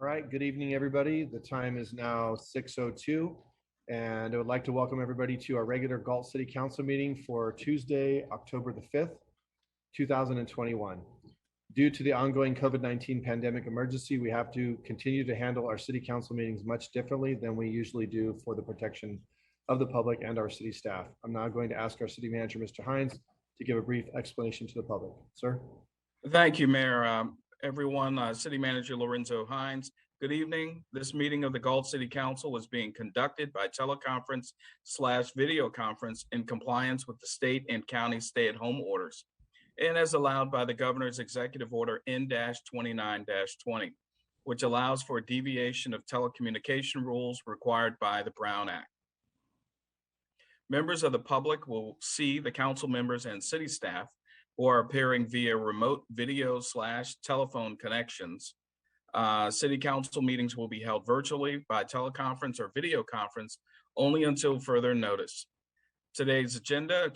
All right, good evening, everybody. The time is now 6:02, and I would like to welcome everybody to our regular Galt City Council meeting for Tuesday, October the 5th, 2021. Due to the ongoing COVID-19 pandemic emergency, we have to continue to handle our city council meetings much differently than we usually do for the protection of the public and our city staff. I'm now going to ask our city manager, Mr. Hines, to give a brief explanation to the public. Sir? Thank you, Mayor. Everyone, City Manager Lorenzo Hines. Good evening. This meeting of the Galt City Council is being conducted by teleconference/video conference in compliance with the state and county stay-at-home orders, and as allowed by the Governor's Executive Order N-29-20, which allows for a deviation of telecommunication rules required by the Brown Act. Members of the public will see the council members and city staff who are appearing via remote video/telephone connections. City council meetings will be held virtually by teleconference or video conference only until further notice. Tonight's agenda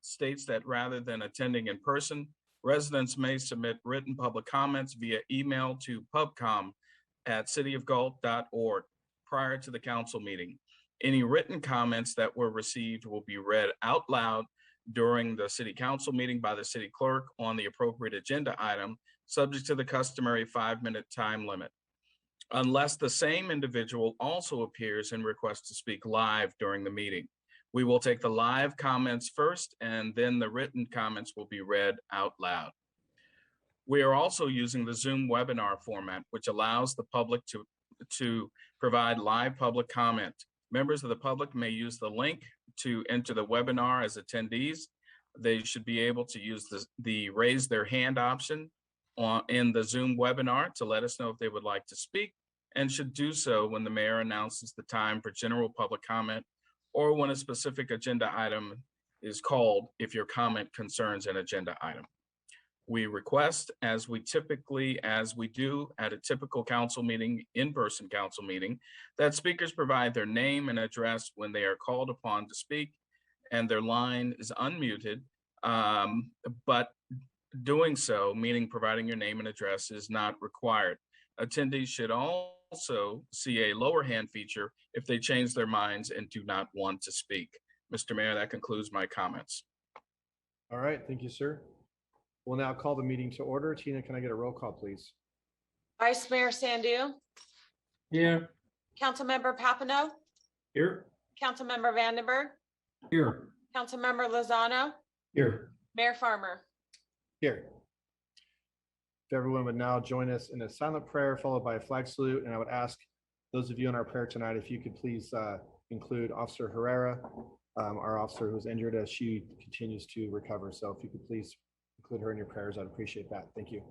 states that rather than attending in person, residents may submit written public comments via email to pubcom@cityofgalt.org prior to the council meeting. Any written comments that were received will be read out loud during the city council meeting by the city clerk on the appropriate agenda item, subject to the customary 5-minute time limit. Unless the same individual also appears and requests to speak live during the meeting. We will take the live comments first, and then the written comments will be read out loud. We are also using the Zoom webinar format, which allows the public to provide live public comment. Members of the public may use the link to enter the webinar as attendees. They should be able to use the raise their hand option in the Zoom webinar to let us know if they would like to speak, and should do so when the mayor announces the time for general public comment or when a specific agenda item is called if your comment concerns an agenda item. We request, as we do at a typical council meeting, in-person council meeting, that speakers provide their name and address when they are called upon to speak and their line is unmuted, but doing so, meaning providing your name and address, is not required. Attendees should also see a lower hand feature if they change their minds and do not want to speak. Mr. Mayor, that concludes my comments. All right, thank you, sir. We'll now call the meeting to order. Tina, can I get a roll call, please? Vice Mayor Sandu. Here. Councilmember Papineau. Here. Councilmember Vandenberg. Here. Councilmember Lozano. Here. Mayor Farmer. Here. If everyone would now join us in a silent prayer followed by a flag salute, and I would ask those of you in our prayer tonight if you could please include Officer Herrera, our officer who's injured, as she continues to recover. So if you could please include her in your prayers, I'd appreciate that. Thank you.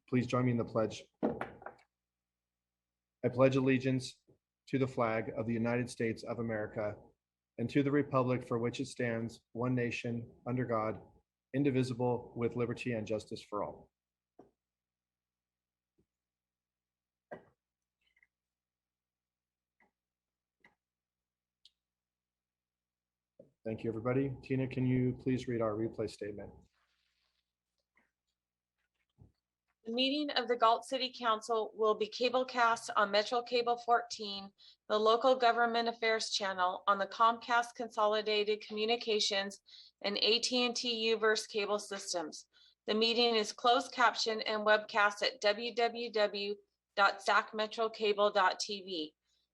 Please join me in the pledge. I pledge allegiance to the flag of the United States of America and to the republic for which it stands, one nation, under God, indivisible, with liberty and justice for all. Thank you, everybody. Tina, can you please read our replay statement? The meeting of the Galt City Council will be cablecast on Metro Cable 14, the local government affairs channel on the Comcast Consolidated Communications and AT&T Uverse cable systems. The meeting is closed captioned and webcast at www.sacmetrocable.tv.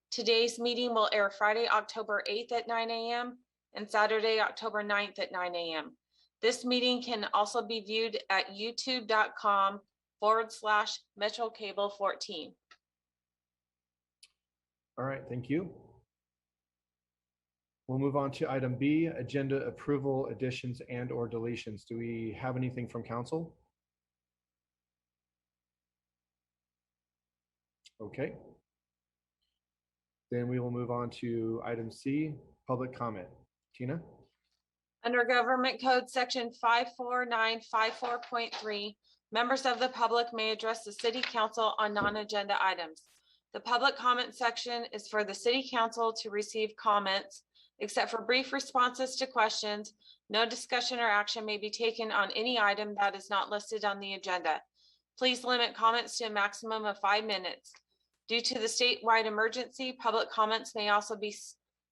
Today's meeting will air Friday, October 8th at 9 a.m. and Saturday, October 9th at 9 a.m. This meeting can also be viewed at youtube.com/Metro Cable 14. All right, thank you. We'll move on to item B, agenda approval, additions and or deletions. Do we have anything from council? Okay. Then we will move on to item C, public comment. Tina? Under Government Code Section 54954.3, members of the public may address the city council on non-agenda items. The public comment section is for the city council to receive comments. Except for brief responses to questions, no discussion or action may be taken on any item that is not listed on the agenda. Please limit comments to a maximum of 5 minutes. Due to the statewide emergency, public comments may also be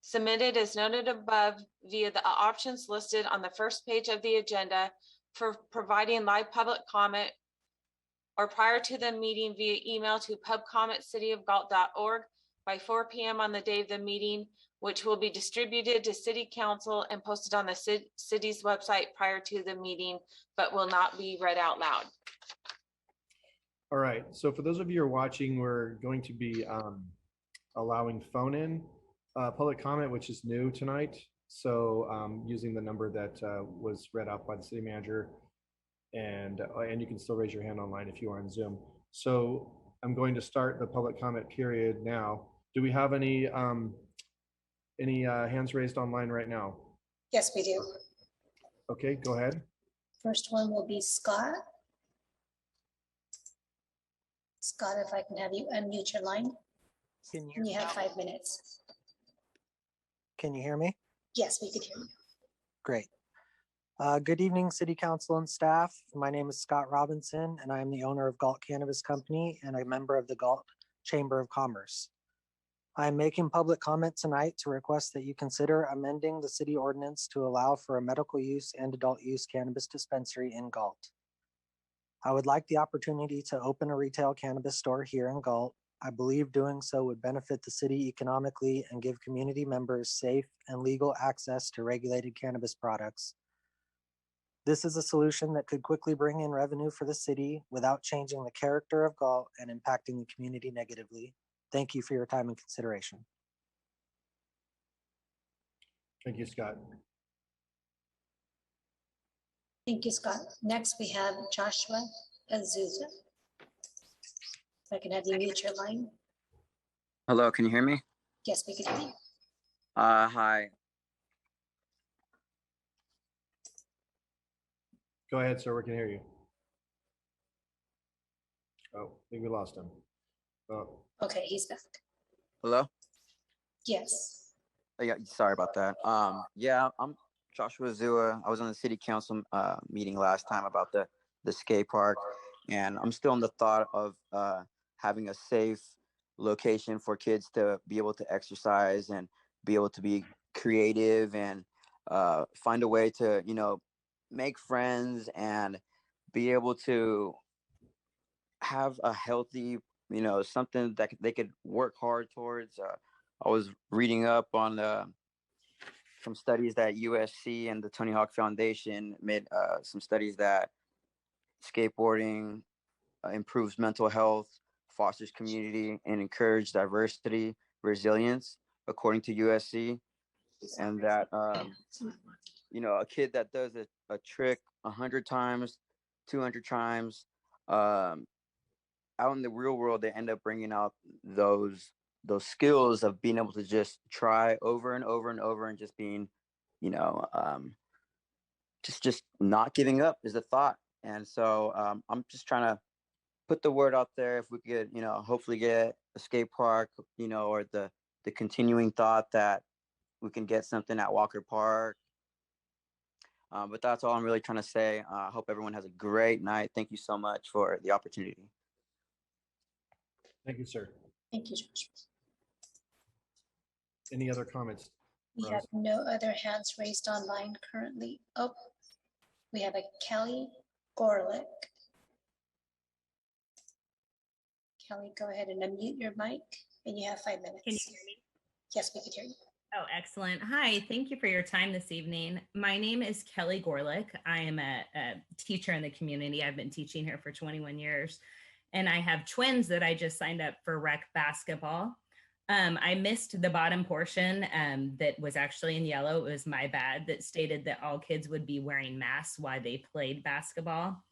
submitted as noted above via the options listed on the first page of the agenda for providing live public comment or prior to the meeting via email to pubcommentcityofgalt.org by 4 p.m. on the day of the meeting, which will be distributed to city council and posted on the city's website prior to the meeting, but will not be read out loud. All right, so for those of you who are watching, we're going to be allowing phone-in public comment, which is new tonight. So using the number that was read out by the city manager, and you can still raise your hand online if you are on Zoom. So I'm going to start the public comment period now. Do we have any hands raised online right now? Yes, we do. Okay, go ahead. First one will be Scott. Scott, if I can have you unmute your line. Can you, And you have 5 minutes. can you hear me? Yes, we could hear you. Great. Good evening, City Council and staff. My name is Scott Robinson, and I am the owner of Galt Cannabis Company and a member of the Galt Chamber of Commerce. I am making public comment tonight to request that you consider amending the city ordinance to allow for a medical use and adult use cannabis dispensary in Galt. I would like the opportunity to open a retail cannabis store here in Galt. I believe doing so would benefit the city economically and give community members safe and legal access to regulated cannabis products. This is a solution that could quickly bring in revenue for the city without changing the character of Galt and impacting the community negatively. Thank you for your time and consideration. Thank you, Scott. Thank you, Scott. Next, we have Joshua Azusa. If I can have you mute your line. Hello, can you hear me? Yes, we can hear you. Hi. Go ahead, sir, we can hear you. Oh, I think we lost him. Oh, Okay, he's back. Hello? Yes. Yeah, sorry about that. Yeah, I'm Joshua Zua. I was on the city council meeting last time about the skate park, and I'm still in the thought of having a safe location for kids to be able to exercise and be able to be creative and find a way to, make friends and be able to have a healthy, something that they could work hard towards. I was reading up on some studies that USC and the Tony Hawk Foundation made some studies that skateboarding improves mental health, fosters community, and encourages diversity, resilience, according to USC. And that, a kid that does a trick 100 times, 200 times, out in the real world, they end up bringing out those skills of being able to just try over and over and over and just being, just not giving up is the thought. And so I'm just trying to put the word out there. If we could, hopefully get a skate park, or the continuing thought that we can get something at Walker Park. But that's all I'm really trying to say. I hope everyone has a great night. Thank you so much for the opportunity. thank you, sir. Thank you, Joshua. Any other comments? We have no other hands raised online currently. Oh, we have a Kelly Gorlick. Kelly, go ahead and unmute your mic, and you have 5 minutes. Can you hear me? Yes, we can hear you. Oh, excellent. Hi, thank you for your time this evening. My name is Kelly Gorlick. I am a teacher in the community. I've been teaching here for 21 years, and I have twins that I just signed up for rec basketball. I missed the bottom portion that was actually in yellow. It was my bad, that stated that all kids would be wearing masks while they played basketball.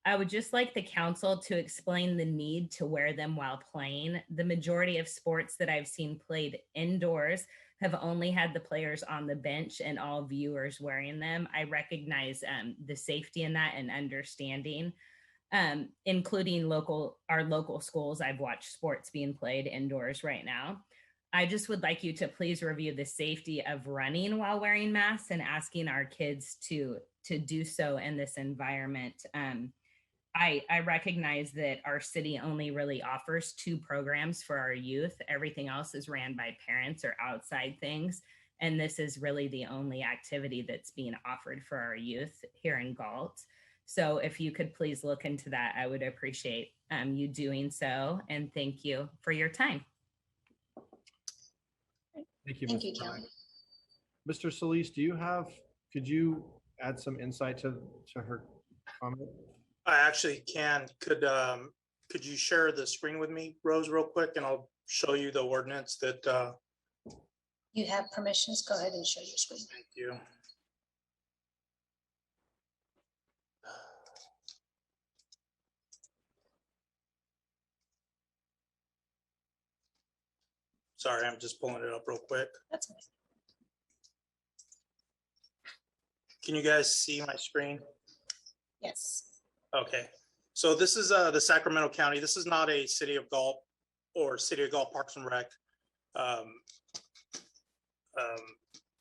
I would just like the council to explain the need to wear them while playing. The majority of sports that I've seen played indoors have only had the players on the bench and all viewers wearing them. I recognize the safety in that and understanding, including our local schools. I've watched sports being played indoors right now. I just would like you to please review the safety of running while wearing masks and asking our kids to do so in this environment. I recognize that our city only really offers 2 programs for our youth. Everything else is ran by parents or outside things. And this is really the only activity that's being offered for our youth here in Galt. So if you could please look into that, I would appreciate you doing so. And thank you for your time. Thank you, Thank you, Ms. Kelly. Mr. Solis, could you add some insight to her comment? I actually can. Could you share the screen with me, Rose, real quick, and I'll show you the ordinance that, You have permissions. Go ahead and show your screen. thank you. Sorry, I'm just pulling it up real quick. That's okay. Can you guys see my screen? Yes. Okay, so this is the Sacramento County. This is not a City of Galt or City of Galt Parks and Rec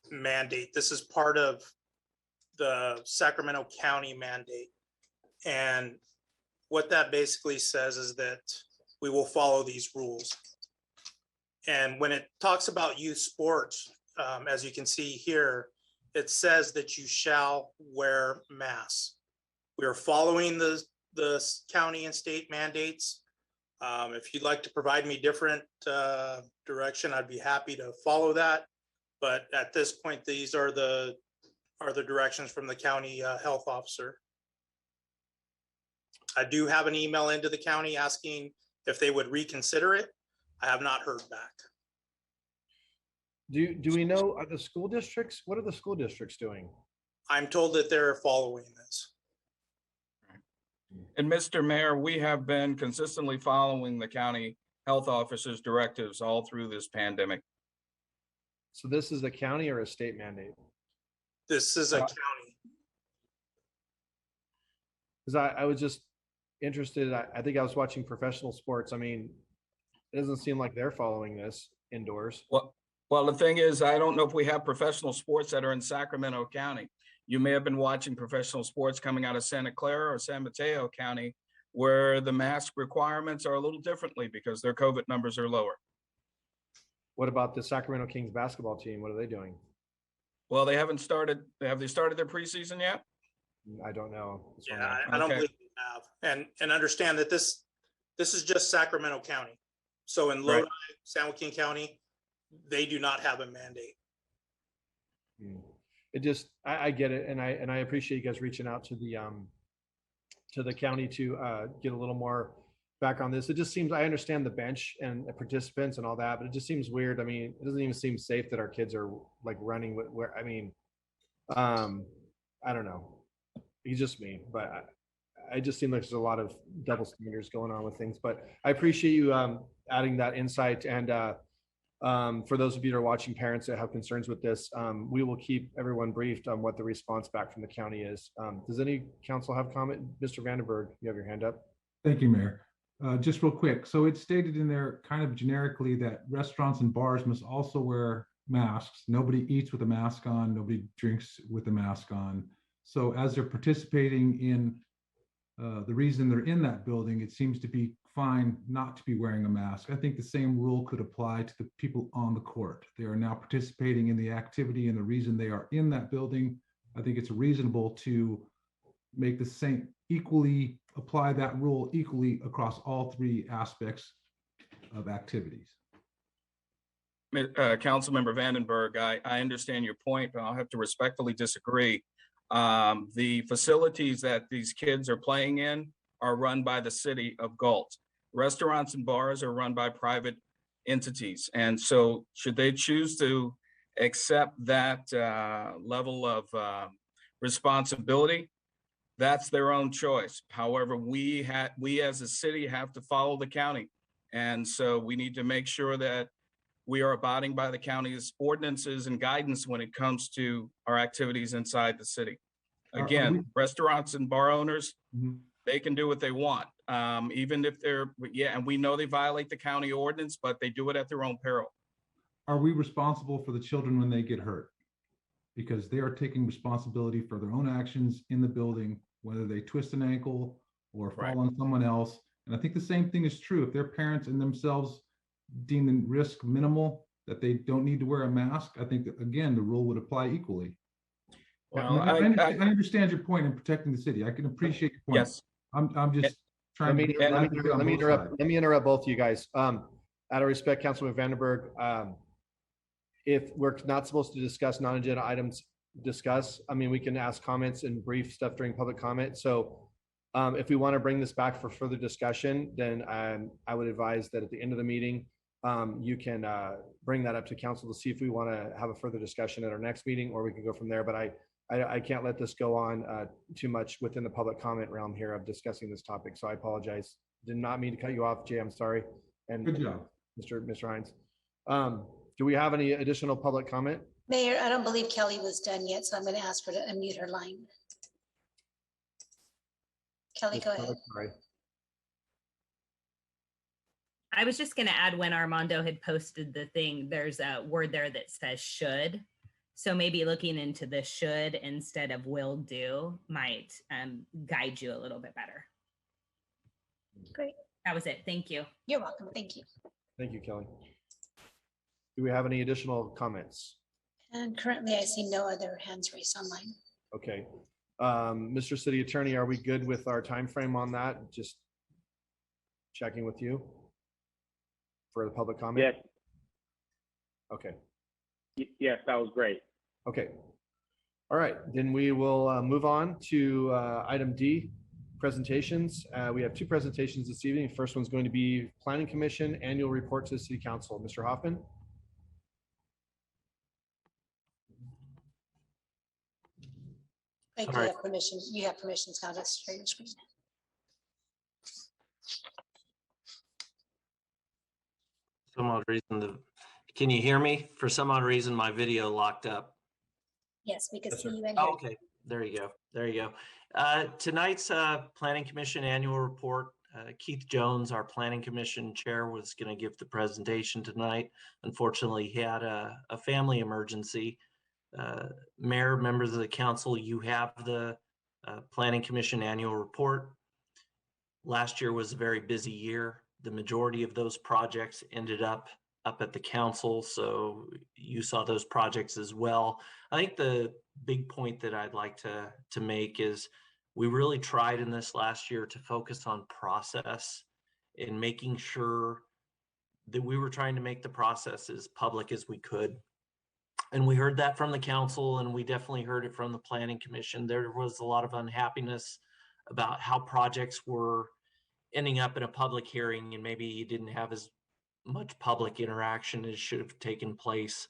mandate. This is part of the Sacramento County mandate. And what that basically says is that we will follow these rules. And when it talks about youth sports, as you can see here, it says that you shall wear masks. We are following the county and state mandates. If you'd like to provide me different direction, I'd be happy to follow that. But at this point, these are the directions from the county health officer. I do have an email into the county asking if they would reconsider it. I have not heard back. Do we know, are the school districts, what are the school districts doing? I'm told that they're following this. And Mr. Mayor, we have been consistently following the county health officer's directives all through this pandemic. So this is a county or a state mandate? This is a county. Because I was just interested, I think I was watching professional sports. I mean, it doesn't seem like they're following this indoors. Well, the thing is, I don't know if we have professional sports that are in Sacramento County. You may have been watching professional sports coming out of Santa Clara or San Mateo County, where the mask requirements are a little differently because their COVID numbers are lower. What about the Sacramento Kings basketball team? What are they doing? Well, they haven't started. Have they started their preseason yet? I don't know. Yeah, I don't Okay. believe we have. And understand that this is just Sacramento County. So in Lodi, San Joaquin County, they do not have a mandate. It just, I get it. And I appreciate you guys reaching out to the county to get a little more back on this. It just seems, I understand the bench and the participants and all that, but it just seems weird. I mean, it doesn't even seem safe that our kids are like running where, I mean, I don't know. He's just me, but I just seem like there's a lot of double standards going on with things, but I appreciate you adding that insight. And for those of you that are watching, parents that have concerns with this, we will keep everyone briefed on what the response back from the county is. Does any council have comment? Mr. Vandenberg, you have your hand up. Thank you, Mayor. Just real quick. So it's stated in there kind of generically that restaurants and bars must also wear masks. Nobody eats with a mask on. Nobody drinks with a mask on. So as they're participating in the reason they're in that building, it seems to be fine not to be wearing a mask. I think the same rule could apply to the people on the court. They are now participating in the activity and the reason they are in that building. I think it's reasonable to make the same, equally apply that rule equally across all 3 aspects of activities. Councilmember Vandenberg, I understand your point, but I'll have to respectfully disagree. The facilities that these kids are playing in are run by the city of Galt. Restaurants and bars are run by private entities. And so should they choose to accept that level of responsibility, that's their own choice. However, we as a city have to follow the county. And so we need to make sure that we are abiding by the county's ordinances and guidance when it comes to our activities inside the city. Are Again, restaurants and bar owners, Mhm. they can do what they want, even if they're, yeah, and we know they violate the county ordinance, but they do it at their own peril. Are we responsible for the children when they get hurt? Because they are taking responsibility for their own actions in the building, whether they twist an ankle or fall Right. on someone else. And I think the same thing is true if their parents and themselves deem the risk minimal, that they don't need to wear a mask. I think that, again, the rule would apply equally. Well, I understand your point in protecting the city. I can appreciate your point. yes. I'm just trying Let to me, be an let advocate on me both interrupt, sides. let me interrupt both of you guys. Out of respect, Councilman Vandenberg, if we're not supposed to discuss non-agenda items, I mean, we can ask comments and brief stuff during public comment. So if we want to bring this back for further discussion, then I would advise that at the end of the meeting, you can bring that up to council to see if we want to have a further discussion at our next meeting, or we can go from there. But I can't let this go on too much within the public comment realm here of discussing this topic. So I apologize. Did not mean to cut you off, Jay. I'm sorry. And Good job. Mr. Hines. Do we have any additional public comment? Mayor, I don't believe Kelly was done yet, so I'm going to ask her to unmute her line. Kelly, go ahead. Sorry. I was just going to add, when Armando had posted the thing, there's a word there that says should. So maybe looking into the should instead of will do might guide you a little bit better. Great. That was it. Thank you. You're welcome. Thank you. Thank you, Kelly. Do we have any additional comments? And currently I see no other hands raised online. Okay. Mr. City Attorney, are we good with our time frame on that? Just checking with you for the public comment? Yes. Okay. Yes, that was great. Okay. All right, then we will move on to item D, presentations. We have two presentations this evening. First one's going to be Planning Commission Annual Report to the City Council. Mr. Hoffman? Thank All you. right. Have permission. You have permission, Scott. Let's share your screen. Some odd reason, can you hear me? For some odd reason, my video locked up. Yes, we can Yes, see sir. you and Oh, hear. okay, there you go. There you go. Tonight's Planning Commission Annual Report. Keith Jones, our Planning Commission Chair, was going to give the presentation tonight. Unfortunately, he had a family emergency. Mayor, members of the council, you have the Planning Commission Annual Report. Last year was a very busy year. The majority of those projects ended up at the council, so you saw those projects as well. I think the big point that I'd like to make is we really tried in this last year to focus on process and making sure that we were trying to make the process as public as we could. And we heard that from the council, and we definitely heard it from the Planning Commission. There was a lot of unhappiness about how projects were ending up in a public hearing, and maybe you didn't have as much public interaction as should have taken place,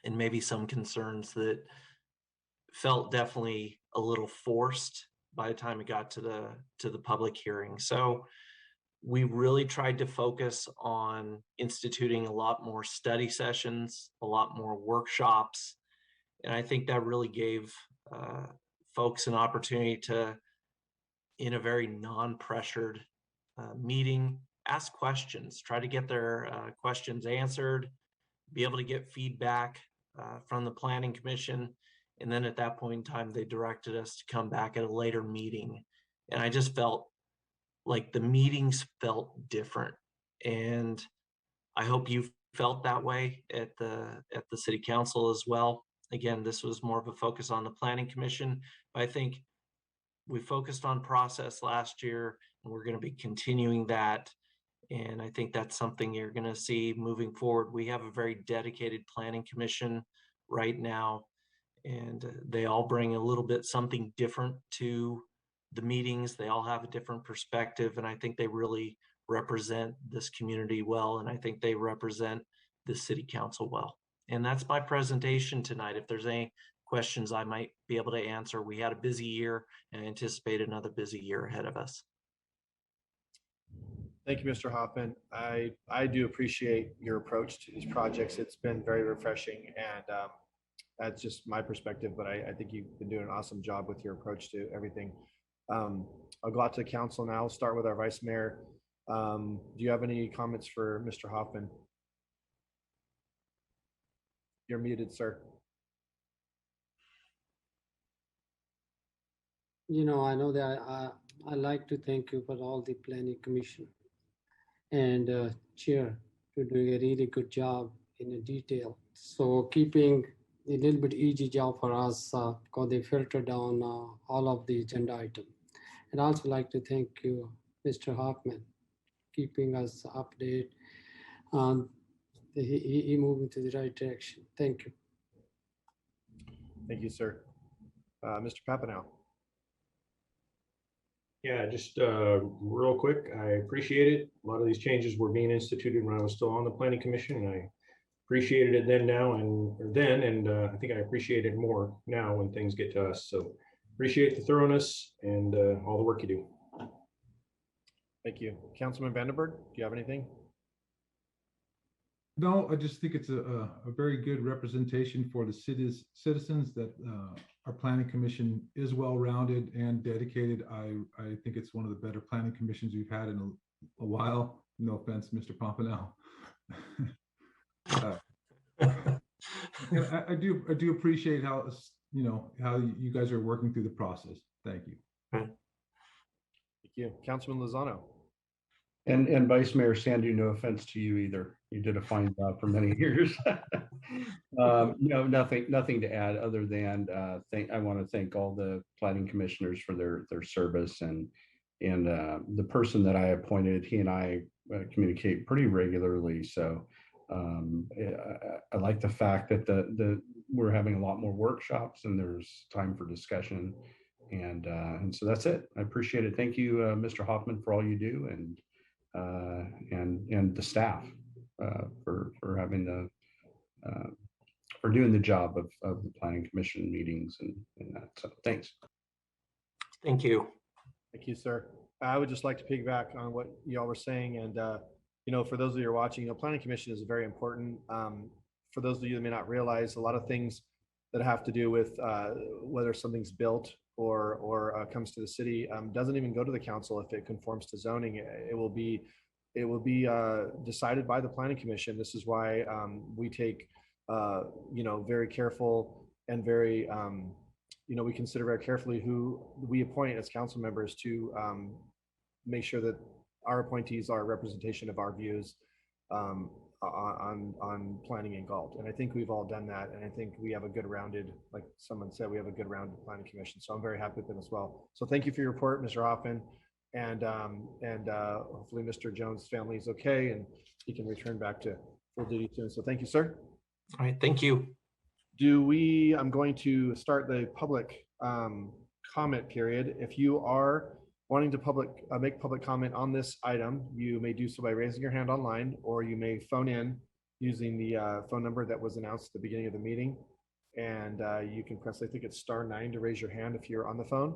and maybe some concerns that felt definitely a little forced by the time it got to the public hearing. So we really tried to focus on instituting a lot more study sessions, a lot more workshops, and I think that really gave folks an opportunity to, in a very non-pressured meeting, ask questions, try to get their questions answered, be able to get feedback from the Planning Commission. And then at that point in time, they directed us to come back at a later meeting. And I just felt like the meetings felt different. And I hope you felt that way at the City Council as well. Again, this was more of a focus on the Planning Commission, but I think we focused on process last year, and we're going to be continuing that. And I think that's something you're going to see moving forward. We have a very dedicated Planning Commission right now, and they all bring a little bit something different to the meetings. They all have a different perspective, and I think they really represent this community well, and I think they represent the City Council well. And that's my presentation tonight. If there's any questions I might be able to answer. We had a busy year and anticipate another busy year ahead of us. Thank you, Mr. Hoffman. I do appreciate your approach to these projects. It's been very refreshing, and that's just my perspective, but I think you've been doing an awesome job with your approach to everything. I'll go out to the council now. Start with our vice mayor. Do you have any comments for Mr. Hoffman? You're muted, sir. I know that I like to thank you for all the planning commission and chair for doing a really good job in the detail. So keeping a little bit easy job for us because they filter down all of the agenda item. And I also like to thank you, Mr. Hoffman, keeping us updated. He moving to the right direction. Thank you. Thank you, sir. Mr. Papanow. Yeah, just real quick, I appreciate it. A lot of these changes were being instituted when I was still on the planning commission, and I appreciated it then, I think I appreciate it more now when things get to us. So appreciate the thoroughness and all the work you do. Thank you. Councilman Vandenberg, do you have anything? No, I just think it's a very good representation for the citizens that our planning commission is well-rounded and dedicated. I think it's one of the better planning commissions we've had in a while. No offense, Mr. Pompano. I do appreciate how you guys are working through the process. Thank you. Thank you. Councilman Lozano. And Vice Mayor Sandy, no offense to you either. You did a fine job for many years. No, nothing to add other than I want to thank all the planning commissioners for their service and the person that I appointed. He and I communicate pretty regularly. So I like the fact that we're having a lot more workshops and there's time for discussion. And so that's it. I appreciate it. Thank you, Mr. Hoffman, for all you do, and the staff for having for doing the job of the planning commission meetings and that. So thanks. Thank you. Thank you, sir. I would just like to piggyback on what y'all were saying, and for those of you who are watching, planning commission is very important. For those of you that may not realize, a lot of things that have to do with whether something's built or comes to the city doesn't even go to the council if it conforms to zoning. It will be decided by the planning commission. This is why we take very careful and very we consider very carefully who we appoint as council members to make sure that our appointees are a representation of our views on planning in Galt. And I think we've all done that. And I think we have a good rounded, like someone said, we have a good rounded planning commission. So I'm very happy with them as well. So thank you for your report, Mr. Hoffman. And hopefully Mr. Jones' family is okay and he can return back to full duty soon. So thank you, sir. All right, thank you. I'm going to start the public comment period. If you are wanting to make public comment on this item, you may do so by raising your hand online, or you may phone in using the phone number that was announced at the beginning of the meeting. And you can press, I think it's *9 to raise your hand if you're on the phone.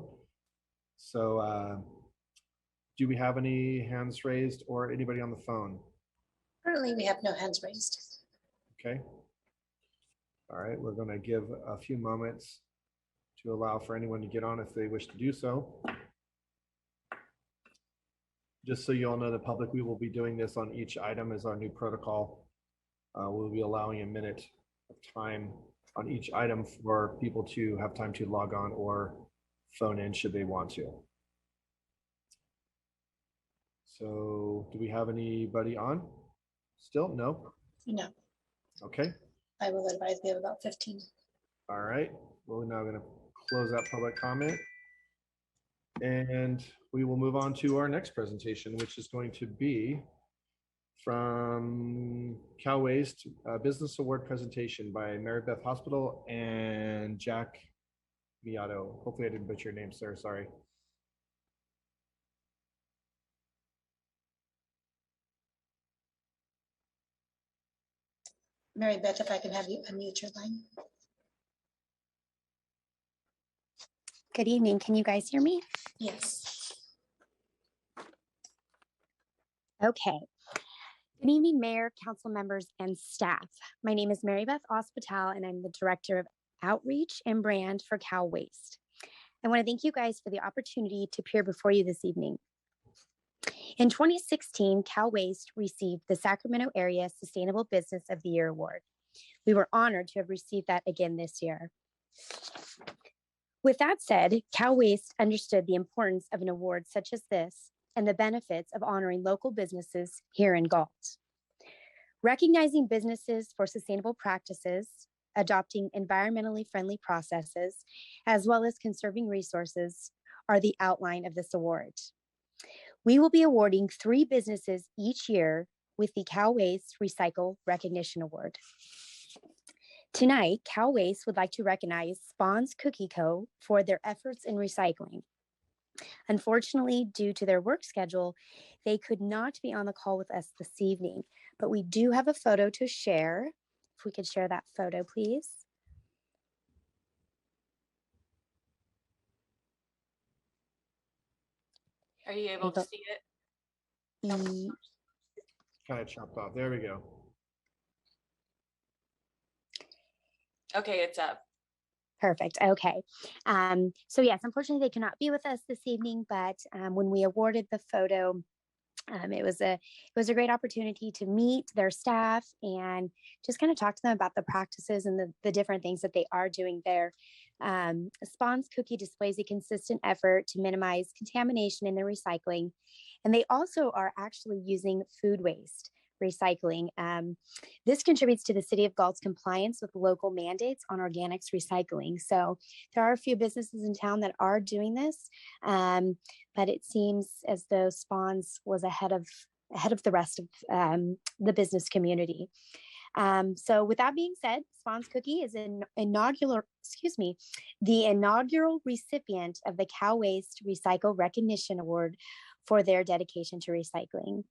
So do we have any hands raised or anybody on the phone? Currently, we have no hands raised. Okay. All right, we're going to give a few moments to allow for anyone to get on if they wish to do so. Just so you all know, the public, we will be doing this on each item as our new protocol. We'll be allowing a minute of time on each item for people to have time to log on or phone in should they want to. So do we have anybody on still? No? No. Okay. I will advise we have about 15. All right. We're now going to close that public comment. And we will move on to our next presentation, which is going to be from Cal Waste Business Award presentation by Mary Beth Hospital and Jack Miato. Hopefully I didn't butcher your name, sir. Sorry. Mary Beth, if I can have you unmute your line. Good evening. Can you guys hear me? Yes. Okay. Good evening, Mayor, council members, and staff. My name is Mary Beth Hospital, and I'm the Director of Outreach and Brand for Cal Waste. I want to thank you guys for the opportunity to appear before you this evening. In 2016, Cal Waste received the Sacramento Area Sustainable Business of the Year Award. We were honored to have received that again this year. With that said, Cal Waste understood the importance of an award such as this and the benefits of honoring local businesses here in Galt. Recognizing businesses for sustainable practices, adopting environmentally friendly processes, as well as conserving resources are the outline of this award. We will be awarding 3 businesses each year with the Cal Waste Recycle Recognition Award. Tonight, Cal Waste would like to recognize Spawn's Cookie Co. for their efforts in recycling. Unfortunately, due to their work schedule, they could not be on the call with us this evening, but we do have a photo to share. If we could share that photo, please. Are you able to see it? Kind of chopped off. There we go. Okay, it's up. Perfect. Okay. So yes, unfortunately, they cannot be with us this evening, but when we awarded the photo, it was a great opportunity to meet their staff and just kind of talk to them about the practices and the different things that they are doing there. Spawn's Cookie displays a consistent effort to minimize contamination in their recycling, and they also are actually using food waste recycling. This contributes to the City of Galt's compliance with local mandates on organics recycling. So there are a few businesses in town that are doing this, but it seems as though Spawns was ahead of the rest of the business community. So with that being said, Spawn's Cookie is the inaugural recipient of the Cal Waste Recycle Recognition Award for their dedication to recycling.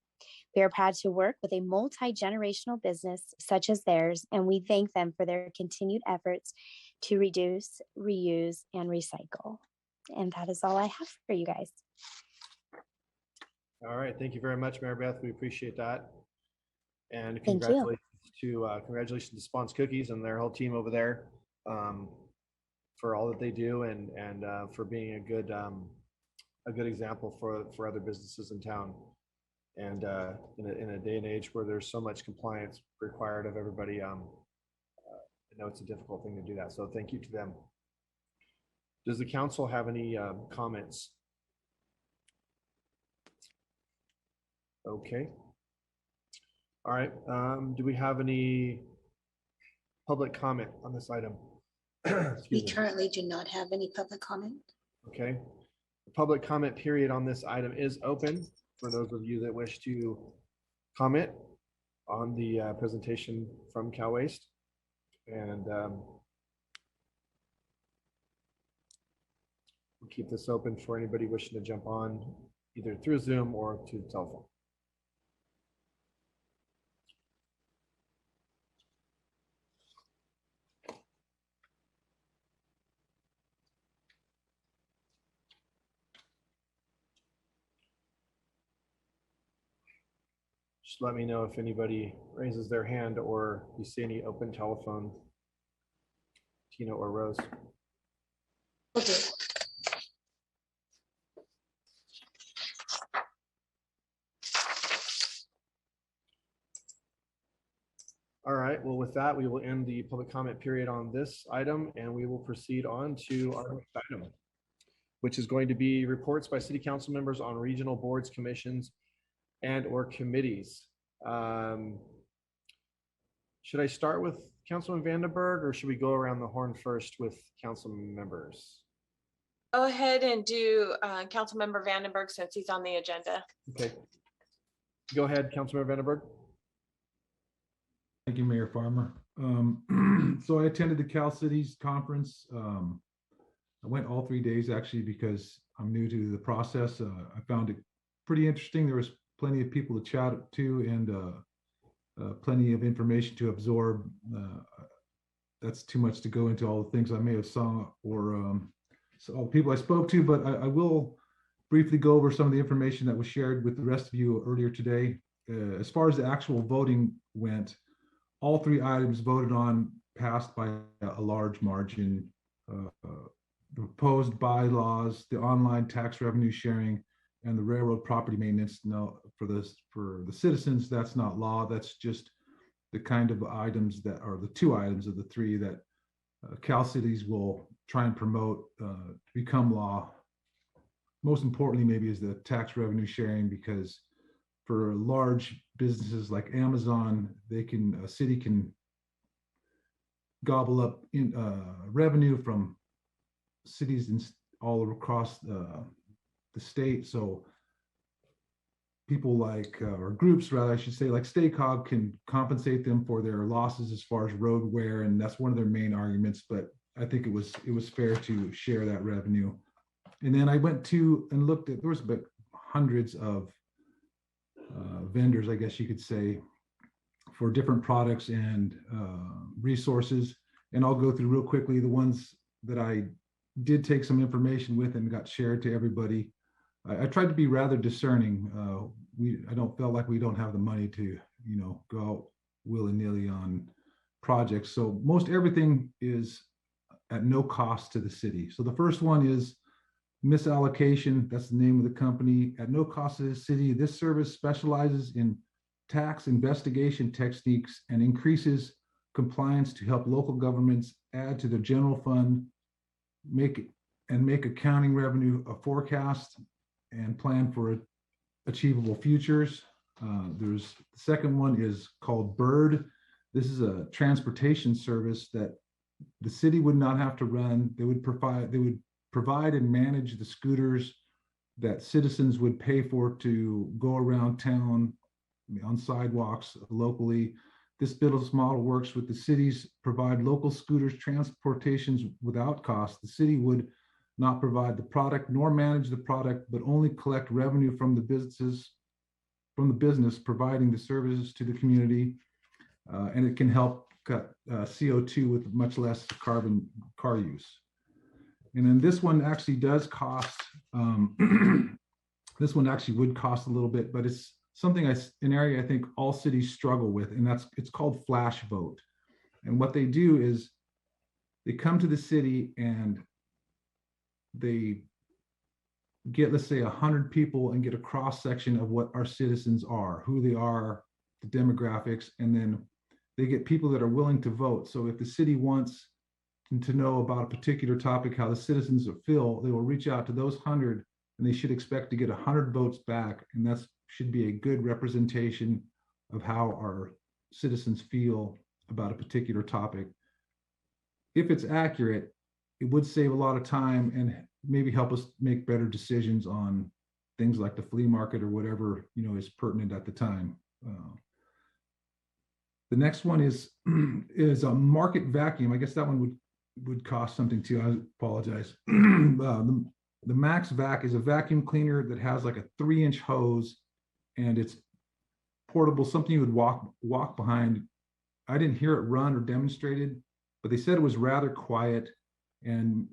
We are proud to work with a multi-generational business such as theirs, and we thank them for their continued efforts to reduce, reuse, and recycle. And that is all I have for you guys. All right. Thank you very much, Mary Beth. We appreciate that. And Thank you. congratulations to Spawn's Cookies and their whole team over there for all that they do and for being a good example for other businesses in town. And in a day and age where there's so much compliance required of everybody, I know it's a difficult thing to do that. So thank you to them. Does the council have any comments? Okay. All right. Do we have any public comment on this item? We currently do not have any public comment. Okay. The public comment period on this item is open for those of you that wish to comment on the presentation from Cal Waste. And we'll keep this open for anybody wishing to jump on either through Zoom or to the telephone. Just let me know if anybody raises their hand or you see any open telephone, Tina or Rose. Okay. All right, well, with that, we will end the public comment period on this item and we will proceed on to our next item, which is going to be reports by city council members on regional boards, commissions, and or committees. Should I start with Councilman Vandenberg or should we go around the horn first with council members? Go ahead and do Councilmember Vandenberg since he's on the agenda. Okay. Go ahead, Councilmember Vandenberg. Thank you, Mayor Farmer. So I attended the Cal Cities conference. I went all 3 days actually because I'm new to the process. I found it pretty interesting. There was plenty of people to chat to and plenty of information to absorb. That's too much to go into all the things I may have saw or people I spoke to, but I will briefly go over some of the information that was shared with the rest of you earlier today. As far as the actual voting went, all three items voted on passed by a large margin. The proposed bylaws, the online tax revenue sharing, and the railroad property maintenance. No, for the citizens, that's not law. That's just the kind of items that are the two items of the three that Cal Cities will try and promote to become law. Most importantly, maybe, is the tax revenue sharing, because for large businesses like Amazon, a city can gobble up in revenue from cities all across the state. So people like, or groups rather, I should say, like STACOG can compensate them for their losses as far as road wear, and that's one of their main arguments. But I think it was fair to share that revenue. And then I went to and looked at, there was about hundreds of vendors, I guess you could say, for different products and resources. And I'll go through real quickly the ones that I did take some information with and got shared to everybody. I tried to be rather discerning. I don't feel like we don't have the money to, go out willy-nilly on projects. So most everything is at no cost to the city. So the first one is misallocation. That's the name of the company. At no cost to the city, this service specializes in tax investigation techniques and increases compliance to help local governments add to their general fund, make accounting revenue a forecast, and plan for achievable futures. The second one is called Bird. This is a transportation service that the city would not have to run. They would provide and manage the scooters that citizens would pay for to go around town on sidewalks locally. This business model works with the cities provide local scooters transportations without cost. The city would not provide the product nor manage the product, but only collect revenue from the business providing the services to the community. And it can help cut CO2 with much less carbon car use. And then this one actually does cost, this one actually would cost a little bit, but it's something an area I think all cities struggle with, and it's called Flash Vote. And what they do is they come to the city and they get, let's say, 100 people and get a cross section of what our citizens are, who they are, the demographics, and then they get people that are willing to vote. So if the city wants to know about a particular topic, how the citizens feel, they will reach out to those 100, and they should expect to get 100 votes back. And that should be a good representation of how our citizens feel about a particular topic. If it's accurate, it would save a lot of time and maybe help us make better decisions on things like the flea market or whatever is pertinent at the time. The next one is a market vacuum. I guess that one would cost something too. I apologize. The Max Vac is a vacuum cleaner that has like a 3-inch hose, and it's portable, something you would walk behind. I didn't hear it run or demonstrated, but they said it was rather quiet, and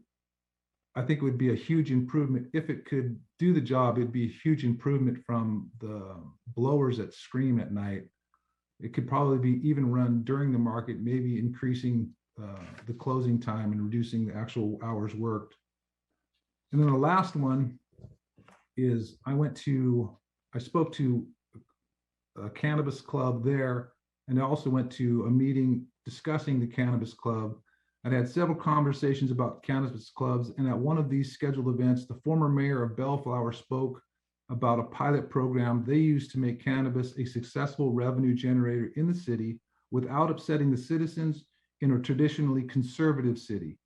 I think it would be a huge improvement. If it could do the job, it'd be a huge improvement from the blowers that scream at night. It could probably be even run during the market, maybe increasing the closing time and reducing the actual hours worked. And then the last one is I spoke to a cannabis club there, and I also went to a meeting discussing the cannabis club. I'd had several conversations about cannabis clubs, and at one of these scheduled events, the former mayor of Bellflower spoke about a pilot program they used to make cannabis a successful revenue generator in the city without upsetting the citizens in a traditionally conservative city.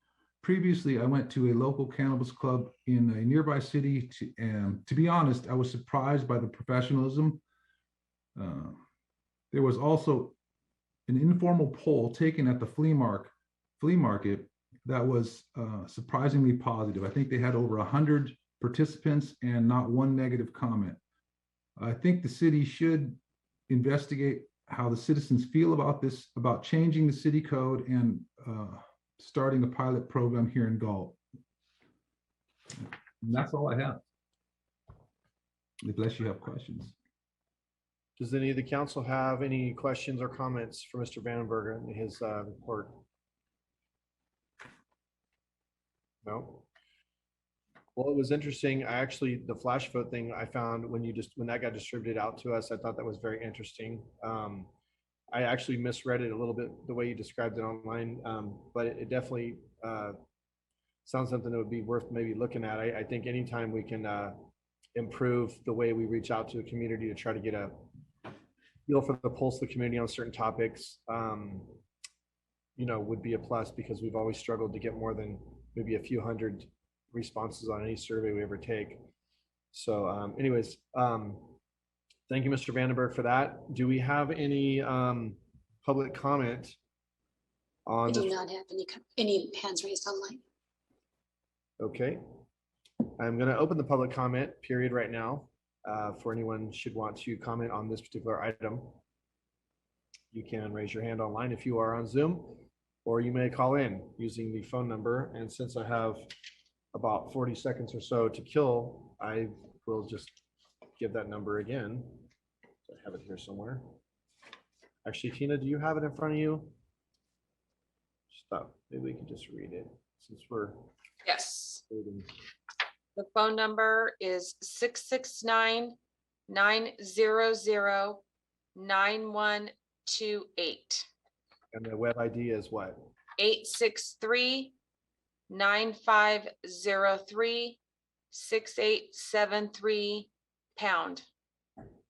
Previously, I went to a local cannabis club in a nearby city, and to be honest, I was surprised by the professionalism. There was also an informal poll taken at the flea market that was surprisingly positive. I think they had over 100 participants and not one negative comment. I think the city should investigate how the citizens feel about this, about changing the city code and starting a pilot program here in Galt. And that's all I have. Unless you have questions. Does any of the council have any questions or comments for Mr. Vandenberg and his report? No? Well, it was interesting. I actually, the flash vote thing I found when that got distributed out to us, I thought that was very interesting. I actually misread it a little bit, the way you described it online, but it definitely sounds something that would be worth maybe looking at. I think anytime we can improve the way we reach out to the community to try to get a feel for the pulse of the community on certain topics, would be a plus, because we've always struggled to get more than maybe a few hundred responses on any survey we ever take. So anyways, thank you, Mr. Vandenberg, for that. Do we have any public comment on We do this? not have any hands raised online. Okay. I'm going to open the public comment period right now for anyone should want to comment on this particular item. You can raise your hand online if you are on Zoom, or you may call in using the phone number. And since I have about 40 seconds or so to kill, I will just give that number again. I have it here somewhere. Actually, Tina, do you have it in front of you? Stop. Maybe we can just read it since we're Yes. reading. The phone number is 669-900-9128. And the web ID is what? 863-9503-6873 pound.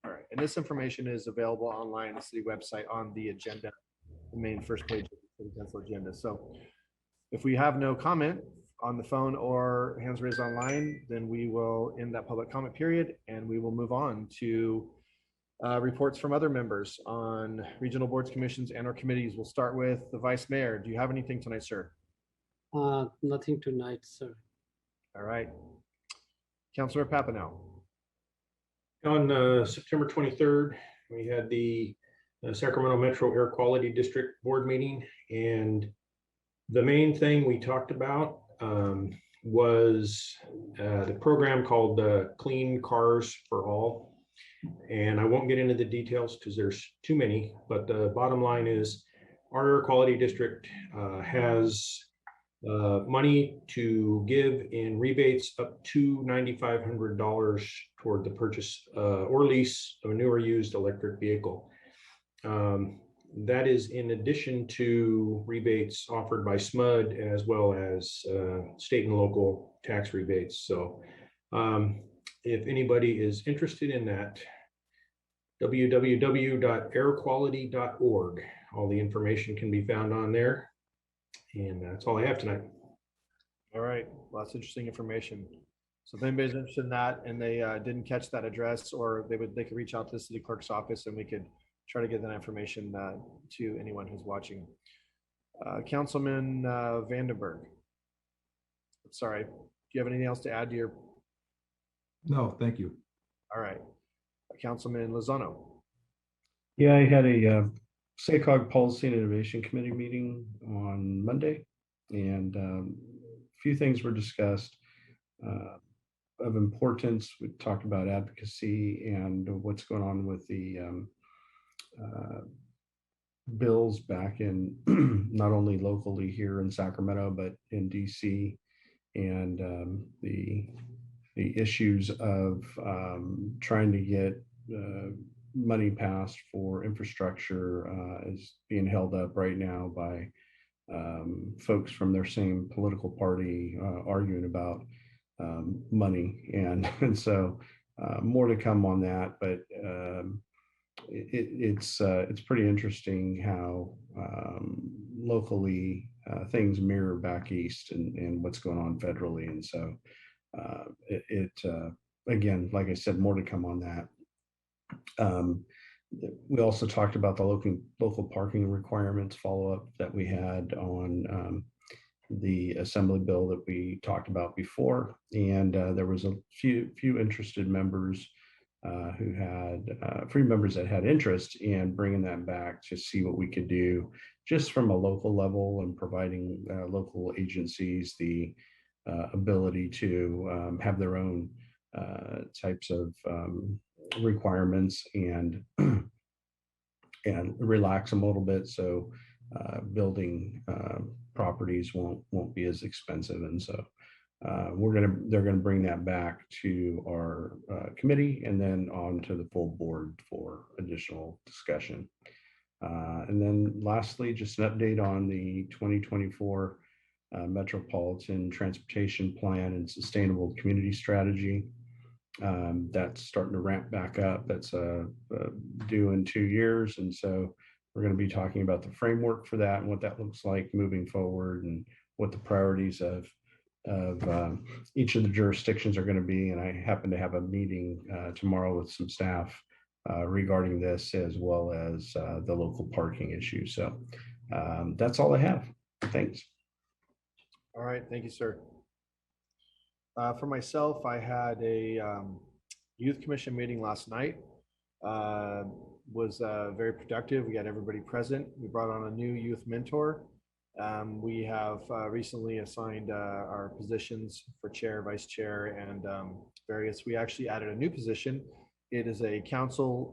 All right. And this information is available online on the city website on the agenda, the main first page of the city council agenda. So if we have no comment on the phone or hands raised online, then we will end that public comment period, and we will move on to reports from other members on regional boards, commissions, and or committees. We'll start with the vice mayor. Do you have anything tonight, sir? Nothing tonight, sir. All right. Councilor Papineau. On September 23rd, we had the Sacramento Metro Air Quality District Board meeting, and the main thing we talked about was the program called Clean Cars for All. And I won't get into the details because there's too many, but the bottom line is our air quality district has money to give in rebates up to $9,500 toward the purchase or lease of a new or used electric vehicle. That is in addition to rebates offered by SMUD, as well as state and local tax rebates. So if anybody is interested in that, www.airquality.org. All the information can be found on there. And that's all I have tonight. All right. Well, that's interesting information. So if anybody's interested in that and they didn't catch that address, or they could reach out to the city clerk's office and we could try to get that information to anyone who's watching. Councilman Vandenberg. Sorry. Do you have anything else to add to your? No, thank you. All right. Councilman Lozano. Yeah, I had a SACOG Policy and Innovation Committee meeting on Monday, and a few things were discussed of importance. We talked about advocacy and what's going on with the bills back in not only locally here in Sacramento, but in DC, and the issues of trying to get money passed for infrastructure is being held up right now by folks from their same political party arguing about money, and so more to come on that. But it's pretty interesting how locally things mirror back east and what's going on federally, and so again, like I said, more to come on that. We also talked about the local parking requirements follow-up that we had on the assembly bill that we talked about before, and there was a few interested members who had three members that had interest in bringing that back to see what we could do just from a local level and providing local agencies the ability to have their own types of requirements and and relax them a little bit, so building properties won't be as expensive. And so they're gonna bring that back to our committee and then on to the full board for additional discussion. And then lastly, just an update on the 2024 Metropolitan Transportation Plan and Sustainable Community Strategy. That's starting to ramp back up. That's due in 2 years. And so we're going to be talking about the framework for that and what that looks like moving forward and what the priorities of each of the jurisdictions are going to be. And I happen to have a meeting tomorrow with some staff regarding this, as well as the local parking issue. So that's all I have. Thanks. All right, thank you, sir. For myself, I had a youth commission meeting last night. Was very productive. We had everybody present. We brought on a new youth mentor. We have recently assigned our positions for chair, vice chair, and various. We actually added a new position. It is a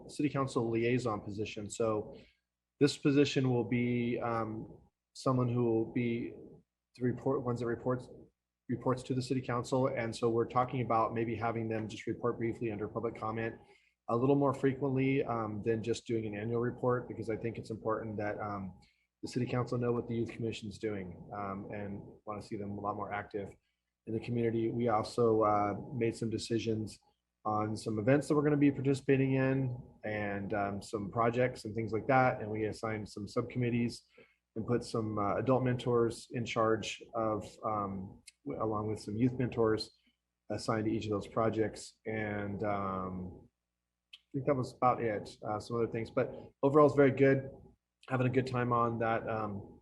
city council liaison position. So this position will be someone who will be the ones that reports to the city council. And so we're talking about maybe having them just report briefly under public comment a little more frequently than just doing an annual report, because I think it's important that the city council know what the youth commission is doing and want to see them a lot more active in the community. We also made some decisions on some events that we're going to be participating in and some projects and things like that. And we assigned some subcommittees and put some adult mentors in charge of, along with some youth mentors assigned to each of those projects. And I think that was about it. Some other things, but overall it's very good. Having a good time on that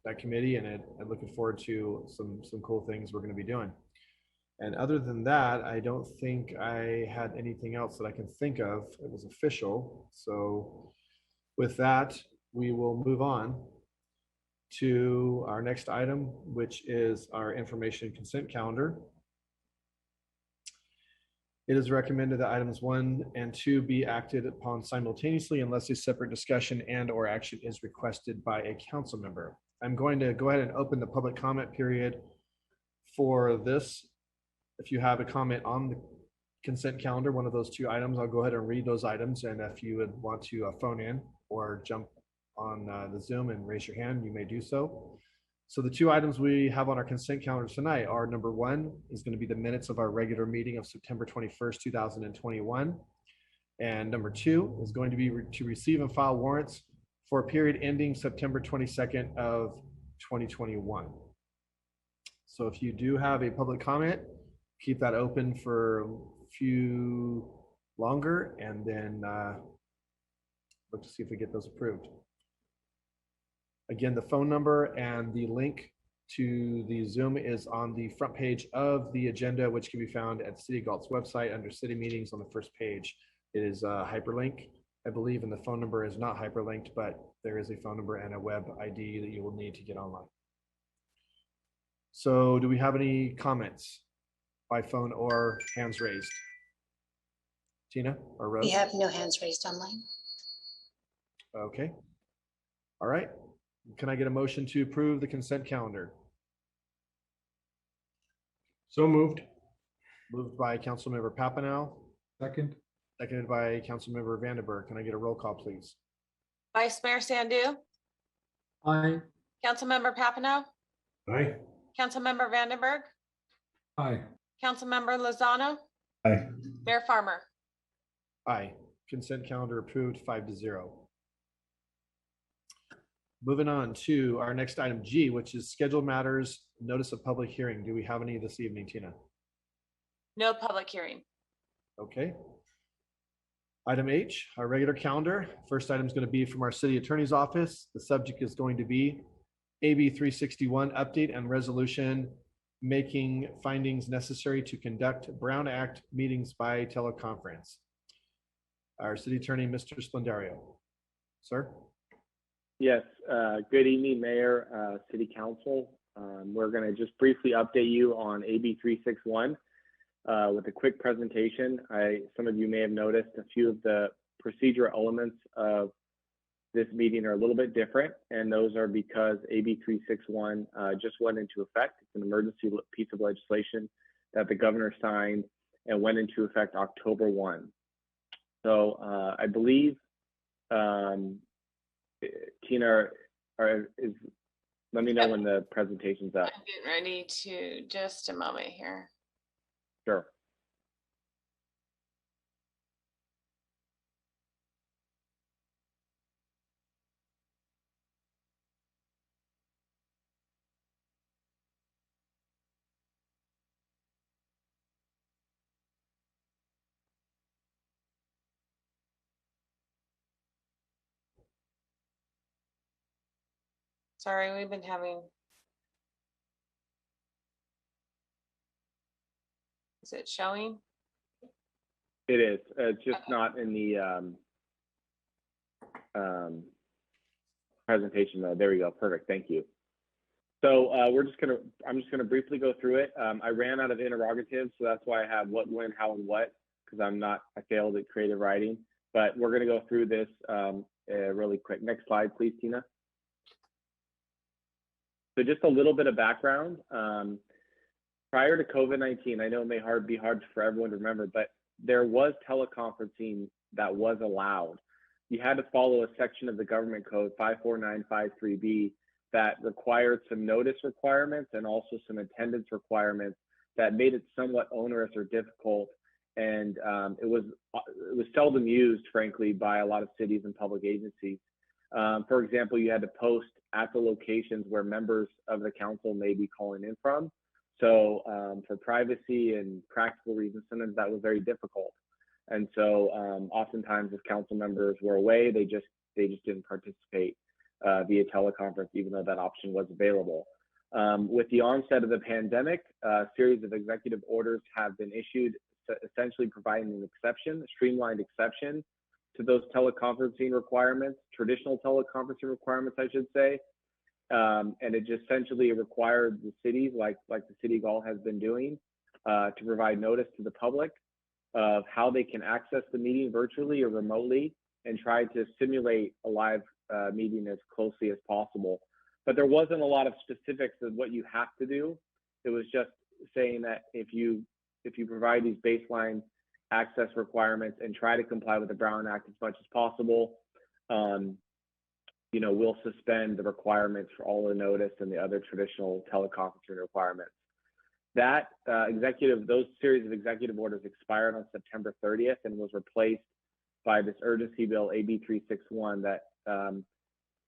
that committee, and looking forward to some cool things we're going to be doing. And other than that, I don't think I had anything else that I can think of. It was official. So with that, we will move on to our next item, which is our information consent calendar. It is recommended that items 1 and 2 be acted upon simultaneously unless a separate discussion and or action is requested by a council member. I'm going to go ahead and open the public comment period for this. If you have a comment on the consent calendar, one of those 2 items, I'll go ahead and read those items. And if you would want to phone in or jump on the Zoom and raise your hand, you may do so. So the 2 items we have on our consent calendar tonight are: number 1 is going to be the minutes of our regular meeting of September 21st, 2021. And number 2 is going to be to receive and file warrants for a period ending September 22nd of 2021. So if you do have a public comment, keep that open for a few longer, and then look to see if we get those approved. Again, the phone number and the link to the Zoom is on the front page of the agenda, which can be found at City of Galt's website under city meetings on the first page. It is a hyperlink, I believe, and the phone number is not hyperlinked, but there is a phone number and a web ID that you will need to get online. So do we have any comments by phone or hands raised? Tina or Rose? We have no hands raised online. Okay. All right. Can I get a motion to approve the consent calendar? So moved. Moved by Councilmember Papineau. Second. Seconded by Councilmember Vandenberg. Can I get a roll call, please? Vice Mayor Sandu, Aye. Councilmember Papineau, Aye. Councilmember Vandenberg, Aye. Councilmember Lozano, Aye. Mayor Farmer. Aye. Consent calendar approved 5-0. Moving on to our next item G, which is scheduled matters, notice of public hearing. Do we have any this evening, Tina? No public hearing. Okay. Item H, our regular calendar. First item is going to be from our city attorney's office. The subject is going to be AB 361 update and resolution making findings necessary to conduct Brown Act meetings by teleconference. Our city attorney, Mr. Splendario. Sir? Yes, good evening, Mayor, City Council. We're going to just briefly update you on AB 361 with a quick presentation. Some of you may have noticed a few of the procedural elements of this meeting are a little bit different, and those are because AB 361 just went into effect. It's an emergency piece of legislation that the governor signed and went into effect October 1. So I believe, Tina, let me know when the presentation's up. I'm getting ready to, just a moment here. Sure. Sorry, we've been having. Is it showing? It is. It's just not in the presentation though. There we go. Perfect. Thank you. So I'm just gonna briefly go through it. I ran out of interrogatives, so that's why I have what, when, how, and what, because I failed at creative writing. But we're gonna go through this really quick. Next slide, please, Tina. So just a little bit of background. Prior to COVID-19, I know it may be hard for everyone to remember, but there was teleconferencing that was allowed. You had to follow a section of the government code 54953B that required some notice requirements and also some attendance requirements that made it somewhat onerous or difficult. And it was seldom used, frankly, by a lot of cities and public agencies. For example, you had to post at the locations where members of the council may be calling in from. So for privacy and practical reasons, sometimes that was very difficult. And so oftentimes if council members were away, they just didn't participate via teleconference, even though that option was available. With the onset of the pandemic, a series of executive orders have been issued, essentially providing an exception, a streamlined exception to those teleconferencing requirements, traditional teleconferencing requirements, I should say. And it just essentially required the cities, like the city of Galt has been doing, to provide notice to the public of how they can access the meeting virtually or remotely and try to simulate a live meeting as closely as possible. But there wasn't a lot of specifics of what you have to do. It was just saying that if you provide these baseline access requirements and try to comply with the Brown Act as much as possible, we'll suspend the requirements for all the notice and the other traditional teleconferencing requirements. Those series of executive orders expired on September 30th and was replaced by this urgency bill, AB 361, that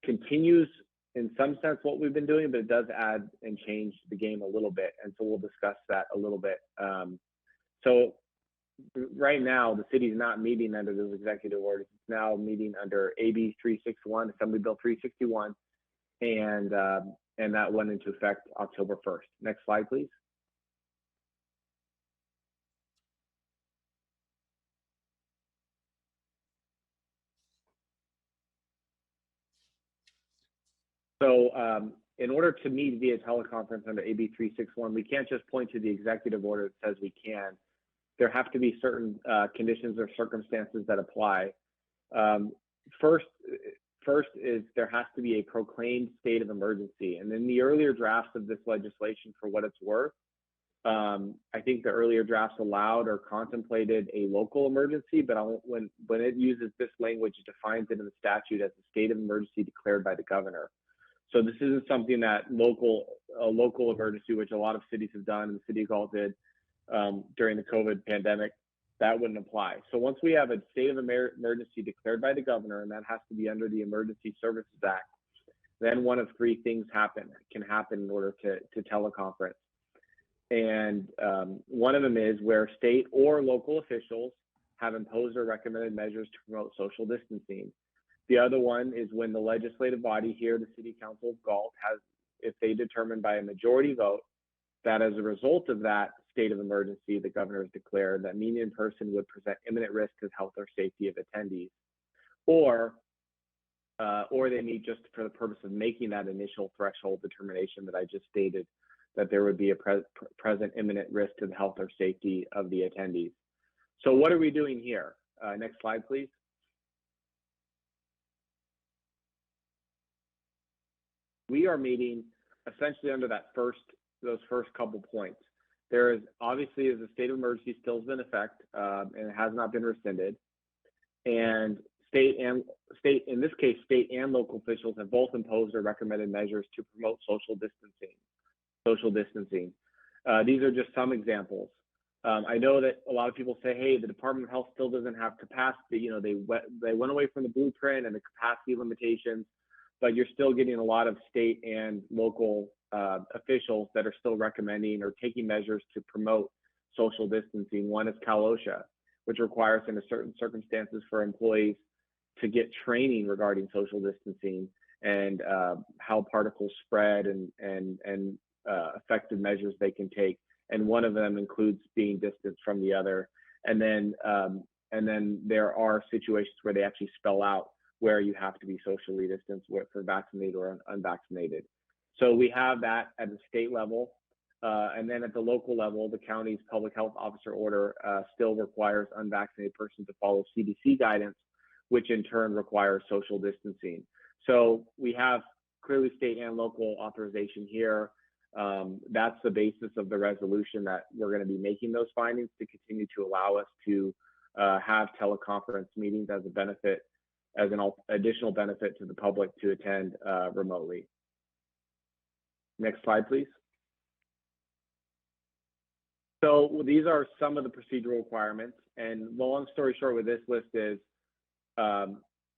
continues in some sense what we've been doing, but it does add and change the game a little bit. And so we'll discuss that a little bit. So right now, the city is not meeting under those executive orders. It's now meeting under AB 361, Assembly Bill 361, and that went into effect October 1st. Next slide, please. So in order to meet via teleconference under AB 361, we can't just point to the executive order that says we can. There have to be certain conditions or circumstances that apply. First is there has to be a proclaimed state of emergency. And in the earlier drafts of this legislation, for what it's worth, I think the earlier drafts allowed or contemplated a local emergency, but when it uses this language, it defines it in the statute as a state of emergency declared by the governor. So this isn't something that a local emergency, which a lot of cities have done, and the city of Galt did during the COVID pandemic, that wouldn't apply. So once we have a state of emergency declared by the governor, and that has to be under the Emergency Services Act, then one of three things can happen in order to teleconference. And one of them is where state or local officials have imposed or recommended measures to promote social distancing. The other one is when the legislative body here, the City Council of Galt, if they determine by a majority vote that as a result of that state of emergency the governor has declared, that meeting in person would present imminent risk to the health or safety of attendees. Or or they meet just for the purpose of making that initial threshold determination that I just stated, that there would be a present imminent risk to the health or safety of the attendees. So what are we doing here? Next slide, please. We are meeting essentially under those first couple points. There is obviously a state of emergency still is in effect, and it has not been rescinded. And state and local officials have both imposed or recommended measures to promote social distancing. These are just some examples. I know that a lot of people say, hey, the Department of Health still doesn't have capacity. You know, they went away from the blueprint and the capacity limitations, but you're still getting a lot of state and local officials that are still recommending or taking measures to promote social distancing. One is Cal OSHA, which requires in certain circumstances for employees to get training regarding social distancing and how particles spread and effective measures they can take. And one of them includes being distanced from the other. And then there are situations where they actually spell out where you have to be socially distanced for vaccinated or unvaccinated. So we have that at the state level. And then at the local level, the county's public health officer order still requires unvaccinated persons to follow CDC guidance, which in turn requires social distancing. So we have clearly state and local authorization here. That's the basis of the resolution that we're going to be making those findings to continue to allow us to have teleconference meetings as a benefit, as an additional benefit to the public to attend remotely. Next slide, please. So these are some of the procedural requirements, and the long story short with this list is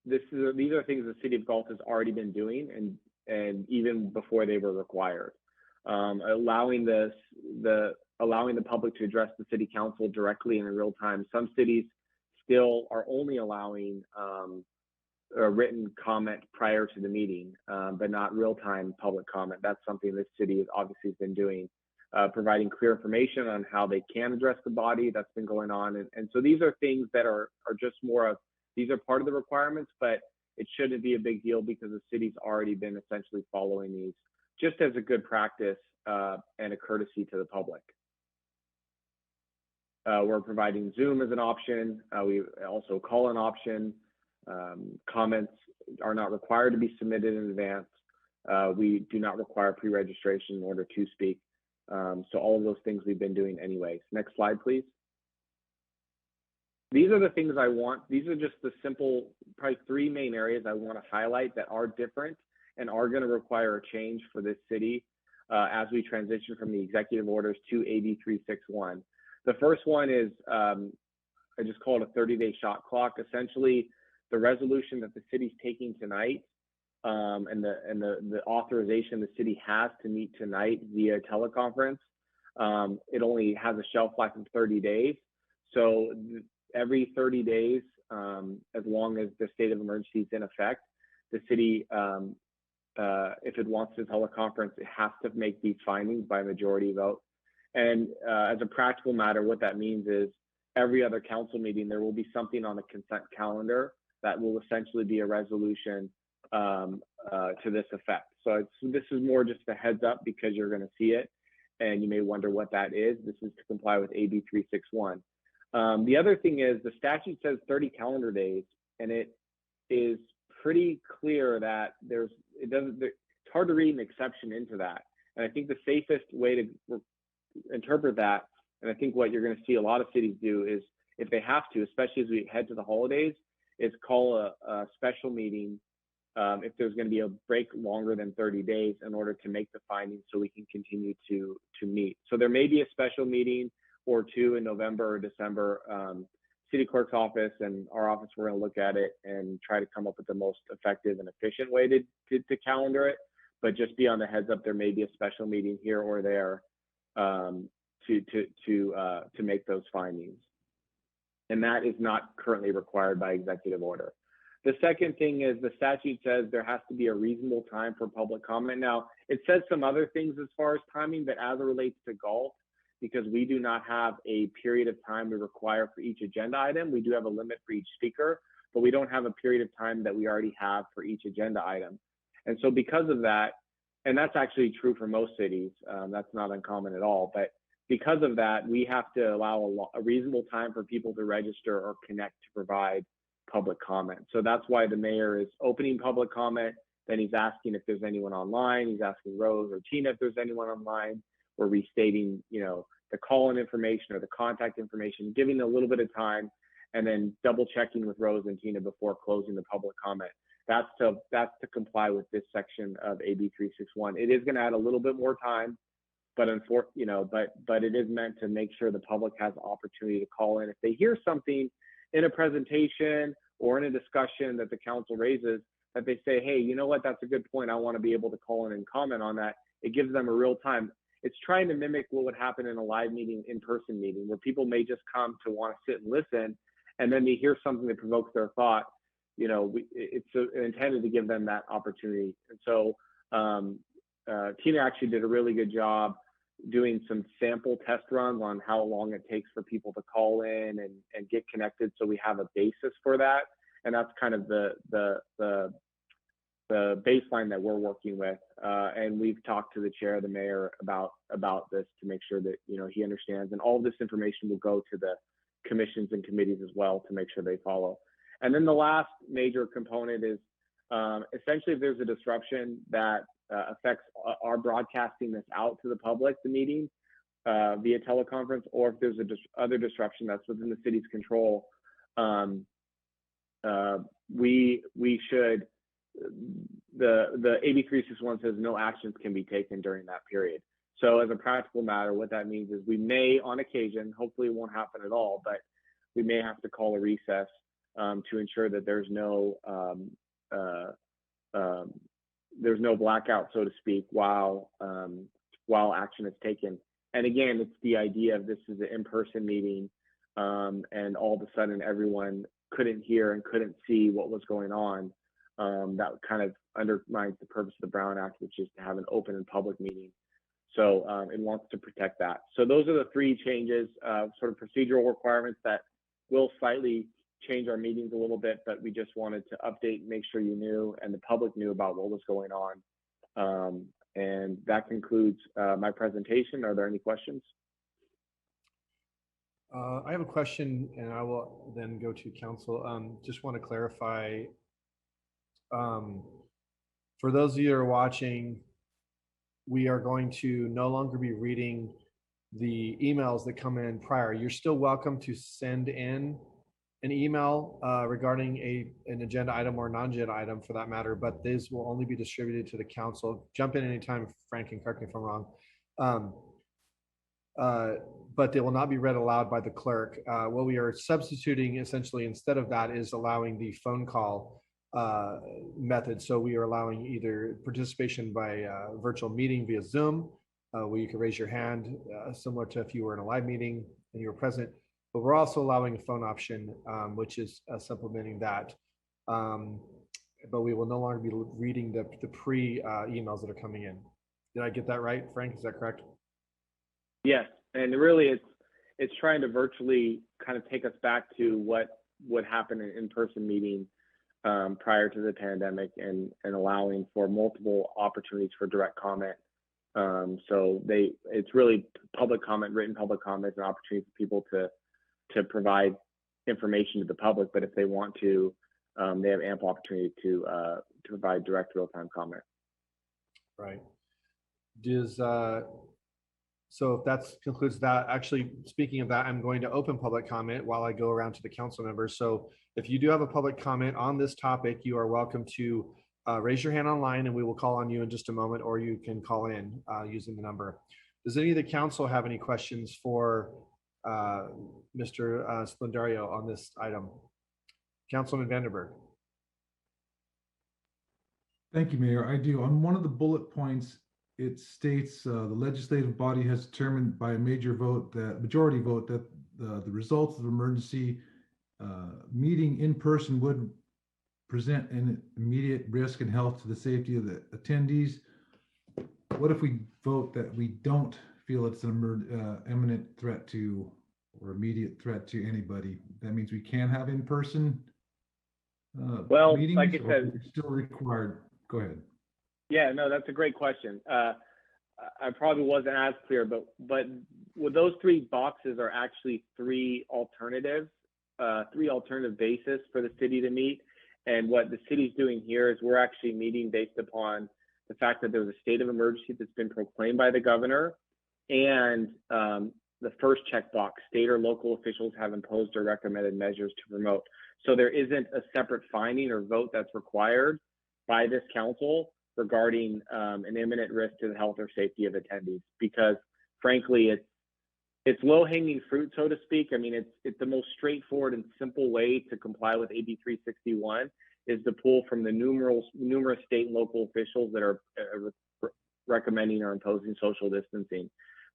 these are things the city of Galt has already been doing, and even before they were required. Allowing the public to address the city council directly and in real time. Some cities still are only allowing a written comment prior to the meeting, but not real-time public comment. That's something this city has obviously been doing, providing clear information on how they can address the body. That's been going on. And so these are things that are just more of, these are part of the requirements, but it shouldn't be a big deal because the city's already been essentially following these just as a good practice and a courtesy to the public. We're providing Zoom as an option. We also call an option. Comments are not required to be submitted in advance. We do not require pre-registration in order to speak. So all of those things we've been doing anyways. Next slide, please. These are the things I want. These are just the simple, probably three main areas I want to highlight that are different and are going to require a change for this city as we transition from the executive orders to AB 361. The first one is, I just call it a 30-day shot clock. Essentially, the resolution that the city's taking tonight and the authorization the city has to meet tonight via teleconference, it only has a shelf life of 30 days. So every 30 days, as long as the state of emergency is in effect, the city, if it wants to teleconference, it has to make these findings by majority vote. And as a practical matter, what that means is every other council meeting, there will be something on the consent calendar that will essentially be a resolution to this effect. So this is more just a heads up because you're going to see it and you may wonder what that is. This is to comply with AB 361. The other thing is the statute says 30 calendar days, and it is pretty clear that it's hard to read an exception into that. And I think the safest way to interpret that, and I think what you're going to see a lot of cities do is, if they have to, especially as we head to the holidays, is call a special meeting if there's going to be a break longer than 30 days in order to make the findings so we can continue to meet. So there may be a special meeting or two in November or December. City clerk's office and our office, we're going to look at it and try to come up with the most effective and efficient way to calendar it. But just be on the heads up, there may be a special meeting here or there to make those findings. And that is not currently required by executive order. The second thing is the statute says there has to be a reasonable time for public comment. Now, it says some other things as far as timing, but as it relates to Galt, because we do not have a period of time we require for each agenda item, we do have a limit for each speaker. but we don't have a period of time that we already have for each agenda item. And so because of that, and that's actually true for most cities, that's not uncommon at all, but because of that, we have to allow a reasonable time for people to register or connect to provide public comment. So that's why the mayor is opening public comment. Then he's asking if there's anyone online. He's asking Rose or Tina if there's anyone online. We're restating, the call-in information or the contact information, giving a little bit of time, and then double checking with Rose and Tina before closing the public comment. That's to comply with this section of AB 361. It is going to add a little bit more time, but but it is meant to make sure the public has opportunity to call in if they hear something in a presentation or in a discussion that the council raises, that they say, hey, you know what, that's a good point. I want to be able to call in and comment on that. It gives them a real time. It's trying to mimic what would happen in a live meeting, in-person meeting, where people may just come to want to sit and listen, and then they hear something that provokes their thought. It's intended to give them that opportunity. And so Tina actually did a really good job doing some sample test runs on how long it takes for people to call in and get connected, so we have a basis for that. And that's kind of the baseline that we're working with. And we've talked to the chair, the mayor, about this to make sure that he understands. And all of this information will go to the commissions and committees as well to make sure they follow. And then the last major component is essentially if there's a disruption that affects our broadcasting this out to the public, the meeting via teleconference, or if there's other disruption that's within the city's control, we should, the AB 361 says no actions can be taken during that period. So as a practical matter, what that means is we may, on occasion, hopefully it won't happen at all, but we may have to call a recess to ensure that there's no blackout, so to speak, while action is taken. And again, it's the idea of this is an in-person meeting, and all of a sudden everyone couldn't hear and couldn't see what was going on. That kind of undermines the purpose of the Brown Act, which is to have an open and public meeting. So it wants to protect that. So those are the three changes, sort of procedural requirements that will slightly change our meetings a little bit, but we just wanted to update and make sure you knew and the public knew about what was going on. And that concludes my presentation. Are there any questions? I have a question, and I will then go to council. Just want to clarify, for those of you that are watching, we are going to no longer be reading the emails that come in prior. You're still welcome to send in an email regarding an agenda item or non-agenda item for that matter, but these will only be distributed to the council. Jump in anytime, Frank, and correct me if I'm wrong. But they will not be read aloud by the clerk. What we are substituting essentially instead of that is allowing the phone call method. So we are allowing either participation by virtual meeting via Zoom, where you can raise your hand, similar to if you were in a live meeting and you were present. But we're also allowing a phone option, which is supplementing that. But we will no longer be reading the emails that are coming in. Did I get that right, Frank? Is that correct? Yes, and really it's trying to virtually kind of take us back to what would happen in in-person meetings prior to the pandemic, and allowing for multiple opportunities for direct comment. So it's really public comment, written public comments, and opportunities for people to provide information to the public. But if they want to, they have ample opportunity to provide direct real-time comment. Right. So if that concludes that, actually, speaking of that, I'm going to open public comment while I go around to the council members. So if you do have a public comment on this topic, you are welcome to raise your hand online and we will call on you in just a moment, or you can call in using the number. Does any of the council have any questions for Mr. Splendario on this item? Councilman Vandenberg. Thank you, Mayor. I do. On one of the bullet points, it states the legislative body has determined by a majority vote that the results of emergency meeting in person would present an immediate risk and health to the safety of the attendees. What if we vote that we don't feel it's an imminent threat to or immediate threat to anybody? That means we can have in person. Well, meetings, like I or said- is it still required? Go ahead. Yeah, no, that's a great question. I probably wasn't as clear, but with those three boxes are actually three alternative bases for the city to meet. And what the city's doing here is we're actually meeting based upon the fact that there's a state of emergency that's been proclaimed by the governor, and the first checkbox, state or local officials have imposed or recommended measures to promote. So there isn't a separate finding or vote that's required by this council regarding an imminent risk to the health or safety of attendees, because frankly, it's low-hanging fruit, so to speak. I mean, it's the most straightforward and simple way to comply with AB 361 is to pull from the numerous state and local officials that are recommending or imposing social distancing.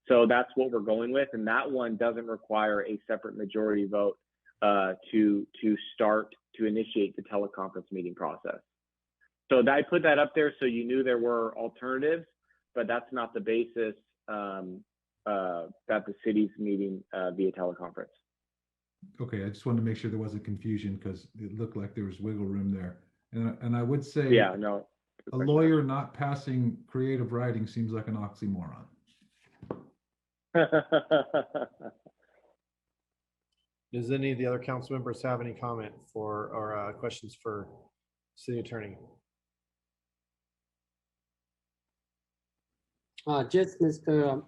So that's what we're going with, and that one doesn't require a separate majority vote to initiate the teleconference meeting process. So I put that up there so you knew there were alternatives, but that's not the basis that the city's meeting via teleconference. Okay, I just wanted to make sure there wasn't confusion because it looked like there was wiggle room there. And I would say, yeah, no, a lawyer not passing creative writing seems like an oxymoron. Does any of the other council members have any comment for or questions for city attorney? Just Mr.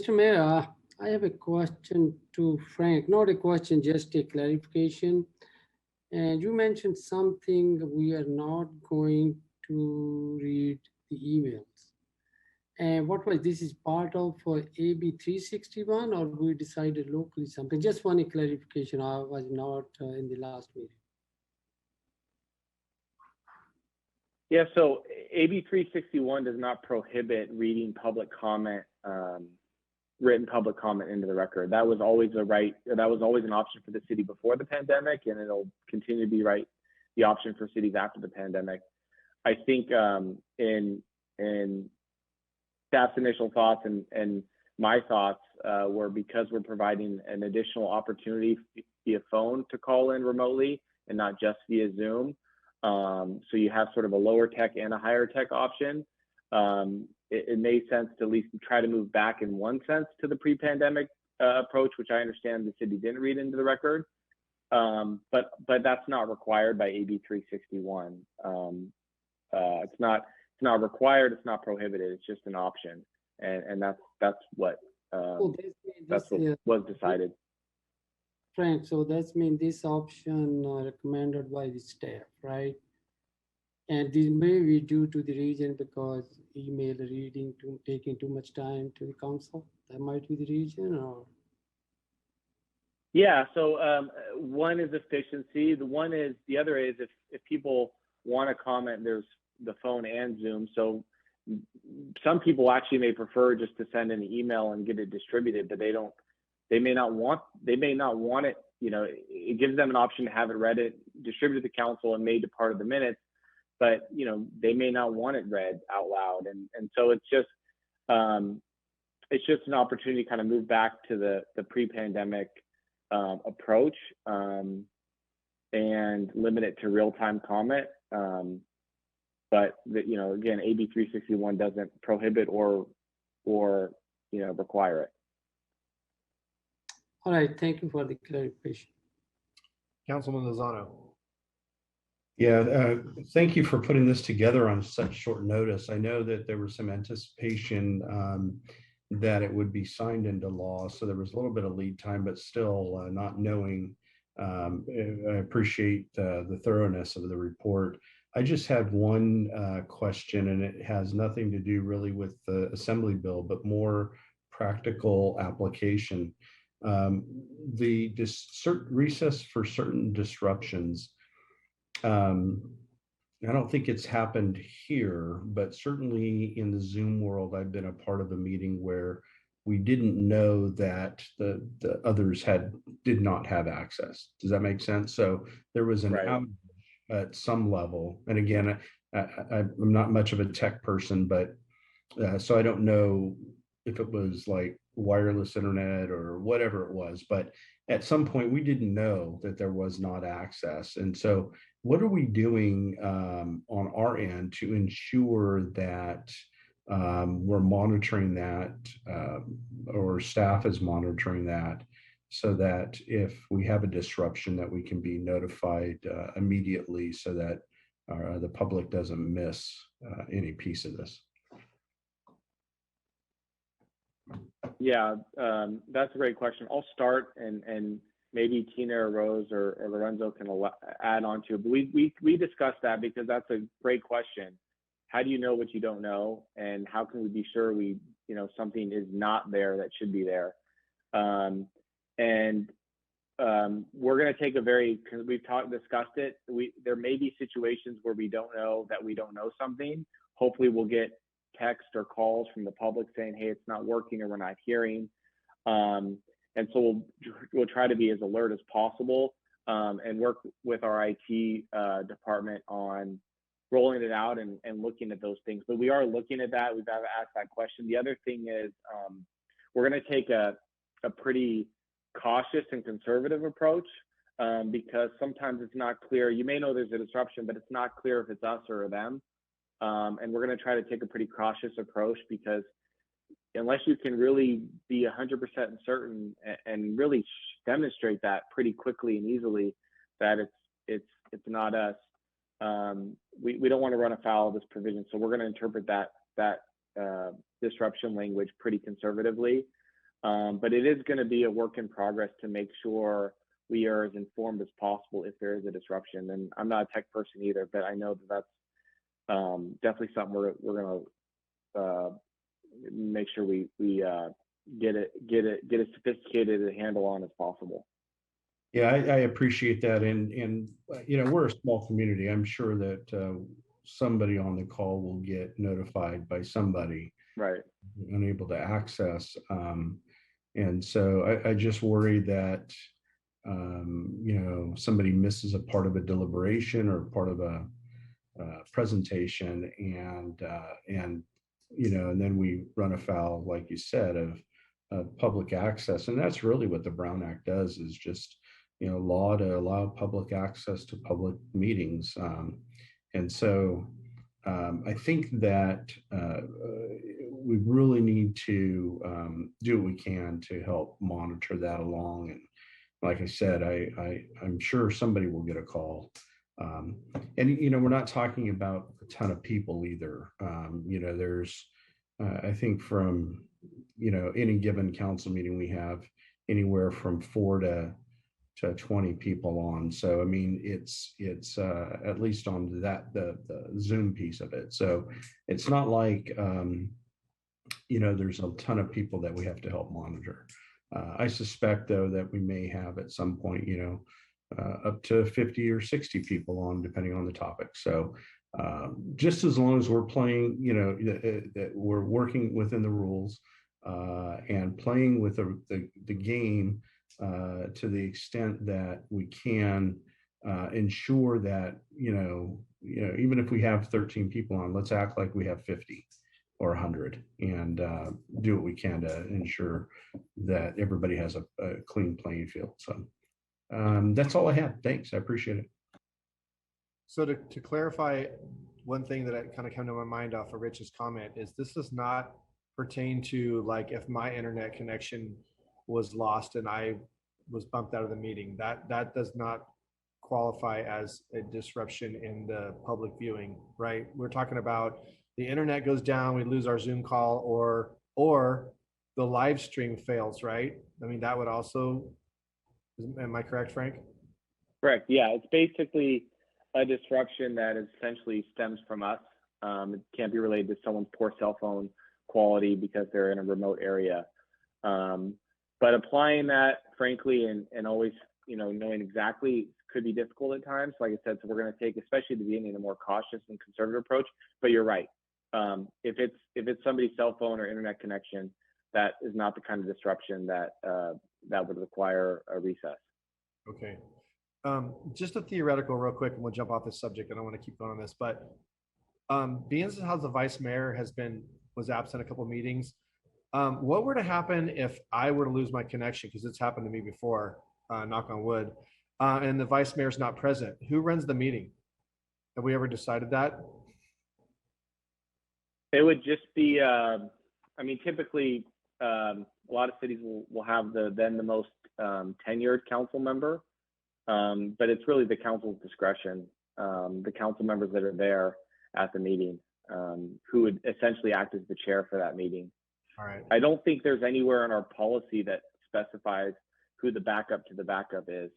Mayor, I have a question to Frank, not a question, just a clarification. And you mentioned something, we are not going to read the emails. And what was this is part of AB 361, or we decided locally something? Just one clarification. I was not in the last meeting. Yeah, so AB 361 does not prohibit reading public comment, written public comment into the record. That was always an option for the city before the pandemic, and it'll continue to be the option for cities after the pandemic. I think in staff's initial thoughts and my thoughts were, because we're providing an additional opportunity via phone to call in remotely and not just via Zoom. So you have sort of a lower tech and a higher tech option. It made sense to at least try to move back in one sense to the pre-pandemic approach, which I understand the city didn't read into the record. But that's not required by AB 361. It's not required. It's not prohibited. It's just an option, and that's what was decided. Frank, so that's mean this option recommended by the staff, right? And this may be due to the reason because email reading taking too much time to the council. That might be the reason, or? Yeah. So one is efficiency. The other is if people want to comment, there's the phone and Zoom. So some people actually may prefer just to send an email and get it distributed, but they may not want it. You know, it gives them an option to have it read, distributed to the council and made a part of the minutes, but you know, they may not want it read out loud. And so it's just an opportunity to kind of move back to the pre-pandemic approach and limit it to real-time comment. But you know, again, AB 361 doesn't prohibit or require it. All right, thank you for the clarification. Councilman Lozano. Yeah, thank you for putting this together on such short notice. I know that there was some anticipation that it would be signed into law, so there was a little bit of lead time, but still not knowing. I appreciate the thoroughness of the report. I just had one question, and it has nothing to do really with the assembly bill, but more practical application. The recess for certain disruptions. I don't think it's happened here, but certainly in the Zoom world, I've been a part of a meeting where we didn't know that the others did not have access. Does that make sense? So there was an outage at some level. And again, I'm not much of a tech person, but so I don't know if it was like wireless internet or whatever it was, but at some point we didn't know that there was not access. And so what are we doing on our end to ensure that we're monitoring that, or staff is monitoring that, so that if we have a disruption that we can be notified immediately, so that the public doesn't miss any piece of this? Yeah, that's a great question. I'll start, and maybe Tina or Rose or Lorenzo can add on to it. But we discussed that because that's a great question. How do you know what you don't know, and how can we be sure something is not there that should be there? We're going to take because we've discussed it. There may be situations where we don't know that we don't know something. Hopefully, we'll get text or calls from the public saying, "Hey, it's not working," or "We're not hearing." And so we'll try to be as alert as possible, and work with our IT department on rolling it out and looking at those things. But we are looking at that. We've asked that question. The other thing is we're going to take a pretty cautious and conservative approach, because sometimes it's not clear. You may know there's a disruption, but it's not clear if it's us or them. And we're going to try to take a pretty cautious approach, because unless you can really be 100% certain and really demonstrate that pretty quickly and easily that it's not us, we don't want to run afoul of this provision. So we're going to interpret that disruption language pretty conservatively. But it is going to be a work in progress to make sure we are as informed as possible if there is a disruption. And I'm not a tech person either, but I know that that's definitely something we're going to make sure we get as sophisticated a handle on as possible. Yeah, I appreciate that. And we're a small community. I'm sure that somebody on the call will get notified by somebody right unable to access. And so I just worry that, somebody misses a part of a deliberation or part of a presentation, and then we run afoul, like you said, of public access. And that's really what the Brown Act does, is just, law to allow public access to public meetings. And so I think that we really need to do what we can to help monitor that along. And like I said, I'm sure somebody will get a call. And we're not talking about a ton of people either. There's I think from any given council meeting, we have anywhere from 4 to 20 people on. So I mean, it's at least on the Zoom piece of it. So it's not like there's a ton of people that we have to help monitor. I suspect, though, that we may have at some point up to 50 or 60 people on, depending on the topic. So just as long as we're playing, that we're working within the rules and playing with the game to the extent that we can ensure that, even if we have 13 people on, let's act like we have 50 or 100 and do what we can to ensure that everybody has a clean playing field. So that's all I have. Thanks. I appreciate it. So to clarify, one thing that kind of came to my mind off of Rich's comment is this does not pertain to, like, if my internet connection was lost and I was bumped out of the meeting, that does not qualify as a disruption in the public viewing, right? We're talking about the internet goes down, we lose our Zoom call, or the live stream fails, right? I mean, that would also, am I correct, Frank? Correct. Yeah, it's basically a disruption that essentially stems from us. It can't be related to someone's poor cell phone quality because they're in a remote area. But applying that, frankly, and always, knowing exactly could be difficult at times. Like I said, so we're going to take, especially at the beginning, a more cautious and conservative approach. But you're right. If it's somebody's cell phone or internet connection, that is not the kind of disruption that would require a recess. Okay. Just a theoretical real quick, and we'll jump off this subject. I don't want to keep going on this, but being as how the vice mayor was absent a couple of meetings, What were to happen if I were to lose my connection? Because it's happened to me before, knock on wood, and the vice mayor's not present. Who runs the meeting? Have we ever decided that? It would just be, typically, a lot of cities will have the most tenured council member, but it's really the council's discretion. The council members that are there at the meeting, who would essentially act as the chair for that meeting. All right. I don't think there's anywhere in our policy that specifies who the backup to the backup is.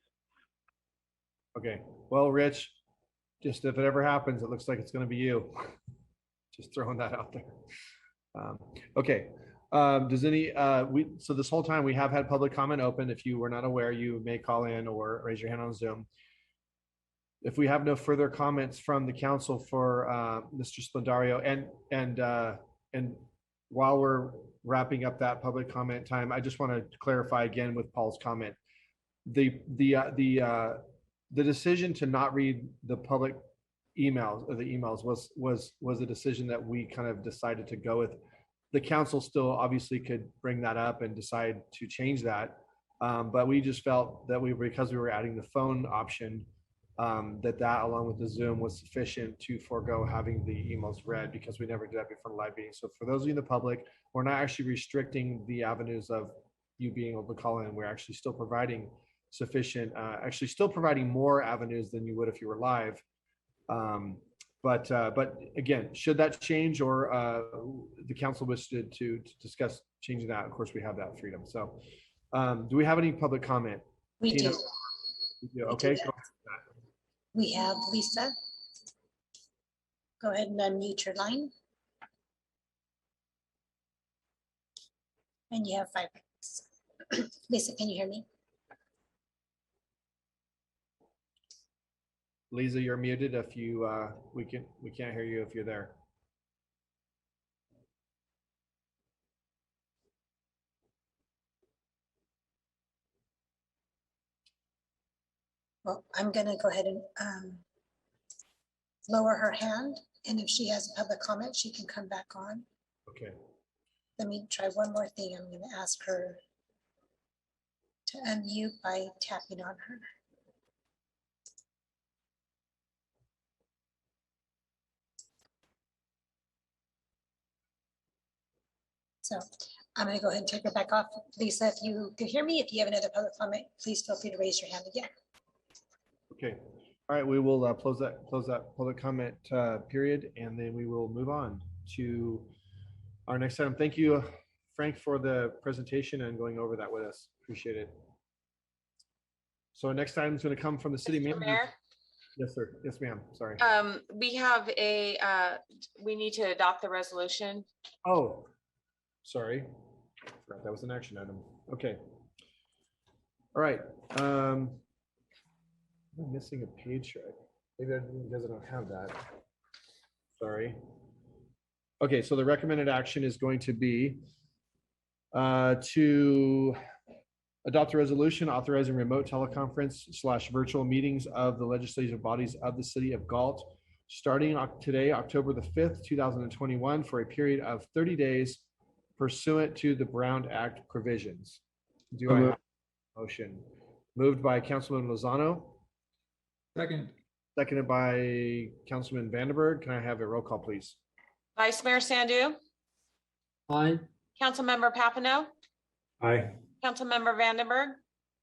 Okay. Well, Rich, just if it ever happens, it looks like it's going to be you. Just throwing that out there. Okay. Does any, so this whole time we have had public comment open. If you were not aware, you may call in or raise your hand on Zoom. If we have no further comments from the council for Mr. Splendario, and while we're wrapping up that public comment time, I just want to clarify again with Paul's comment. The decision to not read the public emails or the emails was a decision that we kind of decided to go with. The council still obviously could bring that up and decide to change that, but we just felt that because we were adding the phone option, that along with the Zoom was sufficient to forego having the emails read, because we never did that before the live meeting. So for those of you in the public, we're not actually restricting the avenues of you being able to call in. We're actually still providing sufficient, actually still providing more avenues than you would if you were live. But again, should that change or the council wishes to discuss changing that, of course we have that freedom. So do we have any public comment? We Tina? do. We do. Okay. Go ahead. We have Lisa. Go ahead and unmute your line. And you have 5 minutes. Lisa, can you hear me? Lisa, you're muted. If you we can't hear you if you're there. Well, I'm going to go ahead and lower her hand, and if she has a public comment, she can come back on. Okay. Let me try one more thing. I'm going to ask her to unmute by tapping on her. So I'm going to go ahead and take her back off. Lisa, if you can hear me, if you have another public comment, please feel free to raise your hand again. Okay. All right. We will close that public comment period, and then we will move on to our next item. Thank you, Frank, for the presentation and going over that with us. Appreciate it. So our next item is going to come from the city manager. Mayor? Yes, sir. Yes, ma'am. Sorry. We have we need to adopt the resolution. Oh, sorry. Forgot that was an action item. Okay. All right. I'm missing a page. Maybe it doesn't have that. Sorry. Okay, so the recommended action is going to be to adopt a resolution authorizing remote teleconference / virtual meetings of the legislative bodies of the city of Galt, starting today, October the 5th, 2021, for a period of 30 days pursuant to the Brown Act provisions. Do I have a motion? Moved by Councilman Lozano. Second. Seconded by Councilman Vandenberg. Can I have a roll call, please? Vice Mayor Sandu, Aye. Councilmember Papineau, Aye. Councilmember Vandenberg,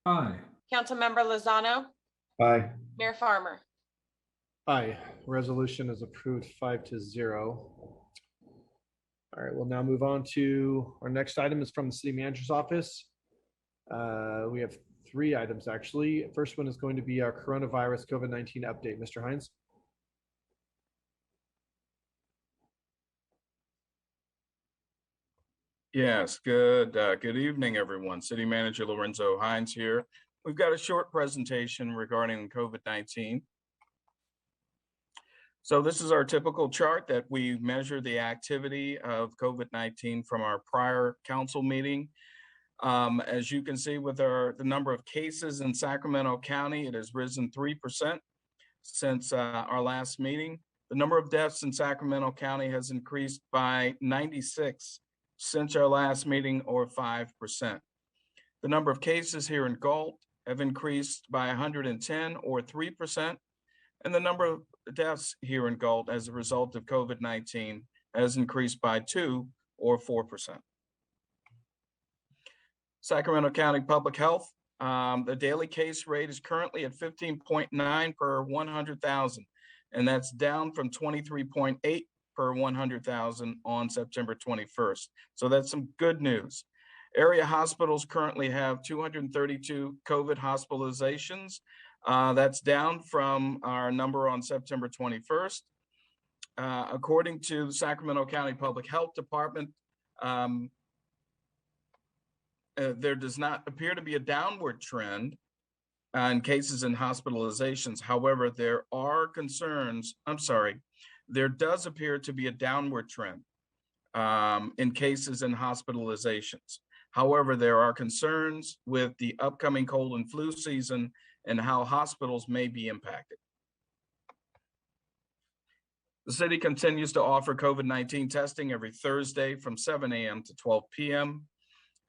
Aye. Councilmember Lozano, Aye. Mayor Farmer. Aye. Resolution is approved 5-0. All right, we'll now move on to our next item is from the city manager's office. We have 3 items actually. First one is going to be our coronavirus COVID-19 update. Mr. Hines. Yes, good evening, everyone. City Manager Lorenzo Hines here. We've got a short presentation regarding COVID-19. So this is our typical chart that we measure the activity of COVID-19 from our prior council meeting. As you can see with the number of cases in Sacramento County, it has risen 3% since our last meeting. The number of deaths in Sacramento County has increased by 96 since our last meeting, or 5%. The number of cases here in Galt have increased by 110, or 3%, and the number of deaths here in Galt as a result of COVID-19 has increased by 2, or 4%. Sacramento County Public Health, the daily case rate is currently at 15.9 per 100,000, and that's down from 23.8 per 100,000 on September 21st. So that's some good news. Area hospitals currently have 232 COVID hospitalizations. That's down from our number on September 21st. According to the Sacramento County Public Health Department, there does not appear to be a downward trend in cases and hospitalizations. However, there does appear to be a downward trend in cases and hospitalizations. However, there are concerns with the upcoming cold and flu season and how hospitals may be impacted. The city continues to offer COVID-19 testing every Thursday from 7 a.m. to 12 p.m.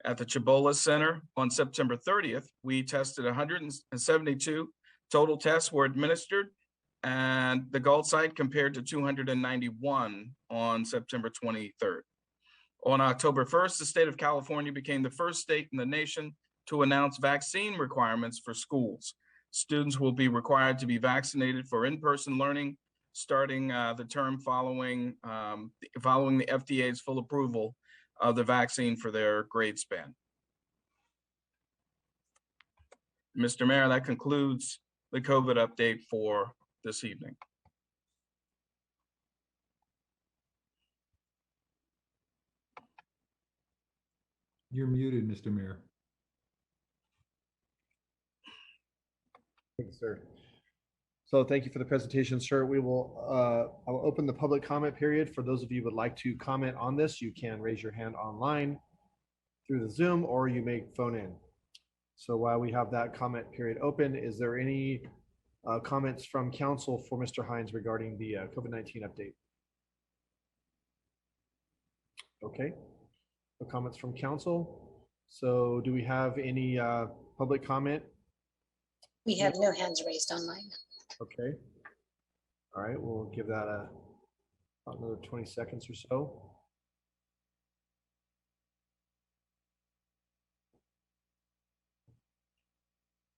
At the Cibola Center on September 30th, we tested 172 total tests were administered, and the Galt site compared to 291 on September 23rd. On October 1st, the state of California became the first state in the nation to announce vaccine requirements for schools. Students will be required to be vaccinated for in-person learning starting the term following the FDA's full approval of the vaccine for their grade span. Mr. Mayor, that concludes the COVID update for this evening. You're muted, Mr. Mayor. Thank you, sir. So thank you for the presentation, sir. I will open the public comment period. For those of you who would like to comment on this, you can raise your hand online through the Zoom, or you may phone in. So while we have that comment period open, is there any comments from council for Mr. Hines regarding the COVID-19 update? Okay, no comments from council. So do we have any public comment? We have no hands raised online. Okay. All right, we'll give that about another 20 seconds or so.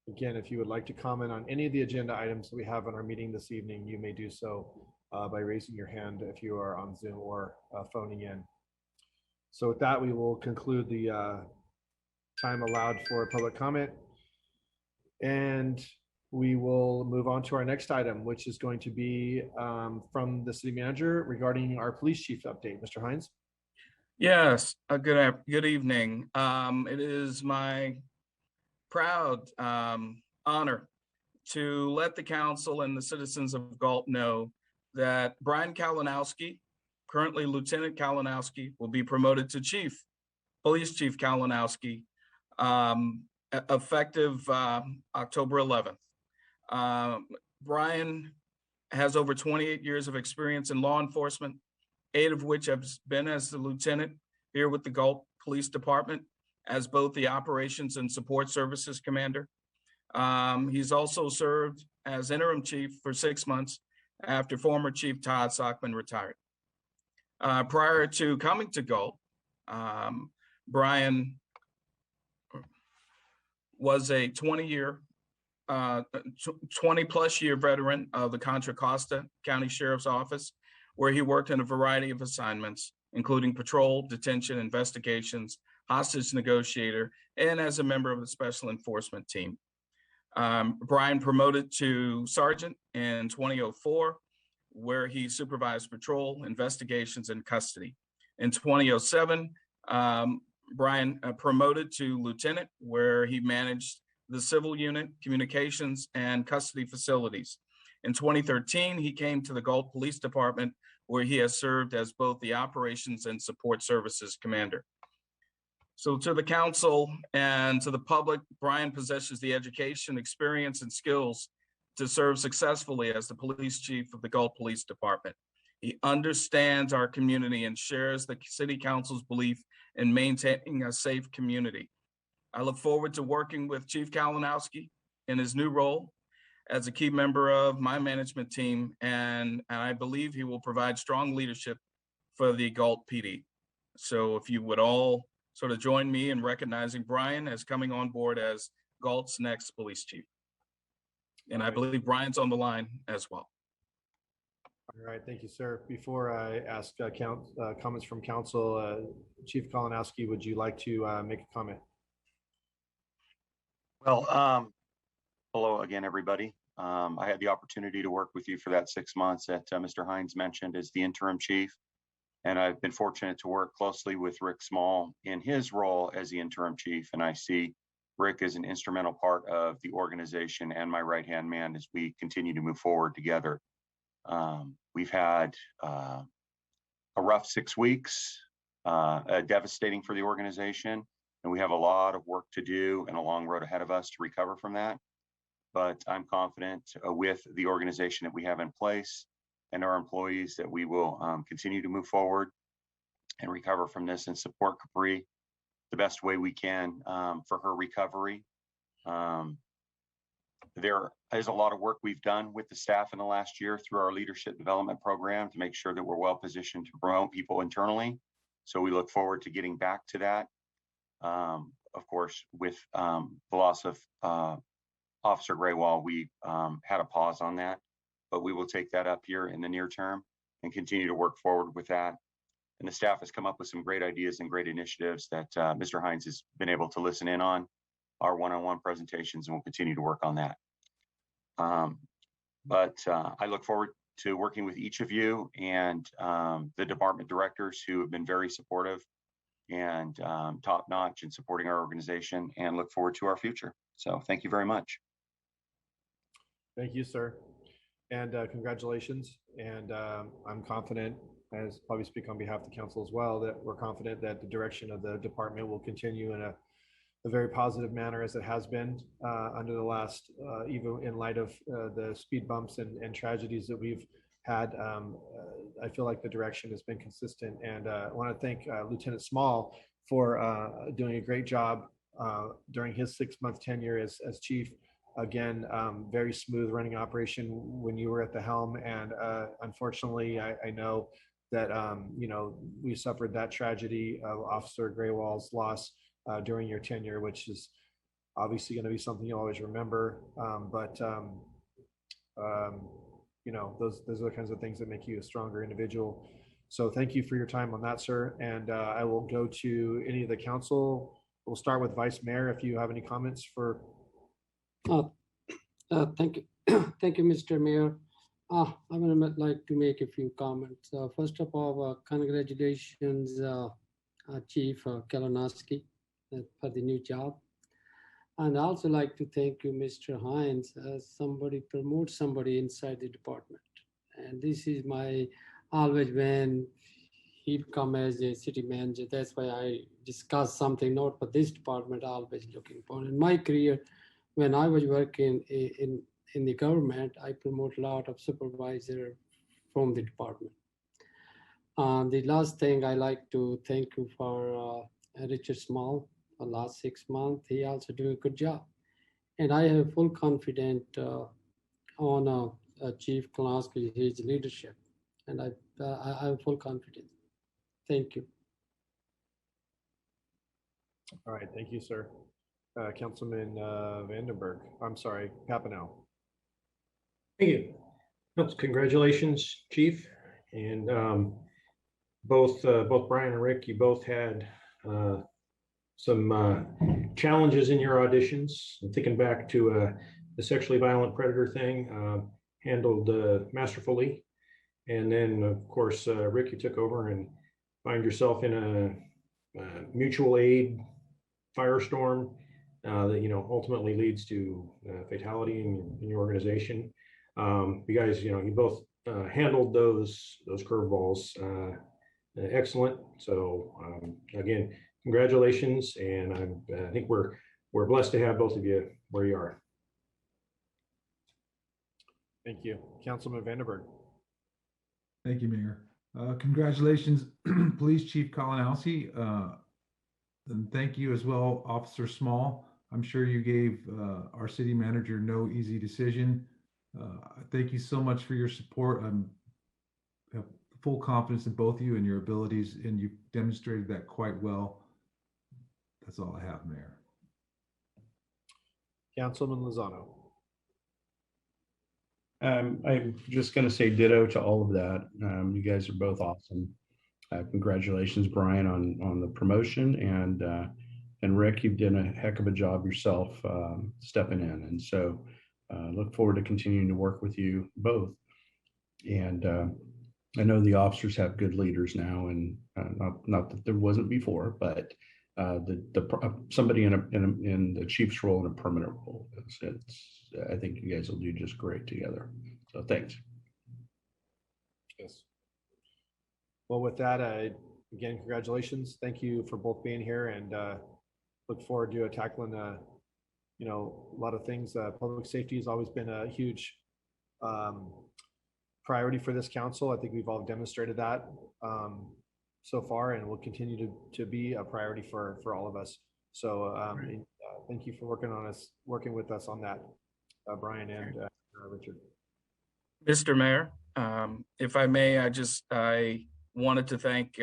Again, if you would like to comment on any of the agenda items that we have on our meeting this evening, you may do so by raising your hand if you are on Zoom or phoning in. So with that, we will conclude the time allowed for public comment. And we will move on to our next item, which is going to be from the city manager regarding our police chief update. Mr. Hines? Yes, good evening. It is my proud honor to let the council and the citizens of Galt know that Brian Kalinowski, currently Lieutenant Kalinowski, will be promoted to Chief, Police Chief Kalinowski, effective October 11th. Brian has over 28 years of experience in law enforcement, 8 of which have been as the lieutenant here with the Galt Police Department as both the operations and support services commander. He's also served as interim chief for 6 months after former Chief Todd Sockman retired. Prior to coming to Galt, Brian was a 20-plus year veteran of the Contra Costa County Sheriff's Office, where he worked in a variety of assignments, including patrol, detention, investigations, hostage negotiator, and as a member of the Special Enforcement Team. Brian promoted to sergeant in 2004, where he supervised patrol, investigations, and custody. In 2007, Brian promoted to lieutenant, where he managed the civil unit, communications, and custody facilities. In 2013, he came to the Galt Police Department, where he has served as both the operations and support services commander. So to the council and to the public, Brian possesses the education, experience, and skills to serve successfully as the police chief of the Galt Police Department. He understands our community and shares the city council's belief and maintaining a safe community. I look forward to working with Chief Kalinowski in his new role as a key member of my management team, and I believe he will provide strong leadership for the Galt PD. So if you would all sort of join me in recognizing Brian as coming on board as Galt's next police chief. And I believe Brian's on the line as well. All right, thank you, sir. Before I ask comments from council, Chief Kalinowski, would you like to make a comment? Well, hello again, everybody. I had the opportunity to work with you for that 6 months that Mr. Hines mentioned as the interim chief. And I've been fortunate to work closely with Rick Small in his role as the interim chief. And I see Rick as an instrumental part of the organization and my right-hand man as we continue to move forward together. We've had a rough 6 weeks, devastating for the organization. And we have a lot of work to do and a long road ahead of us to recover from that. But I'm confident with the organization that we have in place and our employees that we will continue to move forward and recover from this and support Capri the best way we can for her recovery. There is a lot of work we've done with the staff in the last year through our leadership development program to make sure that we're well positioned to promote people internally. So we look forward to getting back to that. Of course, with the loss of Officer Graywall, we had a pause on that, but we will take that up here in the near term and continue to work forward with that. And the staff has come up with some great ideas and great initiatives that Mr. Hines has been able to listen in on our one-on-one presentations, and we'll continue to work on that. But I look forward to working with each of you and the department directors who have been very supportive and top-notch in supporting our organization, and look forward to our future. So thank you very much. Thank you, sir. And congratulations. And I'm confident, as probably speak on behalf of the council as well, that we're confident that the direction of the department will continue in a very positive manner as it has been under the last, even in light of the speed bumps and tragedies that we've had. I feel like the direction has been consistent. And I want to thank Lieutenant Small for doing a great job during his 6-month tenure as chief. Again, very smooth running operation when you were at the helm. And unfortunately, I know that, we suffered that tragedy of Officer Graywall's loss during your tenure, which is obviously going to be something you'll always remember. Those are the kinds of things that make you a stronger individual. So thank you for your time on that, sir. And I will go to any of the council. We'll start with Vice Mayor, if you have any comments for. Thank you. Thank you, Mr. Mayor. I would like to make a few comments. First of all, congratulations, Chief Kalinowski, for the new job. And I also like to thank you, Mr. Hines, as somebody promotes somebody inside the department. And this is my always when he'd come as a city manager. That's why I discuss something not for this department, always looking for. In my career, when I was working in the government, I promote a lot of supervisor from the department. The last thing I like to thank you for Richard Small for the last 6 months. He also do a good job. And I have full confidence on Chief Kalinowski, his leadership. And I have full confidence. Thank you. All right, thank you, sir. Councilman Vandenberg, I'm sorry, Papineau. Thank you. Well, congratulations, Chief. And both Brian and Rick, you both had some challenges in your auditions. I'm thinking back to the sexually violent predator thing, handled masterfully. And then, of course, Rick, you took over and find yourself in a mutual aid firestorm that ultimately leads to fatality in your organization. You guys, you both handled those curveballs excellent. So again, congratulations, and I think we're blessed to have both of you where you are. Thank you, Councilman Vandenberg. Thank you, Mayor. Congratulations, Police Chief Kalinowski. And thank you as well, Officer Small. I'm sure you gave our city manager no easy decision. Thank you so much for your support. I have full confidence in both of you and your abilities, and you've demonstrated that quite well. That's all I have, Mayor. Councilman Lozano. I'm just going to say ditto to all of that. You guys are both awesome. Congratulations, Brian, on the promotion, and Rick, you've done a heck of a job yourself stepping in, and so look forward to continuing to work with you both. And I know the officers have good leaders now, and not that there wasn't before, but somebody in the chief's role in a permanent role. I think you guys will do just great together. So thanks. Yes. Well, with that, again, congratulations. Thank you for both being here, and look forward to tackling a lot of things. Public safety has always been a huge priority for this council. I think we've all demonstrated that so far, and will continue to be a priority for all of us. So thank you for working with us on that, Brian and Richard. Mr. Mayor, if I may, I wanted to thank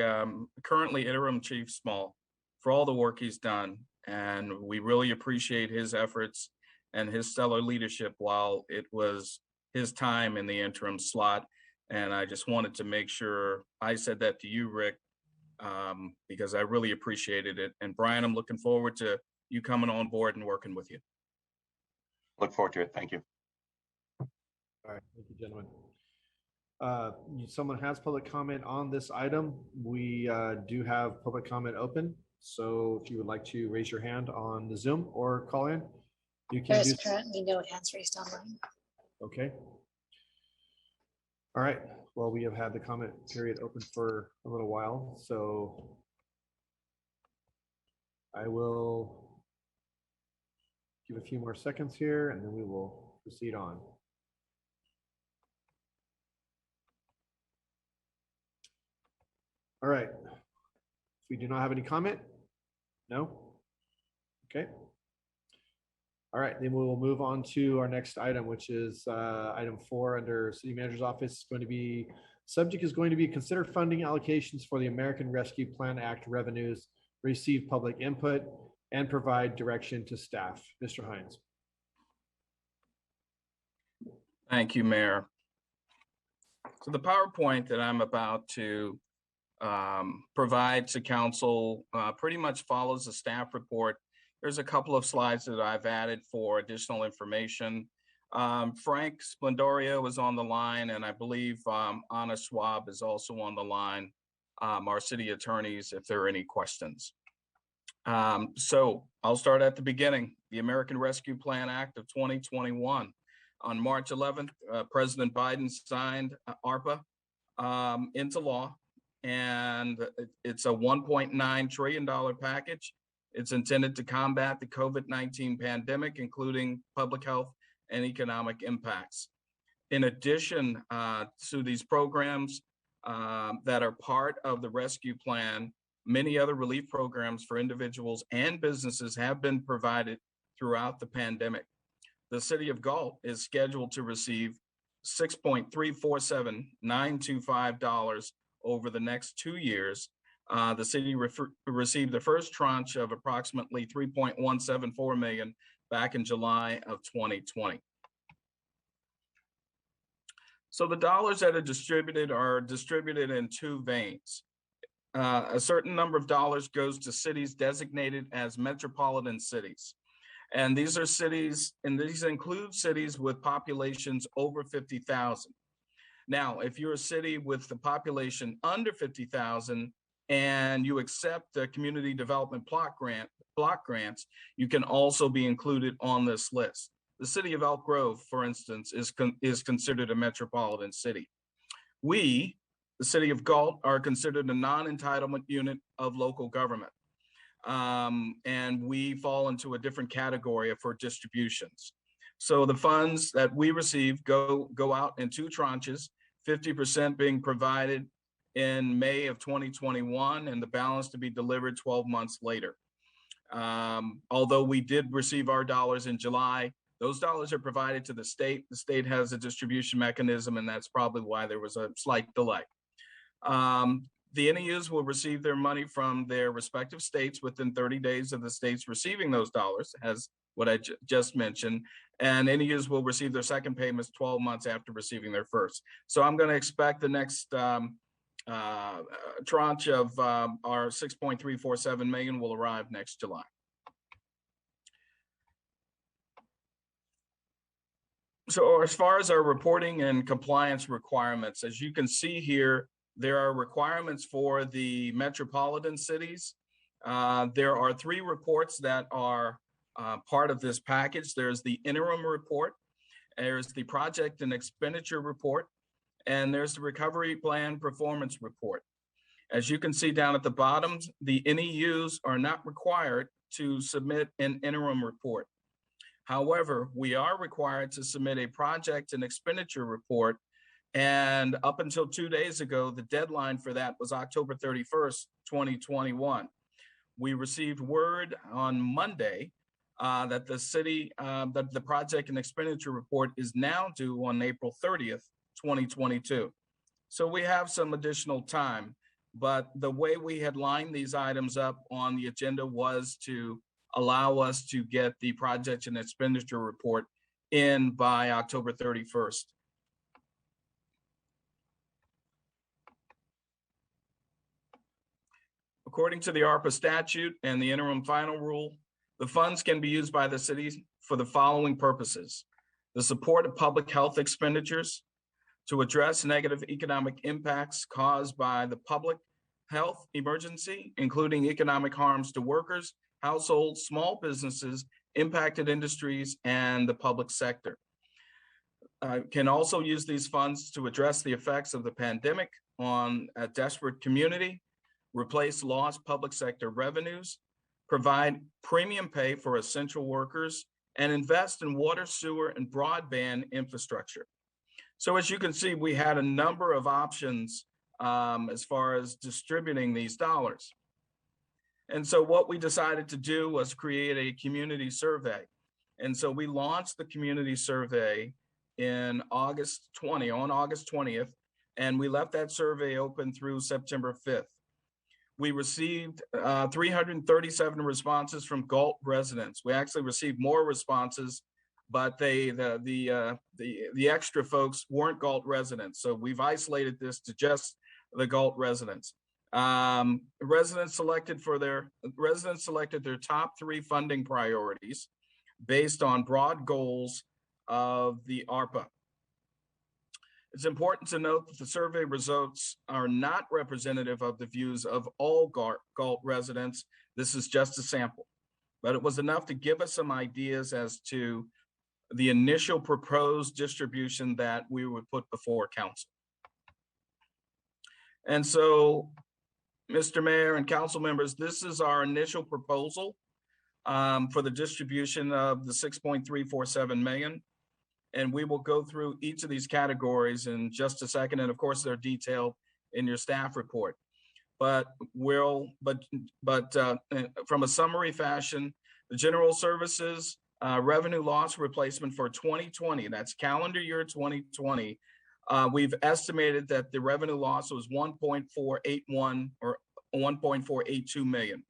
currently Interim Chief Small for all the work he's done, and we really appreciate his efforts and his stellar leadership while it was his time in the interim slot. And I just wanted to make sure I said that to you, Rick, because I really appreciated it. And Brian, I'm looking forward to you coming on board and working with you. Look forward to it. Thank you. All right, thank you, gentlemen. Someone has public comment on this item. We do have public comment open. So if you would like to raise your hand on the Zoom or call in, you can. There's currently no hands raised online. Okay. All right. Well, we have had the comment period open for a little while, so I will give a few more seconds here, and then we will proceed on. All right. If we do not have any comment, no? Okay. All right, then we will move on to our next item, which is item 4 under City Manager's Office. Subject is going to be consider funding allocations for the American Rescue Plan Act revenues, receive public input, and provide direction to staff. Mr. Hines. Thank you, Mayor. So the PowerPoint that I'm about to provide to council pretty much follows the staff report. There's a couple of slides that I've added for additional information. Frank Splendoria is on the line, and I believe Anna Schwab is also on the line, our city attorneys, if there are any questions. So I'll start at the beginning. The American Rescue Plan Act of 2021. On March 11th, President Biden signed ARPA into law, and it's a $1.9 trillion package. It's intended to combat the COVID-19 pandemic, including public health and economic impacts. In addition to these programs that are part of the rescue plan, many other relief programs for individuals and businesses have been provided throughout the pandemic. The city of Galt is scheduled to receive $6.347925 over the next 2 years. The city received the first tranche of approximately $3.174 million back in July of 2020. So the dollars that are distributed in two veins. A certain number of dollars goes to cities designated as metropolitan cities. And these are cities, and these include cities with populations over 50,000. Now, if you're a city with the population under 50,000, and you accept the community development block grants, you can also be included on this list. The city of Elk Grove, for instance, is considered a metropolitan city. We, the city of Galt, are considered a non-entitlement unit of local government. And we fall into a different category for distributions. So the funds that we receive go out in 2 tranches, 50% being provided in May of 2021, and the balance to be delivered 12 months later. Although we did receive our dollars in July, those dollars are provided to the state. The state has a distribution mechanism, and that's probably why there was a slight delay. The NEUs will receive their money from their respective states within 30 days of the states receiving those dollars, as what I just mentioned, and NEUs will receive their second payments 12 months after receiving their first. So I'm going to expect the next tranche of our 6.347 million will arrive next July. So as far as our reporting and compliance requirements, as you can see here, there are requirements for the metropolitan cities. There are 3 reports that are part of this package. There's the interim report, there's the project and expenditure report, and there's the recovery plan performance report. As you can see down at the bottom, the NEUs are not required to submit an interim report. However, we are required to submit a project and expenditure report, and up until 2 days ago, the deadline for that was October 31st, 2021. We received word on Monday that the city, that the project and expenditure report is now due on April 30th, 2022. So we have some additional time, but the way we had lined these items up on the agenda was to allow us to get the project and expenditure report in by October 31st. According to the ARPA statute and the interim final rule, the funds can be used by the cities for the following purposes: the support of public health expenditures, to address negative economic impacts caused by the public health emergency, including economic harms to workers, households, small businesses, impacted industries, and the public sector. Can also use these funds to address the effects of the pandemic on a desperate community, replace lost public sector revenues, provide premium pay for essential workers, and invest in water, sewer, and broadband infrastructure. So as you can see, we had a number of options as far as distributing these dollars. And so what we decided to do was create a community survey. And so we launched the community survey in August 20th, and we left that survey open through September 5th. We received 337 responses from Galt residents. We actually received more responses, but the extra folks weren't Galt residents. So we've isolated this to just the Galt residents. Residents selected their top 3 funding priorities based on broad goals of the ARPA. It's important to note that the survey results are not representative of the views of all Galt residents. This is just a sample, but it was enough to give us some ideas as to the initial proposed distribution that we would put before council. And so, Mr. Mayor and council members, this is our initial proposal for the distribution of the 6.347 million. And we will go through each of these categories in just a second. And of course, they're detailed in your staff report. But from a summary fashion, the general services revenue loss replacement for 2020, that's calendar year 2020, we've estimated that the revenue loss was 1.481 or 1.482 million.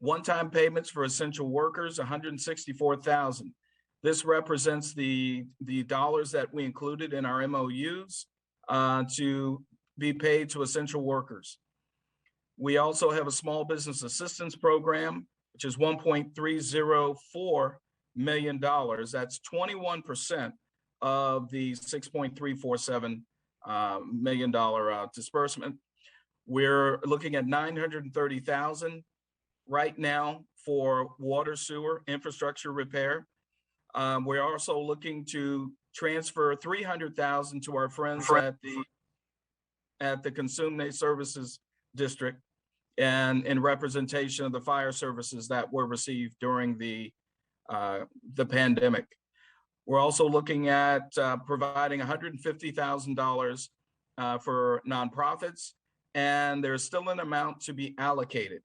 One-time payments for essential workers, 164,000. This represents the dollars that we included in our MOUs to be paid to essential workers. We also have a small business assistance program, which is $1.304 million. That's 21% of the $6.347 million disbursement. We're looking at 930,000 right now for water, sewer, infrastructure repair. We're also looking to transfer 300,000 to our friends at the Consume Services District, and in representation of the fire services that were received during the pandemic. We're also looking at providing $150,000 for nonprofits, and there's still an amount to be allocated.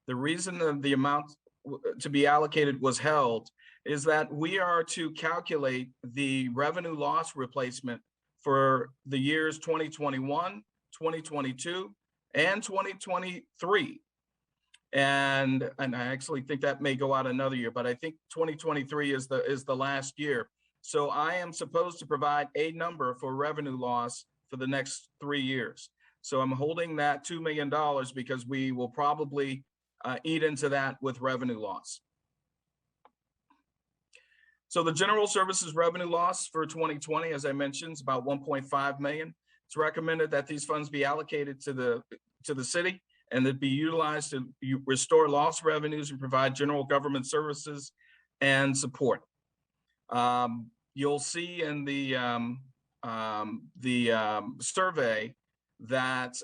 The reason the amount to be allocated was held is that we are to calculate the revenue loss replacement for the years 2021, 2022, and 2023. And I actually think that may go out another year, but I think 2023 is the last year. So I am supposed to provide a number for revenue loss for the next 3 years. So I'm holding that $2 million because we will probably eat into that with revenue loss. So the general services revenue loss for 2020, as I mentioned, is about 1.5 million. It's recommended that these funds be allocated to the city and that be utilized to restore lost revenues and provide general government services and support. You'll see in the survey that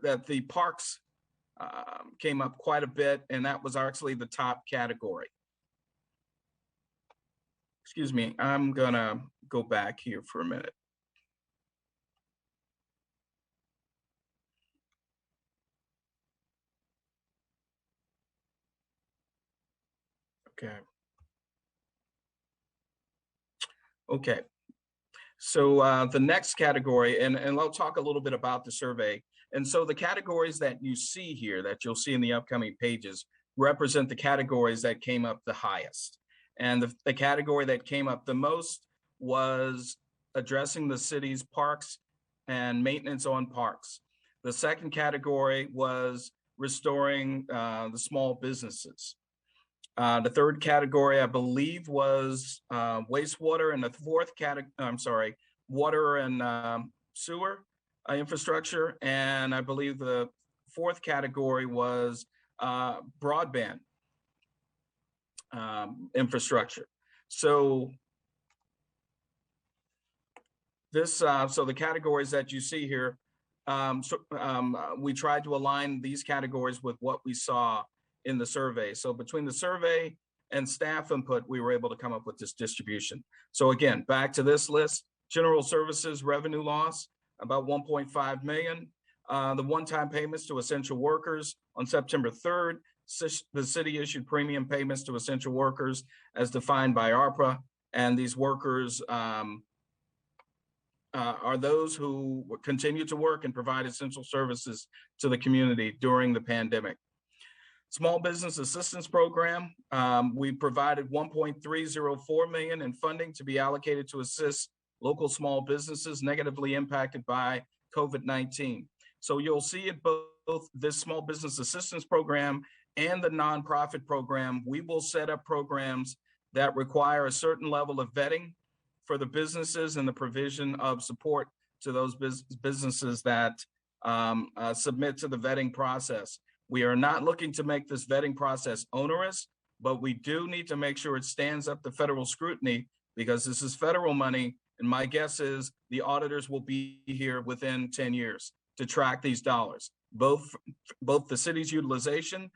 that the parks came up quite a bit, and that was actually the top category. Excuse me, I'm gonna go back here for a minute. Okay. Okay. So the next category, and I'll talk a little bit about the survey. And so the categories that you see here, that you'll see in the upcoming pages, represent the categories that came up the highest. And the category that came up the most was addressing the city's parks and maintenance on parks. The second category was restoring the small businesses. The third category, I believe, was wastewater, and the fourth category, I'm sorry, water and sewer infrastructure. And I believe the fourth category was broadband infrastructure. So this, so the categories that you see here, we tried to align these categories with what we saw in the survey. So between the survey and staff input, we were able to come up with this distribution. So again, back to this list: general services revenue loss, about 1.5 million. The one-time payments to essential workers on September 3rd, the city issued premium payments to essential workers as defined by ARPA. And these workers are those who continue to work and provide essential services to the community during the pandemic. Small Business Assistance Program, we provided 1.304 million in funding to be allocated to assist local small businesses negatively impacted by COVID-19. So you'll see it both this Small Business Assistance Program and the nonprofit program. We will set up programs that require a certain level of vetting for the businesses and the provision of support to those businesses that submit to the vetting process. We are not looking to make this vetting process onerous, but we do need to make sure it stands up to federal scrutiny because this is federal money. And my guess is the auditors will be here within 10 years to track these dollars, both the city's utilization,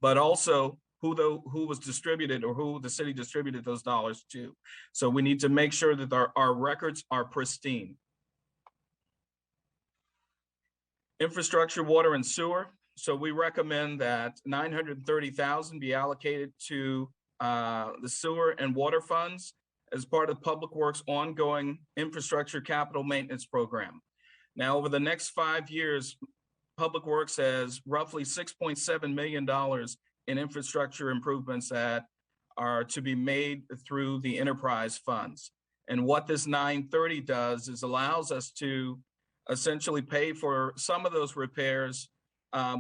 but also who was distributed or who the city distributed those dollars to. So we need to make sure that our records are pristine. Infrastructure, water, and sewer. So we recommend that 930,000 be allocated to the sewer and water funds as part of Public Works' ongoing infrastructure capital maintenance program. Now, over the next 5 years, Public Works has roughly $6.7 million in infrastructure improvements that are to be made through the enterprise funds. And what this 930 does is allows us to essentially pay for some of those repairs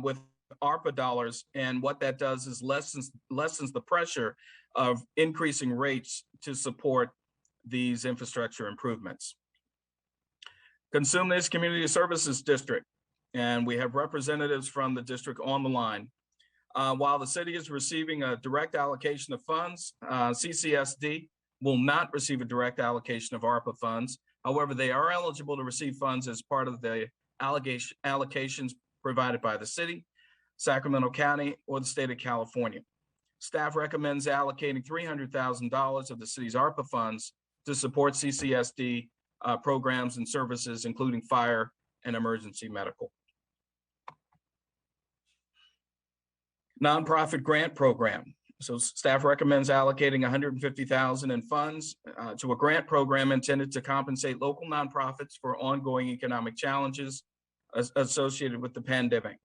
with ARPA dollars. And what that does is lessens the pressure of increasing rates to support these infrastructure improvements. Consumers Community Services District, and we have representatives from the district on the line. While the city is receiving a direct allocation of funds, CCSD will not receive a direct allocation of ARPA funds. However, they are eligible to receive funds as part of the allocations provided by the city, Sacramento County, or the state of California. Staff recommends allocating $300,000 of the city's ARPA funds to support CCSD programs and services, including fire and emergency medical. Nonprofit grant program. So staff recommends allocating $150,000 in funds to a grant program intended to compensate local nonprofits for ongoing economic challenges associated with the pandemic.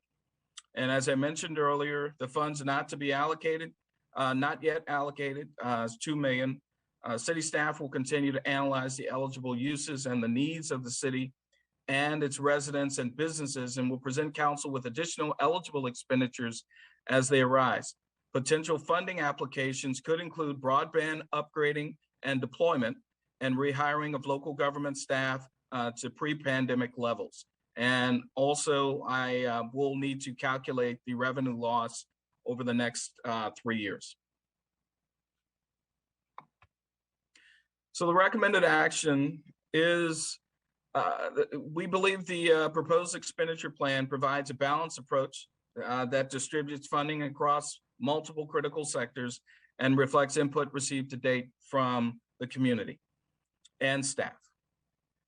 And as I mentioned earlier, the funds not to be allocated, not yet allocated, is $2 million. City staff will continue to analyze the eligible uses and the needs of the city and its residents and businesses, and will present council with additional eligible expenditures as they arise. Potential funding applications could include broadband upgrading and deployment and rehiring of local government staff to pre-pandemic levels. And also, I will need to calculate the revenue loss over the next 3 years. So the recommended action is, we believe the proposed expenditure plan provides a balanced approach that distributes funding across multiple critical sectors and reflects input received to date from the community and staff.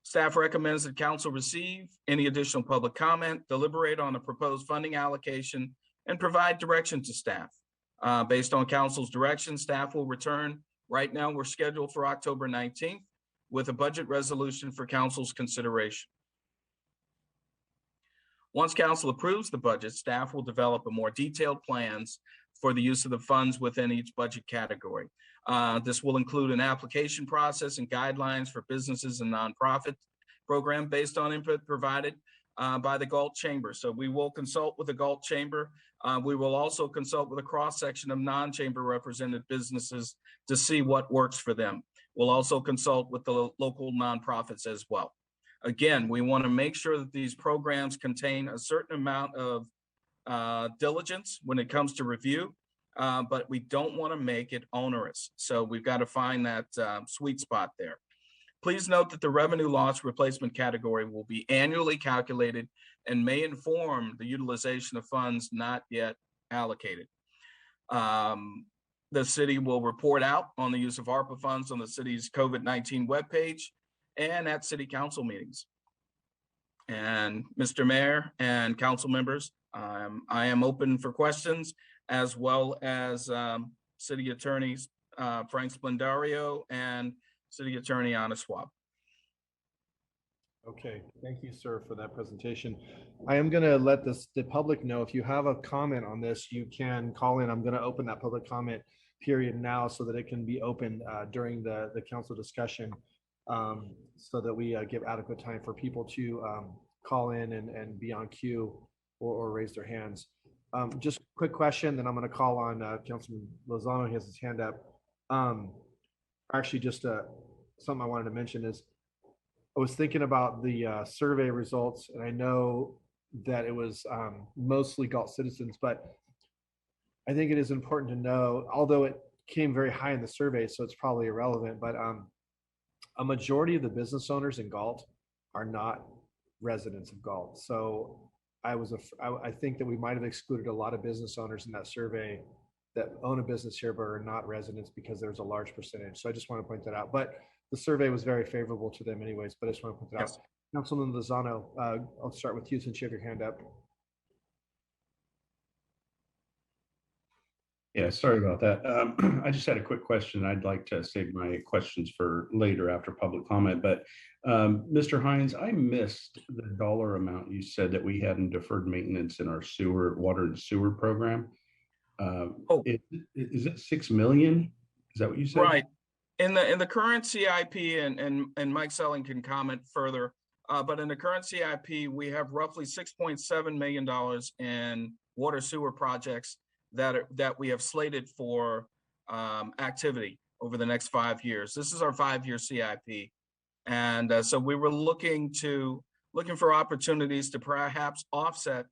Staff recommends that council receive any additional public comment, deliberate on the proposed funding allocation, and provide direction to staff. Based on council's direction, staff will return. Right now, we're scheduled for October 19th with a budget resolution for council's consideration. Once council approves the budget, staff will develop a more detailed plans for the use of the funds within each budget category. This will include an application process and guidelines for businesses and nonprofit program based on input provided by the Galt Chamber. So we will consult with the Galt Chamber. We will also consult with a cross-section of non-chamber represented businesses to see what works for them. We'll also consult with the local nonprofits as well. Again, we want to make sure that these programs contain a certain amount of diligence when it comes to review, but we don't want to make it onerous. So we've got to find that sweet spot there. Please note that the revenue loss replacement category will be annually calculated and may inform the utilization of funds not yet allocated. The city will report out on the use of ARPA funds on the city's COVID-19 webpage and at city council meetings. And Mr. Mayor and council members, I am open for questions, as well as City Attorney Frank Splendario and City Attorney Anna Schwab. Okay, thank you, sir, for that presentation. I am going to let the public know, if you have a comment on this, you can call in. I'm going to open that public comment period now so that it can be open during the council discussion, so that we give adequate time for people to call in and be on queue or raise their hands. Just a quick question, then I'm going to call on Councilman Lozano. He has his hand up. Actually, just something I wanted to mention is, I was thinking about the survey results, and I know that it was mostly Galt citizens, but I think it is important to know, although it came very high in the survey, so it's probably irrelevant, but a majority of the business owners in Galt are not residents of Galt. So I think that we might have excluded a lot of business owners in that survey that own a business here but are not residents, because there's a large percentage. So I just want to point that out. But the survey was very favorable to them anyways, but I just want to point that out. Councilman Lozano, I'll start with you since you have your hand up. Yeah, sorry about that. I just had a quick question. I'd like to save my questions for later after public comment. But Mr. Hines, I missed the dollar amount you said that we had in deferred maintenance in our water and sewer program. Is it 6 million? Is that what you said? Right. In the current CIP, and Mike Selling can comment further, but in the current CIP, we have roughly $6.7 million in water sewer projects that we have slated for activity over the next 5 years. This is our 5-year CIP, and so we were looking for opportunities to perhaps offset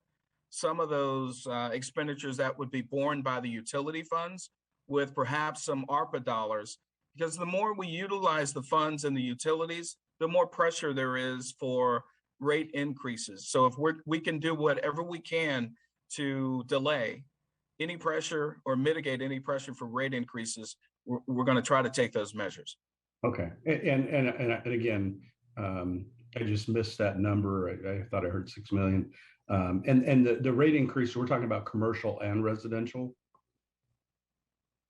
some of those expenditures that would be borne by the utility funds with perhaps some ARPA dollars. Because the more we utilize the funds and the utilities, the more pressure there is for rate increases. So if we can do whatever we can to delay any pressure or mitigate any pressure for rate increases, we're going to try to take those measures. Okay, and again, I just missed that number. I thought I heard 6 million. And the rate increase, we're talking about commercial and residential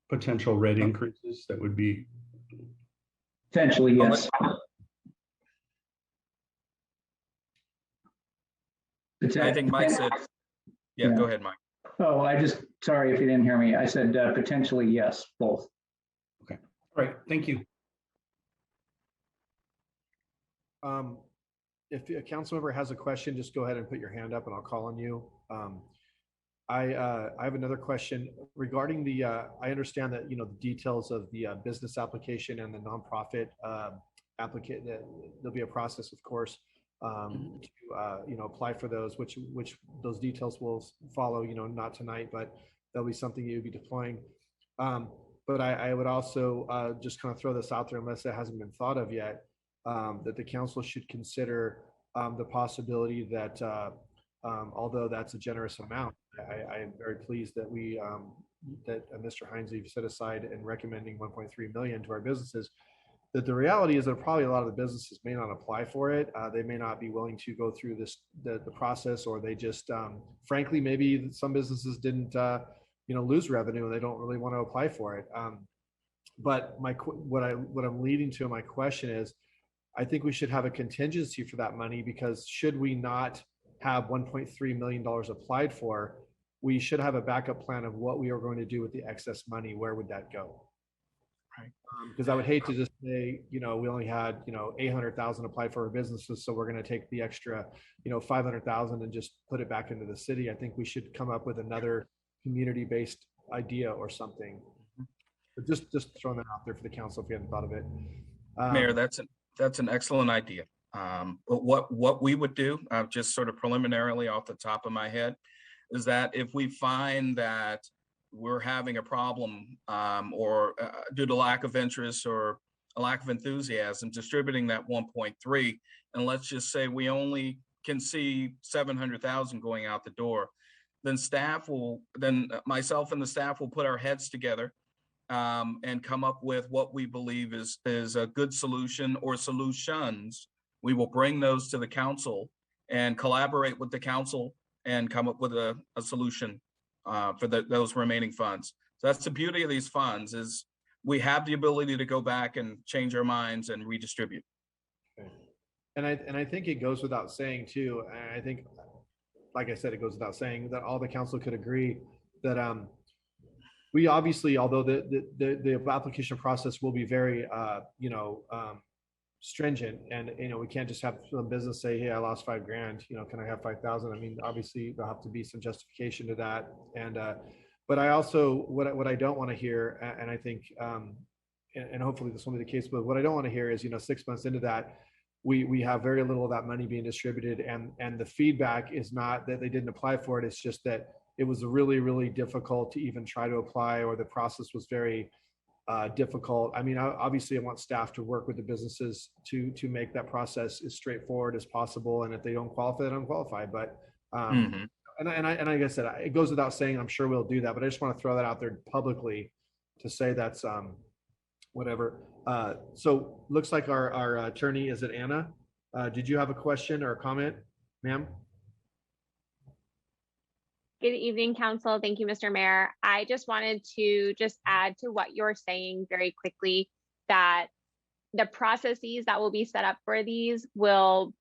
potential rate increases that would be. Potentially, yes. I think Mike said, yeah, go ahead, Mike. Oh, sorry if you didn't hear me. I said potentially, yes, both. Okay. All right. Thank you. If a council member has a question, just go ahead and put your hand up and I'll call on you. I have another question regarding the, I understand that, the details of the business application and the nonprofit applicant, there'll be a process, of course, to, apply for those, which those details will follow, not tonight, but that'll be something you'll be deploying. But I would also just kind of throw this out there, unless it hasn't been thought of yet, that the council should consider the possibility that although that's a generous amount, I am very pleased that that Mr. Hines, you've set aside and recommending 1.3 million to our businesses. That the reality is that probably a lot of the businesses may not apply for it. They may not be willing to go through the process, or they just, frankly, maybe some businesses didn't, lose revenue and they don't really want to apply for it. But what I'm leading to in my question is, I think we should have a contingency for that money, because should we not have $1.3 million applied for, we should have a backup plan of what we are going to do with the excess money. Where would that go? Right. Because I would hate to just say, we only had, 800,000 applied for our businesses, so we're going to take the extra, 500,000 and just put it back into the city. I think we should come up with another community-based idea or something. But just throwing that out there for the council if you hadn't thought of it. Mayor, that's an excellent idea. But what we would do, just sort of preliminarily off the top of my head, is that if we find that we're having a problem or due to lack of interest or a lack of enthusiasm distributing that 1.3, and let's just say we only can see 700,000 going out the door, then myself and the staff will put our heads together and come up with what we believe is a good solution or solutions. We will bring those to the council and collaborate with the council and come up with a solution for those remaining funds. So that's the beauty of these funds, is we have the ability to go back and change our minds and redistribute. Okay. And I think it goes without saying too, and I think, like I said, it goes without saying that all the council could agree that we obviously, although the application process will be very stringent, and we can't just have some business say, hey, I lost $5,000, can I have 5,000? I mean, obviously there'll have to be some justification to that. And but I also, what I don't want to hear, and I think and hopefully this will be the case, but what I don't want to hear is 6 months into that, we have very little of that money being distributed, and the feedback is not that they didn't apply for it, it's just that it was really, really difficult to even try to apply, or the process was very difficult. I mean, obviously I want staff to work with the businesses to make that process as straightforward as possible. And if they don't qualify, they don't qualify. But and like I said, it goes without saying, I'm sure we'll do that, but I just want to throw that out there publicly to say that's whatever. So looks like our attorney, is it Anna? Did you have a question or a comment, ma'am? Good evening, Council. Thank you, Mr. Mayor. I just wanted to add to what you're saying very quickly, that the processes that will be set up for these will,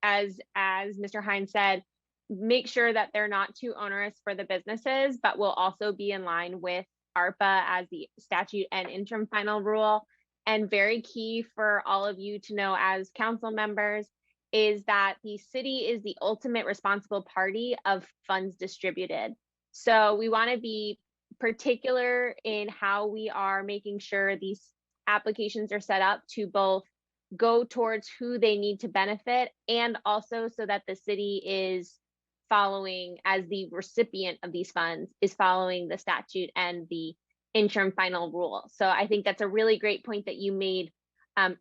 as Mr. Hines said, make sure that they're not too onerous for the businesses, but will also be in line with ARPA as the statute and interim final rule. And very key for all of you to know as council members is that the city is the ultimate responsible party of funds distributed. So we want to be particular in how we are making sure these applications are set up to both go towards who they need to benefit, and also so that the city is following, as the recipient of these funds, is following the statute and the interim final rule. So I think that's a really great point that you made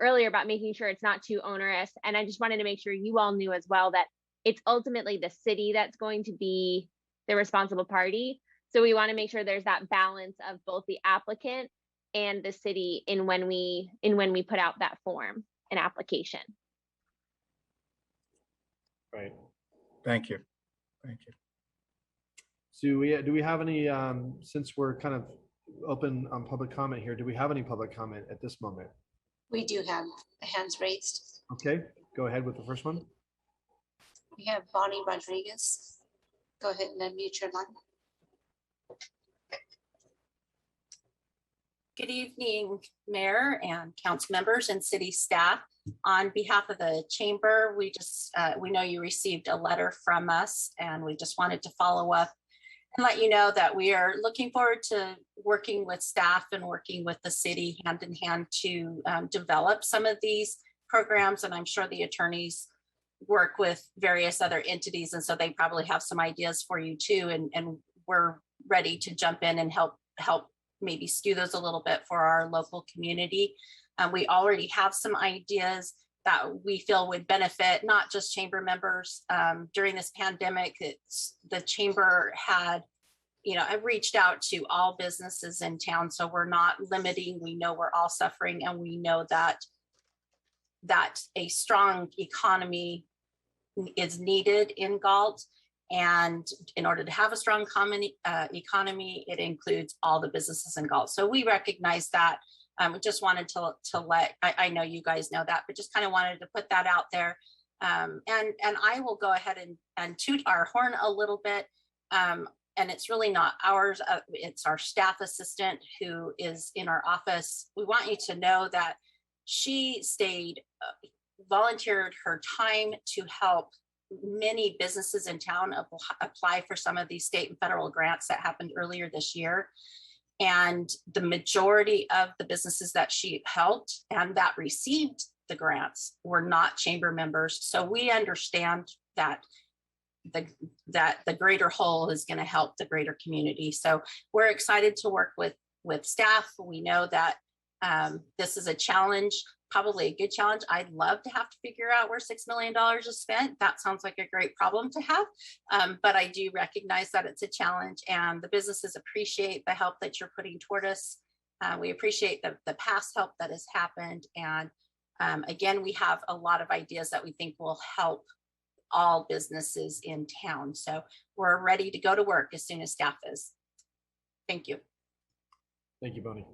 earlier about making sure it's not too onerous. And I just wanted to make sure you all knew as well that it's ultimately the city that's going to be the responsible party. So we want to make sure there's that balance of both the applicant and the city in when we put out that form and application. Right. Thank you. Thank you. So do we have any, since we're kind of open on public comment here, do we have any public comment at this moment? We do have hands raised. Okay, go ahead with the first one. We have Bonnie Rodriguez. Go ahead and unmute your line. Good evening, Mayor and council members and city staff. On behalf of the chamber, we know you received a letter from us, and we just wanted to follow up and let you know that we are looking forward to working with staff and working with the city hand in hand to develop some of these programs. And I'm sure the attorneys work with various other entities, and so they probably have some ideas for you too. And we're ready to jump in and help maybe skew those a little bit for our local community. We already have some ideas that we feel would benefit not just chamber members. During this pandemic, the chamber had, I've reached out to all businesses in town, so we're not limiting. We know we're all suffering, and we know that a strong economy is needed in Galt. And in order to have a strong economy, it includes all the businesses in Galt. So we recognize that. We just wanted to let, I know you guys know that, but just kind of wanted to put that out there. And I will go ahead and toot our horn a little bit. And it's really not ours. It's our staff assistant who is in our office. We want you to know that she volunteered her time to help many businesses in town apply for some of these state and federal grants that happened earlier this year. And the majority of the businesses that she helped and that received the grants were not chamber members. So we understand that the greater whole is going to help the greater community. So we're excited to work with staff. We know that this is a challenge, probably a good challenge. I'd love to have to figure out where $6 million is spent. That sounds like a great problem to have. But I do recognize that it's a challenge, and the businesses appreciate the help that you're putting toward us. We appreciate the past help that has happened. And again, we have a lot of ideas that we think will help all businesses in town. So we're ready to go to work as soon as staff is. Thank you. Thank you, Bonnie.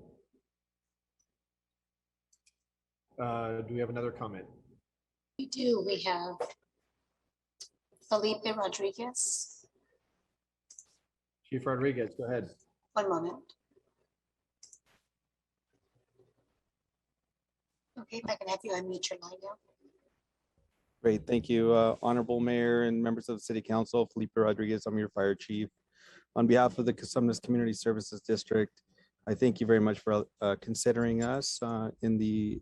Do we have another comment? We do. We have Felipe Rodriguez. Chief Rodriguez, go ahead. One moment. Okay, if I can have you unmute your line now. Great, thank you. Honorable Mayor and members of the City Council, Felipe Rodriguez, I'm your fire chief. On behalf of the Cosumnes Community Services District, I thank you very much for considering us in the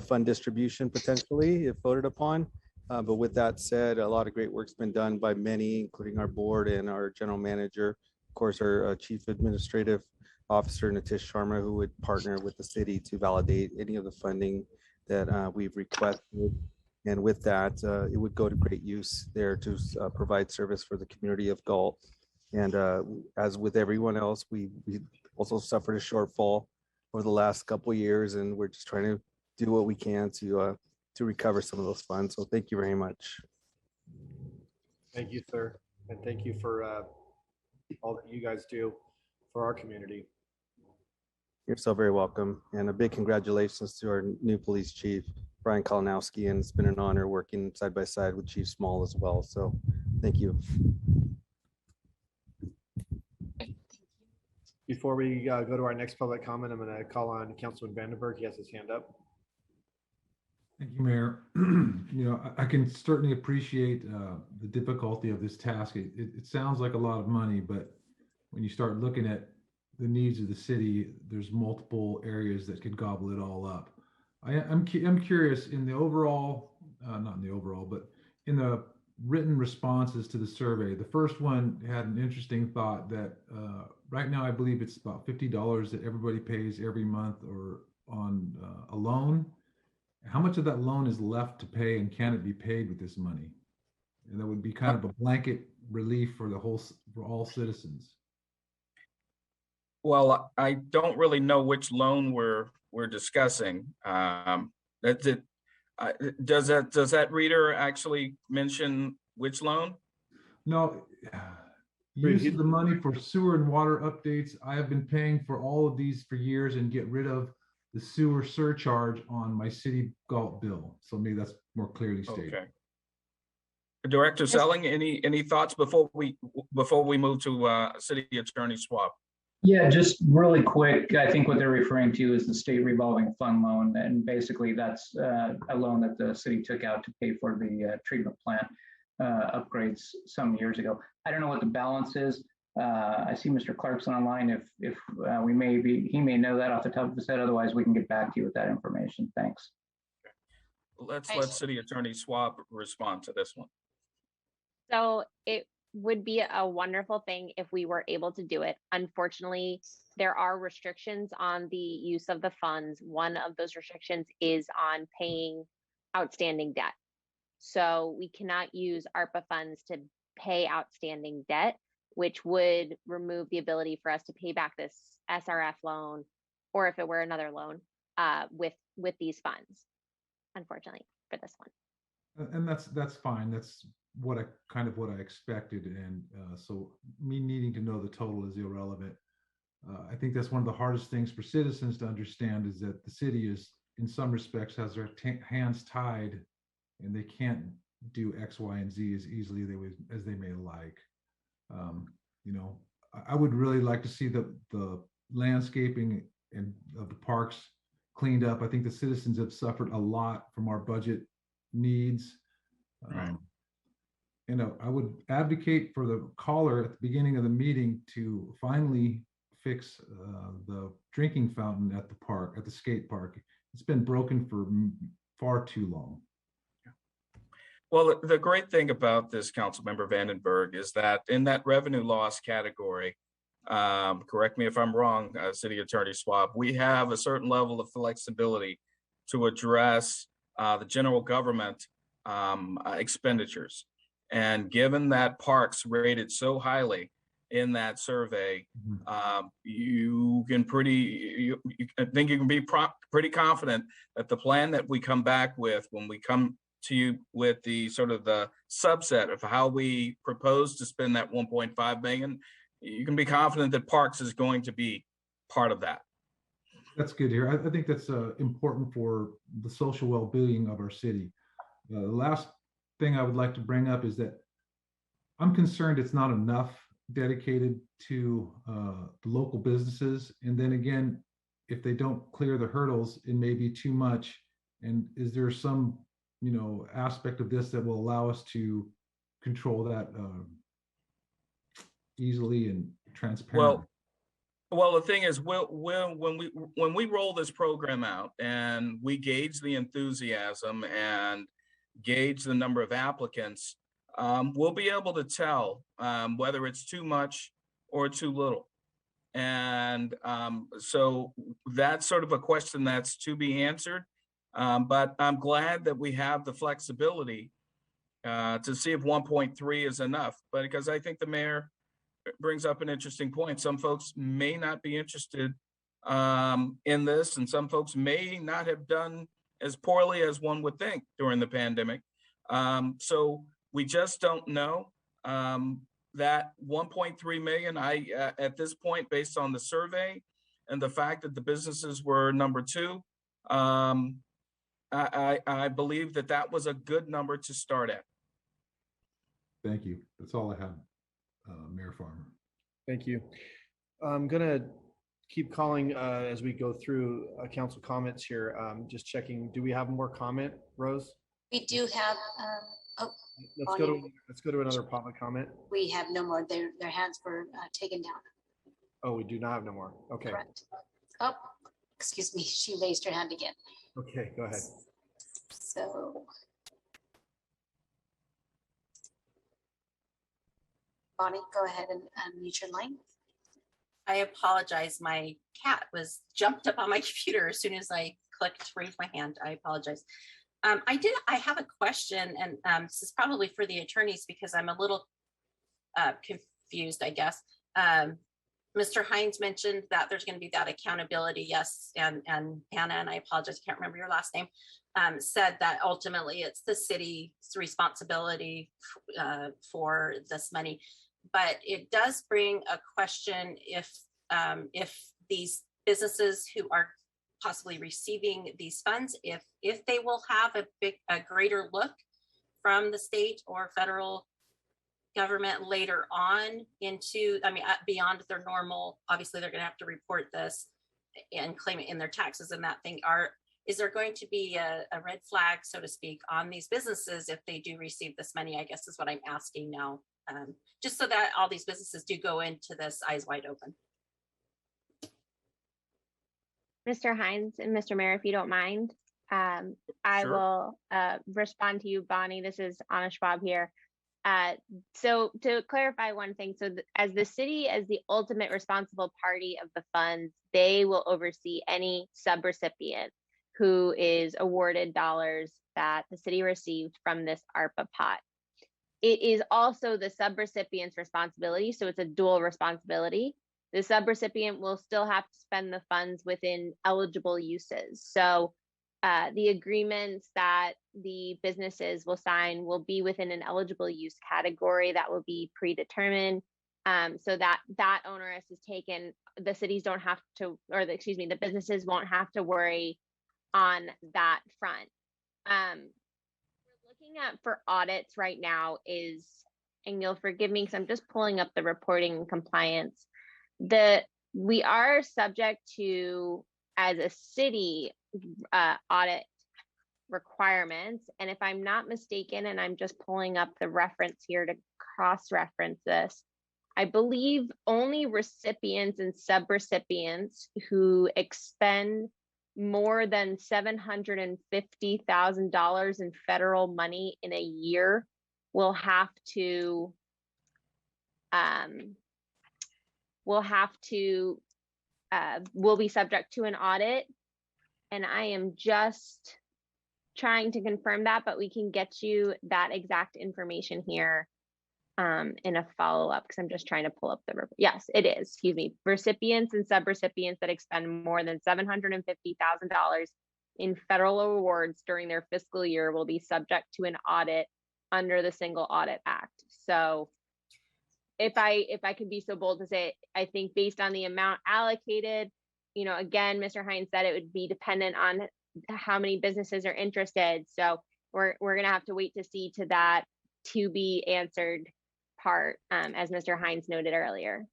fund distribution potentially if voted upon. But with that said, a lot of great work's been done by many, including our board and our general manager, of course, our chief administrative officer, Nitish Sharma, who would partner with the city to validate any of the funding that we've requested. And with that, it would go to great use there to provide service for the community of Galt. And as with everyone else, we also suffered a shortfall over the last couple of years, and we're just trying to do what we can to recover some of those funds. So thank you very much. Thank you, sir. And thank you for all that you guys do for our community. You're so very welcome. And a big congratulations to our new police chief, Brian Kalinowski. And it's been an honor working side by side with Chief Small as well. So thank you. Before we go to our next public comment, I'm going to call on Councilman Vandenberg. He has his hand up. Thank you, Mayor. I can certainly appreciate the difficulty of this task. It sounds like a lot of money, but when you start looking at the needs of the city, there's multiple areas that could gobble it all up. I'm curious in the overall, not in the overall, but in the written responses to the survey. The first one had an interesting thought that right now I believe it's about $50 that everybody pays every month or on a loan. How much of that loan is left to pay, and can it be paid with this money? And that would be kind of a blanket relief for all citizens. Well, I don't really know which loan we're discussing. That's it. Does that reader actually mention which loan? No, Great. use of the money for sewer and water updates. I have been paying for all of these for years and get rid of the sewer surcharge on my city Galt bill. So maybe that's more clearly stated. Okay. Director Selling, any thoughts before we move to City Attorney Swab? Yeah, just really quick. I think what they're referring to is the state revolving fund loan. And basically that's a loan that the city took out to pay for the treatment plant upgrades some years ago. I don't know what the balance is. I see Mr. Clarkson online. If he may know that off the top of his head. Otherwise, we can get back to you with that information. Thanks. Let's let City Attorney Swab respond to this one. So it would be a wonderful thing if we were able to do it. Unfortunately, there are restrictions on the use of the funds. One of those restrictions is on paying outstanding debt. So we cannot use ARPA funds to pay outstanding debt, which would remove the ability for us to pay back this SRF loan, or if it were another loan, with these funds, unfortunately, for this one. And that's fine. That's what I expected. And so me needing to know the total is irrelevant. I think that's one of the hardest things for citizens to understand is that the city is, in some respects, has their hands tied and they can't do X, Y, and Z as easily as they may like. I would really like to see the landscaping and of the parks cleaned up. I think the citizens have suffered a lot from our budget needs. Right. I would advocate for the caller at the beginning of the meeting to finally fix the drinking fountain at the skate park. It's been broken for far too long. Well, the great thing about this, Councilmember Vandenberg, is that in that revenue loss category, correct me if I'm wrong, City Attorney Swab, we have a certain level of flexibility to address the general government expenditures. And given that parks rated so highly in that survey, I think you can be pretty confident that the plan that we come back with when we come to you with the sort of the subset of how we propose to spend that 1.5 million, you can be confident that parks is going to be part of that. That's good to hear. I think that's important for the social well-being of our city. The last thing I would like to bring up is that I'm concerned it's not enough dedicated to the local businesses. And then again, if they don't clear the hurdles, it may be too much. And is there some, aspect of this that will allow us to control that easily and transparently? Well, the thing is, when we roll this program out and we gauge the enthusiasm and gauge the number of applicants, we'll be able to tell whether it's too much or too little. And so that's sort of a question that's to be answered. But I'm glad that we have the flexibility to see if 1.3 is enough. But because I think the mayor brings up an interesting point. Some folks may not be interested in this, and some folks may not have done as poorly as one would think during the pandemic. So we just don't know. That 1.3 million, at this point, based on the survey and the fact that the businesses were number 2, I believe that was a good number to start at. Thank you. That's all I have, Mayor Farmer. Thank you. I'm gonna keep calling as we go through council comments here. Just checking, do we have more comment, Rose? We do have, Let's go to another public comment. we have no more. Their hands were taken down. Oh, we do not have no more. Okay. Correct. Oh, excuse me. She raised her hand again. Okay, go ahead. So. Bonnie, go ahead and mute your line. I apologize. My cat jumped up on my computer as soon as I clicked to raise my hand. I apologize. I have a question, and this is probably for the attorneys because I'm a little confused, I guess. Mr. Hines mentioned that there's going to be that accountability. Yes. And Hannah, and I apologize, I can't remember your last name, said that ultimately it's the city's responsibility for this money. But it does bring a question if these businesses who are possibly receiving these funds, if they will have a greater look from the state or federal government later on into, I mean, beyond their normal, obviously they're going to have to report this and claim it in their taxes and that thing. Is there going to be a red flag, so to speak, on these businesses if they do receive this money, I guess is what I'm asking now, just so that all these businesses do go into this eyes wide open. Mr. Hines and Mr. Mayor, if you don't mind, I will respond to you, Bonnie. This is Anna Schwab here. So to clarify one thing, so as the city, as the ultimate responsible party of the funds, they will oversee any subrecipient who is awarded dollars that the city received from this ARPA pot. It is also the subrecipient's responsibility, so it's a dual responsibility. The subrecipient will still have to spend the funds within eligible uses. So the agreements that the businesses will sign will be within an eligible use category that will be predetermined, so that onerous is taken. The cities don't have to, or the businesses won't have to worry on that front. We're looking at for audits right now is, and you'll forgive me because I'm just pulling up the reporting and compliance. We are subject to, as a city, audit requirements. And if I'm not mistaken, and I'm just pulling up the reference here to cross-reference this, I believe only recipients and subrecipients who expend more than $750,000 in federal money in a year will be subject to an audit. And I am just trying to confirm that, but we can get you that exact information here in a follow-up, because I'm just trying to pull up the, yes, it is, excuse me. Recipients and subrecipients that expend more than $750,000 in federal awards during their fiscal year will be subject to an audit under the Single Audit Act. So if I could be so bold to say, I think based on the amount allocated, you know, again, Mr. Hines said it would be dependent on how many businesses are interested. So we're going to have to wait to see to that to be answered part, as Mr. Hines noted earlier.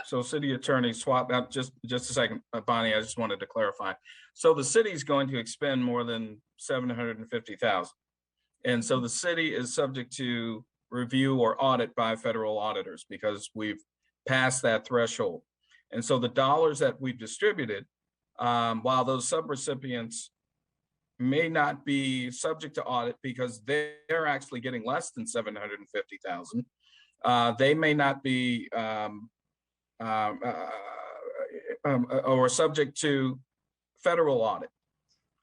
So City Attorney Swap, just a second, Bonnie, I just wanted to clarify. So the city's going to expend more than $750,000. And so the city is subject to review or audit by federal auditors because we've passed that threshold. And so the dollars that we've distributed, while those subrecipients may not be subject to audit because they're actually getting less than $750,000, they may not be or subject to federal audit.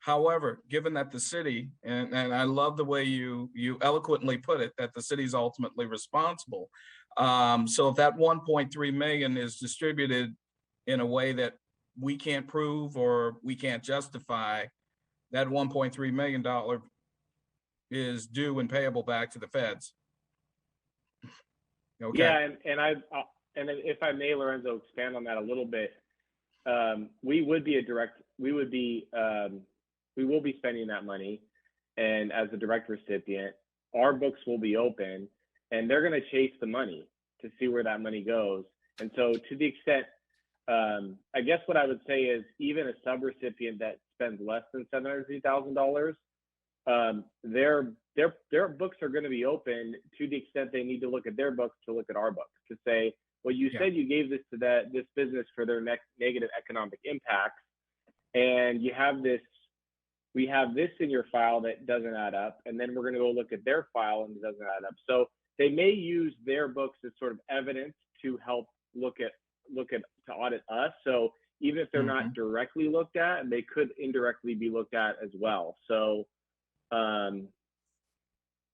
However, given that the city, and I love the way you eloquently put it, that the city is ultimately responsible. So if that 1.3 million is distributed in a way that we can't prove or we can't justify, that $1.3 million is due and payable back to the feds. Okay. Yeah, and if I may, Lorenzo, expand on that a little bit. We will be spending that money, and as a direct recipient, our books will be open, and they're going to chase the money to see where that money goes. And so, to the extent, I guess what I would say is, even a subrecipient that spends less than $750,000, their books are going to be open to the extent they need to look at their books to look at our books to say, well, you said you gave this to this business for their negative economic impacts, and we have this in your file that doesn't add up, and then we're going to go look at their file and it doesn't add up. So they may use their books as sort of evidence to help to audit us. So even if they're not directly looked at, they could indirectly be looked at as well. So I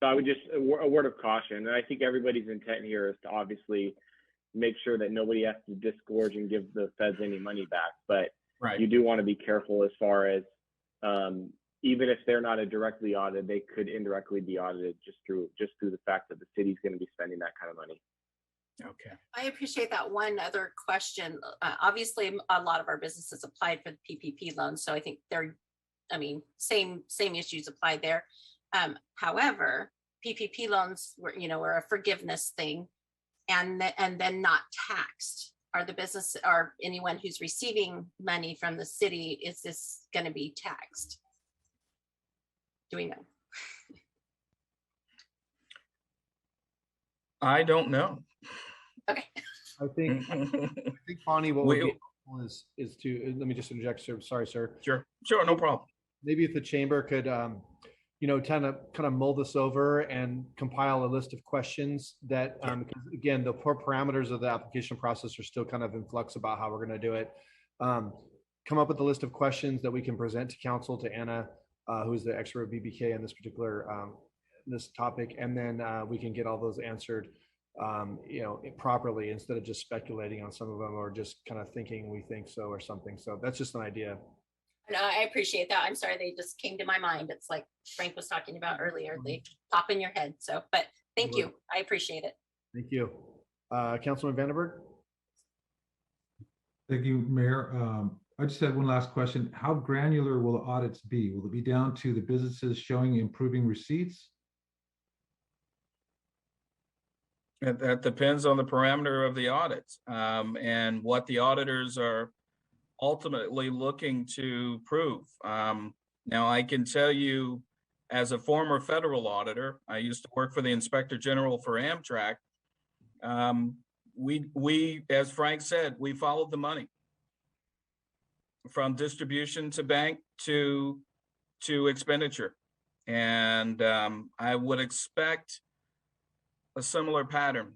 would just, a word of caution, and I think everybody's intent here is to obviously, make sure that nobody has to disgorge and give the feds any money back. But Right. you do want to be careful as far as even if they're not directly audited, they could indirectly be audited just through the fact that the city's going to be spending that kind of money. Okay. I appreciate that. One other question. Obviously, a lot of our businesses applied for the PPP loans, so I think same issues apply there. However, PPP loans were a forgiveness thing, and then not taxed. Are the business or anyone who's receiving money from the city, is this going to be taxed? Do we know? I don't know. Okay. I think Bonnie, what would be helpful is to let me just interject, sir. Sorry, sir. Sure, no problem. Maybe if the chamber could, kind of mull this over and compile a list of questions that, because again, the core parameters of the application process are still kind of in flux about how we're going to do it. Come up with a list of questions that we can present to council, to Anna, who's the expert of BBK in this particular this topic, and then we can get all those answered, properly, instead of just speculating on some of them or just kind of thinking we think so or something. So that's just an idea. No, I appreciate that. I'm sorry, they just came to my mind. It's like Frank was talking about earlier. They pop in your head. So, but thank you. I appreciate it. Thank you. Councilman Vandenberg. Thank you, Mayor. I just had one last question. How granular will the audits be? Will it be down to the businesses showing improving receipts? That depends on the parameter of the audits, and what the auditors are ultimately looking to prove. Now, I can tell you, as a former federal auditor, I used to work for the Inspector General for Amtrak. We, as Frank said, we followed the money from distribution to bank to expenditure, and I would expect a similar pattern.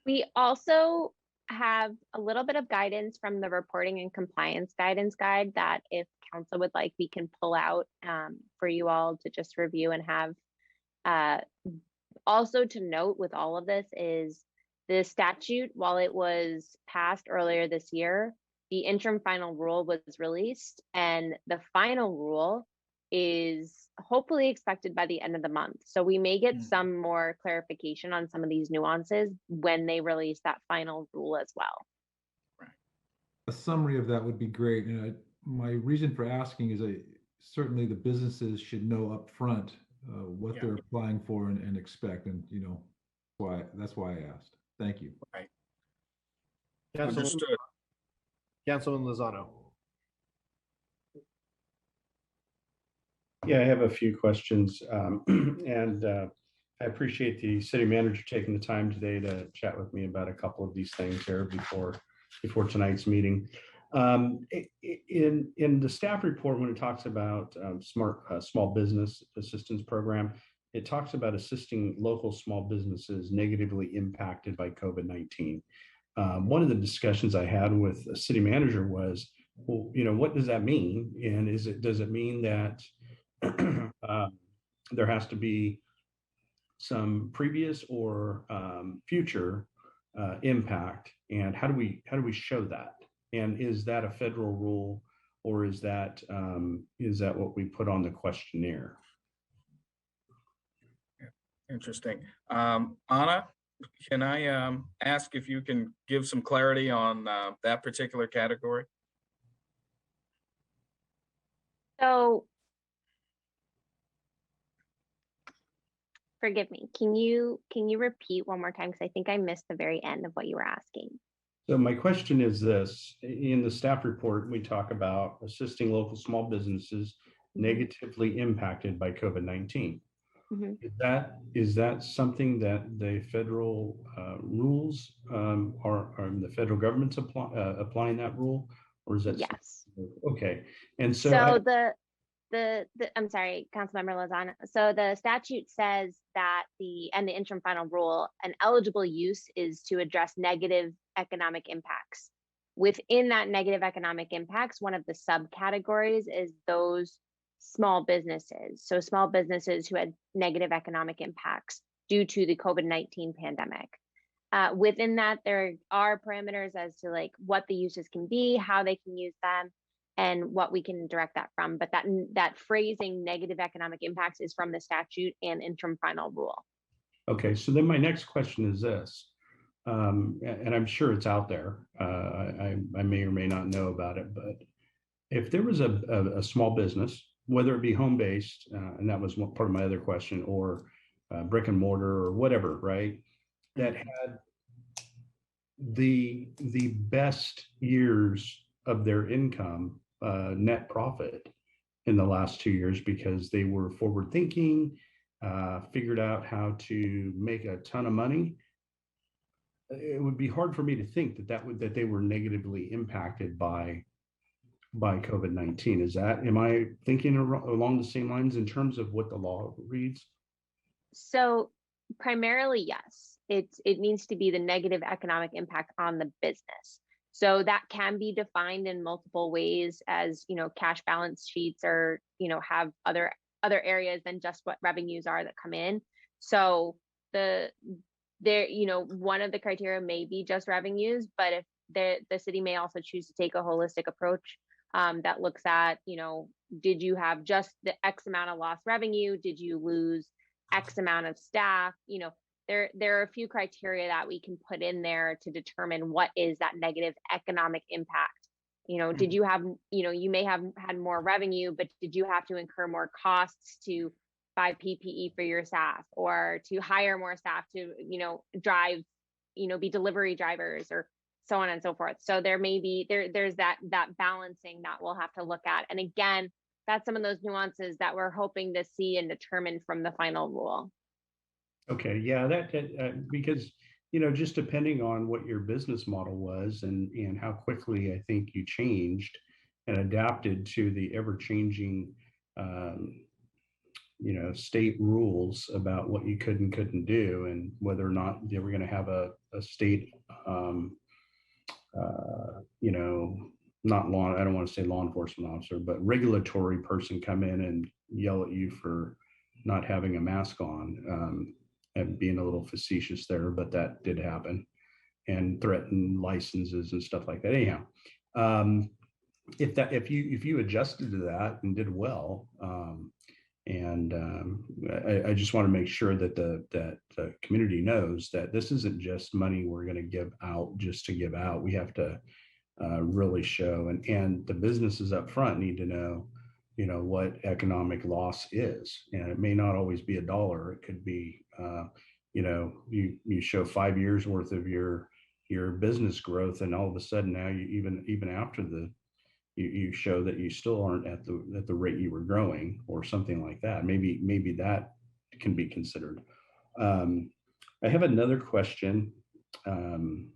We also have a little bit of guidance from the reporting and compliance guidance guide that, if council would like, we can pull out for you all to just review and have. Also to note with all of this is the statute, while it was passed earlier this year, the interim final rule was released, and the final rule is hopefully expected by the end of the month. So we may get some more clarification on some of these nuances when they release that final rule as well. A summary of that would be great. And my reason for asking is certainly the businesses should know up front what they're applying for and expect. And, that's why I asked. Thank you. Right. Understood. Councilman Lozano. Yeah, I have a few questions, and I appreciate the city manager taking the time today to chat with me about a couple of these things here before tonight's meeting. In the staff report, when it talks about small business assistance program, it talks about assisting local small businesses negatively impacted by COVID-19. One of the discussions I had with a city manager was, well, what does that mean? And does it mean that there has to be some previous or future impact, and how do we show that? And is that a federal rule, or is that what we put on the questionnaire? Interesting. Anna, can I ask if you can give some clarity on that particular category? So, forgive me, can you repeat one more time? Because I think I missed the very end of what you were asking. So my question is this: in the staff report, we talk about assisting local small businesses negatively impacted by COVID-19. Is that something that the federal rules are the federal government's applying that rule, or is that? Yes. Okay, and so I'm sorry, Councilmember Lozano. So the statute says that the interim final rule, an eligible use is to address negative economic impacts. Within that negative economic impacts, one of the subcategories is those small businesses. So small businesses who had negative economic impacts due to the COVID-19 pandemic. Within that, there are parameters as to like what the uses can be, how they can use them, and what we can direct that from. But that phrasing negative economic impacts is from the statute and interim final rule. Okay, so then my next question is this, and I'm sure it's out there. I may or may not know about it, but if there was a small business, whether it be home-based, and that was one part of my other question, or brick and mortar or whatever, right, that had the best years of their income net profit in the last 2 years because they were forward thinking, figured out how to make a ton of money, it would be hard for me to think that they were negatively impacted by COVID-19. Am I thinking along the same lines in terms of what the law reads? So primarily, yes, it needs to be the negative economic impact on the business. So that can be defined in multiple ways as, cash balance sheets or, have other areas than just what revenues are that come in. So one of the criteria may be just revenues, but if the city may also choose to take a holistic approach that looks at, did you have just the X amount of lost revenue? Did you lose X amount of staff? There are a few criteria that we can put in there to determine what is that negative economic impact. Did you have, you may have had more revenue, but did you have to incur more costs to buy PPE for your staff or to hire more staff to, drive, be delivery drivers or so on and so forth. So there may be, there's that balancing that we'll have to look at. And again, that's some of those nuances that we're hoping to see and determine from the final rule. Okay, yeah, because, just depending on what your business model was and how quickly I think you changed and adapted to the ever-changing, state rules about what you could and couldn't do and whether or not they were going to have a state, not law, I don't want to say law enforcement officer, but regulatory person come in and yell at you for not having a mask on. And being a little facetious there, but that did happen, and threaten licenses and stuff like that. Anyhow, if you adjusted to that and did well, I just want to make sure that the community knows that this isn't just money we're going to give out just to give out. We have to really show, and the businesses up front need to know, what economic loss is, and it may not always be $1. It could be, you show 5 years worth of your business growth, and all of a sudden now you even after you show that you still aren't at the rate you were growing or something like that. Maybe that can be considered. I have another question, and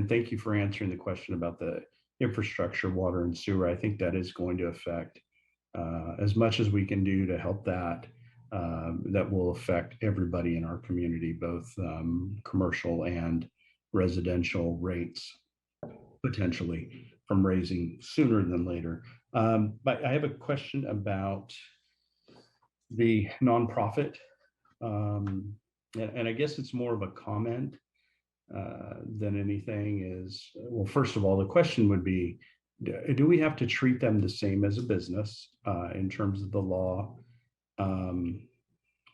thank you for answering the question about the infrastructure, water and sewer. I think that is going to affect as much as we can do to help that will affect everybody in our community, both commercial and residential rates, potentially from raising sooner than later. But I have a question about the nonprofit. And I guess it's more of a comment than anything is, well, first of all, the question would be, do we have to treat them the same as a business in terms of the law?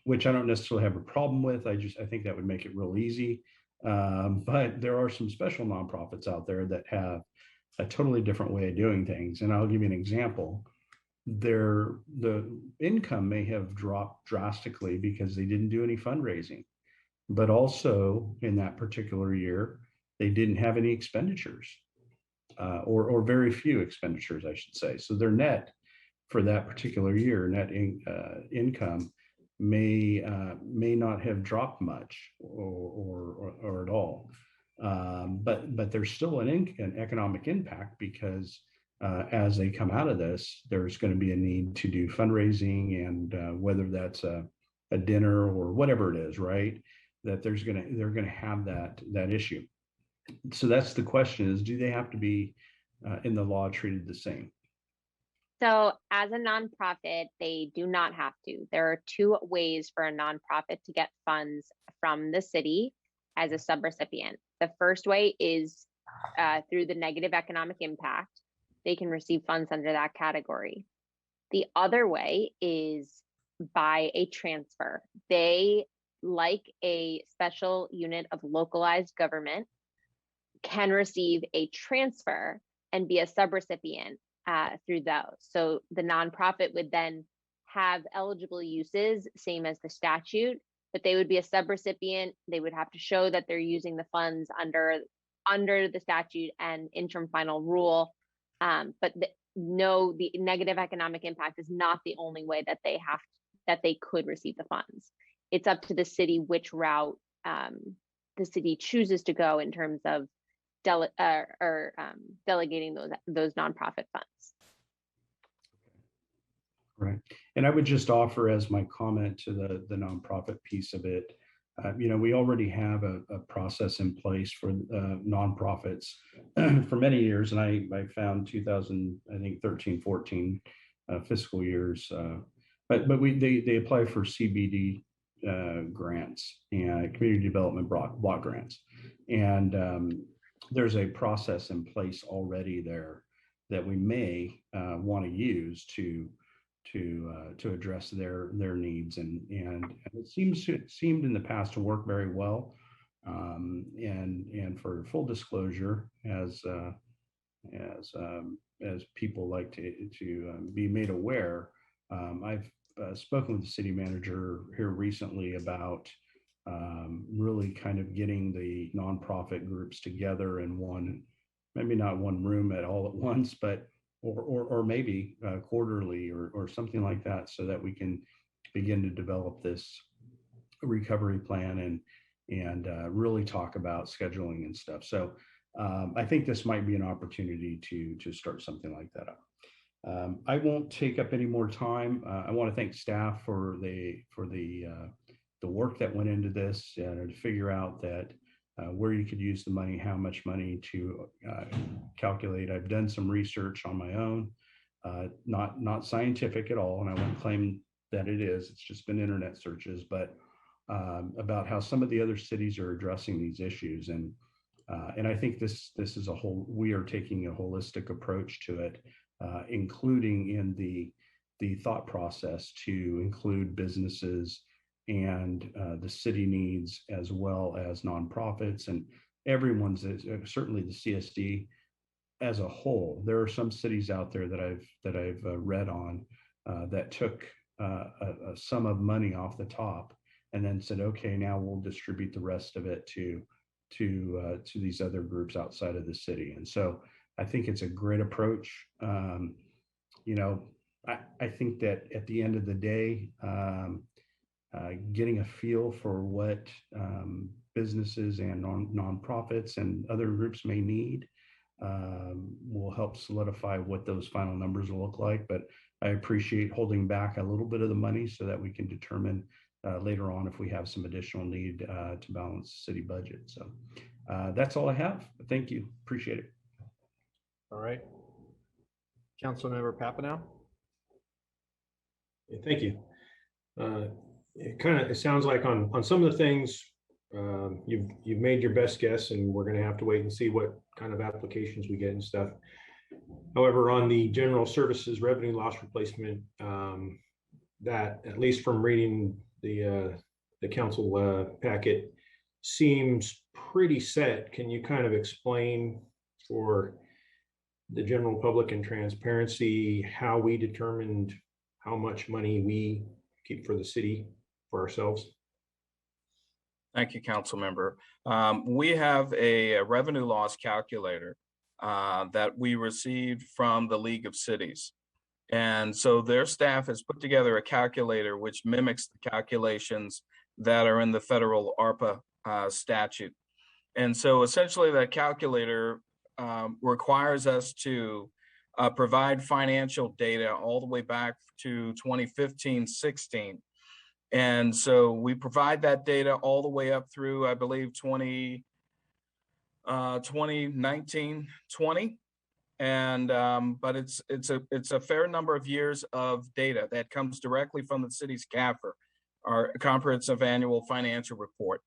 Which I don't necessarily have a problem with. I think that would make it real easy. But there are some special nonprofits out there that have a totally different way of doing things. And I'll give you an example. The income may have dropped drastically because they didn't do any fundraising, but also in that particular year, they didn't have any expenditures. Or very few expenditures, I should say. So their net for that particular year, net income may not have dropped much or at all. But there's still an economic impact because as they come out of this, there's going to be a need to do fundraising, and whether that's a dinner or whatever it is, right? That they're going to have that issue. So that's the question: is do they have to be in the law treated the same? So as a nonprofit, they do not have to. There are two ways for a nonprofit to get funds from the city. as a subrecipient. The first way is through the negative economic impact. They can receive funds under that category. The other way is by a transfer. They, like a special unit of localized government, can receive a transfer and be a subrecipient through those. So the nonprofit would then have eligible uses, same as the statute, but they would be a subrecipient. They would have to show that they're using the funds under the statute and interim final rule. But no, the negative economic impact is not the only way that they could receive the funds. It's up to the city which route the city chooses to go in terms of delegating those nonprofit funds. Right. And I would just offer as my comment to the nonprofit piece of it, we already have a process in place for nonprofits for many years. And I found 2013, 14 fiscal years. But they apply for CBD grants and community development block grants. And there's a process in place already there that we may want to use to address their needs, and it seemed in the past to work very well. And for full disclosure, as people like to be made aware, I've spoken with the city manager here recently about really kind of getting the nonprofit groups together in one, maybe not one room all at once, but or maybe quarterly or something like that, so that we can begin to develop this recovery plan and really talk about scheduling and stuff. So I think this might be an opportunity to start something like that up. I won't take up any more time. I want to thank staff for the work that went into this to figure out that where you could use the money, how much money to calculate. I've done some research on my own, not scientific at all, and I won't claim that it is. It's just been internet searches, but about how some of the other cities are addressing these issues, and I think this is we are taking a holistic approach to it, including in the thought process to include businesses and the city needs, as well as nonprofits and everyone's, certainly the CSD as a whole. There are some cities out there that I've read on that took a sum of money off the top and then said, okay, now we'll distribute the rest of it to these other groups outside of the city. And so I think it's a great approach. I think that at the end of the day, getting a feel for what businesses and nonprofits and other groups may need will help solidify what those final numbers will look like. But I appreciate holding back a little bit of the money so that we can determine later on if we have some additional need to balance the city budget. So that's all I have. Thank you. Appreciate it. All right. Councilmember Papineau. Yeah, thank you. It sounds like on some of the things you've made your best guess, and we're going to have to wait and see what kind of applications we get and stuff. However, on the general services revenue loss replacement, that at least from reading the council packet seems pretty set. Can you kind of explain for the general public and transparency how we determined how much money we keep for the city for ourselves? Thank you, council member. We have a revenue loss calculator that we received from the League of Cities. And so their staff has put together a calculator which mimics the calculations that are in the federal ARPA statute. And so essentially that calculator requires us to provide financial data all the way back to 2015-16. And so we provide that data all the way up through, I believe, 2019-20. And but it's a fair number of years of data that comes directly from the city's CAFR, our comprehensive annual financial report.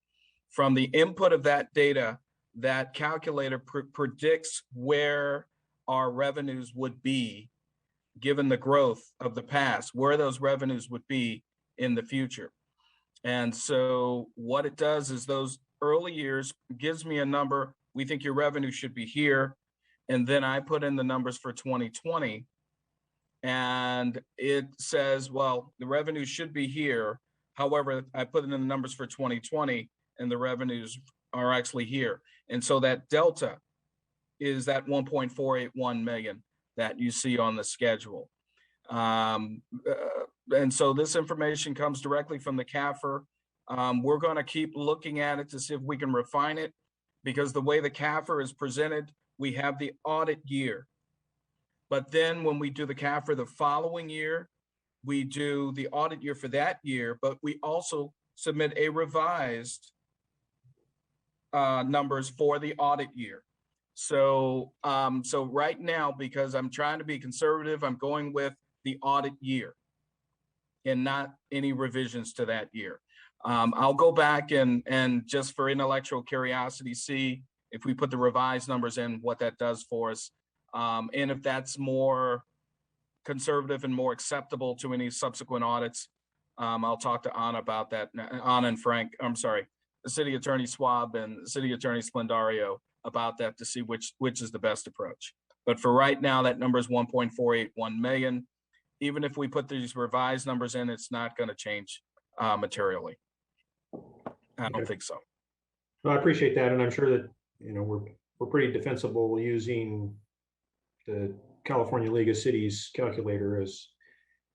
From the input of that data, that calculator predicts where our revenues would be, given the growth of the past, where those revenues would be in the future. And so what it does is those early years gives me a number. We think your revenue should be here. And then I put in the numbers for 2020. And it says, well, the revenue should be here. However, I put in the numbers for 2020 and the revenues are actually here. And so that delta is that 1.481 million that you see on the schedule. And so this information comes directly from the CAFR. We're going to keep looking at it to see if we can refine it, because the way the CAFR is presented, we have the audit year. But then when we do the CAFR the following year, we do the audit year for that year, but we also submit a revised numbers for the audit year. So, so right now, because I'm trying to be conservative, I'm going with the audit year and not any revisions to that year. I'll go back and just for intellectual curiosity, see if we put the revised numbers in, what that does for us. And if that's more conservative and more acceptable to any subsequent audits, I'll talk to Anna about that. Anna and Frank, I'm sorry, the City Attorney Swab and City Attorney Splendario about that to see which is the best approach. But for right now, that number is 1.481 million. Even if we put these revised numbers in, it's not going to change materially. I don't think so. Well, I appreciate that, and I'm sure that we're pretty defensible using the California League of Cities calculator, as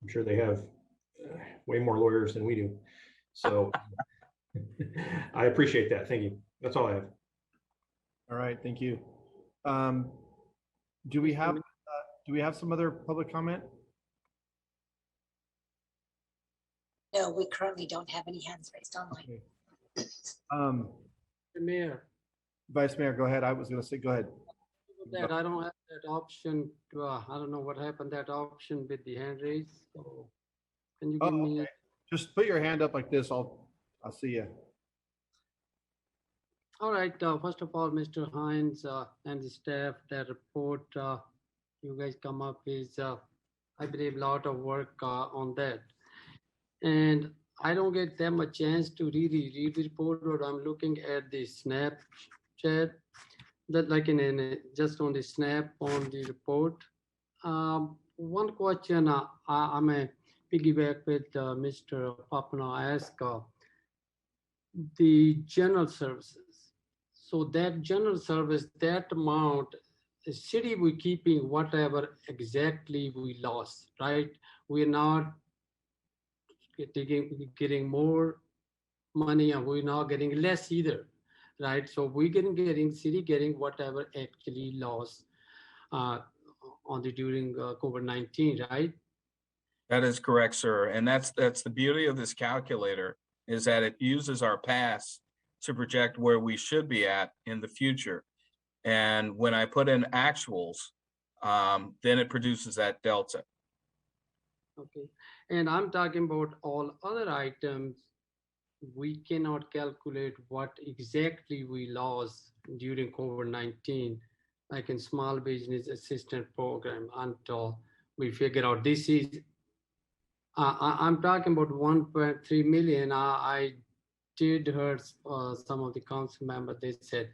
I'm sure they have way more lawyers than we do. So I appreciate that. Thank you. That's all I have. All right, thank you. Do we have some other public comment? No, we currently don't have any hands raised online. Okay. Mayor. Vice Mayor, go ahead. I was going to say, go ahead. That I don't have that option to, I don't know what happened, that option with the hand raise. So can you give me? Okay. Just put your hand up like this. I'll see you. All right. First of all, Mr. Hines and the staff, that report you guys come up is, I believe, a lot of work on that. And I don't get that much chance to really read the report, but I'm looking at the Snapchat, that like in just on the snap on the report. One question I'm a piggyback with Mr. Papano asked, the general services. So that general service, that amount, the city we keeping whatever exactly we lost, right? We're not getting more money, and we're not getting less either, right? So we're getting city getting whatever actually lost during COVID-19, right? That is correct, sir. And that's the beauty of this calculator, is that it uses our past to project where we should be at in the future. And when I put in actuals, then it produces that delta. Okay. And I'm talking about all other items. We cannot calculate what exactly we lost during COVID-19, like in small business assistance program, until we figure out this is, I'm talking about 1.3 million. I did hear some of the council members, they said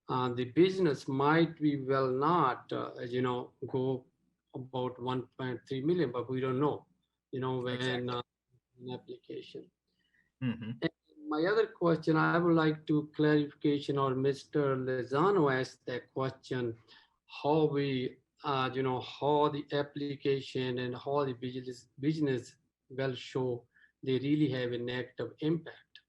the business might be well not, go about 1.3 million, but we don't know, when exactly. An application. Mm-hmm. And my other question, I would like to clarification, or Mr. Lozano asked that question, how we, how the application and how the business will show they really have a negative impact.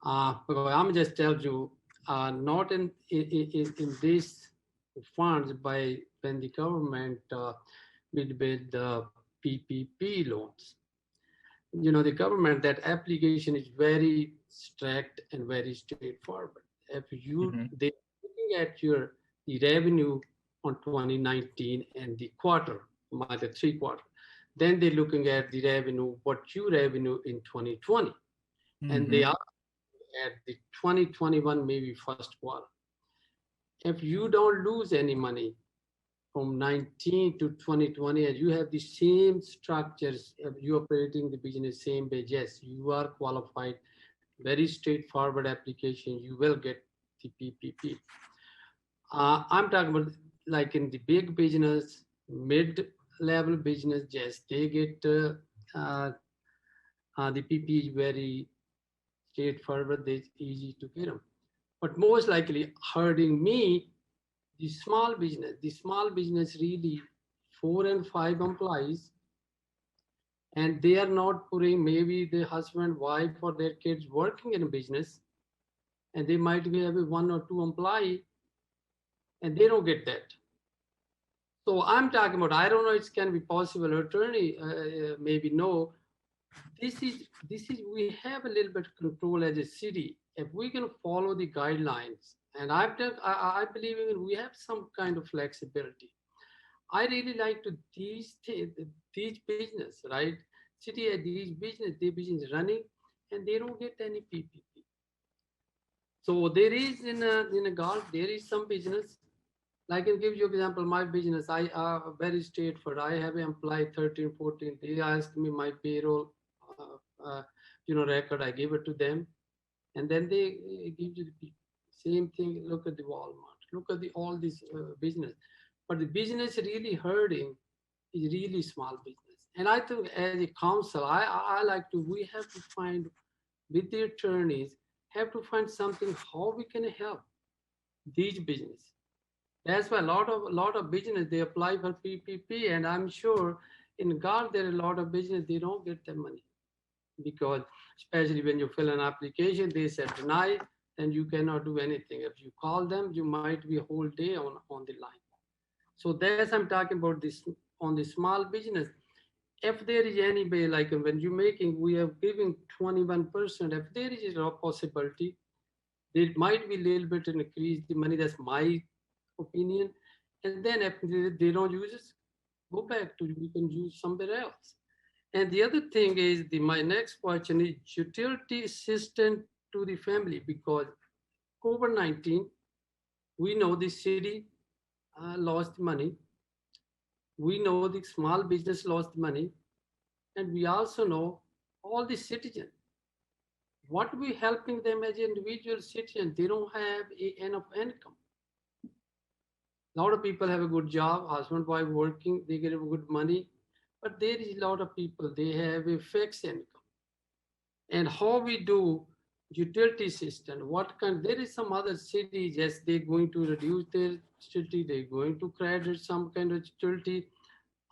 Because I'm just tell you, not in these funds by when the government with the PPP loans. The government, that application is very strict and very straightforward. If you, they're looking at the revenue on 2019 and the quarter, the 3 quarter, then they're looking at the revenue, what you revenue in 2020. And they are at the 2021, maybe first quarter. If you don't lose any money from 19 to 2020, and you have the same structures, if you operating the business same way, yes, you are qualified, very straightforward application, you will get the PPP. I'm talking about like in the big business, mid-level business, yes, they get the PP is very straightforward, it's easy to get them. But most likely hurting me, the small business really 4 and 5 employees, and they are not putting maybe the husband, wife, or their kids working in a business, and they might be having 1 or 2 employees, and they don't get that. So I'm talking about, I don't know it can be possible, attorney maybe no. This is we have a little bit of control as a city. If we can follow the guidelines, and I believe in we have some kind of flexibility. I really like to these business, right? City at these business, they business running, and they don't get any PPP. So there is in a Galt, there is some business. Like I can give you example, my business, I very straightforward. I have an employee 13, 14. They ask me my payroll, record. I give it to them, and then they give you the same thing. Look at the Walmart. Look at all this business. But the business really hurting is really small business. And I think as a council, I like to. We have to find with the attorneys have to find something how we can help these business. That's why a lot of business they apply for PPP, and I'm sure in Galt there are a lot of business they don't get the money because especially when you fill an application, they said deny, and you cannot do anything. If you call them, you might be a whole day on the line. So that's I'm talking about this on the small business. If there is any way, like when you're making, we are giving 21%. If there is a possibility, there might be a little bit increase the money. That's my opinion. And then if they don't use it, go back to we can use somewhere else. And the other thing is my next question is utility assistance to the family, because COVID-19, we know the city lost money. We know the small business lost money. And we also know all the citizens. What we helping them as individual citizens, they don't have enough income. A lot of people have a good job, husband, wife working, they get a good money, but there is a lot of people, they have a fixed income. And how we do utility system, there is some other cities, yes, they're going to reduce their utility, they're going to credit some kind of utility.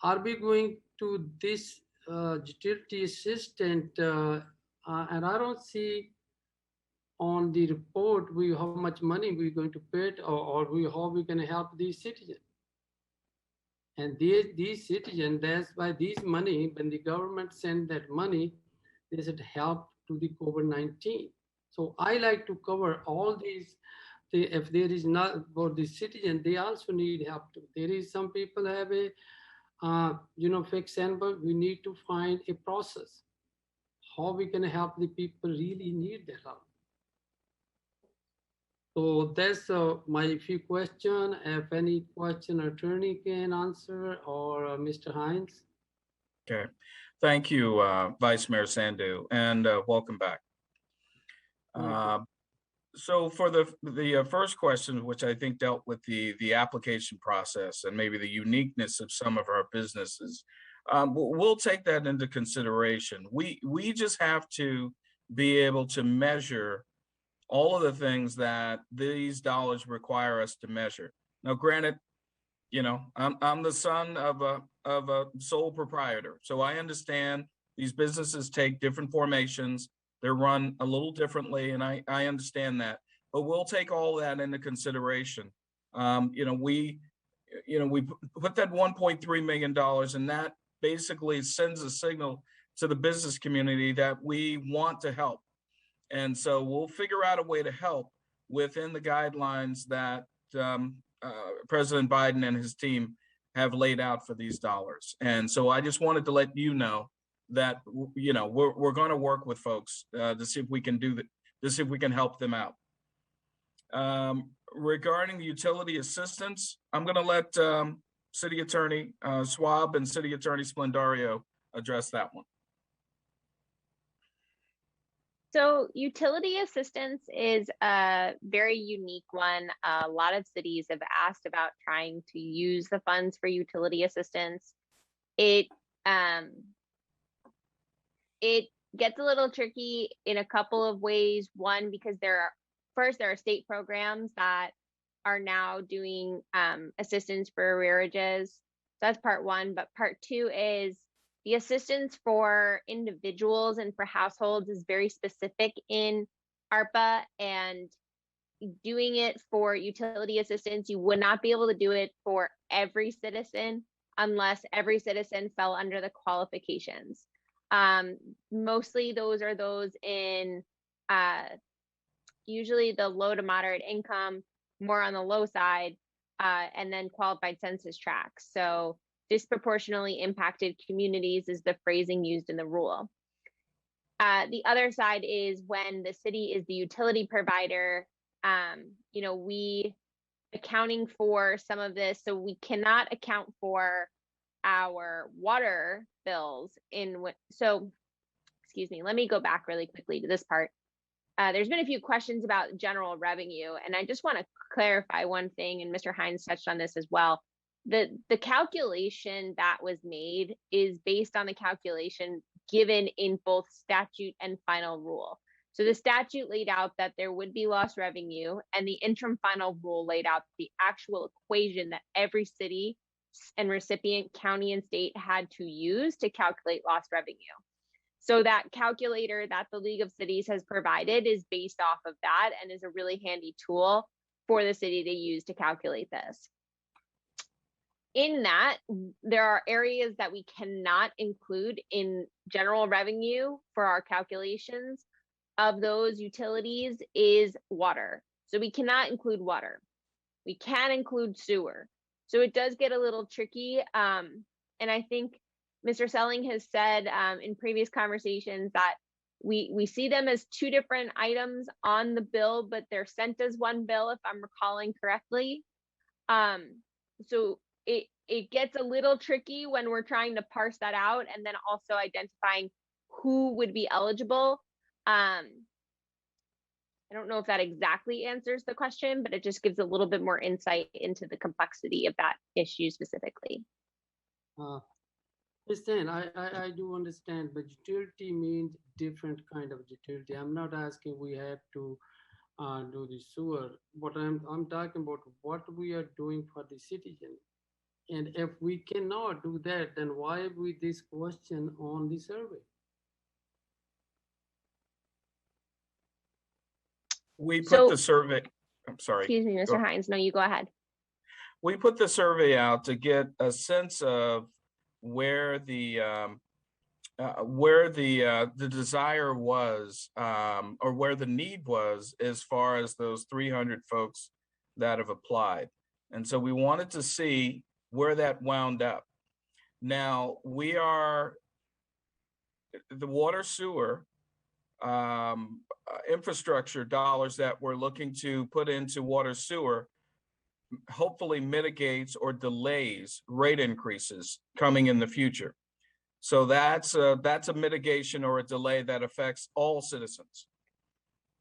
Are we going to this utility assistant? And I don't see on the report how much money we're going to pay or how we can help these citizens. And these citizens, that's why these money, when the government send that money, they should help to the COVID-19. So I like to cover all these. If there is not for the citizen, they also need help too. There is some people have a fixed income. We need to find a process how we can help the people really need the help. So that's my few questions. If any question attorney can answer or Mr. Hines. Okay, thank you, Vice Mayor Sandhu, and welcome back. So for the first question, which I think dealt with the application process and maybe the uniqueness of some of our businesses, we'll take that into consideration. We just have to be able to measure all of the things that these dollars require us to measure. Now, granted, I'm the son of a sole proprietor, so I understand these businesses take different formations. They're run a little differently, and I understand that. But we'll take all that into consideration. We put that $1.3 million, and that basically sends a signal to the business community that we want to help. And so we'll figure out a way to help within the guidelines that President Biden and his team have laid out for these dollars. And so I just wanted to let you know that we're going to work with folks to see if we can do to see if we can help them out. Regarding the utility assistance, I'm going to let City Attorney Schwab and City Attorney Splendario address that one. So utility assistance is a very unique one. A lot of cities have asked about trying to use the funds for utility assistance. It gets a little tricky in a couple of ways. One, because there are state programs that are now doing assistance for arrearages. So that's part one. But part two is the assistance for individuals and for households is very specific in ARPA, and doing it for utility assistance, you would not be able to do it for every citizen unless every citizen fell under the qualifications. Mostly those are those in usually the low to moderate income, more on the low side, and then qualified census tracts. So disproportionately impacted communities is the phrasing used in the rule. The other side is when the city is the utility provider, we accounting for some of this, so we cannot account for our water bills excuse me, let me go back really quickly to this part. There's been a few questions about general revenue, and I just want to clarify one thing, and Mr. Hines touched on this as well. The calculation that was made is based on the calculation given in both statute and final rule. So the statute laid out that there would be lost revenue, and the interim final rule laid out the actual equation that every city and recipient county and state had to use to calculate lost revenue. So that calculator that the League of Cities has provided is based off of that and is a really handy tool for the city to use to calculate this. In that, there are areas that we cannot include in general revenue for our calculations. Of those utilities is water. So we cannot include water. We can include sewer. So it does get a little tricky. And I think Mr. Selling has said in previous conversations that we see them as two different items on the bill, but they're sent as one bill, if I'm recalling correctly. So it gets a little tricky when we're trying to parse that out, and then also identifying who would be eligible. I don't know if that exactly answers the question, but it just gives a little bit more insight into the complexity of that issue specifically. Understand, I do understand, but utility means different kind of utility. I'm not asking we have to do the sewer. What I'm talking about, what we are doing for the citizen. And if we cannot do that, then why with this question on the survey? We put the survey, I'm sorry. Excuse me, Mr. Hines. No, you go ahead. We put the survey out to get a sense of where the desire was, or where the need was, as far as those 300 folks that have applied. And so we wanted to see where that wound up. Now the water sewer infrastructure dollars that we're looking to put into water sewer hopefully mitigates or delays rate increases coming in the future. So that's a mitigation or a delay that affects all citizens.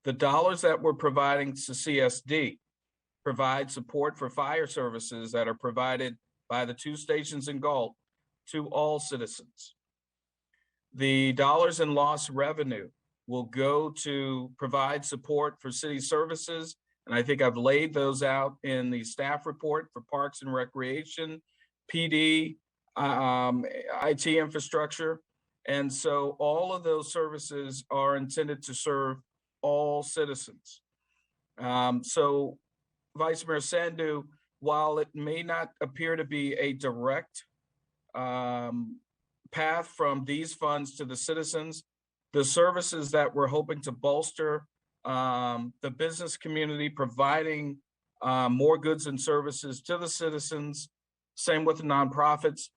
The dollars that we're providing to CSD provide support for fire services that are provided by the 2 stations in Galt to all citizens. The dollars in lost revenue will go to provide support for city services. And I think I've laid those out in the staff report for Parks and Recreation, PD, IT infrastructure. And so all of those services are intended to serve all citizens. So Vice Mayor Sandhu, while it may not appear to be a direct path from these funds to the citizens, the services that we're hoping to bolster the business community, providing more goods and services to the citizens, same with the nonprofits,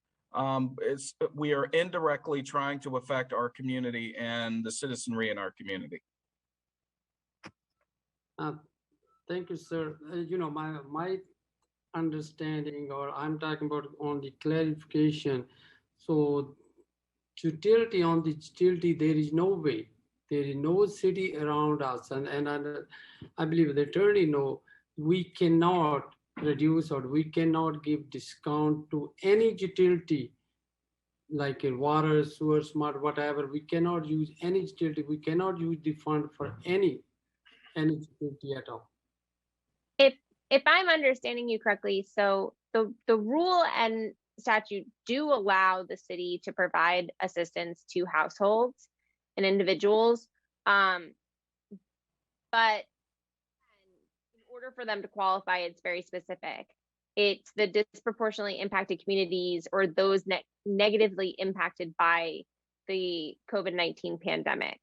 we are indirectly trying to affect our community and the citizenry in our community. Uh, Thank you, sir. My understanding, or I'm talking about on the clarification. So utility on the utility, there is no way. There is no city around us, and I believe the attorney know we cannot reduce or we cannot give discount to any utility like in water, sewer, smart, whatever. We cannot use any utility. We cannot use the fund for any utility at all. If I'm understanding you correctly, so the rule and statute do allow the city to provide assistance to households and individuals. But in order for them to qualify, it's very specific. It's the disproportionately impacted communities or those negatively impacted by the COVID-19 pandemic.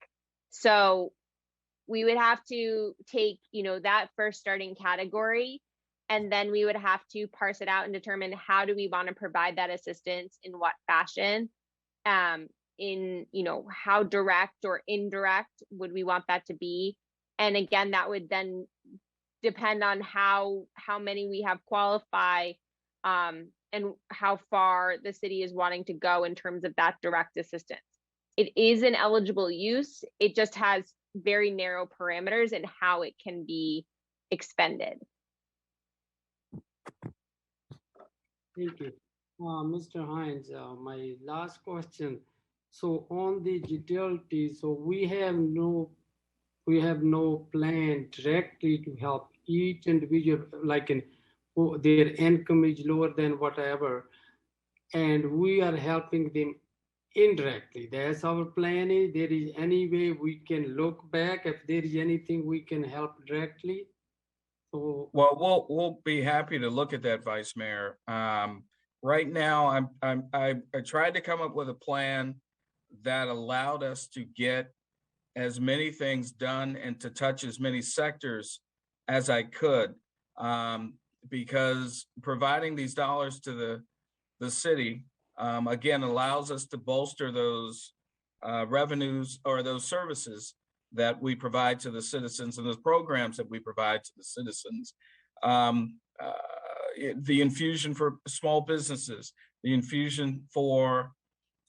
So we would have to take, that first starting category, and then we would have to parse it out and determine how do we want to provide that assistance, in what fashion, in, how direct or indirect would we want that to be. And again, that would then depend on how many we have qualify, and how far the city is wanting to go in terms of that direct assistance. It is an eligible use. It just has very narrow parameters in how it can be expended. Thank you. Mr. Hines, my last question. So on the utility, so we have no plan directly to help each individual, like their income is lower than whatever, and we are helping them indirectly. That's our plan. Is there is any way we can look back if there is anything we can help directly? So Well, we'll be happy to look at that, Vice Mayor. Right now, I tried to come up with a plan that allowed us to get as many things done and to touch as many sectors as I could, because providing these dollars to the city, again, allows us to bolster those revenues or those services that we provide to the citizens and those programs that we provide to the citizens. The infusion for small businesses, the infusion for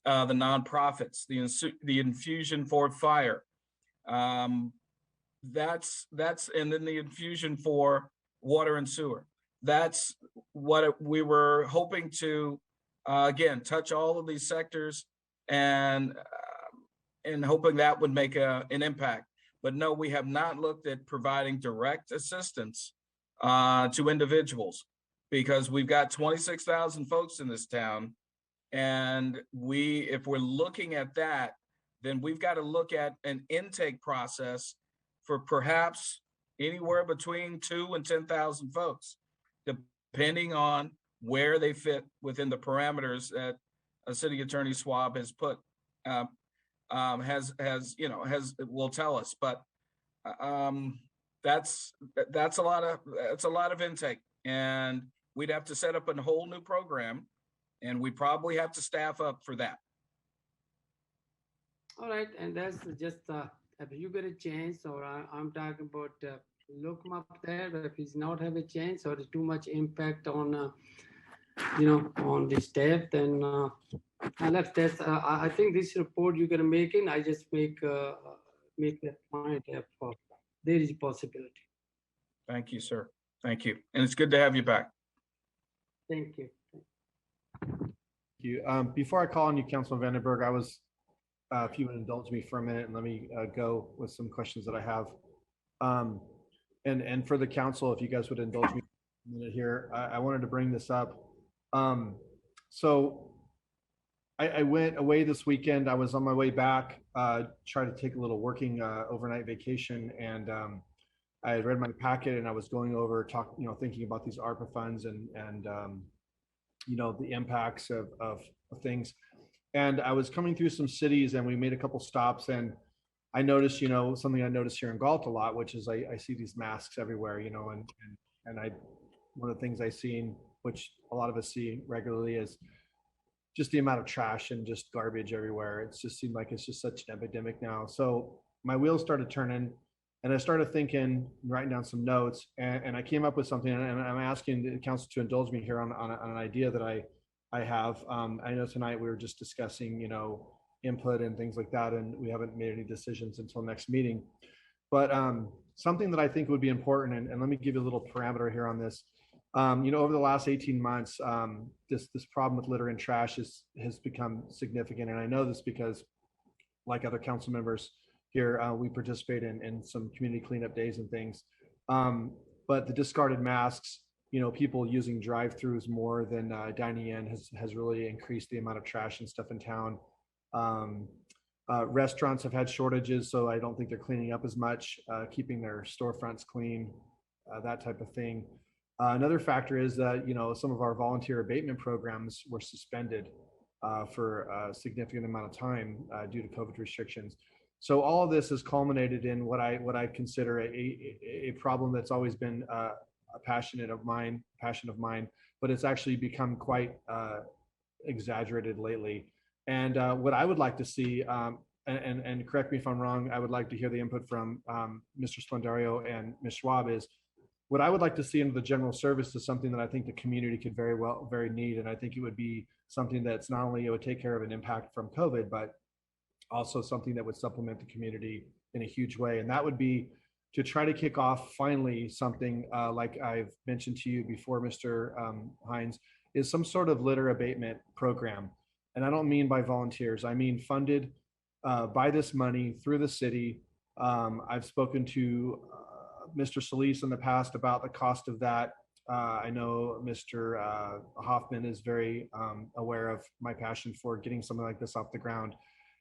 the nonprofits, the infusion for fire. That's and then the infusion for water and sewer. That's what we were hoping to again touch all of these sectors and hoping that would make an impact. But no, we have not looked at providing direct assistance to individuals, because we've got 26,000 folks in this town, and if we're looking at that, then we've got to look at an intake process for perhaps anywhere between 2,000 and 10,000 folks, depending on where they fit within the parameters that City Attorney Schwab has put, will tell us. But that's a lot of intake, and we'd have to set up a whole new program, and we probably have to staff up for that. all right, and that's just if you get a chance, or I'm talking about look him up there. But if he's not have a chance or too much impact on on the staff, then that's I think this report you're gonna make it. I just make that point if there is a possibility. Thank you, sir. Thank you, and it's good to have you back. Thank you. Thank you. Before I call on you, Councilman Vandenberg, I was, if you would indulge me for a minute and let me go with some questions that I have. And for the council, if you guys would indulge me a minute here, I wanted to bring this up. So I went away this weekend. I was on my way back, trying to take a little working overnight vacation, and I had read my packet and I was going over thinking about these ARPA funds and the impacts of things. And I was coming through some cities, and we made a couple stops, and I noticed, something I noticed here in Galt a lot, which is I see these masks everywhere, and one of the things I seen, which a lot of us see regularly, is just the amount of trash and just garbage everywhere. It's just seemed like it's just such an epidemic now. So my wheels started turning, And I started thinking, writing down some notes, and I came up with something, and I'm asking the council to indulge me here on an idea that I have. I know tonight we were just discussing, input and things like that, and we haven't made any decisions until next meeting. But something that I think would be important, and let me give you a little parameter here on this. Over the last 18 months, this problem with litter and trash has become significant. And I know this because, like other council members here, we participate in some community cleanup days and things. But the discarded masks, people using drive-throughs more than dining in has really increased the amount of trash and stuff in town. Restaurants have had shortages, so I don't think they're cleaning up as much, keeping their storefronts clean, that type of thing. Another factor is that, some of our volunteer abatement programs were suspended for a significant amount of time due to COVID restrictions. So all of this has culminated in what I consider a problem that's always been a passion of mine, but it's actually become quite exaggerated lately. And what I would like to see, and correct me if I'm wrong, I would like to hear the input from Mr. Splendario and Ms. Schwab, is what I would like to see into the general service is something that I think the community could very need. And I think it would be something that's not only it would take care of an impact from COVID, but also something that would supplement the community in a huge way. And that would be to try to kick off finally something like I've mentioned to you before, Mr. Hines, is some sort of litter abatement program. And I don't mean by volunteers, I mean funded by this money through the city. I've spoken to Mr. Solis in the past about the cost of that. I know Mr. Hoffman is very aware of my passion for getting something like this off the ground.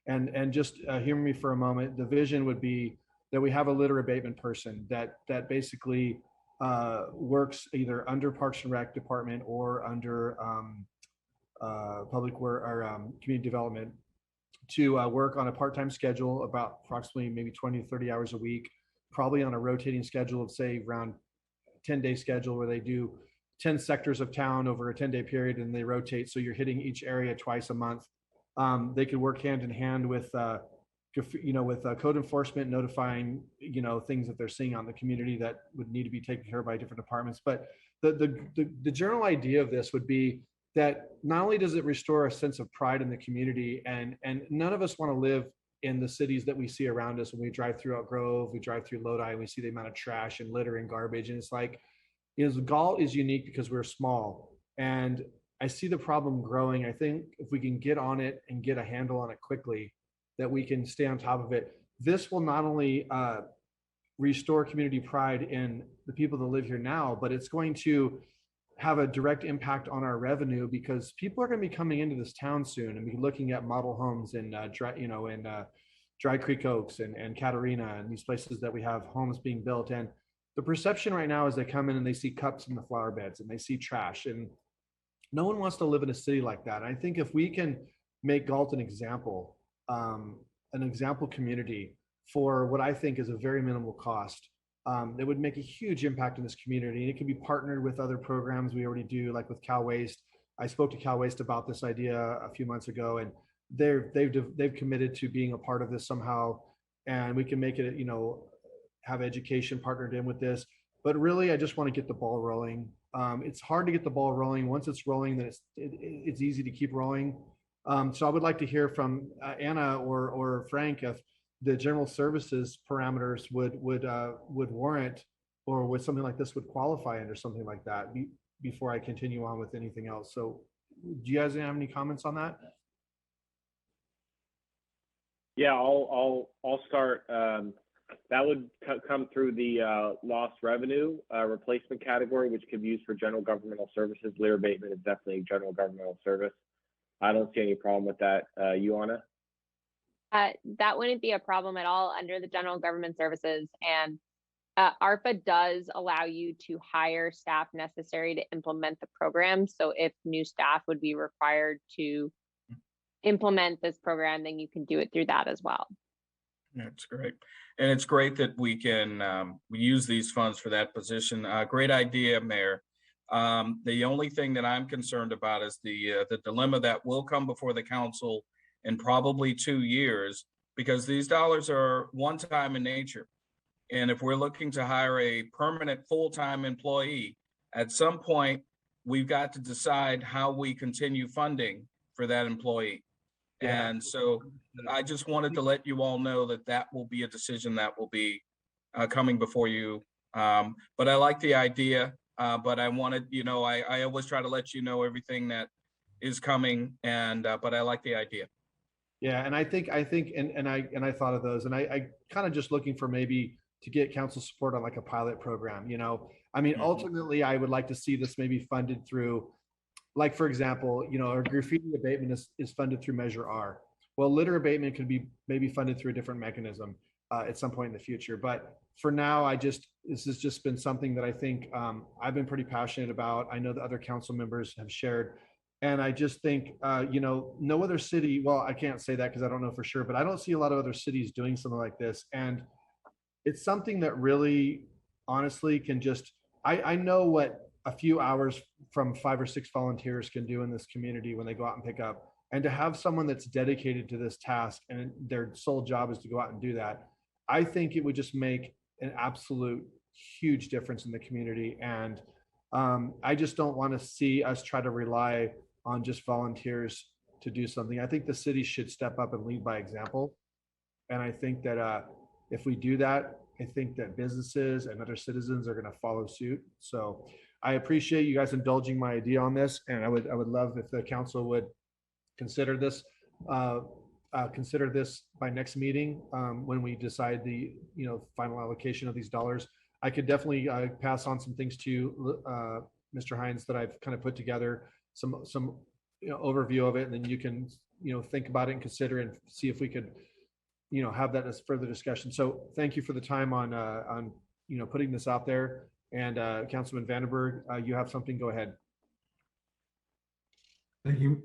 And just hear me for a moment. The vision would be that we have a litter abatement person that basically works either under Parks and Rec Department or under public work or community development to work on a part-time schedule, about approximately maybe 20 to 30 hours a week, probably on a rotating schedule of, say, around 10-day schedule where they do 10 sectors of town over a 10-day period and they rotate. So you're hitting each area twice a month. They could work hand in hand with code enforcement, notifying, things that they're seeing on the community that would need to be taken care of by different departments. But the general idea of this would be that not only does it restore a sense of pride in the community, and none of us want to live in the cities that we see around us. When we drive through Elk Grove, we drive through Lodi, and we see the amount of trash and litter and garbage. And it's like, Galt is unique because we're small. And I see the problem growing. I think if we can get on it and get a handle on it quickly, that we can stay on top of it. This will not only restore community pride in the people that live here now, but it's going to have a direct impact on our revenue, because people are going to be coming into this town soon and be looking at model homes in Dry Creek Oaks and Catarina and these places that we have homes being built. And the perception right now is they come in and they see cups in the flower beds and they see trash, and no one wants to live in a city like that. And I think if we can make Galt an example community for what I think is a very minimal cost, that would make a huge impact in this community. And it can be partnered with other programs we already do, like with Cal Waste. I spoke to Cal Waste about this idea a few months ago, and they've committed to being a part of this somehow. And we can make it, have education partnered in with this. But really, I just want to get the ball rolling. It's hard to get the ball rolling. Once it's rolling, then it's easy to keep rolling. So I would like to hear from Anna or Frank if the general services parameters would warrant, or would something like this would qualify under something like that, before I continue on with anything else. So do you guys have any comments on that? Yeah, I'll start. That would come through the lost revenue replacement category, which could be used for general governmental services. Litter abatement is definitely general governmental service. I don't see any problem with that. You, Anna? That wouldn't be a problem at all under the general government services. And ARPA does allow you to hire staff necessary to implement the program. So if new staff would be required to implement this program, then you can do it through that as well. That's great. And it's great that we can we use these funds for that position. Great idea, Mayor. The only thing that I'm concerned about is the dilemma that will come before the council in probably 2 years, because these dollars are one-time in nature. And if we're looking to hire a permanent full-time employee, at some point, we've got to decide how we continue funding for that employee. Yeah. And so I just wanted to let you all know that that will be a decision that will be coming before you. But I like the idea, but I wanted, I always try to let you know everything that is coming, and but I like the idea. Yeah, and I think, and I thought of those, and I kind of just looking for maybe to get council support on like a pilot program, I mean, ultimately, I would like to see this maybe funded through, like, for example, our graffiti abatement is funded through Measure R. Well, litter abatement could be maybe funded through a different mechanism at some point in the future. But for now, this has just been something that I think I've been pretty passionate about. I know the other council members have shared. And I just think, no other city, well, I can't say that because I don't know for sure, but I don't see a lot of other cities doing something like this. And it's something that really, honestly, can just, I know what a few hours from 5 or 6 volunteers can do in this community when they go out and pick up. And to have someone that's dedicated to this task and their sole job is to go out and do that, I think it would just make an absolute huge difference in the community. And I just don't want to see us try to rely on just volunteers to do something. I think the city should step up and lead by example. And I think that if we do that, I think that businesses and other citizens are going to follow suit. So I appreciate you guys indulging my idea on this. And I would love if the council would consider this by next meeting when we decide the final allocation of these dollars. I could definitely pass on some things to Mr. Hines that I've kind of put together, some overview of it, and then you can think about it and consider and see if we could have that as further discussion. So thank you for the time on putting this out there. And Councilman Vandenberg, you have something. Go ahead. Thank you.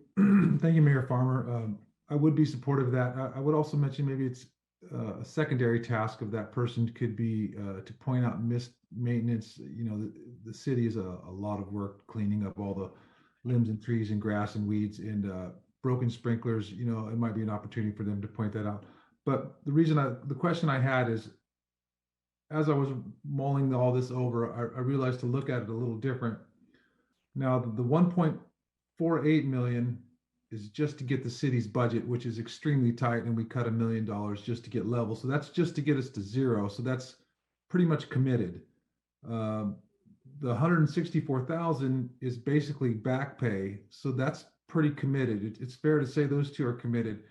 Thank you, Mayor Farmer. I would be supportive of that. I would also mention maybe it's a secondary task of that person could be to point out missed maintenance. The city is a lot of work cleaning up all the limbs and trees and grass and weeds and broken sprinklers. It might be an opportunity for them to point that out. But the question I had is, as I was mulling all this over, I realized to look at it a little different. Now, the 1.48 million is just to get the city's budget, which is extremely tight, and we cut $1 million just to get level. So that's just to get us to zero. So that's pretty much committed. The 164,000 is basically back pay. So that's pretty committed. It's fair to say those two are committed.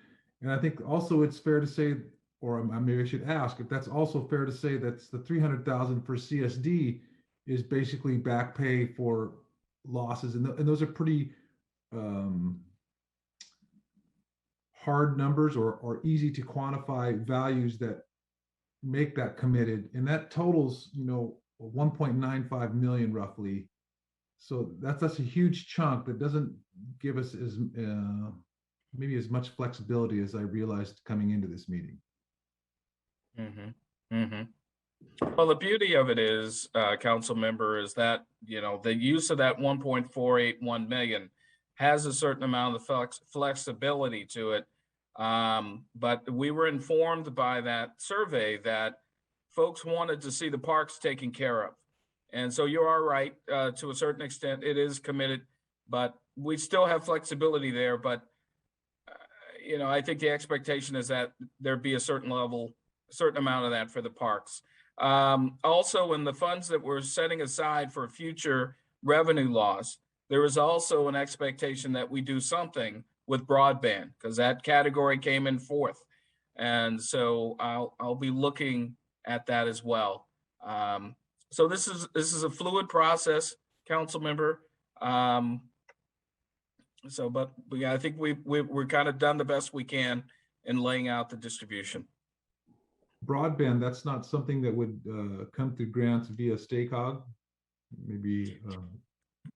And I think also it's fair to say, or maybe I should ask, if that's also fair to say that's the 300,000 for CSD is basically back pay for losses. And those are pretty hard numbers or easy to quantify values that make that committed. And that totals, 1.95 million roughly. So that's a huge chunk that doesn't give us maybe as much flexibility as I realized coming into this meeting. Well, the beauty of it is, council member, is that, the use of that 1.481 million has a certain amount of flexibility to it. But we were informed by that survey that folks wanted to see the parks taken care of. And so you are right, to a certain extent, it is committed, but we still have flexibility there. But, I think the expectation is that there be a certain amount of that for the parks. Also, in the funds that we're setting aside for future revenue loss, there is also an expectation that we do something with broadband, because that category came in fourth. And so I'll be looking at that as well. So this is a fluid process, council member. But I think we're kind of done the best we can in laying out the distribution. Broadband, that's not something that would come through grants via STACOG? Maybe.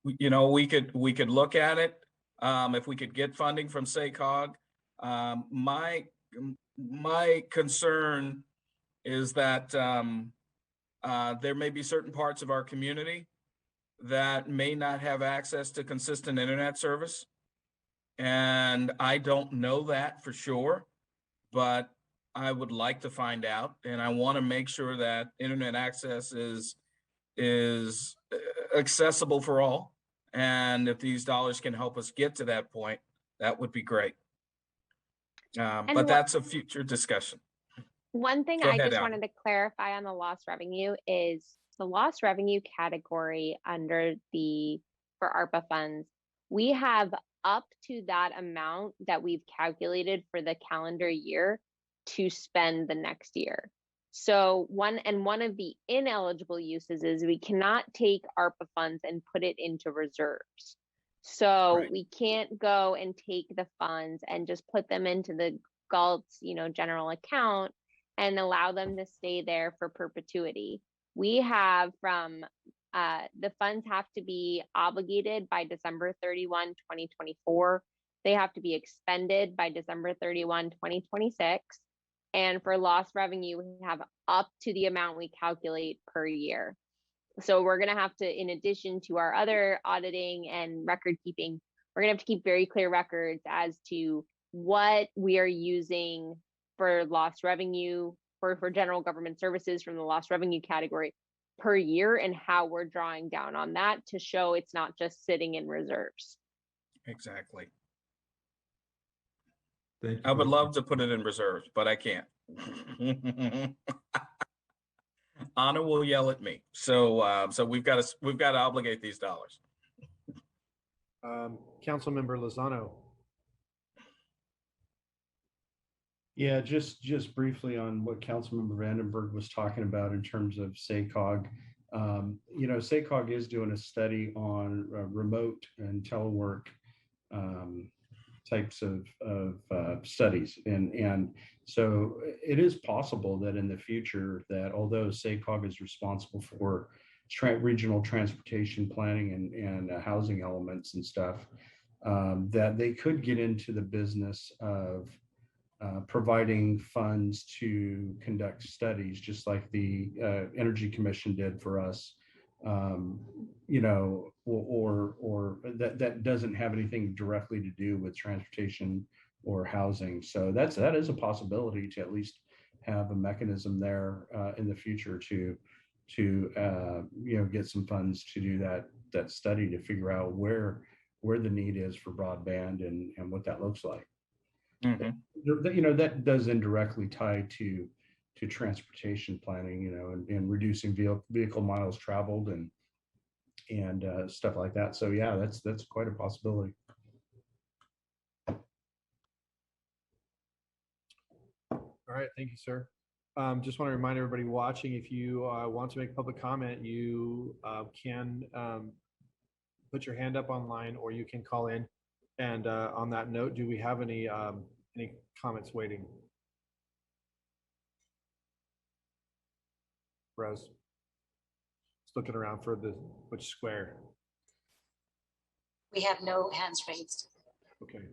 We could look at it if we could get funding from SACOG. My concern is that there may be certain parts of our community that may not have access to consistent internet service. And I don't know that for sure, but I would like to find out, and I want to make sure that internet access is accessible for all. And if these dollars can help us get to that point, that would be great. But that's a future discussion. One thing Go I ahead, just Al. wanted to clarify on the lost revenue is the lost revenue category under for ARPA funds. We have up to that amount that we've calculated for the calendar year to spend the next year. So one of the ineligible uses is we cannot take ARPA funds and put it into reserves. So we can't go and take the funds and just put them into the Galt's, general account and allow them to stay there for perpetuity. We have the funds have to be obligated by December 31, 2024. They have to be expended by December 31, 2026. And for lost revenue, we have up to the amount we calculate per year. So we're going to have to, in addition to our other auditing and record keeping, we're going to have to keep very clear records as to what we are using for lost revenue, for general government services from the lost revenue category per year, and how we're drawing down on that to show it's not just sitting in reserves. Exactly. Thank you. I would love to put it in reserves, but I can't. Anna will yell at me. So we've got to obligate these dollars. Councilmember Lozano. Yeah, just briefly on what Councilmember Vandenberg was talking about in terms of SACOG. SACOG is doing a study on remote and telework types of studies, and so it is possible that in the future that although SACOG is responsible for regional transportation planning and housing elements and stuff, that they could get into the business of providing funds to conduct studies, just like the Energy Commission did for us, or that doesn't have anything directly to do with transportation or housing. So that is a possibility to at least have a mechanism there in the future to get some funds to do that study to figure out where the need is for broadband and what that looks like. Mm-hmm. That does indirectly tie to transportation planning, and reducing vehicle miles traveled and stuff like that. So yeah, that's quite a possibility. All right, thank you, sir. Just want to remind everybody watching, if you want to make public comment, you can put your hand up online, or you can call in. And on that note, do we have any comments waiting? Rose, just looking around for which square. We have no hands raised. Okay.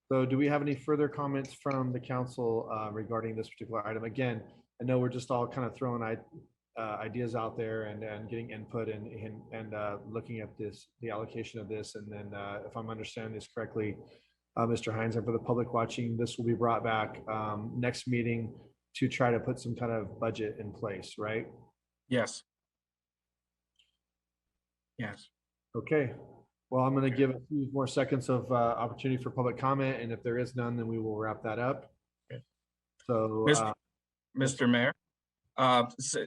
So do we have any further comments from the council regarding this particular item? Again, I know we're just all kind of throwing ideas out there and getting input and looking at the allocation of this. And then if I'm understanding this correctly, Mr. Hines, and for the public watching, this will be brought back next meeting to try to put some kind of budget in place, right? Yes. Yes. Okay. Well, I'm going to give a few more seconds of opportunity for public comment, and if there is none, then we will wrap that up. Okay. So, Mr. Mayor,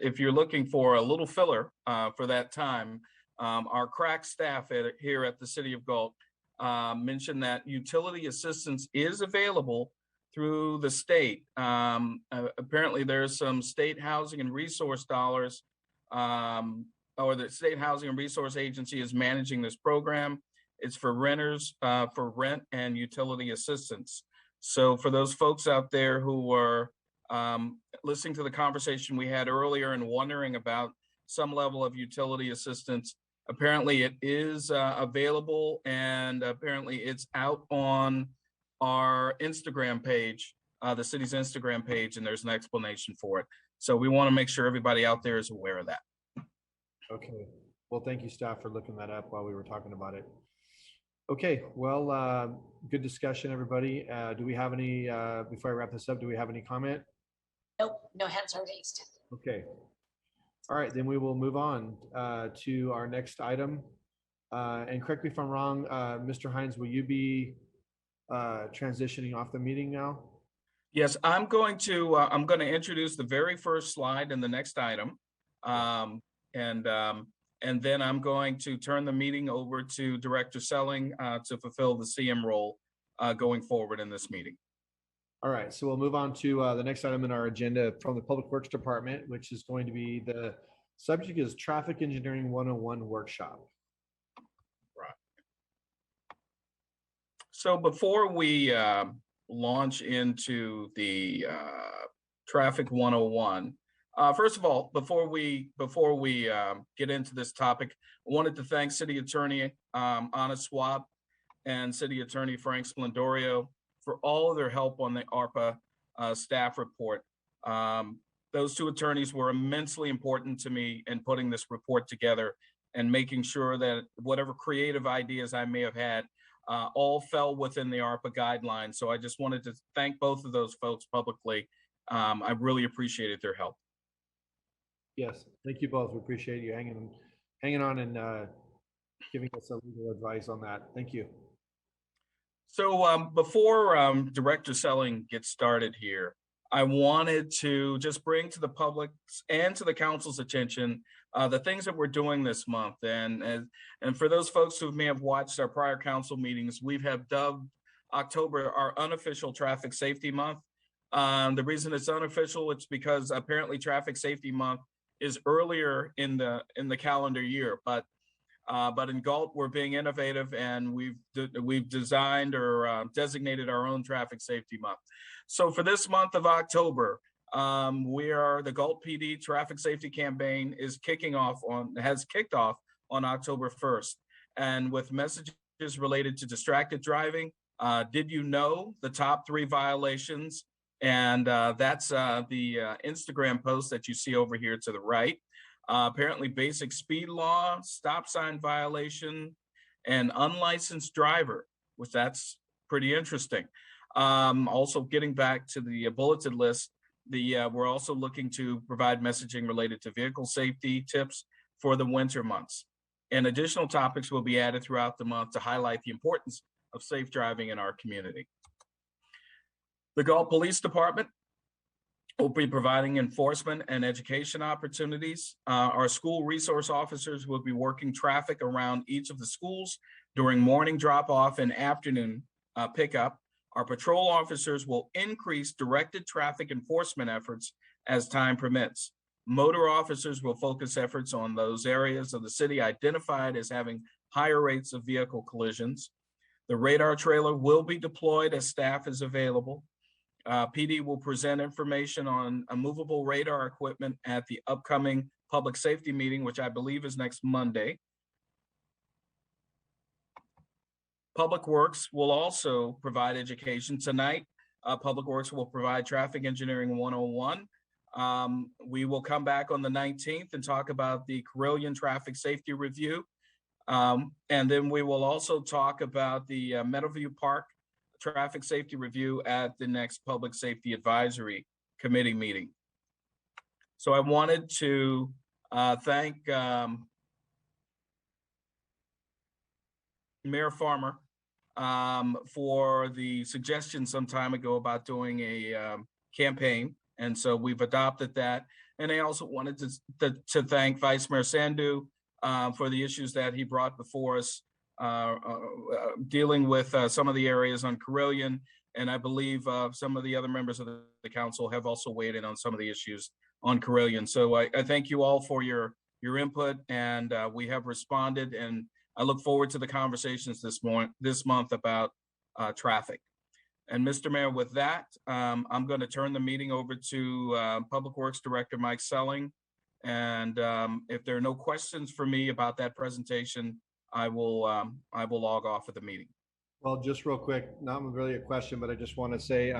if you're looking for a little filler for that time, our crack staff here at the City of Galt mentioned that utility assistance is available through the state. Apparently, there's some state housing and resource dollars, or the State Housing and Resource Agency is managing this program. It's for renters, for rent and utility assistance. So for those folks out there who are listening to the conversation we had earlier and wondering about some level of utility assistance, apparently it is available, and apparently it's out on our Instagram page, the city's Instagram page, and there's an explanation for it. So we want to make sure everybody out there is aware of that. Okay. Well, thank you, staff, for looking that up while we were talking about it. Okay, well, good discussion, everybody. Do we have any, before I wrap this up, do we have any comment? Nope, no hands are raised. Okay. All right, then we will move on to our next item. And correct me if I'm wrong, Mr. Hines, will you be transitioning off the meeting now? Yes, I'm going to introduce the very first slide in the next item. And then I'm going to turn the meeting over to Director Selling to fulfill the CM role going forward in this meeting. All right, so we'll move on to the next item in our agenda from the Public Works Department, which is going to be the subject is Traffic Engineering 101 workshop. Right. So before we launch into the Traffic 101, first of all, before we get into this topic, I wanted to thank City Attorney Anna Swab and City Attorney Frank Splendorio for all of their help on the ARPA staff report. Those two attorneys were immensely important to me in putting this report together and making sure that whatever creative ideas I may have had all fell within the ARPA guidelines. So I just wanted to thank both of those folks publicly. I really appreciated their help. Yes, thank you both. We appreciate you hanging on and giving us some legal advice on that. Thank you. So before Director Selling gets started here, I wanted to just bring to the public's and to the council's attention the things that we're doing this month. And for those folks who may have watched our prior council meetings, we have dubbed October our unofficial Traffic Safety Month. The reason it's unofficial, it's because apparently Traffic Safety Month is earlier in the calendar year, but in Galt, we're being innovative, and we've designed or designated our own Traffic Safety Month. So for this month of October, the Galt PD Traffic Safety Campaign has kicked off on October 1st, and with messages related to distracted driving. Did you know the top 3 violations? And that's the Instagram post that you see over here to the right. Apparently basic speed law, stop sign violation, and unlicensed driver, which that's pretty interesting. Also getting back to the bulleted list, we're also looking to provide messaging related to vehicle safety tips for the winter months. And additional topics will be added throughout the month to highlight the importance of safe driving in our community. The Galt Police Department will be providing enforcement and education opportunities. Our school resource officers will be working traffic around each of the schools during morning drop-off and afternoon pickup. Our patrol officers will increase directed traffic enforcement efforts as time permits. Motor officers will focus efforts on those areas of the city identified as having higher rates of vehicle collisions. The radar trailer will be deployed as staff is available. PD will present information on a movable radar equipment at the upcoming public safety meeting, which I believe is next Monday. Public Works will also provide education tonight. Public Works will provide Traffic Engineering 101. We will come back on the 19th and talk about the Carilion Traffic Safety Review. And then we will also talk about the Meadowview Park Traffic Safety Review at the next Public Safety Advisory Committee meeting. So I wanted to thank Mayor Farmer for the suggestion some time ago about doing a campaign. And so we've adopted that. And I also wanted to thank Vice Mayor Sandhu for the issues that he brought before us, dealing with some of the areas on Carilion. And I believe some of the other members of the council have also weighed in on some of the issues on Carilion. So I thank you all for your input, and we have responded, and I look forward to the conversations this month about traffic. And Mr. Mayor, with that, I'm going to turn the meeting over to Public Works Director Mike Selling. And if there are no questions for me about that presentation, I will log off of the meeting. Well, just real quick, not really a question, but I just want to say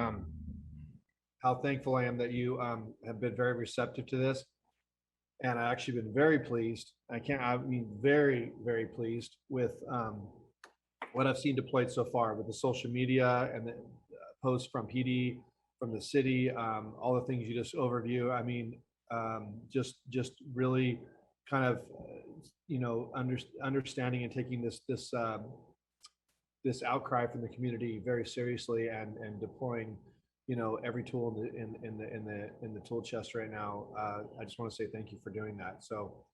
how thankful I am that you have been very receptive to this. And I've actually been very pleased. I mean, very, very pleased with what I've seen deployed so far with the social media and the posts from PD, from the city, all the things you just overview. I mean, just really kind of, understanding and taking this outcry from the community very seriously and deploying, every tool in the tool chest right now. I just want to say thank you for doing that. So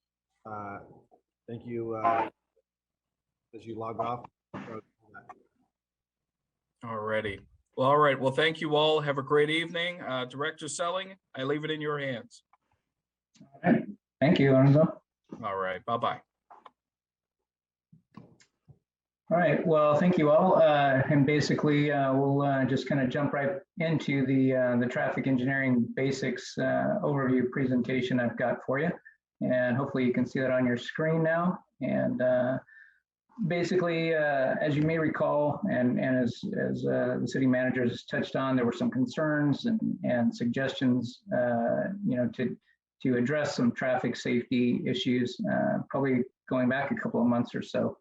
thank you as you log off. Alrighty. Well, all right. Well, thank you all. Have a great evening. Director Selling, I leave it in your hands. All right. Thank you, Lorenzo. All right. Bye-bye. All right, well, thank you all. And basically, we'll just kind of jump right into the traffic engineering basics overview presentation I've got for you. And hopefully you can see that on your screen now. And basically, as you may recall, and as the city manager has touched on, there were some concerns and suggestions, to address some traffic safety issues, probably going back a couple of months or so.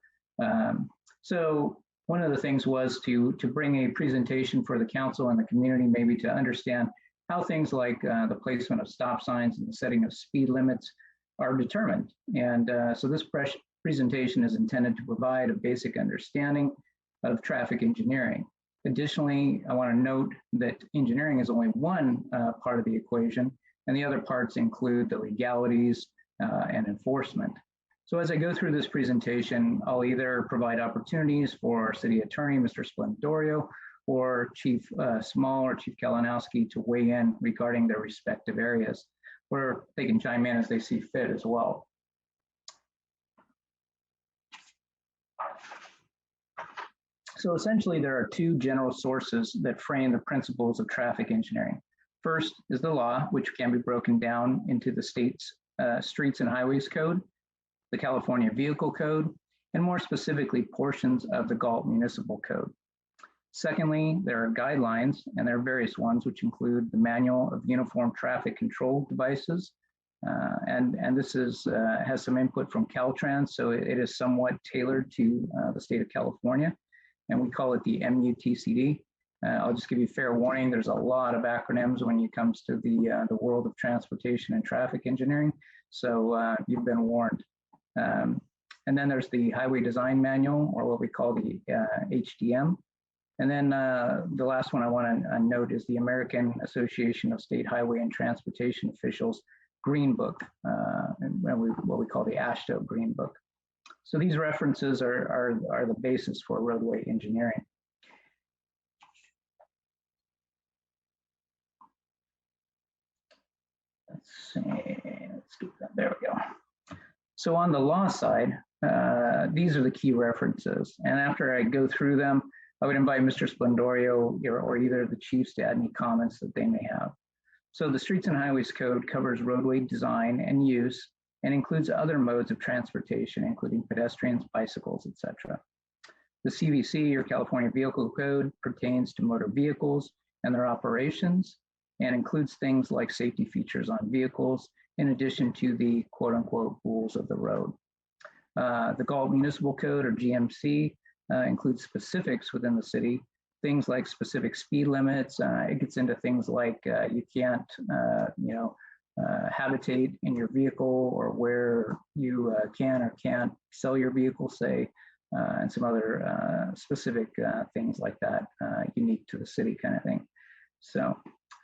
So one of the things was to bring a presentation for the council and the community, maybe to understand how things like the placement of stop signs and the setting of speed limits are determined. And so this presentation is intended to provide a basic understanding of traffic engineering. Additionally, I want to note that engineering is only one part of the equation, and the other parts include the legalities and enforcement. So as I go through this presentation, I'll either provide opportunities for City Attorney, Mr. Splendorio, or Chief Small or Chief Kalinowski to weigh in regarding their respective areas, or they can chime in as they see fit as well. So essentially, there are two general sources that frame the principles of traffic engineering. First is the law, which can be broken down into the state's Streets and Highways Code, the California Vehicle Code, and more specifically, portions of the Galt Municipal Code. Secondly, there are guidelines, and there are various ones, which include the Manual of Uniform Traffic Control Devices, and this has some input from Caltrans, so it is somewhat tailored to the state of California, and we call it the MUTCD. I'll just give you fair warning, there's a lot of acronyms when it comes to the world of transportation and traffic engineering, so you've been warned. And then there's the Highway Design Manual, or what we call the HDM. And then the last one I want to note is the American Association of State Highway and Transportation Officials Green Book, and what we call the AASHTO Green Book. So these references are the basis for roadway engineering. Let's see, let's get that, there we go. So on the law side, these are the key references. And after I go through them, I would invite Mr. Splendorio or either of the chiefs to add any comments that they may have. So the Streets and Highways Code covers roadway design and use and includes other modes of transportation, including pedestrians, bicycles, etc. The CVC, or California Vehicle Code, pertains to motor vehicles and their operations and includes things like safety features on vehicles, in addition to the quote unquote rules of the road. The Galt Municipal Code, or GMC, includes specifics within the city, things like specific speed limits. It gets into things like you can't, habitate in your vehicle, or where you can or can't sell your vehicle, say, and some other specific things like that, unique to the city kind of thing. So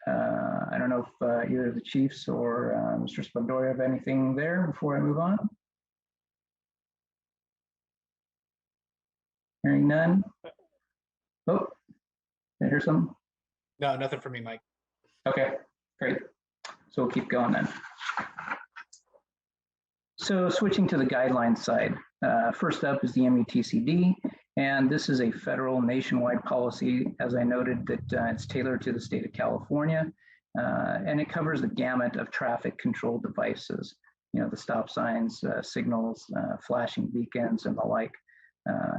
I don't know if either of the chiefs or Mr. Splendorio have anything there before I move on. Hearing none. Oh, did I hear something? No, nothing for me, Mike. Okay, great. So we'll keep going then. So switching to the guidelines side, first up is the MUTCD, and this is a federal nationwide policy, as I noted, that it's tailored to the state of California, and it covers the gamut of traffic control devices, the stop signs, signals, flashing beacons, and the like.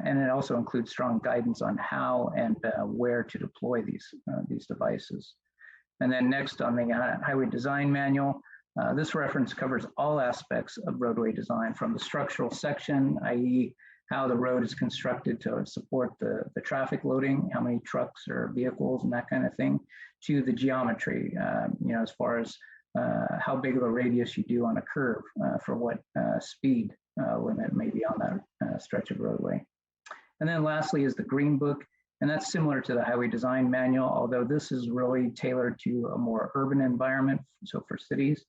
And it also includes strong guidance on how and where to deploy these devices. And then next, on the Highway Design Manual, this reference covers all aspects of roadway design, from the structural section, i.e. how the road is constructed to support the traffic loading, how many trucks or vehicles and that kind of thing, to the geometry, as far as how big of a radius you do on a curve for what speed limit may be on that stretch of roadway. And then lastly is the Green Book, and that's similar to the Highway Design Manual, although this is really tailored to a more urban environment, so for cities.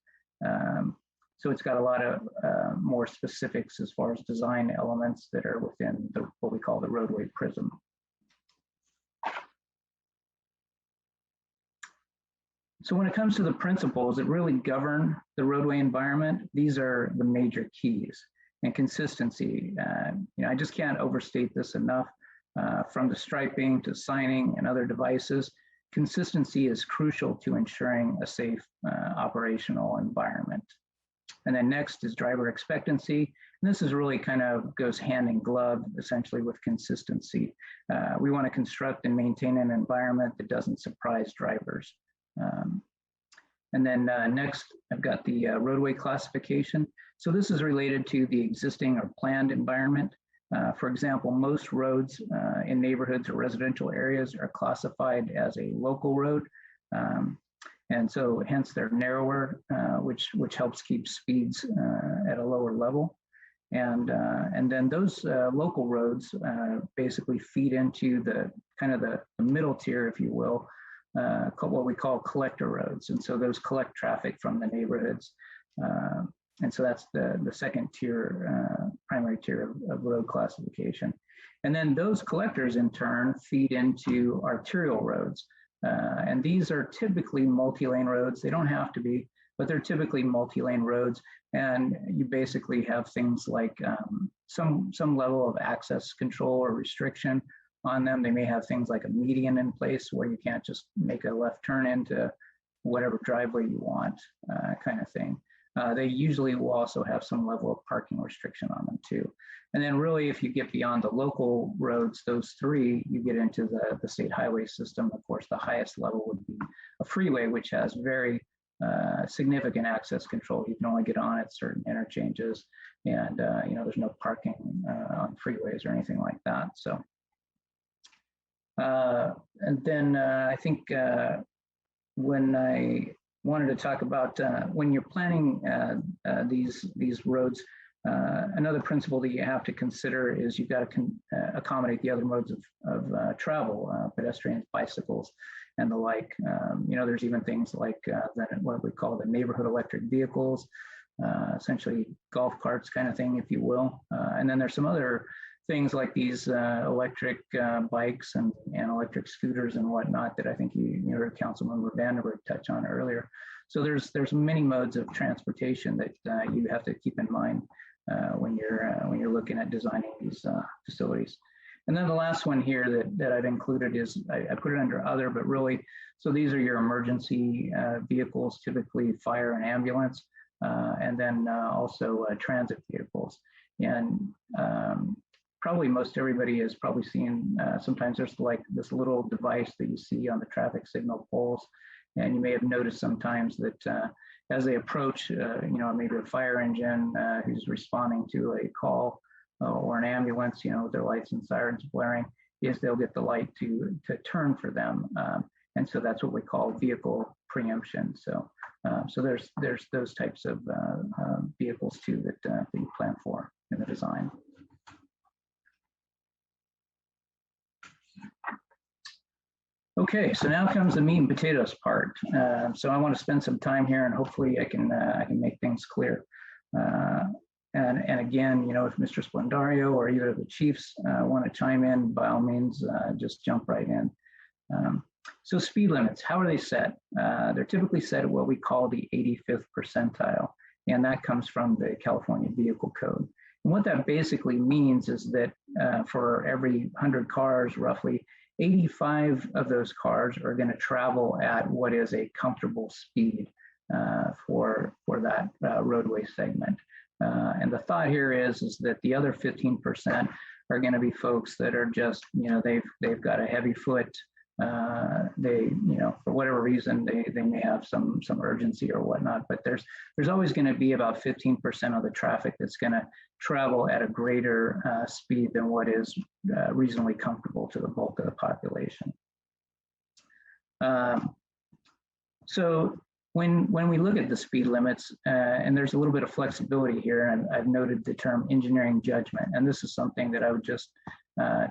So it's got a lot of more specifics as far as design elements that are within what we call the roadway prism. So when it comes to the principles that really govern the roadway environment, these are the major keys. And consistency, I just can't overstate this enough. From the striping to signing and other devices, consistency is crucial to ensuring a safe operational environment. And then next is driver expectancy. And this is really kind of goes hand in glove, essentially, with consistency. We want to construct and maintain an environment that doesn't surprise drivers. And then next, I've got the roadway classification. So this is related to the existing or planned environment. For example, most roads in neighborhoods or residential areas are classified as a local road. And so hence they're narrower, which helps keep speeds at a lower level. And then those local roads basically feed into the kind of the middle tier, if you will, what we call collector roads. And so those collect traffic from the neighborhoods. And so that's the second tier, primary tier of road classification. And then those collectors in turn feed into arterial roads. And these are typically multi-lane roads. They don't have to be, but they're typically multi-lane roads. And you basically have things like some level of access control or restriction on them. They may have things like a median in place where you can't just make a left turn into whatever driveway you want, kind of thing. They usually will also have some level of parking restriction on them too. And then really, if you get beyond the local roads, those three, you get into the state highway system. Of course, the highest level would be a freeway, which has very significant access control. You can only get on at certain interchanges, and there's no parking on freeways or anything like that. So, and then I think when I wanted to talk about when you're planning these roads, another principle that you have to consider is you've got to accommodate the other modes of travel, pedestrians, bicycles, and the like. There's even things like what we call the neighborhood electric vehicles, essentially golf carts kind of thing, if you will. And then there's some other things like these electric bikes and electric scooters and whatnot that I think you heard Councilmember Vandenberg touch on earlier. So there's many modes of transportation that you have to keep in mind when you're looking at designing these facilities. And then the last one here that I've included is I put it under other, but really, so these are your emergency vehicles, typically fire and ambulance, and then also transit vehicles. And probably most everybody has probably seen, sometimes there's like this little device that you see on the traffic signal poles. And you may have noticed sometimes that as they approach, maybe a fire engine who's responding to a call or an ambulance, with their lights and sirens blaring, is they'll get the light to turn for them. And so that's what we call vehicle preemption. So there's those types of vehicles too that you plan for in the design. Okay, so now comes the meat and potatoes part. So I want to spend some time here, and hopefully I can make things clear. And again, if Mr. Splendario or either of the chiefs want to chime in, by all means, just jump right in. So speed limits, how are they set? They're typically set at what we call the 85th percentile, and that comes from the California Vehicle Code. And what that basically means is that for every 100 cars, roughly, 85 of those cars are going to travel at what is a comfortable speed for that roadway segment. And the thought here is that the other 15% are going to be folks that are just, they've got a heavy foot, they, for whatever reason, they may have some urgency or whatnot, but there's always going to be about 15% of the traffic that's going to travel at a greater speed than what is reasonably comfortable to the bulk of the population. So when we look at the speed limits, and there's a little bit of flexibility here, and I've noted the term engineering judgment, and this is something that I would just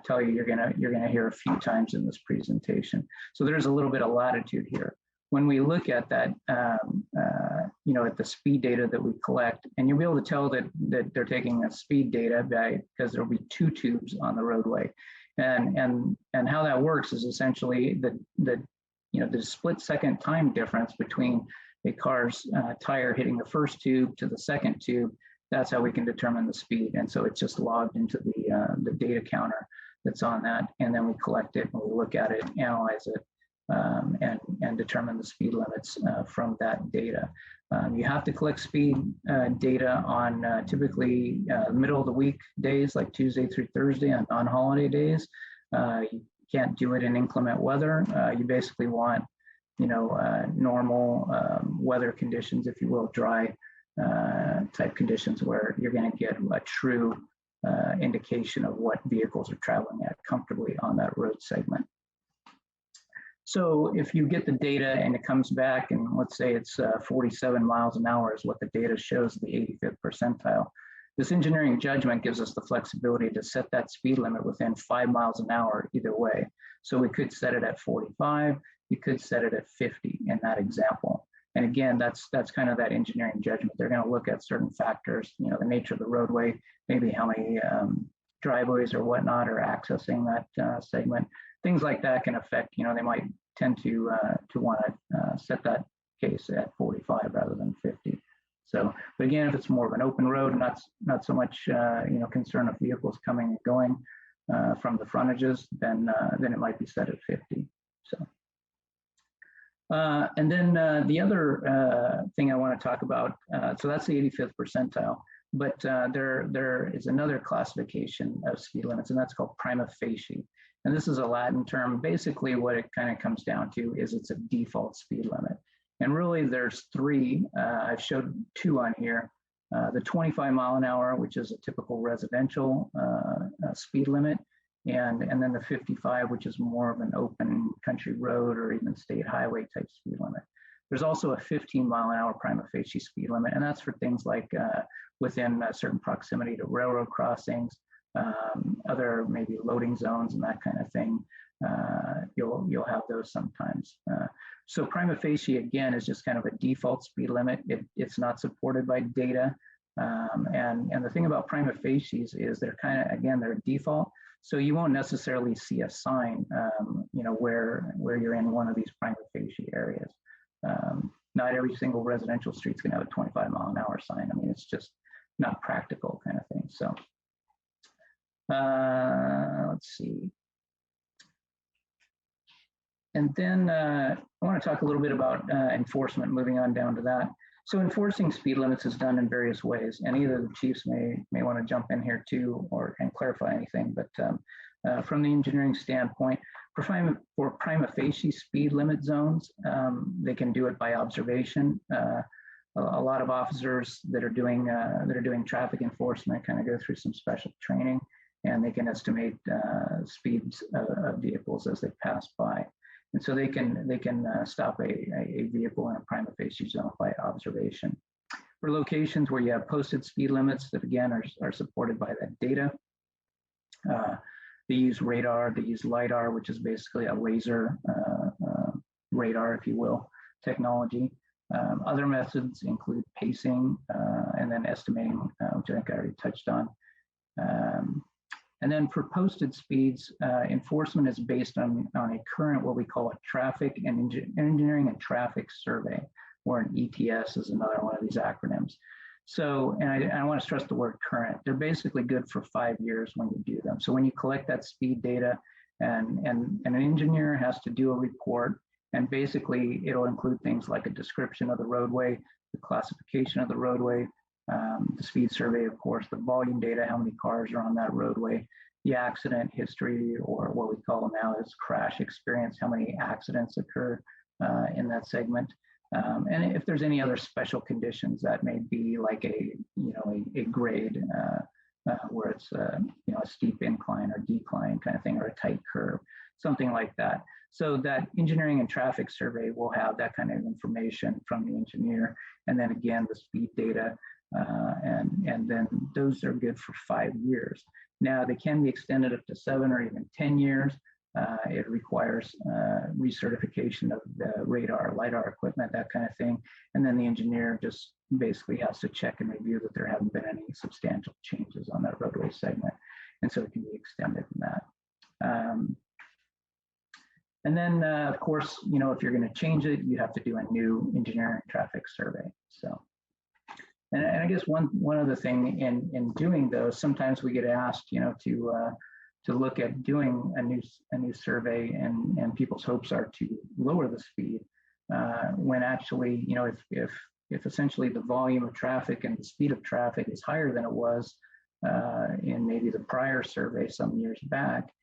tell you you're gonna hear a few times in this presentation. So there's a little bit of latitude here. When we look at that, at the speed data that we collect, and you'll be able to tell that they're taking a speed data because there'll be two tubes on the roadway, and how that works is essentially the split-second time difference between a car's tire hitting the first tube to the second tube. That's how we can determine the speed. And so it's just logged into the data counter that's on that. And then we collect it and we look at it, analyze it, and determine the speed limits from that data. You have to collect speed data on typically middle of the week days, like Tuesday through Thursday, and on holiday days. You can't do it in inclement weather. You basically want, normal weather conditions, if you will, dry type conditions where you're going to get a true indication of what vehicles are traveling at comfortably on that road segment. So if you get the data and it comes back, and let's say it's 47 miles an hour is what the data shows, the 85th percentile, this engineering judgment gives us the flexibility to set that speed limit within 5 miles an hour either way. So we could set it at 45, you could set it at 50 in that example. And again, that's kind of that engineering judgment. They're going to look at certain factors, the nature of the roadway, maybe how many driveways or whatnot are accessing that segment. Things like that can affect, they might tend to want to set that case at 45 rather than 50. So, but again, if it's more of an open road, not so much concern of vehicles coming and going from the frontages, then it might be set at 50. So, and then the other thing I want to talk about, so that's the 85th percentile, but there is another classification of speed limits, and that's called prima facie. And this is a Latin term. Basically, what it kind of comes down to is it's a default speed limit. And really, there's three. I've showed two on here. The 25 mile an hour, which is a typical residential speed limit, and then the 55, which is more of an open country road or even state highway type speed limit. There's also a 15 mile an hour prima facie speed limit, and that's for things like within a certain proximity to railroad crossings, other maybe loading zones and that kind of thing. You'll have those sometimes. So prima facie, again, is just kind of a default speed limit. It's not supported by data. And the thing about prima facies is they're kind of, again, they're default. So you won't necessarily see a sign, where you're in one of these prima facie areas. Not every single residential street's gonna have a 25 mile an hour sign. I mean, it's just not practical kind of thing. So let's see. And then I want to talk a little bit about enforcement, moving on down to that. So enforcing speed limits is done in various ways, and either the chiefs may want to jump in here too and clarify anything. But from the engineering standpoint, for prima facie speed limit zones, they can do it by observation. A lot of officers that are doing traffic enforcement kind of go through some special training, and they can estimate speeds of vehicles as they pass by. And so they can stop a vehicle in a prima facie zone by observation. For locations where you have posted speed limits that again are supported by that data, they use radar, they use LiDAR, which is basically a laser radar, if you will, technology. Other methods include pacing and then estimating, which I think I already touched on. And then for posted speeds, enforcement is based on a current, what we call a traffic and engineering and traffic survey, or an ETS is another one of these acronyms. So, and I want to stress the word current. They're basically good for 5 years when you do them. So when you collect that speed data, and an engineer has to do a report, and basically it'll include things like a description of the roadway, the classification of the roadway, the speed survey, of course, the volume data, how many cars are on that roadway, the accident history, or what we call now is crash experience, how many accidents occur in that segment. And if there's any other special conditions that may be like a grade where it's a steep incline or decline kind of thing, or a tight curve, something like that. So that engineering and traffic survey will have that kind of information from the engineer, and then again the speed data, and then those are good for 5 years. Now they can be extended up to 7 or even 10 years. It requires recertification of the radar, LiDAR equipment, that kind of thing. And then the engineer just basically has to check and review that there haven't been any substantial changes on that roadway segment. And so it can be extended from that. And then, of course, if you're going to change it, you have to do a new engineering traffic survey. So, and I guess one other thing in doing those, sometimes we get asked, to look at doing a new survey, and people's hopes are to lower the speed, when actually, if essentially the volume of traffic and the speed of traffic is higher than it was in maybe the prior survey some years back,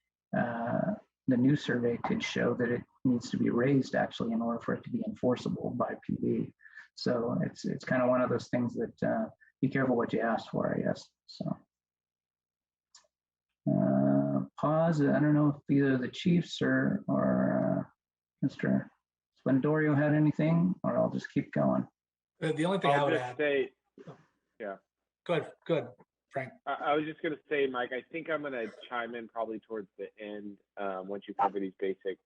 the new survey could show that it needs to be raised actually in order for it to be enforceable by PD. So it's kind of one of those things that be careful what you ask for, I guess. So pause. I don't know if either the chiefs or Mr. Spendorio had anything, or I'll just keep going. The only thing I would add. Yeah. Go ahead, Frank. I was just going to say, Mike, I think I'm going to chime in probably towards the end once you cover these basic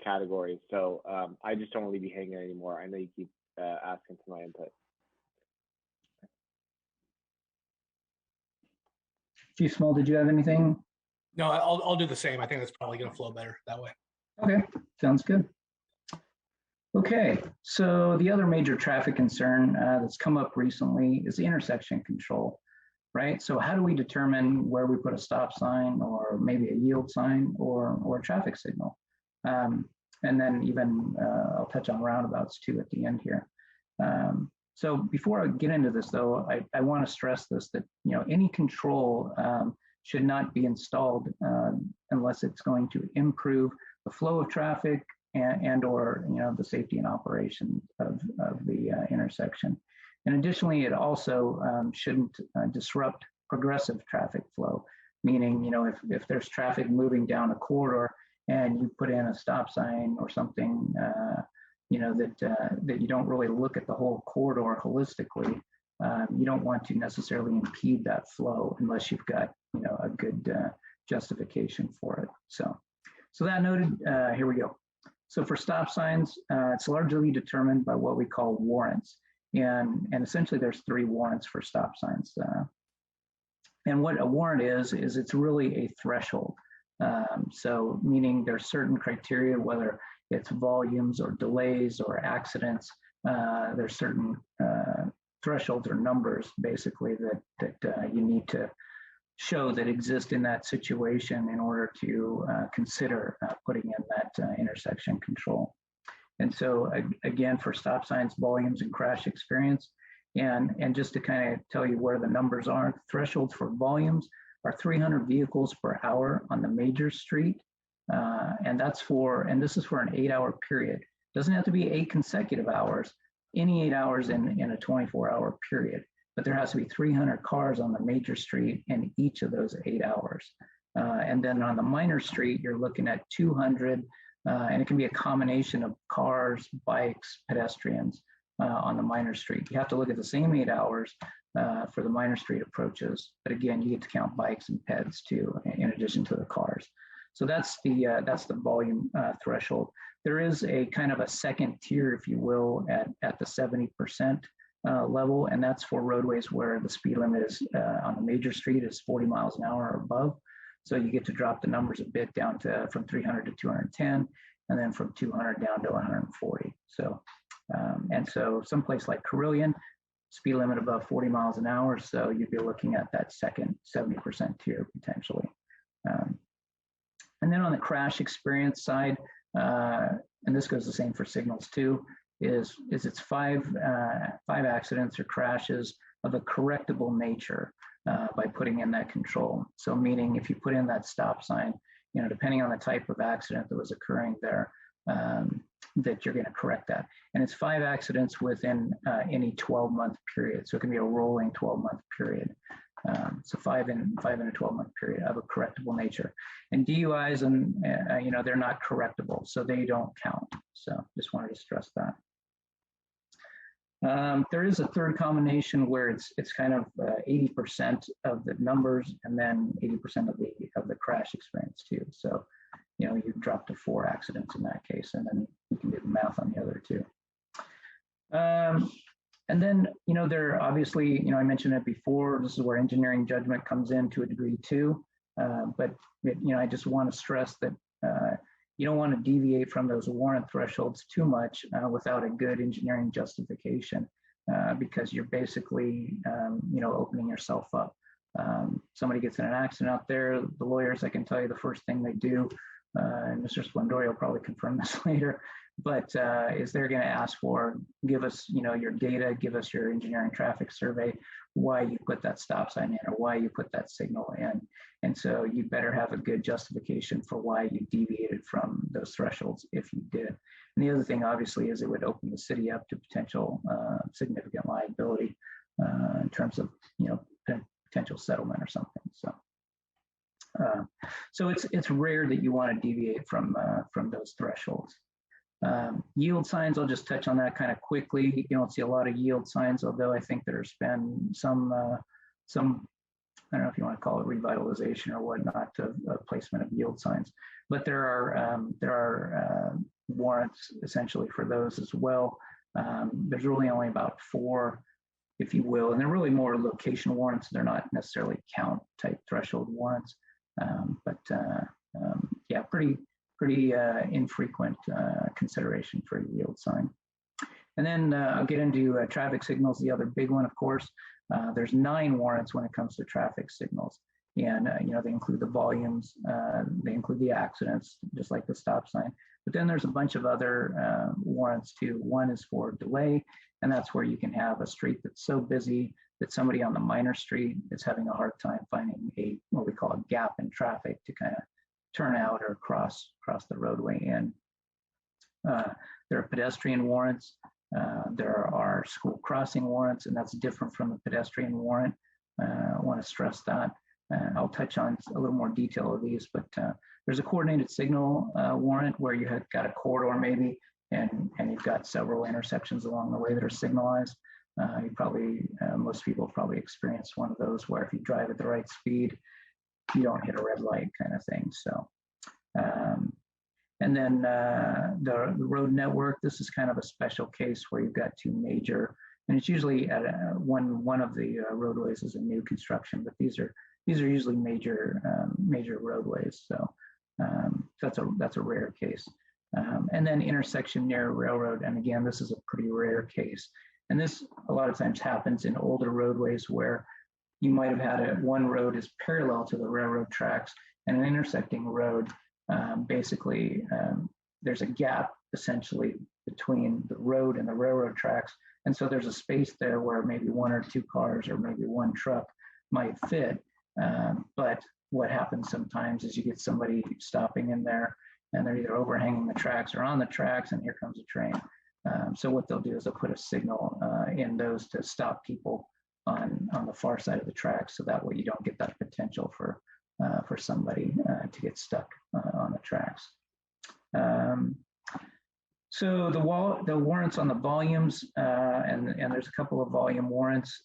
categories. So I just don't want to leave you hanging anymore. I know you keep asking for my input. Chief Small, did you have anything? No, I'll do the same. I think that's probably going to flow better that way. Okay, sounds good. Okay, so the other major traffic concern that's come up recently is the intersection control, right? So how do we determine where we put a stop sign, or maybe a yield sign, or a traffic signal? And then even I'll touch on roundabouts too at the end here. So before I get into this though, I want to stress this, that any control should not be installed unless it's going to improve the flow of traffic and or the safety and operation of the intersection. And additionally, it also shouldn't disrupt progressive traffic flow, meaning if there's traffic moving down a corridor and you put in a stop sign or something, that you don't really look at the whole corridor holistically, you don't want to necessarily impede that flow unless you've got a good justification for it. So that noted, here we go. So for stop signs, it's largely determined by what we call warrants, and essentially there's 3 warrants for stop signs. And what a warrant is it's really a threshold. So meaning there's certain criteria, whether it's volumes or delays or accidents, there's certain thresholds or numbers basically that you need to show that exist in that situation in order to consider putting in that intersection control. And so again, for stop signs, volumes, and crash experience, and just to kind of tell you where the numbers are, thresholds for volumes are 300 vehicles per hour on the major street. And this is for an 8-hour period. Doesn't have to be 8 consecutive hours, any 8 hours in a 24-hour period. But there has to be 300 cars on the major street in each of those 8 hours. And then on the minor street, you're looking at 200, and it can be a combination of cars, bikes, pedestrians on the minor street. You have to look at the same 8 hours for the minor street approaches. But again, you get to count bikes and peds too, in addition to the cars. So that's the volume threshold. There is a kind of a second tier, if you will, at the 70% level, and that's for roadways where the speed limit is on the major street is 40 miles an hour or above. So you get to drop the numbers a bit down to from 300 to 210, and then from 200 down to 140. So and so someplace like Carillion, speed limit above 40 miles an hour, so you'd be looking at that second 70% tier potentially. And then on the crash experience side, and this goes the same for signals too, is it's 5 accidents or crashes of a correctable nature. by putting in that control. So meaning if you put in that stop sign, depending on the type of accident that was occurring there, that you're going to correct that. And it's 5 accidents within any 12-month period. So it can be a rolling 12-month period. So 5 in a 12-month period of a correctable nature. And DUIs, and they're not correctable, so they don't count. So just wanted to stress that. There is a third combination where it's kind of 80% of the numbers and then 80% of the crash experience too. So you drop to 4 accidents in that case, and then you can do the math on the other 2. And then there obviously I mentioned it before. This is where engineering judgment comes in to a degree too. But I just want to stress that you don't want to deviate from those warrant thresholds too much without a good engineering justification, because you're basically, opening yourself up. Somebody gets in an accident out there, the lawyers, I can tell you the first thing they do, and Mr. Splendori will probably confirm this later, but is they're going to ask for, give us, your data, give us your engineering traffic survey, why you put that stop sign in or why you put that signal in. And so you better have a good justification for why you deviated from those thresholds if you did. And the other thing, obviously, is it would open the city up to potential significant liability in terms of, potential settlement or something. So it's rare that you want to deviate from those thresholds. Yield signs, I'll just touch on that kind of quickly. You don't see a lot of yield signs, although I think there's been some I don't know if you want to call it revitalization or whatnot of placement of yield signs, but there are warrants essentially for those as well. There's really only about 4, if you will, and they're really more location warrants. They're not necessarily count type threshold warrants, yeah, pretty infrequent consideration for a yield sign. And then I'll get into traffic signals, the other big one, of course. There's 9 warrants when it comes to traffic signals. And, they include the volumes, they include the accidents, just like the stop sign. But then there's a bunch of other warrants too. One is for delay, and that's where you can have a street that's so busy that somebody on the minor street is having a hard time finding what we call a gap in traffic to kind of turn out or cross the roadway in. There are pedestrian warrants. There are school crossing warrants, and that's different from the pedestrian warrant. I want to stress that. I'll touch on a little more detail of these, but there's a coordinated signal warrant where you have got a corridor maybe, and you've got several intersections along the way that are signalized. Most people have probably experienced one of those where if you drive at the right speed, you don't hit a red light kind of thing. So, and then the road network, this is kind of a special case where you've got 2 major, and it's usually at one of the roadways is a new construction, but these are usually major roadways. So that's a rare case. And then intersection near railroad, and again, this is a pretty rare case. And this a lot of times happens in older roadways where you might have had one road is parallel to the railroad tracks, and an intersecting road, basically there's a gap essentially between the road and the railroad tracks. And so there's a space there where maybe 1 or 2 cars or maybe 1 truck might fit. But what happens sometimes is you get somebody stopping in there and they're either overhanging the tracks or on the tracks, and here comes a train. So what they'll do is they'll put a signal in those to stop people on the far side of the tracks, so that way you don't get that potential for somebody to get stuck on the tracks. So the warrants on the volumes, and there's a couple of volume warrants.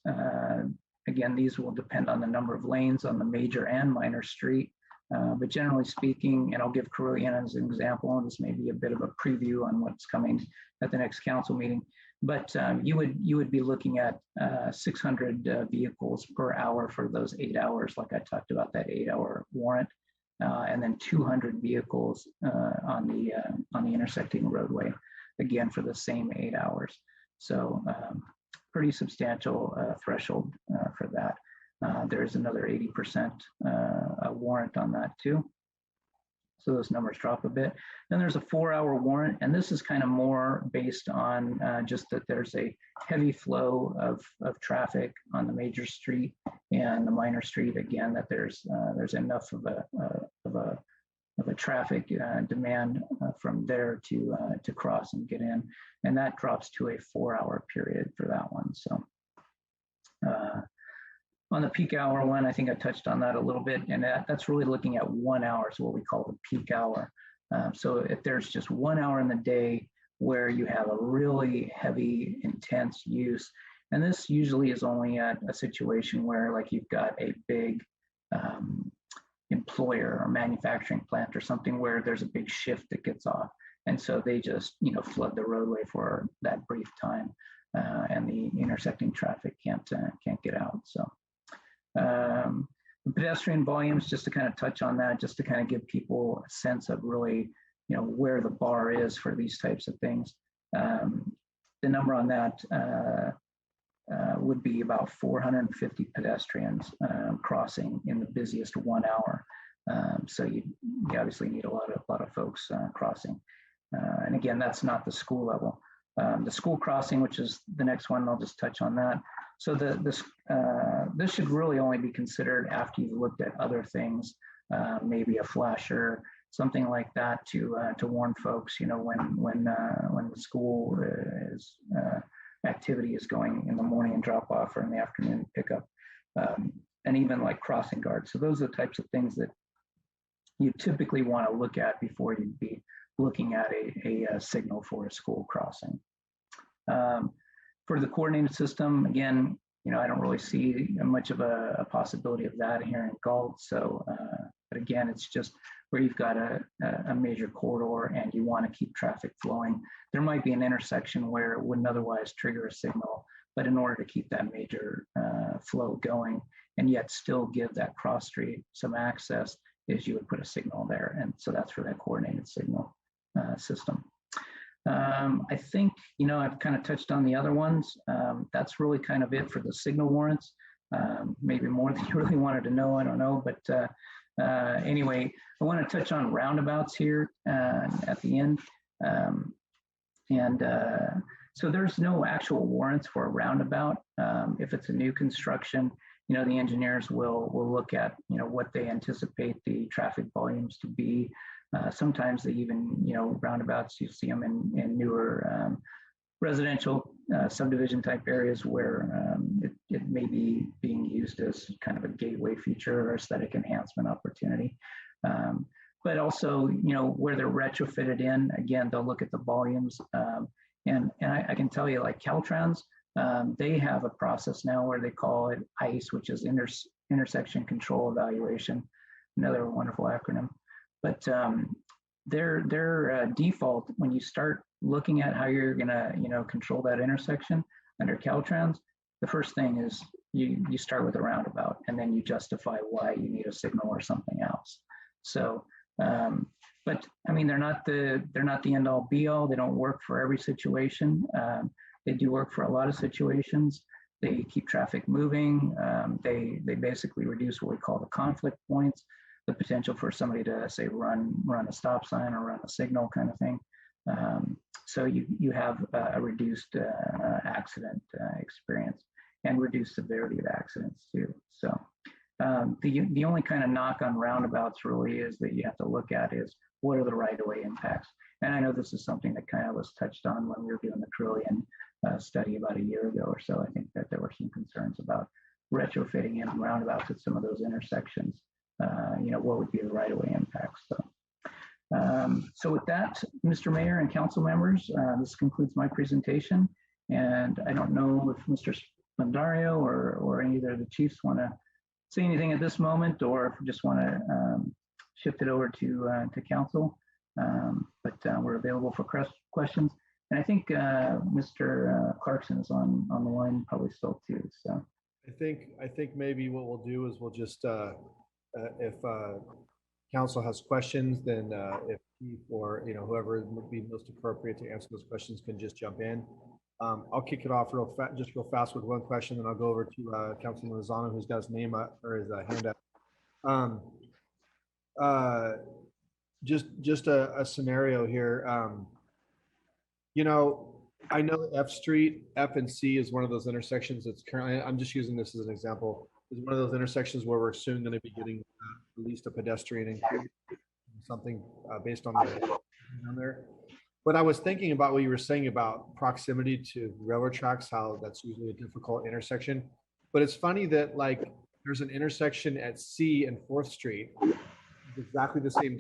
Again, these will depend on the number of lanes on the major and minor street. But generally speaking, and I'll give Carillion as an example, and this may be a bit of a preview on what's coming at the next council meeting, but you would be looking at 600 vehicles per hour for those 8 hours, like I talked about that 8-hour warrant, and then 200 vehicles on the intersecting roadway, again for the same 8 hours. So pretty substantial threshold for that. There's another 80% warrant on that too. So those numbers drop a bit. Then there's a 4-hour warrant, and this is kind of more based on just that there's a heavy flow of traffic on the major street and the minor street. Again, that there's enough of a traffic demand from there to cross and get in, and that drops to a 4-hour period for that one. So on the peak hour one, I think I touched on that a little bit, and that's really looking at 1 hour, so what we call the peak hour. So if there's just 1 hour in the day where you have a really heavy, intense use, and this usually is only at a situation where like you've got a big employer or manufacturing plant or something where there's a big shift that gets off. And so they just, flood the roadway for that brief time, and the intersecting traffic can't get out. So pedestrian volumes, just to kind of touch on that, just to kind of give people a sense of really, where the bar is for these types of things. The number on that would be about 450 pedestrians crossing in the busiest 1 hour. So you obviously need a lot of folks crossing. And again, that's not the school level. The school crossing, which is the next one, I'll just touch on that. So this should really only be considered after you've looked at other things, maybe a flasher, something like that, to warn folks, when the school activity is going in the morning and drop off, or in the afternoon pickup, and even like crossing guards. So those are the types of things that you typically want to look at before you'd be looking at a signal for a school crossing. For the coordinated system, again, I don't really see much of a possibility of that here in Galt. So, but again, it's just where you've got a major corridor and you want to keep traffic flowing. There might be an intersection where it wouldn't otherwise trigger a signal, but in order to keep that major flow going and yet still give that cross street some access, is you would put a signal there. And so that's for that coordinated signal system. I think, I've kind of touched on the other ones. That's really kind of it for the signal warrants. Maybe more than you really wanted to know, I don't know. But anyway, I want to touch on roundabouts here at the end. So there's no actual warrants for a roundabout. If it's a new construction, the engineers will look at, what they anticipate the traffic volumes to be. Sometimes they even, roundabouts, you see them in newer residential subdivision type areas where it may be being used as kind of a gateway feature or aesthetic enhancement opportunity. But also, where they're retrofitted in, again, they'll look at the volumes. And I can tell you, like Caltrans, they have a process now where they call it ICE, which is intersection control evaluation, another wonderful acronym. But their default, when you start looking at how you're gonna, control that intersection under Caltrans, the first thing is you start with a roundabout, and then you justify why you need a signal or something else. So, but I mean, they're not the end all be all. They don't work for every situation. They do work for a lot of situations. They keep traffic moving. They basically reduce what we call the conflict points, the potential for somebody to say run a stop sign or run a signal kind of thing. So you have a reduced accident experience and reduced severity of accidents too. So the only kind of knock on roundabouts really is that you have to look at is what are the right-of-way impacts. And I know this is something that kind of was touched on when we were doing the Trillion study about a year ago or so. I think that there were some concerns about retrofitting in roundabouts at some of those intersections. What would be the right-of-way impacts? So with that, Mr. Mayor and council members, this concludes my presentation. And I don't know if Mr. Spandario or either of the chiefs want to say anything at this moment, or if we just want to shift it over to council. But we're available for questions. And I think Mr. Clarkson is on the line probably still too. So I think maybe what we'll do is we'll just if council has questions, then if Keith or whoever would be most appropriate to answer those questions can just jump in. I'll kick it off real fast with one question, then I'll go over to Councilman Lozano, who's got his name up or his hand up. just a scenario here. You know, I know F Street, F and C is one of those intersections that's currently, I'm just using this as an example, is one of those intersections where we're soon going to be getting at least a pedestrian increase, something based on the down there. But I was thinking about what you were saying about proximity to railroad tracks, how that's usually a difficult intersection. But it's funny that like there's an intersection at C and 4th Street, exactly the same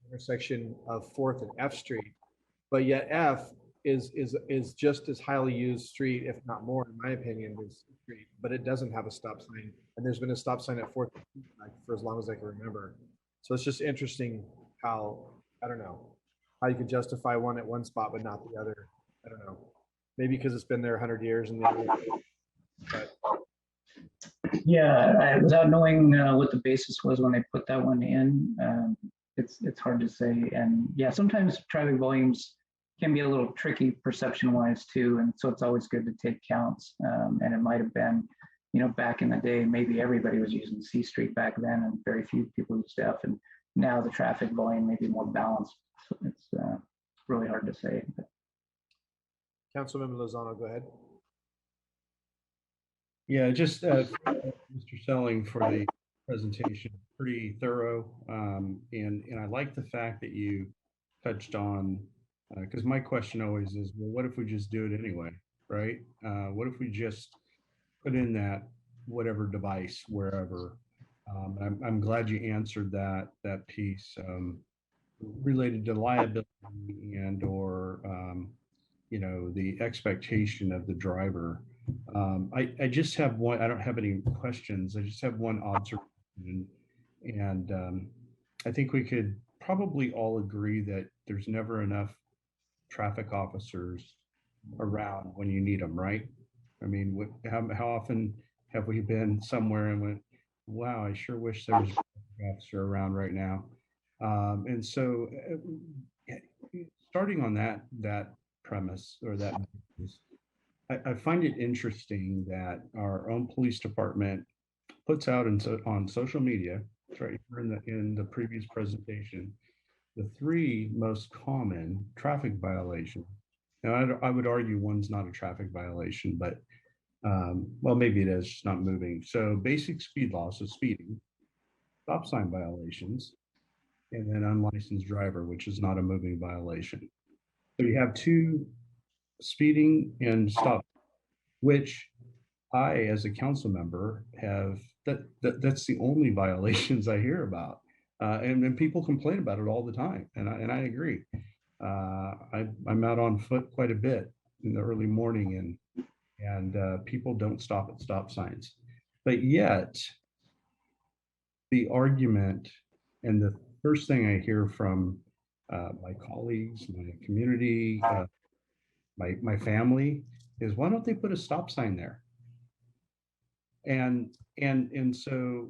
intersection of 4th and F Street, but yet F is just as highly used street, if not more, in my opinion, as street. But it doesn't have a stop sign, and there's been a stop sign at 4th like, for as long as I can remember. So it's just interesting how I don't know how you can justify one at one spot but not the other. I don't know. Maybe because it's been there 100 years and the other. But Yeah, without knowing what the basis was when they put that one in, it's hard to say. And yeah, sometimes traffic volumes can be a little tricky perception-wise too, and so it's always good to take counts. And it might have been, you know, back in the day, maybe everybody was using C Street back then, and very few people used F. And now the traffic volume may be more balanced. So it's really hard to say. But. Councilmember Lozano, go ahead. Yeah, just Mr. Selling for the presentation, pretty thorough, and I like the fact that you touched on, because my question always is, well, what if we just do it anyway, right? What if we just put in that whatever device wherever? I'm glad you answered that piece related to liability and or you know, the expectation of the driver. I just have one, I don't have any questions. I just have one observation. And I think we could probably all agree that there's never enough traffic officers around when you need them, right? I mean, how often have we been somewhere and went, wow, I sure wish there was a traffic officer around right now. And so starting on that premise or that I find it interesting that our own police department puts out on social media, it's right here in the previous presentation, the 3 most common traffic violations. Now, I would argue one's not a traffic violation, but well, maybe it is, just not moving. So basic speed laws, so speeding, stop sign violations, and then unlicensed driver, which is not a moving violation. So you have 2 speeding and stop, which I, as a council member, have that's the only violations I hear about, and people complain about it all the time, and I agree. I'm out on foot quite a bit in the early morning, and people don't stop at stop signs, but yet the argument and the first thing I hear from my colleagues, my community, my family is, why don't they put a stop sign there? And so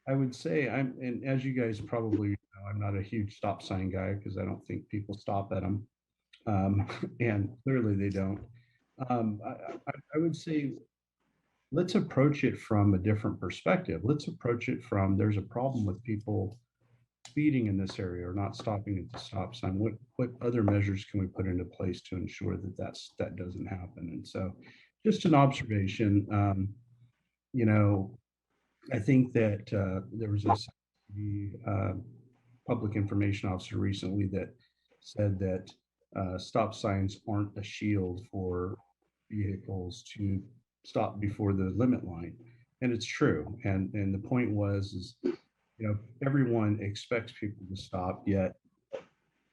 I would say and as you guys probably know, I'm not a huge stop sign guy because I don't think people stop at them, and clearly they don't. I would say let's approach it from a different perspective. Let's approach it from, there's a problem with people speeding in this area or not stopping at the stop sign. What other measures can we put into place to ensure that doesn't happen? And so just an observation. You know, I think that there was a public information officer recently that said that stop signs aren't a shield for vehicles to stop before the limit line. And it's true. And the point was, you know, everyone expects people to stop, yet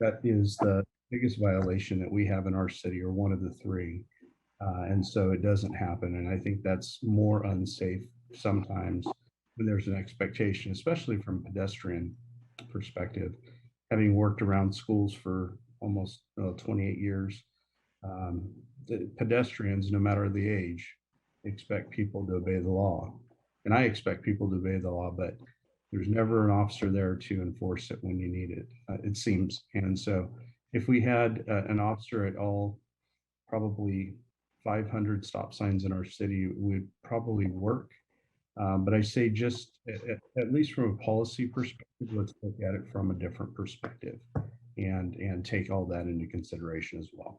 that is the biggest violation that we have in our city, or one of the 3. And so it doesn't happen. And I think that's more unsafe sometimes when there's an expectation, especially from pedestrian perspective. Having worked around schools for almost 28 years, the pedestrians, no matter the age, expect people to obey the law. And I expect people to obey the law, but there's never an officer there to enforce it when you need it, it seems. And so if we had an officer at all, probably 500 stop signs in our city would probably work. But I say just at least from a policy perspective, let's look at it from a different perspective and take all that into consideration as well.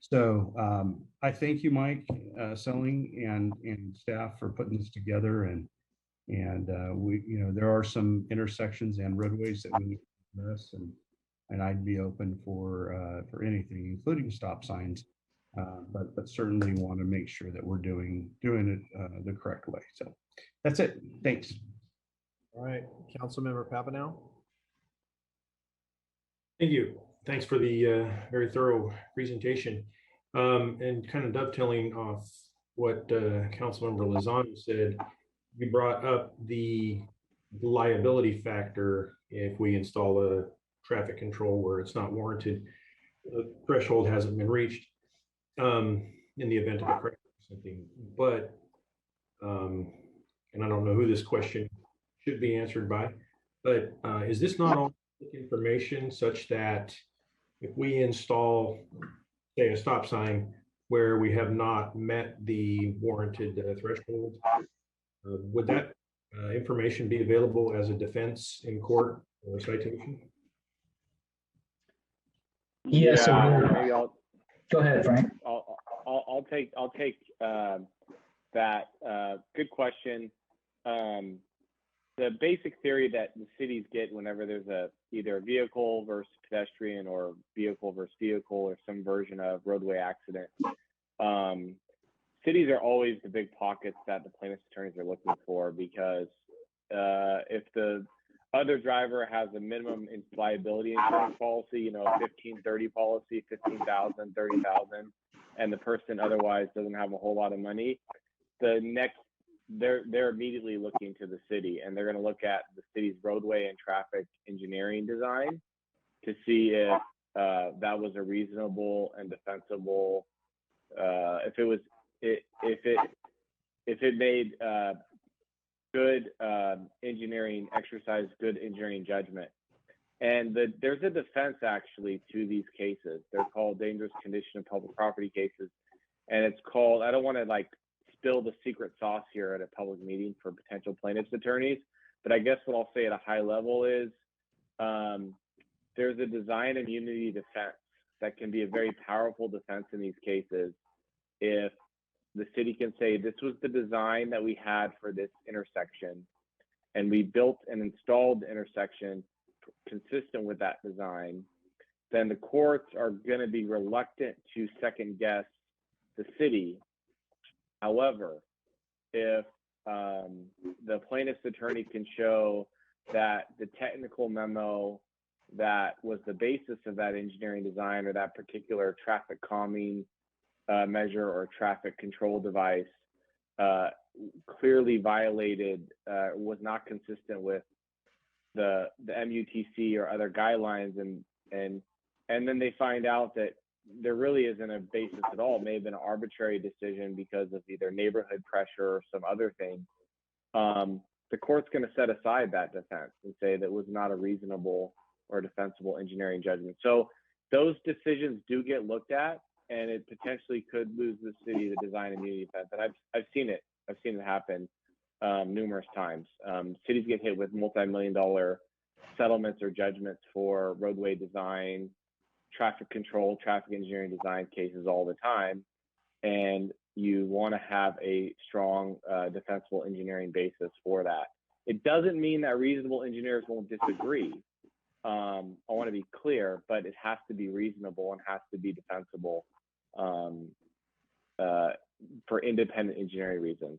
So I thank you, Mike, Selling and staff for putting this together. And we, there are some intersections and roadways that we need to address, and I'd be open for anything, including stop signs. But certainly want to make sure that we're doing it the correct way. So that's it. Thanks. All right, Councilmember Papanow. Thank you. Thanks for the very thorough presentation. And kind of dovetailing off what Councilmember Lozano said, you brought up the liability factor if we install a traffic control where it's not warranted, the threshold hasn't been reached in the event of a crash or something. But, and I don't know who this question should be answered by, but is this not all information such that if we install, say, a stop sign where we have not met the warranted threshold, would that information be available as a defense in court or a citation? Yes. Maybe I'll go ahead, Frank. I'll take that. Good question. The basic theory that the cities get whenever there's either a vehicle versus pedestrian or vehicle versus vehicle or some version of roadway accident, cities are always the big pockets that the plaintiff's attorneys are looking for, because if the other driver has a minimum liability insurance policy, 1530 policy, 15,000, 30,000, and the person otherwise doesn't have a whole lot of money, they're immediately looking to the city, and they're going to look at the city's roadway and traffic engineering design to see if that was a reasonable and defensible, if it made good engineering exercise, good engineering judgment. And there's a defense actually to these cases. They're called dangerous condition of public property cases, and it's called, I don't want to spill the secret sauce here at a public meeting for potential plaintiffs' attorneys, but I guess what I'll say at a high level is there's a design immunity defense that can be a very powerful defense in these cases if the city can say, this was the design that we had for this intersection, and we built and installed the intersection consistent with that design, then the courts are going to be reluctant to second guess the city. However, if the plaintiff's attorney can show that the technical memo that was the basis of that engineering design or that particular traffic calming measure or traffic control device clearly violated, was not consistent with the MUTC or other guidelines, and then they find out that there really isn't a basis at all. It may have been an arbitrary decision because of either neighborhood pressure or some other thing. The court's going to set aside that defense and say that was not a reasonable or defensible engineering judgment. So those decisions do get looked at, and it potentially could lose the city the design immunity defense. And I've seen it. I've seen it happen numerous times. Cities get hit with multi-million-dollar settlements or judgments for roadway design, traffic control, traffic engineering design cases all the time, and you want to have a strong defensible engineering basis for that. It doesn't mean that reasonable engineers won't disagree. I want to be clear, but it has to be reasonable and has to be defensible for independent engineering reasons.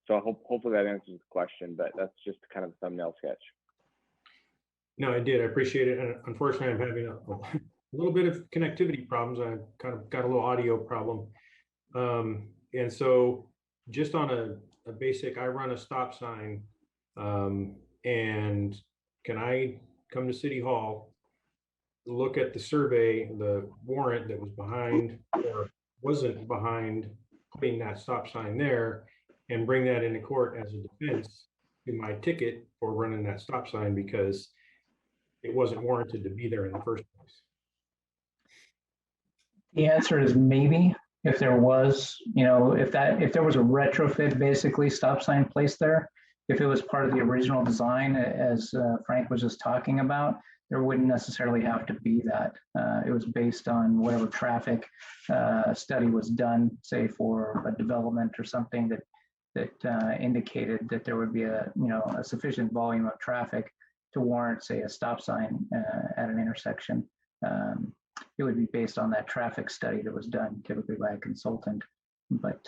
So hopefully that answers the question, but that's just kind of a thumbnail sketch. No, I did. I appreciate it. And unfortunately, I'm having a little bit of connectivity problems. I kind of got a little audio problem. And so just on a basic, I run a stop sign, and can I come to City Hall, look at the survey, the warrant that was behind or wasn't behind putting that stop sign there, and bring that into court as a defense to my ticket for running that stop sign because it wasn't warranted to be there in the first place? The answer is maybe. if there was, if there was a retrofit, basically stop sign placed there, if it was part of the original design, as Frank was just talking about, there wouldn't necessarily have to be that. It was based on whatever traffic study was done, say for a development or something that indicated that there would be a sufficient volume of traffic to warrant, say, a stop sign at an intersection. It would be based on that traffic study that was done typically by a consultant. But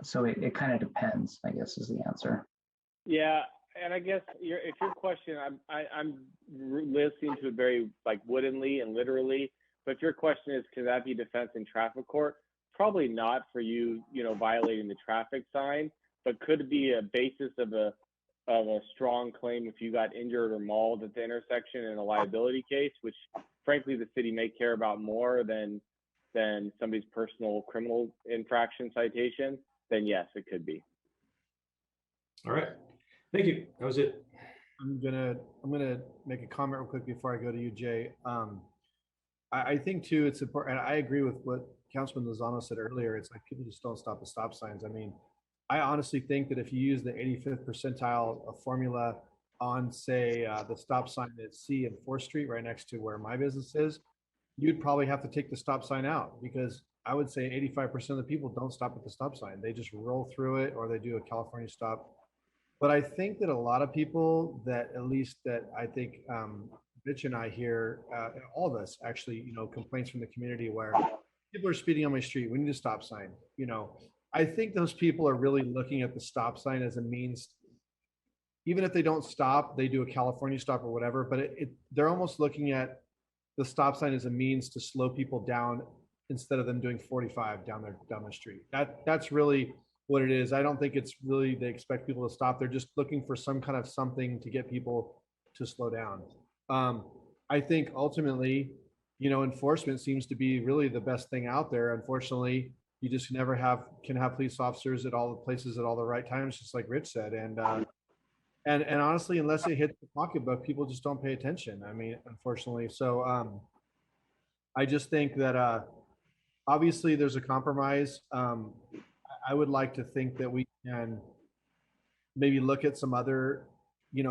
so it kind of depends, I guess, is the answer. Yeah, and I guess if your question, I'm listening to it very like woodenly and literally. But if your question is, can that be defense in traffic court? Probably not for you, violating the traffic sign, but could be a basis of a strong claim if you got injured or mauled at the intersection in a liability case, which frankly the city may care about more than somebody's personal criminal infraction citation. Then yes, it could be. All right. Thank you. That was it. I'm gonna make a comment real quick before I go to you, Jay. I think too it's important, and I agree with what Councilman Lozano said earlier. It's like people just don't stop at stop signs. I mean, I honestly think that if you use the 85th percentile of formula on, say, the stop sign at C and 4th Street, right next to where my business is, you'd probably have to take the stop sign out, because I would say 85% of the people don't stop at the stop sign. They just roll through it, or they do a California stop. But I think that a lot of people that, at least that I think Mitch and I hear, all of us actually, complaints from the community where people are speeding on my street. We need a stop sign. I think those people are really looking at the stop sign as a means, even if they don't stop, they do a California stop or whatever, but they're almost looking at the stop sign as a means to slow people down instead of them doing 45 down the street. That's really what it is. I don't think it's really they expect people to stop. They're just looking for some kind of something to get people to slow down. I think ultimately, enforcement seems to be really the best thing out there. Unfortunately, you just never can have police officers at all the places at all the right times, just like Rich said. And honestly, unless it hits the pocketbook, people just don't pay attention. I mean, unfortunately. So I just think that obviously there's a compromise. I would like to think that we can maybe look at some other,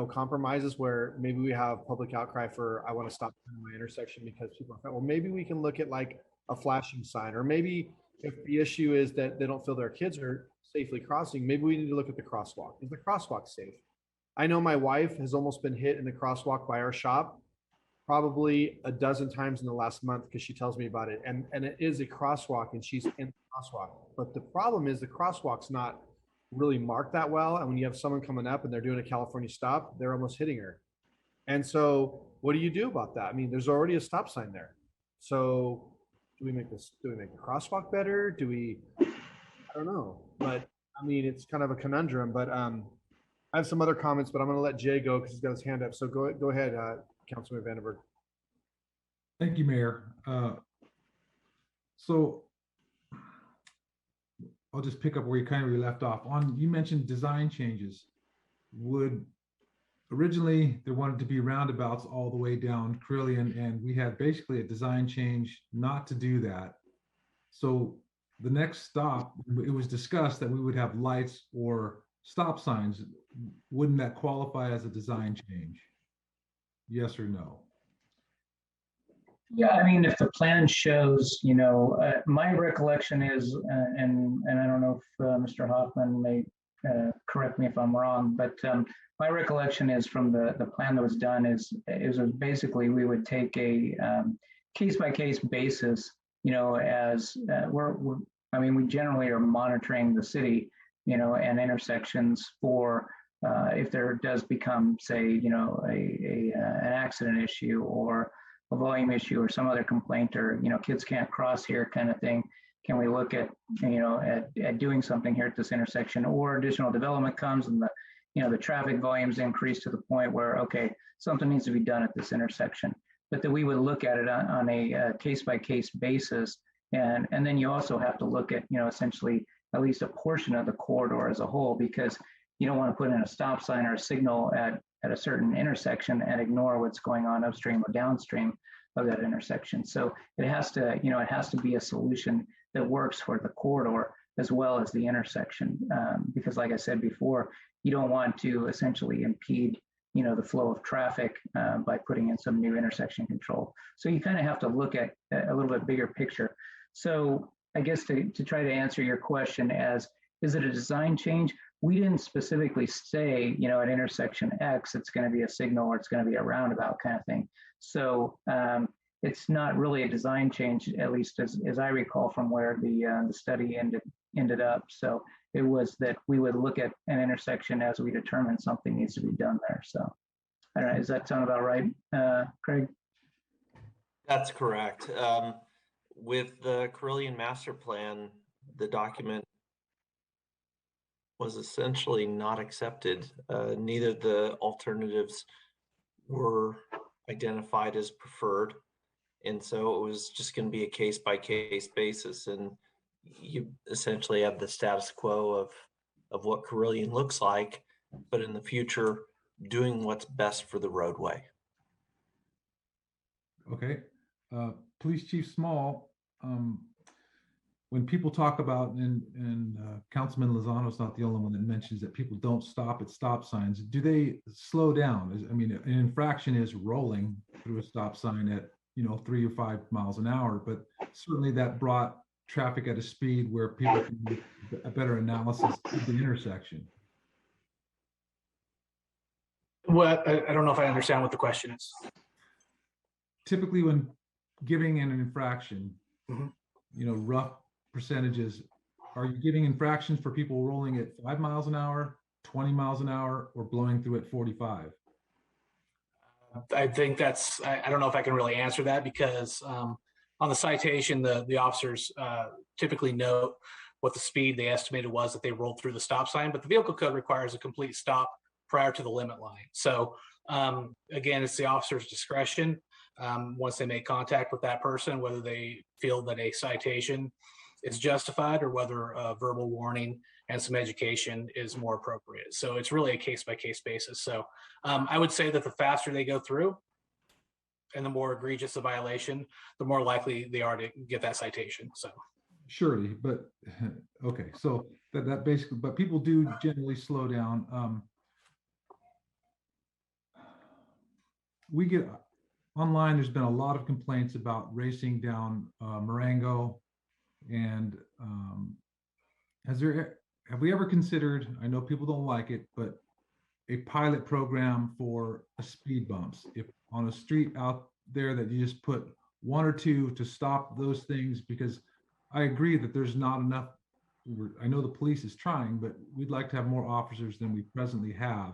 compromises where maybe we have public outcry for, I want to stop in my intersection because people are, well, maybe we can look at like a flashing sign, or maybe if the issue is that they don't feel their kids are safely crossing, maybe we need to look at the crosswalk. Is the crosswalk safe? I know my wife has almost been hit in the crosswalk by our shop probably a dozen times in the last month because she tells me about it. And it is a crosswalk and she's in the crosswalk. But the problem is the crosswalk's not really marked that well. And when you have someone coming up and they're doing a California stop, they're almost hitting her. And so what do you do about that? I mean, there's already a stop sign there. So do we make the crosswalk better? I don't know. But I mean, it's kind of a conundrum, but I have some other comments, but I'm going to let Jay go because he's got his hand up. So go ahead, Councilman Vandenberg. Thank you, Mayor. So I'll just pick up where you left off. You mentioned design changes. Originally there wanted to be roundabouts all the way down Carillion, and we had basically a design change not to do that. So the next stop, it was discussed that we would have lights or stop signs. Wouldn't that qualify as a design change? Yes or no? Yeah, I mean, if the plan shows, my recollection is, and I don't know if Mr. Hoffman may correct me if I'm wrong, but my recollection is from the plan that was done is basically we would take a case-by-case basis, as we generally are monitoring the city, and intersections for if there does become, say, an accident issue or a volume issue or some other complaint, or kids can't cross here kind of thing. Can we look at at doing something here at this intersection, or additional development comes and the traffic volumes increase to the point where, okay, something needs to be done at this intersection. But that we would look at it on a case-by-case basis, and then you also have to look at essentially at least a portion of the corridor as a whole, because you don't want to put in a stop sign or a signal at a certain intersection and ignore what's going on upstream or downstream. that intersection. So it has to, it has to be a solution that works for the corridor as well as the intersection. Because like I said before, you don't want to essentially impede, the flow of traffic by putting in some new intersection control. So you kind of have to look at a little bit bigger picture. So I guess to try to answer your question as, is it a design change? We didn't specifically say, at intersection X, it's going to be a signal or it's going to be a roundabout kind of thing. So it's not really a design change, at least as I recall from where the study ended up. So it was that we would look at an intersection as we determine something needs to be done there. So I don't know, does that sound about right, Craig? That's correct. With the Carillion Master Plan, the document was essentially not accepted. Neither the alternatives were identified as preferred. And so it was just going to be a case-by-case basis. And you essentially have the status quo of what Carillion looks like, but in the future, doing what's best for the roadway. Okay. Police Chief Small, when people talk about, and Councilman Lozano's not the only one that mentions that people don't stop at stop signs, do they slow down? I mean, an infraction is rolling through a stop sign at 3 or 5 miles an hour, but certainly that brought traffic at a speed where people can make a better analysis of the intersection. Well, I don't know if I understand what the question is. Typically when giving an infraction, rough percentages, are you giving infractions for people rolling at 5 miles an hour, 20 miles an hour, or blowing through at 45? I think that's, I don't know if I can really answer that because on the citation, the officers typically note what the speed they estimated was that they rolled through the stop sign, but the vehicle code requires a complete stop prior to the limit line. So again, it's the officer's discretion once they make contact with that person, whether they feel that a citation is justified or whether a verbal warning and some education is more appropriate. So it's really a case-by-case basis. So I would say that the faster they go through and the more egregious the violation, the more likely they are to get that citation. So surely, but okay, so that basically, but people do generally slow down. We get online, there's been a lot of complaints about racing down Marengo, and have we ever considered, I know people don't like it, but a pilot program for speed bumps? If on a street out there that you just put 1 or 2 to stop those things, because I agree that there's not enough. I know the police is trying, but we'd like to have more officers than we presently have.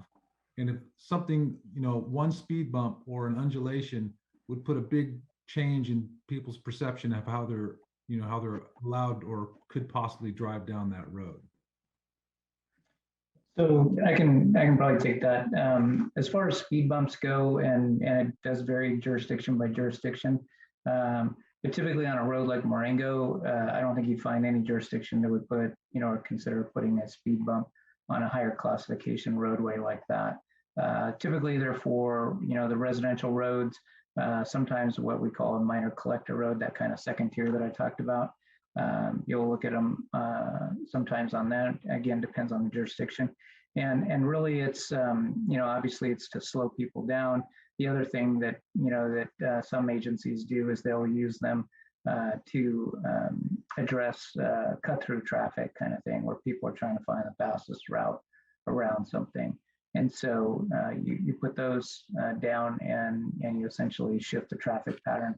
And if something, 1 speed bump or an undulation would put a big change in people's perception of how they're, how they're allowed or could possibly drive down that road. So I can probably take that. As far as speed bumps go, and it does vary jurisdiction by jurisdiction, but typically on a road like Marengo, I don't think you'd find any jurisdiction that would put, or consider putting a speed bump on a higher classification roadway like that. Typically they're for, the residential roads, sometimes what we call a minor collector road, that kind of second tier that I talked about. You'll look at them sometimes on that. Again, depends on the jurisdiction. And really it's, obviously it's to slow people down. The other thing that, that some agencies do is they'll use them to address cut-through traffic kind of thing, where people are trying to find the fastest route around something. And so you put those down and you essentially shift the traffic pattern,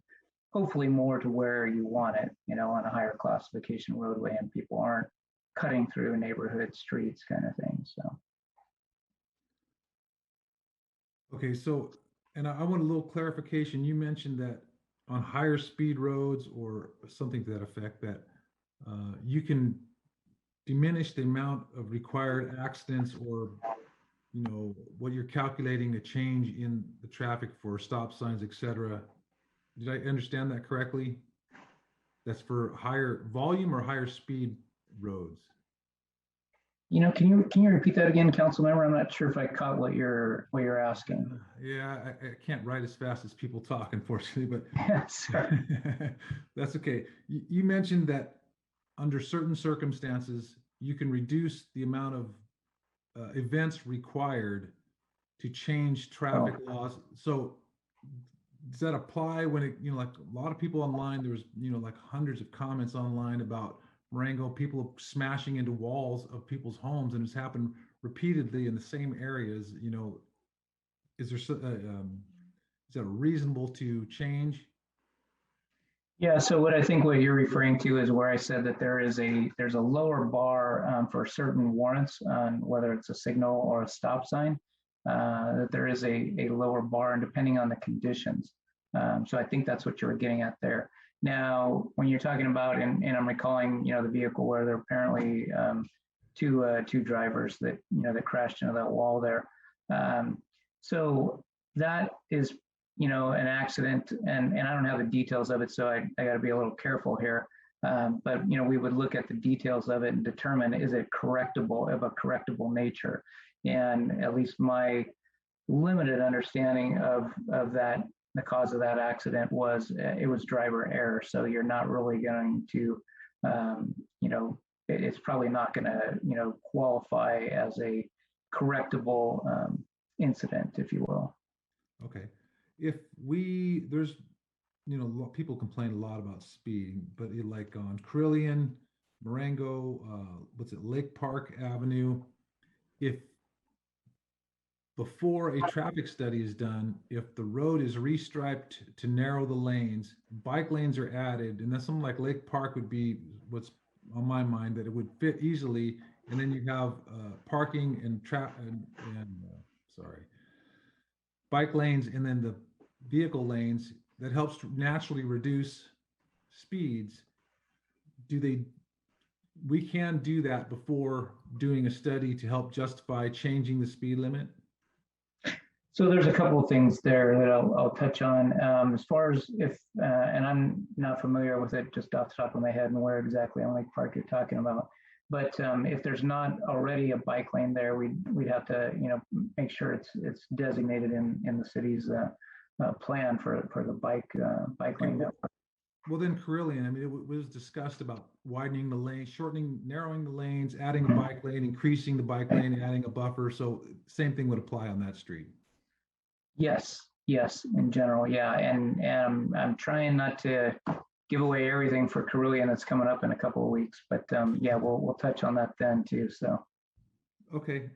hopefully more to where you want it, on a higher classification roadway, and people aren't cutting through neighborhood streets kind of thing. So. Okay, so, and I want a little clarification. You mentioned that on higher speed roads or something to that effect, that you can diminish the amount of required accidents, or what you're calculating a change in the traffic for stop signs, etc. Did I understand that correctly? That's for higher volume or higher speed roads? Can you repeat that again, council member? I'm not sure if I caught what you're asking. Yeah, I can't write as fast as people talk, unfortunately, but that's okay. You mentioned that under certain circumstances, you can reduce the amount of events required to change traffic laws. So does that apply when it, like a lot of people online, there was, like hundreds of comments online about Marengo, people smashing into walls of people's homes, and it's happened repeatedly in the same areas. Is there is that reasonable to change? Yeah, so what you're referring to is where I said that there's a lower bar for certain warrants on whether it's a signal or a stop sign, that there is a lower bar, and depending on the conditions. So I think that's what you were getting at there. Now, when you're talking about, and I'm recalling, the vehicle where there are apparently two drivers that that crashed into that wall there. So that is an accident, and I don't have the details of it, so I got to be a little careful here. But we would look at the details of it and determine, is it correctable, of a correctable nature? And at least my limited understanding of that, the cause of that accident was it was driver error. So you're not really going to, it's probably not going to qualify as a correctable incident, if you will. Okay. If there's, people complain a lot about speeding, but like on Carillion, Marengo, Lake Park Avenue, if before a traffic study is done, if the road is restriped to narrow the lanes, bike lanes are added, and then something like Lake Park would be what's on my mind, that it would fit easily, and then you have parking and bike lanes, and then the vehicle lanes that helps to naturally reduce speeds. We can do that before doing a study to help justify changing the speed limit? So there's a couple of things there that I'll touch on. As far as if, and I'm not familiar with it just off the top of my head and where exactly on Lake Park you're talking about. But if there's not already a bike lane there, we'd have to make sure it's designated in the city's plan for the bike lane network. Well, then Carillion, it was discussed about widening the lane, narrowing the lanes, adding a bike lane, increasing the bike lane, adding a buffer. So same thing would apply on that street. Yes, in general, yeah. And I'm trying not to give away everything for Carillion that's coming up in a couple of weeks, but yeah, we'll touch on that then too. So. Okay.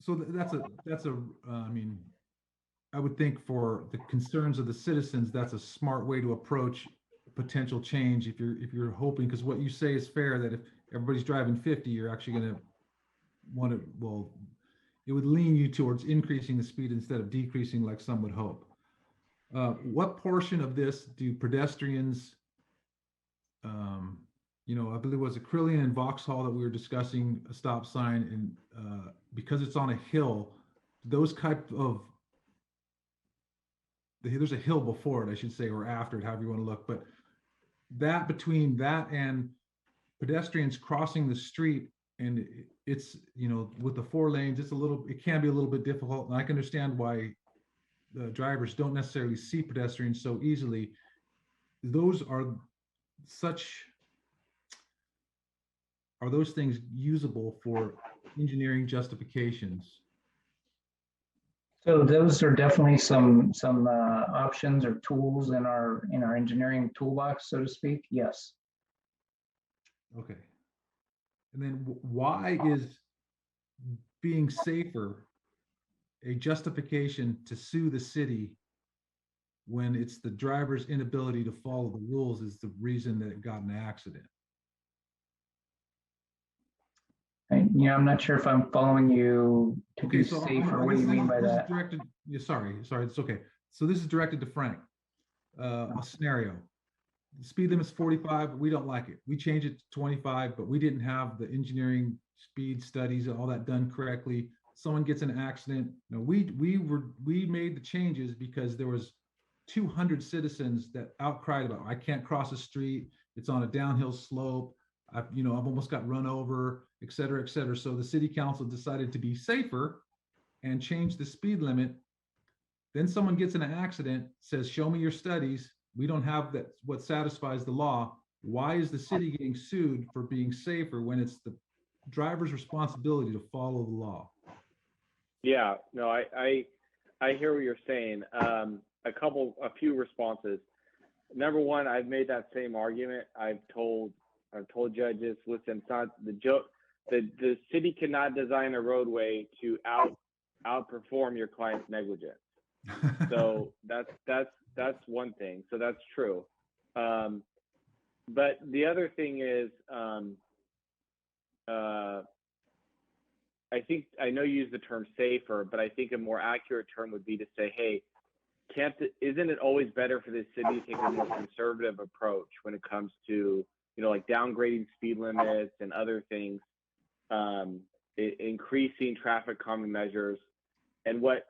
So that's I would think for the concerns of the citizens, that's a smart way to approach potential change. If you're hoping, because what you say is fair, that if everybody's driving 50, you're actually going to want to, well, it would lean you towards increasing the speed instead of decreasing like some would hope. What portion of this do pedestrians, I believe it was a Carillion and Vauxhall that we were discussing a stop sign, and because it's on a hill, those type of, there's a hill before it, I should say, or after it, however you want to look, but that between that and pedestrians crossing the street, and it's, with the 4 lanes, it can be a little bit difficult, and I can understand why the drivers don't necessarily see pedestrians so easily. Are those things usable for engineering justifications? So those are definitely some options or tools in our engineering toolbox, so to speak. Yes. Okay. And then why is being safer a justification to sue the city when it's the driver's inability to follow the rules is the reason that it got in an accident? I'm not sure if I'm following you to be safer. What do you mean by that? Sorry, it's okay. So this is directed to Frank. A scenario. The speed limit is 45, but we don't like it. We change it to 25, but we didn't have the engineering speed studies and all that done correctly. Someone gets in an accident. We made the changes because there was 200 citizens that outcried about, I can't cross the street. It's on a downhill slope. I've almost got run over, et cetera, et cetera. So the city council decided to be safer and change the speed limit. Then someone gets in an accident, says, show me your studies. We don't have that, what satisfies the law. Why is the city getting sued for being safer when it's the driver's responsibility to follow the law? Yeah, no, I hear what you're saying. A few responses. Number one, I've made that same argument. I've told judges, listen, it's not the joke. The city cannot design a roadway to outperform your client's negligence. So that's one thing. So that's true. But the other thing is, I know you use the term safer, but I think a more accurate term would be to say, hey, isn't it always better for the city to take a more conservative approach when it comes to, like downgrading speed limits and other things, increasing traffic calming measures, and what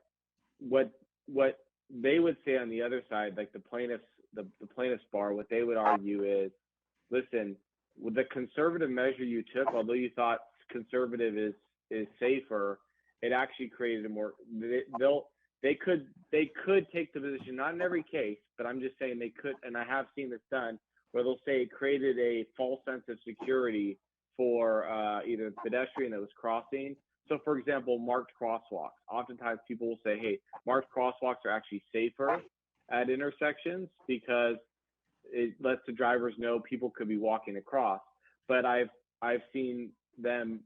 they would say on the other side, like the plaintiff's bar, what they would argue is, listen, with the conservative measure you took, although you thought conservative is safer, it actually created a more, they could take the position, not in every case, but I'm just saying they could, and I have seen this done, where they'll say it created a false sense of security for either the pedestrian that was crossing. So for example, marked crosswalks. Oftentimes people will say, hey, marked crosswalks are actually safer at intersections because it lets the drivers know people could be walking across. But I've seen them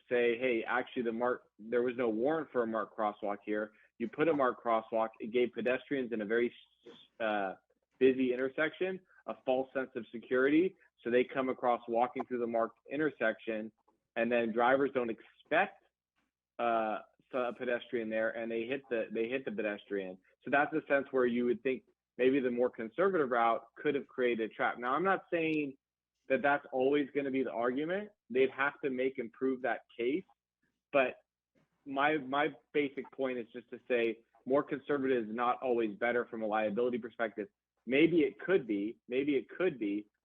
say, hey, actually there was no warrant for a marked crosswalk here. You put a marked crosswalk, it gave pedestrians in a very busy intersection a false sense of security. So they come across walking through the marked intersection, and then drivers don't expect a pedestrian there, and they hit the pedestrian. So that's a sense where you would think maybe the more conservative route could have created a trap. Now, I'm not saying that that's always going to be the argument. They'd have to make and prove that case. But my basic point is just to say more conservative is not always better from a liability perspective. Maybe it could be,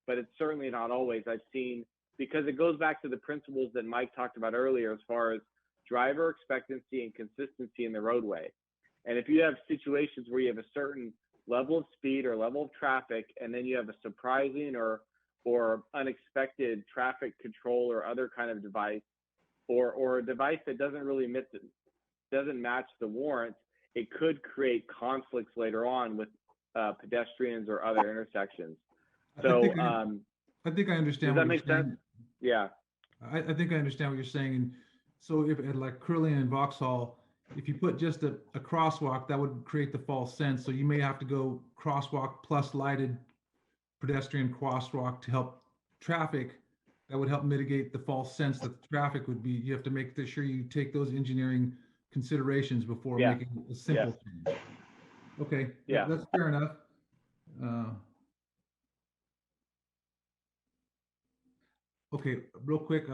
but it's certainly not always. I've seen, because it goes back to the principles that Mike talked about earlier as far as driver expectancy and consistency in the roadway. And if you have situations where you have a certain level of speed or level of traffic, and then you have a surprising or unexpected traffic control or other kind of device, or a device that doesn't really doesn't match the warrant, it could create conflicts later on with pedestrians or other intersections. So I think I understand. Does that make sense? Yeah. I think I understand what you're saying. And so if at like Curlian and Vauxhall, if you put just a crosswalk, that would create the false sense. So you may have to go crosswalk plus lighted pedestrian crosswalk to help traffic. That would help mitigate the false sense that the traffic would be. You have to make sure you take those engineering considerations before making a simple change. Okay. Yeah. That's fair enough. Okay, real quick.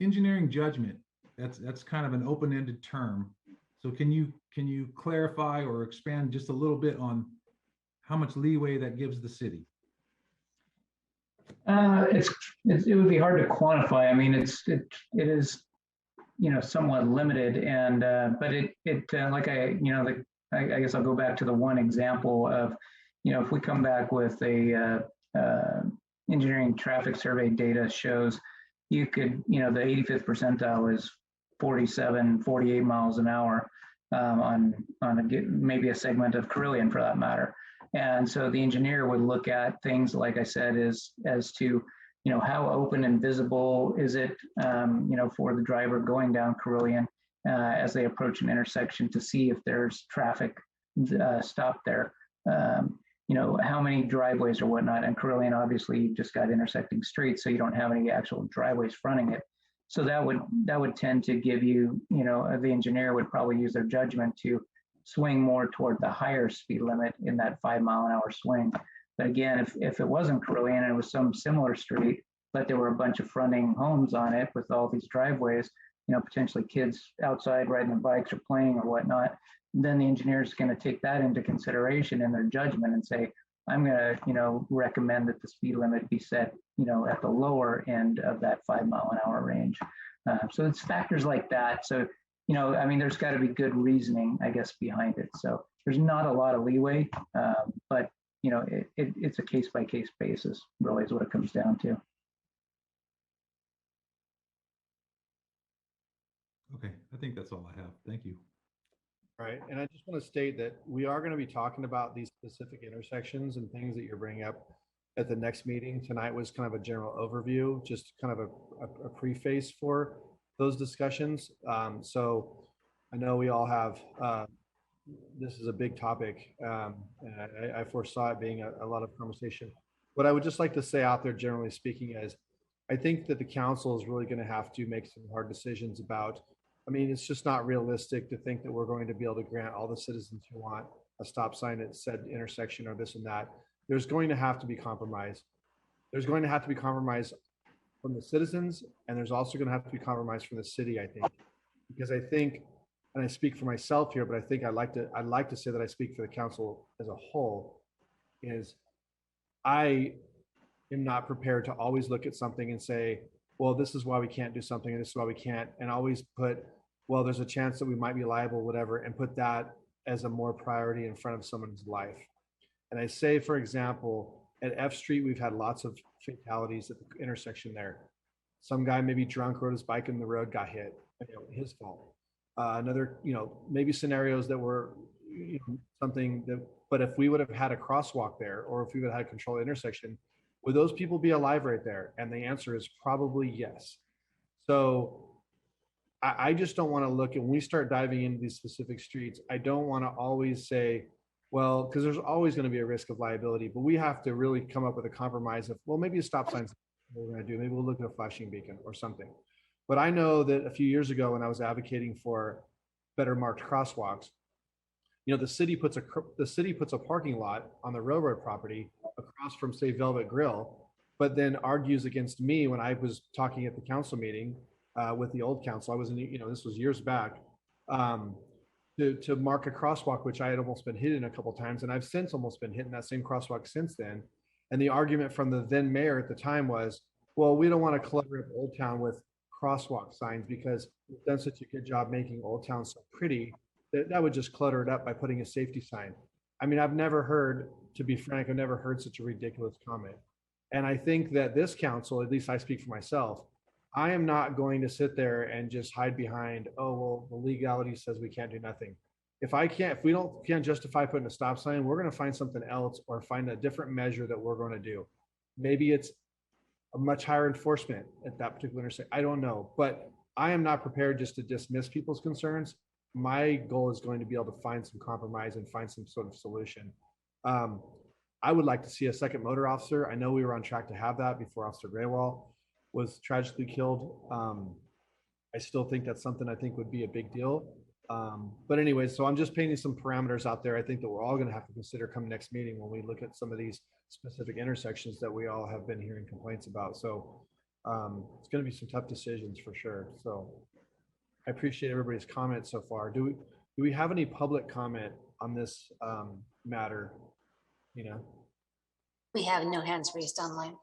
Engineering judgment. That's kind of an open-ended term. So can you clarify or expand just a little bit on how much leeway that gives the city? It would be hard to quantify. I mean, it is, somewhat limited, and but like I guess I'll go back to the one example of, if we come back with a engineering traffic survey data shows you could, the 85th percentile is 48 miles an hour on maybe a segment of Carillion for that matter. And so the engineer would look at things, like I said, as to, how open and visible is it, for the driver going down Carillion as they approach an intersection to see if there's traffic stopped there. How many driveways or whatnot. And Carillion, obviously, you've just got intersecting streets, so you don't have any actual driveways fronting it. So that would tend to give you, the engineer would probably use their judgment to swing more toward the higher speed limit in that 5 mile an hour swing. But again, if it wasn't Carillion and it was some similar street, but there were a bunch of fronting homes on it with all these driveways, potentially kids outside riding their bikes or playing or whatnot, then the engineer is going to take that into consideration in their judgment and say, I'm gonna, recommend that the speed limit be set, at the lower end of that 5-mile-an-hour range. So it's factors like that. So, there's got to be good reasoning, I guess, behind it. So there's not a lot of leeway, but it's a case-by-case basis, really, is what it comes down to. Okay, I think that's all I have. Thank you. All right, and I just want to state that we are going to be talking about these specific intersections and things that you're bringing up at the next meeting. Tonight was kind of a general overview, just kind of a preface for those discussions. So I know we all have, this is a big topic, and I foresaw it being a lot of conversation. What I would just like to say out there, generally speaking, is I think that the council is really going to have to make some hard decisions about, it's just not realistic to think that we're going to be able to grant all the citizens who want a stop sign at said intersection or this and that. There's going to have to be compromise. There's going to have to be compromise from the citizens, and there's also going to have to be compromise from the city, I think. Because I think, and I speak for myself here, but I think I'd like to say that I speak for the council as a whole, is I am not prepared to always look at something and say, well, this is why we can't do something, and this is why we can't, and always put, well, there's a chance that we might be liable, whatever, and put that as a more priority in front of someone's life. And I say, for example, at F Street, we've had lots of fatalities at the intersection there. Some guy maybe drunk, rode his bike in the road, got hit, his fault. Another, maybe scenarios that were something that, but if we would have had a crosswalk there, or if we would have had a controlled intersection, would those people be alive right there? And the answer is probably yes. So I just don't want to look, and when we start diving into these specific streets, I don't want to always say, well, because there's always going to be a risk of liability, but we have to really come up with a compromise of, well, maybe a stop sign's what we're going to do. Maybe we'll look at a flashing beacon or something. But I know that a few years ago when I was advocating for better marked crosswalks, the city puts a parking lot on the railroad property across from, say, Velvet Grill, but then argues against me when I was talking at the council meeting with the old council. I was in, this was years back, to mark a crosswalk, which I had almost been hit in a couple of times, and I've since almost been hit in that same crosswalk since then. And the argument from the then mayor at the time was, well, we don't want to clutter up Old Town with crosswalk signs because we've done such a good job making Old Town so pretty that would just clutter it up by putting a safety sign. I've never heard, to be frank, I've never heard such a ridiculous comment. And I think that this council, at least I speak for myself, I am not going to sit there and just hide behind, oh, well, the legality says we can't do nothing. If we can't justify putting a stop sign, we're going to find something else or find a different measure that we're going to do. Maybe it's a much higher enforcement at that particular intersection. I don't know, but I am not prepared just to dismiss people's concerns. My goal is going to be able to find some compromise and find some sort of solution. I would like to see a second motor officer. I know we were on track to have that before Officer Graywall was tragically killed. I still think that's something I think would be a big deal. But anyway, so I'm just painting some parameters out there. I think that we're all going to have to consider come next meeting when we look at some of these specific intersections that we all have been hearing complaints about. So it's going to be some tough decisions for sure. So I appreciate everybody's comments so far. Do we have any public comment on this matter? We have no hands raised online.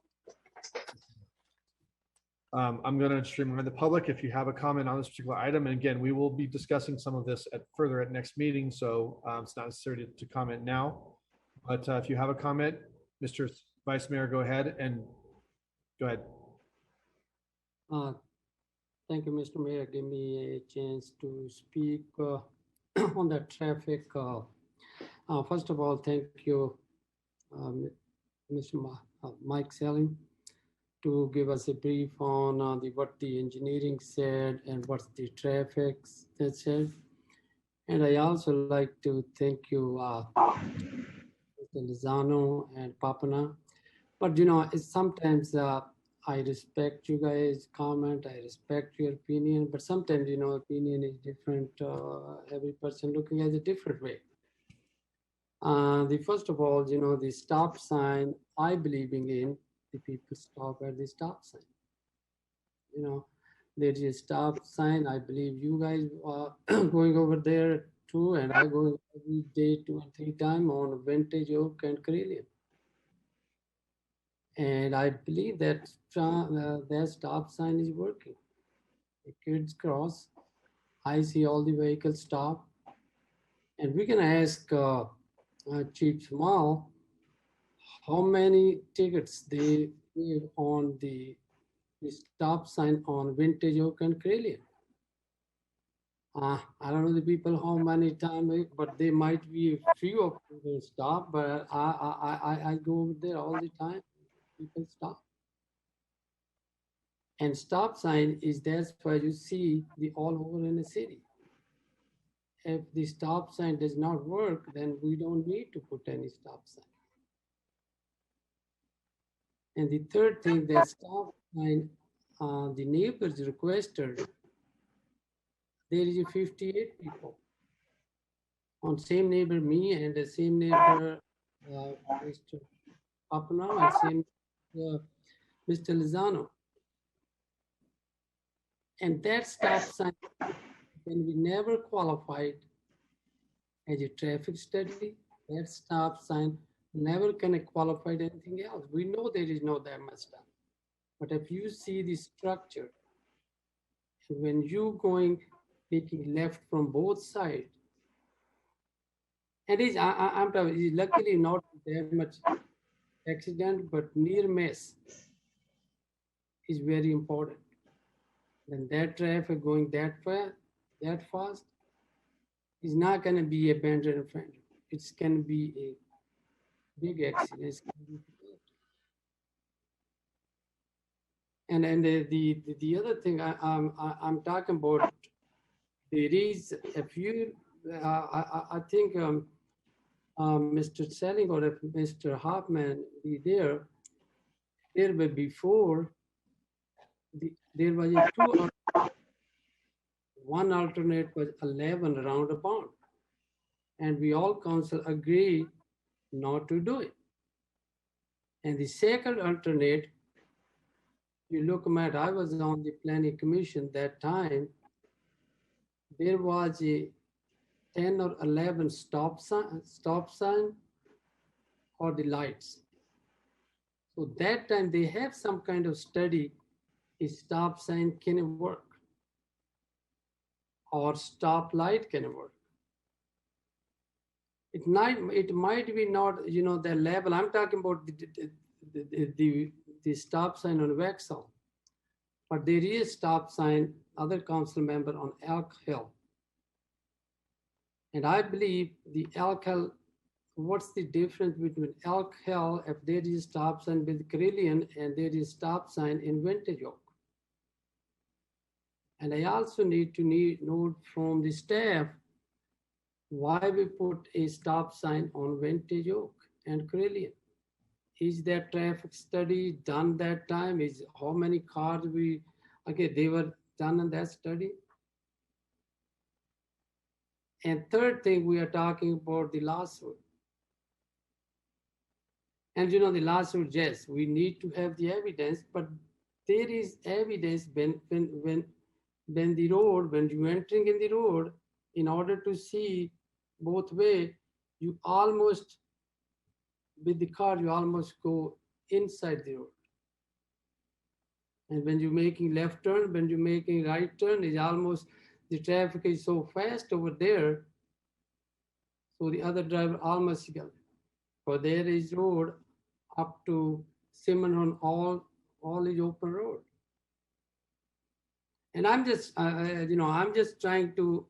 I'm going to streamline the public if you have a comment on this particular item. And again, we will be discussing some of this further at next meeting. So it's not necessary to comment now. But if you have a comment, Mr. Vice Mayor, go ahead. Thank you, Mr. Mayor. Give me a chance to speak on the traffic. First of all, thank you, Mr. Mike Selling, to give us a brief on what the engineering said and what the traffic said. And I also like to thank you, Mr. Lozano and Papana. But it's sometimes I respect you guys' comment, I respect your opinion, but sometimes opinion is different. Every person looking at it a different way. First of all, the stop sign, I believing in the people stop at the stop sign. There's a stop sign. I believe you guys are going over there too, and I go every day 2 or 3 times on Vintage Oak and Carilion. And I believe that their stop sign is working. The kids cross, I see all the vehicles stop. And we can ask Chief Small how many tickets they give on the stop sign on Vintage Oak and Crelian. I don't know the people how many times, but they might be a few of them stop, but I go over there all the time. People stop. And stop sign is that's why you see the all over in the city. If the stop sign does not work, then we don't need to put any stop sign. And the third thing, that stop sign, the neighbors requested, there is a 58 people. On same neighbor, me, and the same neighbor, Mr. Papanam, and same Mr. Lozano. And that stop sign can be never qualified as a traffic study. That stop sign never can qualify anything else. We know there is no that much time. But if you see the structure, when you going taking left from both sides, and I'm talking, luckily not that much accident, but near miss is very important. Then that traffic going that fast is not going to be a bender and fender. It's going to be a big accident. And the other thing I'm talking about, there is a few. I think Mr. Selling or if Mr. Hoffman be there. There were before. There was a two. One alternate was 11 roundabout, and we all council agree not to do it. And the second alternate, you look at, I was on the planning commission that time, there was a 10 or 11 stop sign or the lights. So that time they have some kind of study, a stop sign can work or stop light can work. It might be not, the level. I'm talking about the stop sign on Waxhaw, but there is stop sign, other council member on Elk Hill. And I believe the Elk Hill, what's the difference between Elk Hill if there is stop sign with Crelian and there is stop sign in Vintage Oak? And I also need to note from the staff why we put a stop sign on Vintage Oak and Crelian. Is that traffic study done that time? Is how many cars they were done in that study? And third thing, we are talking about the lawsuit. And the lawsuit, yes, we need to have the evidence, but there is evidence when the road, when you're entering in the road, in order to see both way, you almost, with the car, you almost go inside the road. And when you're making left turn, when you're making right turn, is almost, the traffic is so fast over there. So the other driver almost got it. But there is road up to Simon all is open road. And I'm just, I'm just trying to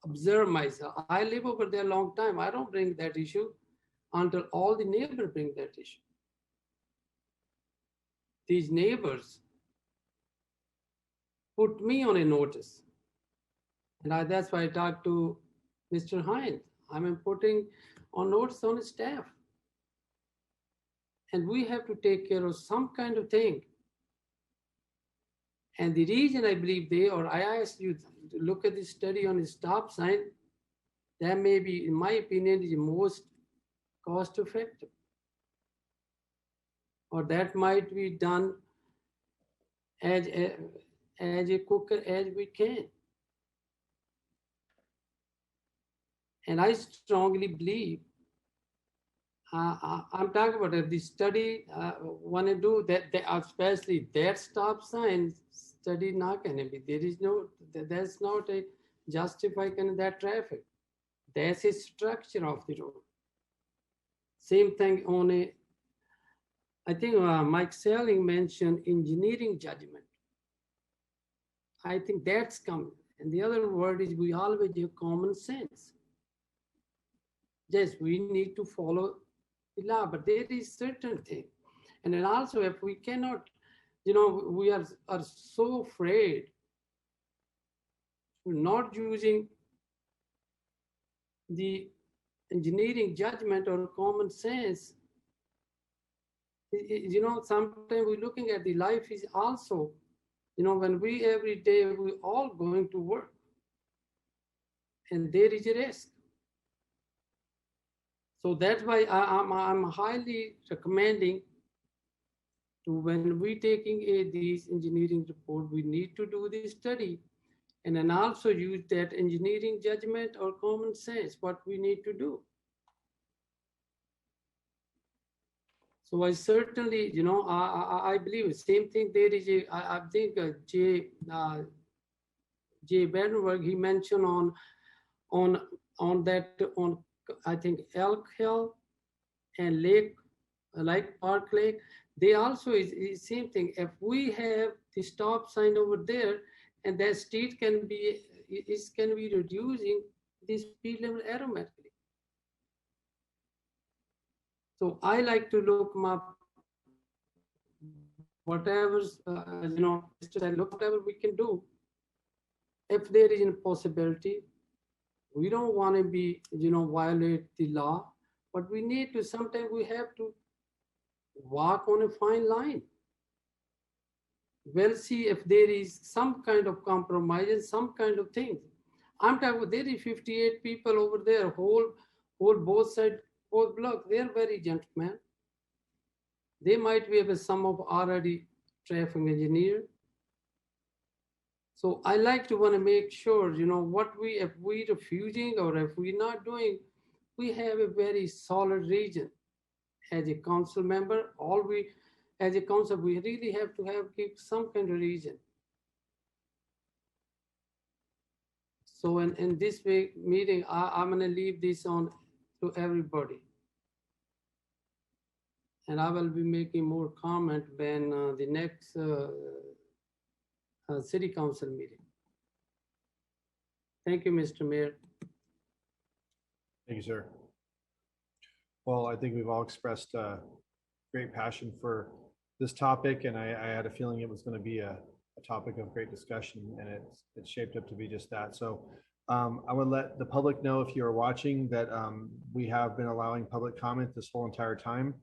observe myself. I live over there a long time. I don't bring that issue until all the neighbors bring that issue. These neighbors put me on a notice. And that's why I talked to Mr. Hines. I'm putting on notice on his staff. And we have to take care of some kind of thing. And the reason I believe I asked you to look at this study on the stop sign, that may be, in my opinion, is the most cost effective. Or that might be done as a quicker as we can. And I strongly believe, I'm talking about if the study want to do that, especially that stop sign study not going to be. There is no, that's not a justify kind of that traffic. That's a structure of the road. Same thing on a, I think Mike Selling mentioned engineering judgment. I think that's coming. And the other word is we always have common sense. Yes, we need to follow the law, but there is certain thing. And then also if we cannot, you know, we are so afraid not using the engineering judgment or common sense. You know, sometimes we're looking at the life is also, you know, when we every day we all going to work and there is a risk. So that's why I'm highly recommending to when we taking these engineering report, we need to do this study and then also use that engineering judgment or common sense, what we need to do. So I certainly, you know, I believe the same thing. There is a, I think Jay Badenberg, he mentioned on that, on I think Elk Hill and Lake Park Lake, they also is same thing. If we have the stop sign over there and that street can be reducing the speed limit automatically. So I like to look up whatever's, you know, look whatever we can do. If there is a possibility, we don't want to be, you know, violate the law, but we need to, sometimes we have to walk on a fine line. We'll see if there is some kind of compromise and some kind of thing. I'm talking about there is 58 people over there, whole both sides, both blocks. They're very gentlemen. They might be able some of already traffic engineer. So I like to want to make sure, you know, what we, if we refusing or if we're not doing, we have a very solid region. As a council member, all we, as a council, we really have to have keep some kind of region. So in this week meeting, I'm gonna leave this on to everybody. And I will be making more comment when the next city council meeting. Thank you, Mr. Mayor. Thank you, sir. Well, I think we've all expressed great passion for this topic, and I had a feeling it was going to be a topic of great discussion, and it's shaped up to be just that. So I would let the public know, if you're watching, that we have been allowing public comment this whole entire time.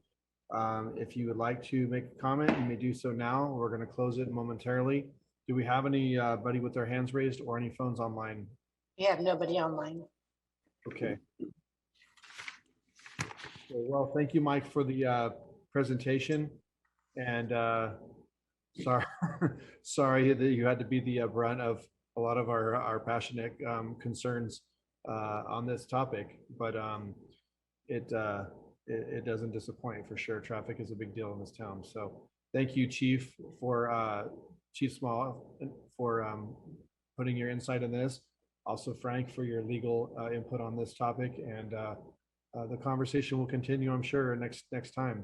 If you would like to make a comment, you may do so now. We're going to close it momentarily. Do we have anybody with their hands raised or any phones online? We have nobody online. Okay. Well, thank you, Mike, for the presentation. And sorry that you had to be the brunt of a lot of our passionate concerns on this topic, but it doesn't disappoint for sure. Traffic is a big deal in this town. So thank you, Chief, for Chief Small, for putting your insight in this. Also, Frank, for your legal input on this topic, and the conversation will continue, I'm sure, next time.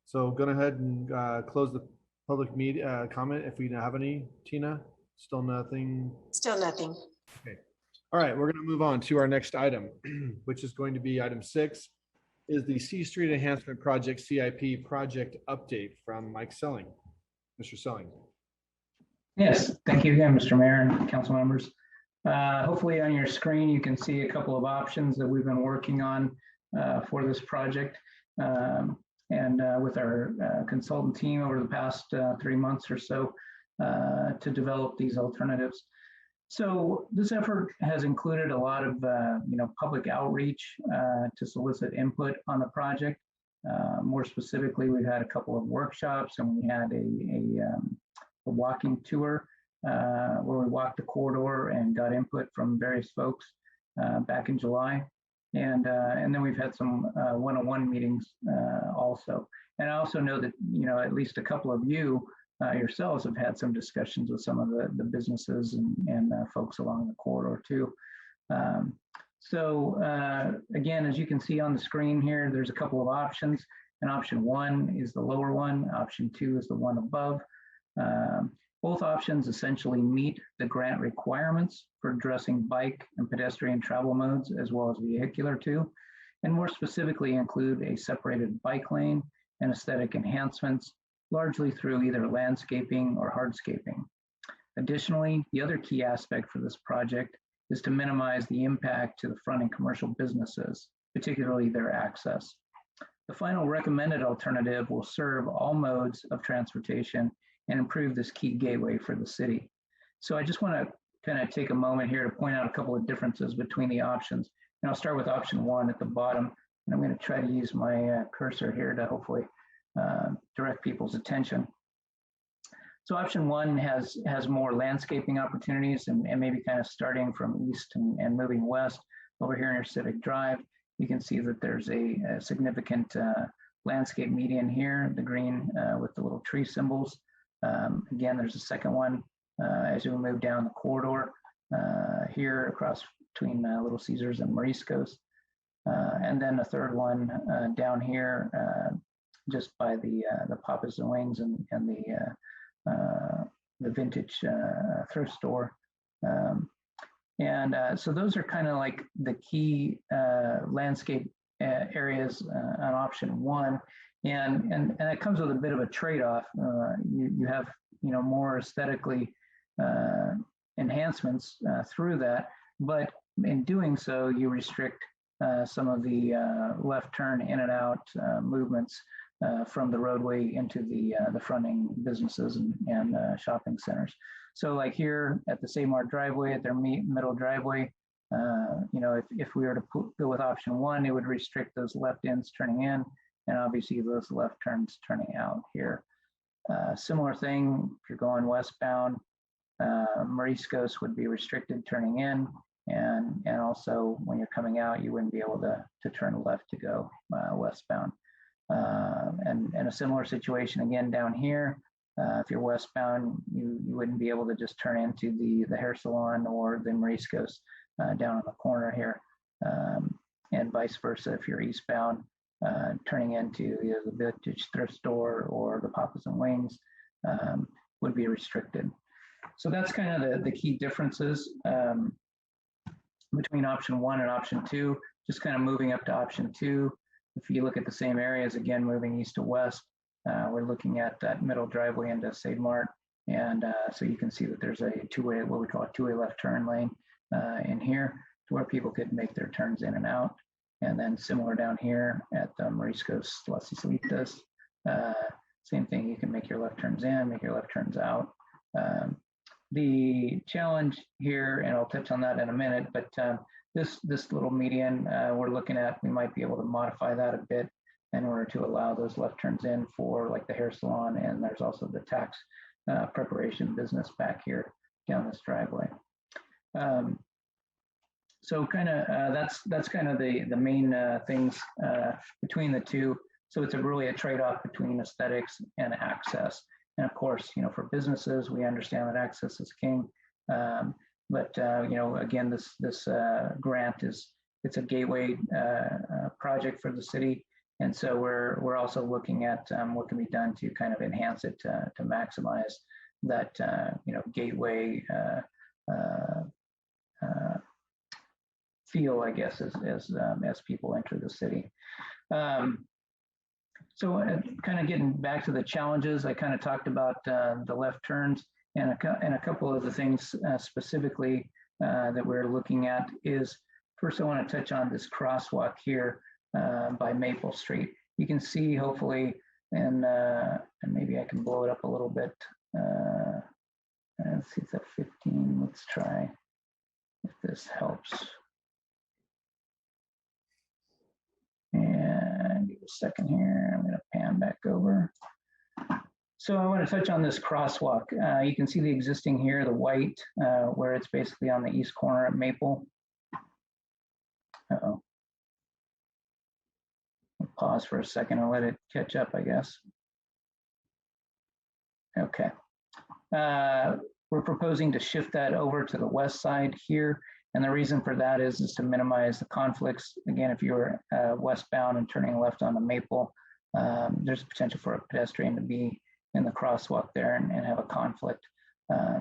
So go ahead and close the public media comment if we have any. Tina, still nothing. Still nothing. Okay. All right, we're going to move on to our next item, which is going to be item 6, is the C Street Enhancement Project CIP project update from Mike Selling. Mr. Selling. Yes, thank you again, Mr. Mayor and council members. Hopefully on your screen, you can see a couple of options that we've been working on for this project. And with our consultant team over the past 3 months or so to develop these alternatives. So this effort has included a lot of public outreach to solicit input on the project. More specifically, we've had a couple of workshops, and we had a walking tour where we walked the corridor and got input from various folks back in July. And then we've had some one-on-one meetings also. And I also know that, at least a couple of you yourselves have had some discussions with some of the businesses and folks along the corridor too. Again, as you can see on the screen here, there's a couple of options. And option 1 is the lower one. Option 2 is the one above. Both options essentially meet the grant requirements for addressing bike and pedestrian travel modes, as well as vehicular too, and more specifically include a separated bike lane and aesthetic enhancements, largely through either landscaping or hardscaping. Additionally, the other key aspect for this project is to minimize the impact to the fronting commercial businesses, particularly their access. The final recommended alternative will serve all modes of transportation and improve this key gateway for the city. So I just want to kind of take a moment here to point out a couple of differences between the options. And I'll start with option 1 at the bottom, and I'm going to try to use my cursor here to hopefully direct people's attention. So option 1 has more landscaping opportunities, and maybe kind of starting from east and moving west over here near Civic Drive. You can see that there's a significant landscape median here, the green with the little tree symbols. Again, there's a second one as we move down the corridor here across between Little Caesars and Moriscos. And then a third one down here just by the Papas and Wings and the vintage thrift store. So those are kind of like the key landscape areas on option 1. And it comes with a bit of a trade-off. You have more aesthetically enhancements through that, but in doing so, you restrict some of the left turn in and out movements from the roadway into the fronting businesses and shopping centers. So like here at the Saymar driveway, at their middle driveway, if we were to go with option 1, it would restrict those left ends turning in, and obviously those left turns turning out here. Similar thing, if you're going westbound, Moriscos would be restricted turning in, and also when you're coming out, you wouldn't be able to turn left to go westbound. And a similar situation again down here. If you're westbound, you wouldn't be able to just turn into the hair salon or the Moriscos down on the corner here, and vice versa. If you're eastbound, turning into either the vintage thrift store or the Papas and Wings would be restricted. So that's kind of the key differences between option 1 and option 2. Just kind of moving up to option 2. If you look at the same areas, again, moving east to west, we're looking at that middle driveway into Save Mart. And so you can see that there's a two-way, what we call a two-way left turn lane in here to where people could make their turns in and out. And then similar down here at Moriscos Las Islitas, same thing, you can make your left turns in, make your left turns out. The challenge here, and I'll touch on that in a minute, but this little median we're looking at, we might be able to modify that a bit in order to allow those left turns in for like the hair salon, and there's also the tax preparation business back here down this driveway. So kind of that's kind of the main things between the two. So it's really a trade-off between aesthetics and access. And of course, for businesses, we understand that access is king. But again, this grant it's a gateway project for the city, and so we're also looking at what can be done to kind of enhance it to maximize that gateway feel, I guess, as people enter the city. So kind of getting back to the challenges, I kind of talked about the left turns, and a couple of the things specifically that we're looking at is, first I want to touch on this crosswalk here by Maple Street. You can see hopefully, and maybe I can blow it up a little bit. Let's see, it's at 15. Let's try if this helps. And give a second here. I'm going to pan back over. So I want to touch on this crosswalk. You can see the existing here, the white, where it's basically on the east corner of Maple. Uh-oh. pause for a second and let it catch up, I guess. Okay. We're proposing to shift that over to the west side here. And the reason for that is to minimize the conflicts. Again, if you're westbound and turning left onto Maple, there's potential for a pedestrian to be in the crosswalk there and have a conflict.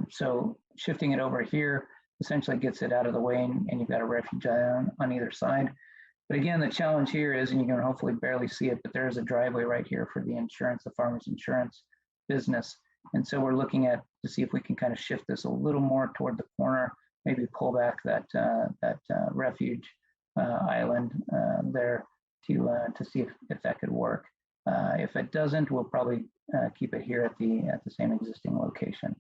So shifting it over here essentially gets it out of the way, and you've got a refuge island on either side. But again, the challenge here is, and you can hopefully barely see it, but there is a driveway right here for the insurance, the farmer's insurance business. And so we're looking at to see if we can kind of shift this a little more toward the corner, maybe pull back that refuge island there to see if that could work. If it doesn't, we'll probably keep it here at the same existing location.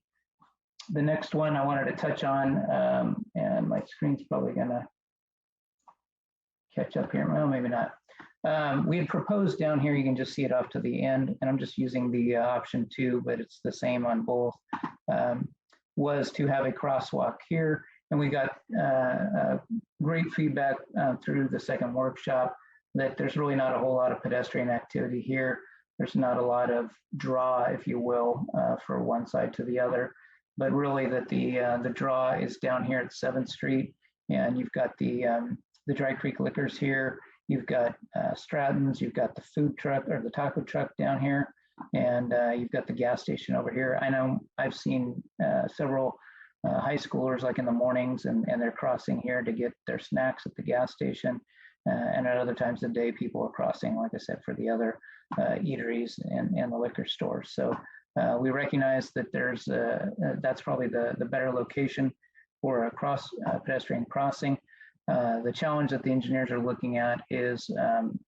The next one I wanted to touch on, and my screen's probably gonna catch up here. Well, maybe not. We had proposed down here, you can just see it off to the end, and I'm just using the option 2, but it's the same on both, was to have a crosswalk here. And we got great feedback through the second workshop that there's really not a whole lot of pedestrian activity here. There's not a lot of draw, if you will, for one side to the other, but really that the draw is down here at 7th Street, and you've got the Dry Creek Liquors here. You've got Stratton's, you've got the food truck or the taco truck down here, and you've got the gas station over here. I know I've seen several high schoolers like in the mornings, and they're crossing here to get their snacks at the gas station. And at other times of the day, people are crossing, like I said, for the other eateries and the liquor stores. So we recognize that there's that's probably the better location for a pedestrian crossing. The challenge that the engineers are looking at is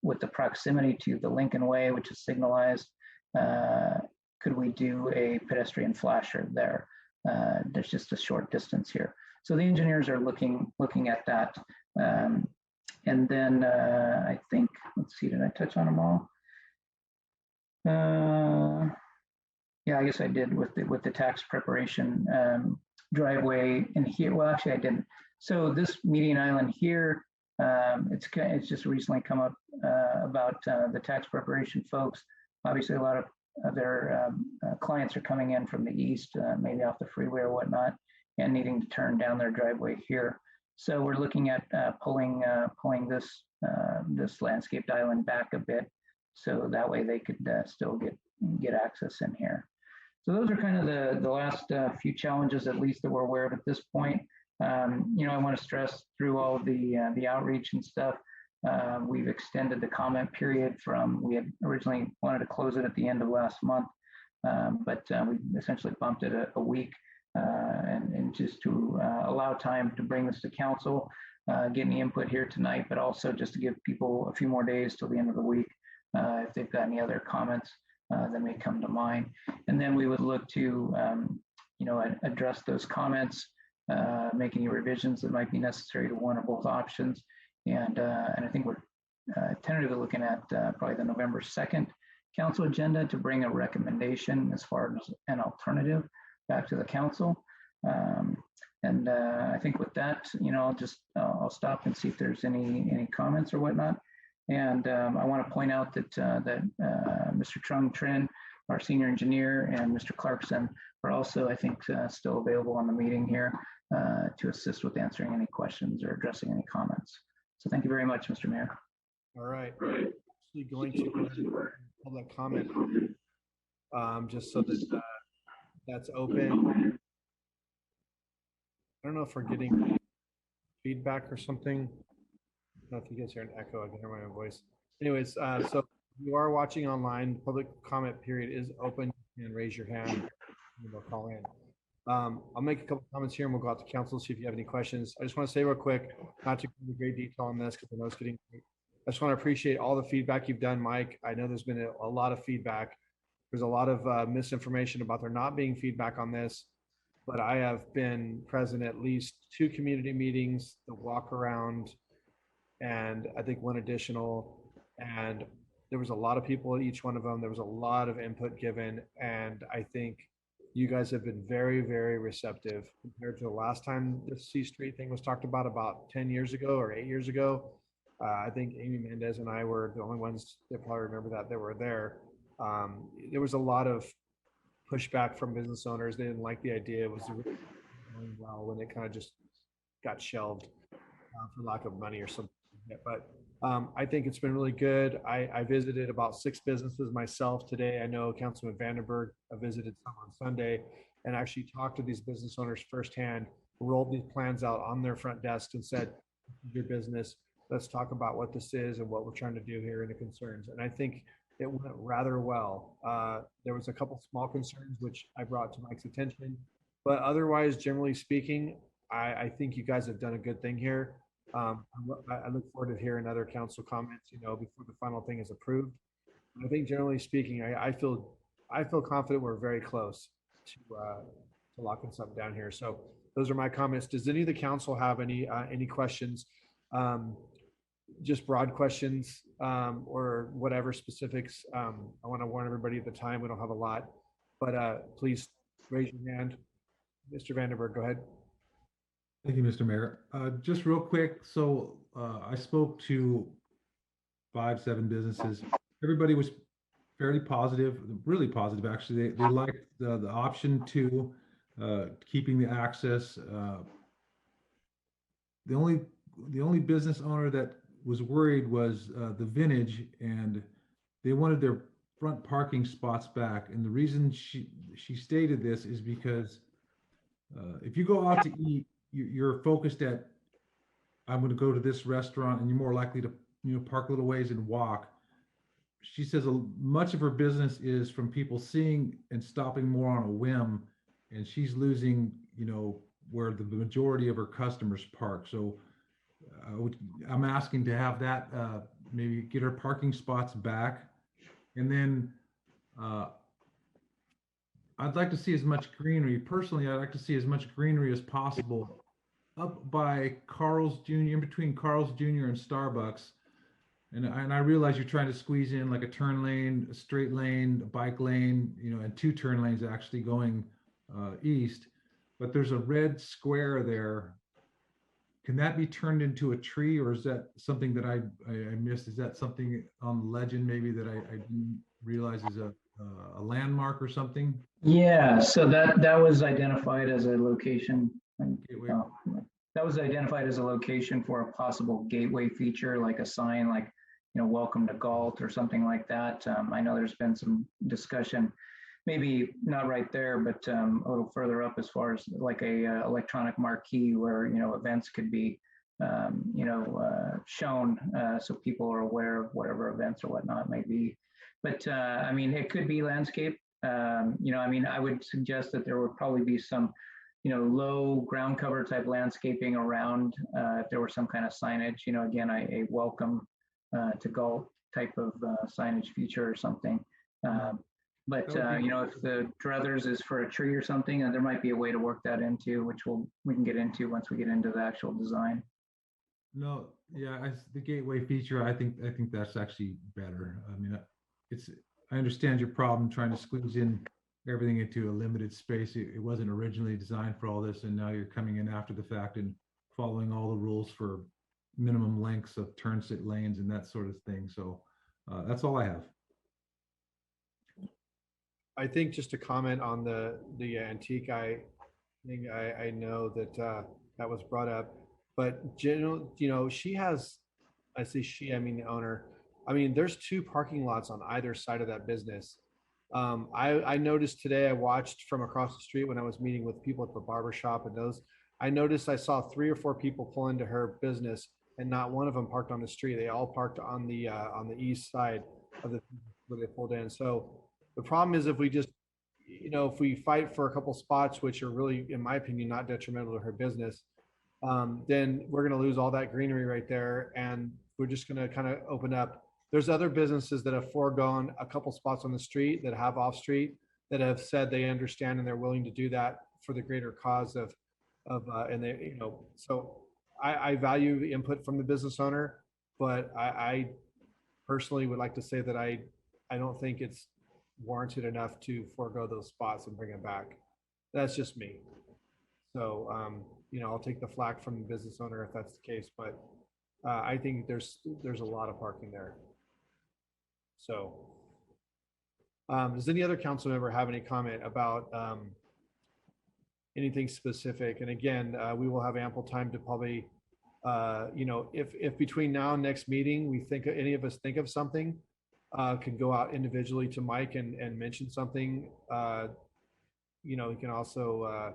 with the proximity to the Lincoln Way, which is signalized, could we do a pedestrian flasher there? There's just a short distance here. So the engineers are looking at that. And then I think, let's see, did I touch on them all? Yeah, I guess I did with the tax preparation driveway in here. Well, actually I didn't. So this median island here, it's just recently come up about the tax preparation folks. Obviously, a lot of their clients are coming in from the east, maybe off the freeway or whatnot, and needing to turn down their driveway here. So we're looking at pulling this landscaped island back a bit, so that way they could still get access in here. So those are kind of the last few challenges, at least that we're aware of at this point. You know, I want to stress through all the outreach and stuff. We've extended the comment period from, we had originally wanted to close it at the end of last month, but we essentially bumped it a week, and just to allow time to bring this to council, get any input here tonight, but also just to give people a few more days till the end of the week if they've got any other comments that may come to mind. And then we would look to, you know, address those comments, make any revisions that might be necessary to one or both options. And I think we're tentatively looking at probably the November 2nd council agenda to bring a recommendation as far as an alternative back to the council. And I think with that, you know, I'll stop and see if there's any comments or whatnot. And I want to point out that Mr. Trung Trin, our senior engineer, and Mr. Clarkson are also, I think, still available on the meeting here to assist with answering any questions or addressing any comments. So thank you very much, Mr. Mayor. All right. Actually going to go ahead and public comment just so that that's open. I don't know if we're getting feedback or something. I don't know if you guys hear an echo. I can hear my own voice. Anyways, so if you are watching online, public comment period is open. You can raise your hand and we'll call in. I'll make a couple comments here and we'll go out to council, see if you have any questions. I just want to say real quick, not to go into great detail on this because I know it's getting great. I just want to appreciate all the feedback you've done, Mike. I know there's been a lot of feedback. There's a lot of misinformation about there not being feedback on this, but I have been present at least 2 community meetings, the walk around, and I think 1 additional. And there was a lot of people at each one of them. There was a lot of input given. And I think you guys have been very, very receptive compared to the last time the C Street thing was talked about 10 years ago or 8 years ago. I think Amy Mendez and I were the only ones that probably remember that were there. There was a lot of pushback from business owners. They didn't like the idea. It was really going well when it kind of just got shelved for lack of money or something. But I think it's been really good. I visited about 6 businesses myself today. I know Councilman Vandenberg visited some on Sunday and actually talked to these business owners firsthand, rolled these plans out on their front desk and said, your business, let's talk about what this is and what we're trying to do here and the concerns. And I think it went rather well. There was a couple small concerns which I brought to Mike's attention, but otherwise, generally speaking, I think you guys have done a good thing here. I look forward to hearing other council comments, before the final thing is approved. I think generally speaking, I feel confident we're very close to locking something down here. So those are my comments. Does any of the council have any questions? Just broad questions or whatever specifics. I want to warn everybody at the time, we don't have a lot, but please raise your hand. Mr. Vandenberg, go ahead. Thank you, Mr. Mayor. Just real quick. So I spoke to 5-7 businesses. Everybody was fairly positive, really positive, actually. They liked the option to keeping the access. The only business owner that was worried was the Vintage, and they wanted their front parking spots back. And the reason she stated this is because if you go out to eat, you're focused at, I'm going to go to this restaurant, and you're more likely to park a little ways and walk. She says much of her business is from people seeing and stopping more on a whim, and she's losing where the majority of her customers park. So I'm asking to have that maybe get her parking spots back, and then I'd like to see as much greenery. Personally, I'd like to see as much greenery as possible up by Carl's Jr., in between Carl's Jr. and Starbucks. And I realize you're trying to squeeze in like a turn lane, a straight lane, a bike lane, and 2 turn lanes actually going east. But there's a red square there. Can that be turned into a tree, or is that something that I missed? Is that something on the legend maybe that I didn't realize is a landmark or something? Yeah, so that was identified as a location. Gateway. That was identified as a location for a possible gateway feature, like a sign, like welcome to Galt or something like that. I know there's been some discussion, maybe not right there, but a little further up, as far as like a electronic marquee where events could be shown, so people are aware of whatever events or whatnot may be. But I mean, it could be landscape. I would suggest that there would probably be some low ground cover type landscaping around, if there were some kind of signage, again, a welcome to Galt type of signage feature or something. But if the druthers is for a tree or something, there might be a way to work that into, which we can get into once we get into the actual design. No, yeah, the gateway feature, I think that's actually better. I mean, I understand your problem trying to squeeze in everything into a limited space. It wasn't originally designed for all this, and now you're coming in after the fact and following all the rules for minimum lengths of turn lanes and that sort of thing. So that's all I have. I think just to comment on the antique thing, I know that that was brought up, but she has, I say she, I mean the owner. I mean, there's 2 parking lots on either side of that business. I noticed today, I watched from across the street when I was meeting with people at the barber shop and those, I noticed I saw 3 or 4 people pull into her business, and not one of them parked on the street. They all parked on the east side of the where they pulled in. So the problem is, if we just, if we fight for a couple spots, which are really, in my opinion, not detrimental to her business, then we're going to lose all that greenery right there, and we're just going to kind of open up. There's other businesses that have foregone a couple spots on the street that have off street that have said they understand and they're willing to do that for the greater cause of and they, so I value the input from the business owner, but I personally would like to say that I don't think it's warranted enough to forego those spots and bring them back. That's just me. So, I'll take the flack from the business owner if that's the case, but I think there's a lot of parking there. So, does any other council member have any comment about anything specific? And again, we will have ample time to probably, if between now and next meeting, we think any of us think of something, can go out individually to Mike and mention something. We can also,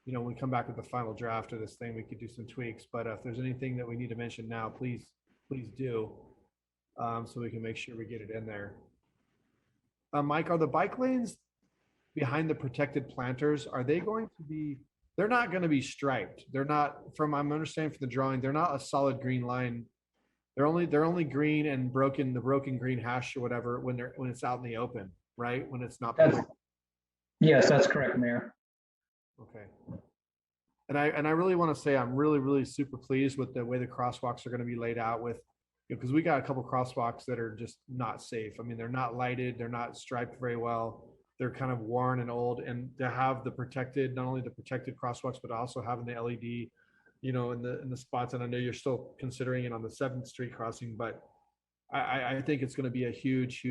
when we come back with the final draft of this thing, we could do some tweaks. But if there's anything that we need to mention now, please do, so we can make sure we get it in there. Mike, are the bike lanes behind the protected planters, are they going to be, they're not going to be striped. They're not, from I'm understanding from the drawing, they're not a solid green line. They're only green and the broken green hash or whatever when it's out in the open, right? When it's not. Yes, that's correct, Mayor. Okay. And I really want to say I'm really super pleased with the way the crosswalks are going to be laid out with, because we got a couple crosswalks that are just not safe. I mean, they're not lighted, they're not striped very well. They're kind of worn and old, and to have the protected, not only the protected crosswalks, but also having the LED, in the spots. And I know you're still considering it on the 7th Street crossing, but I think it's going to be a huge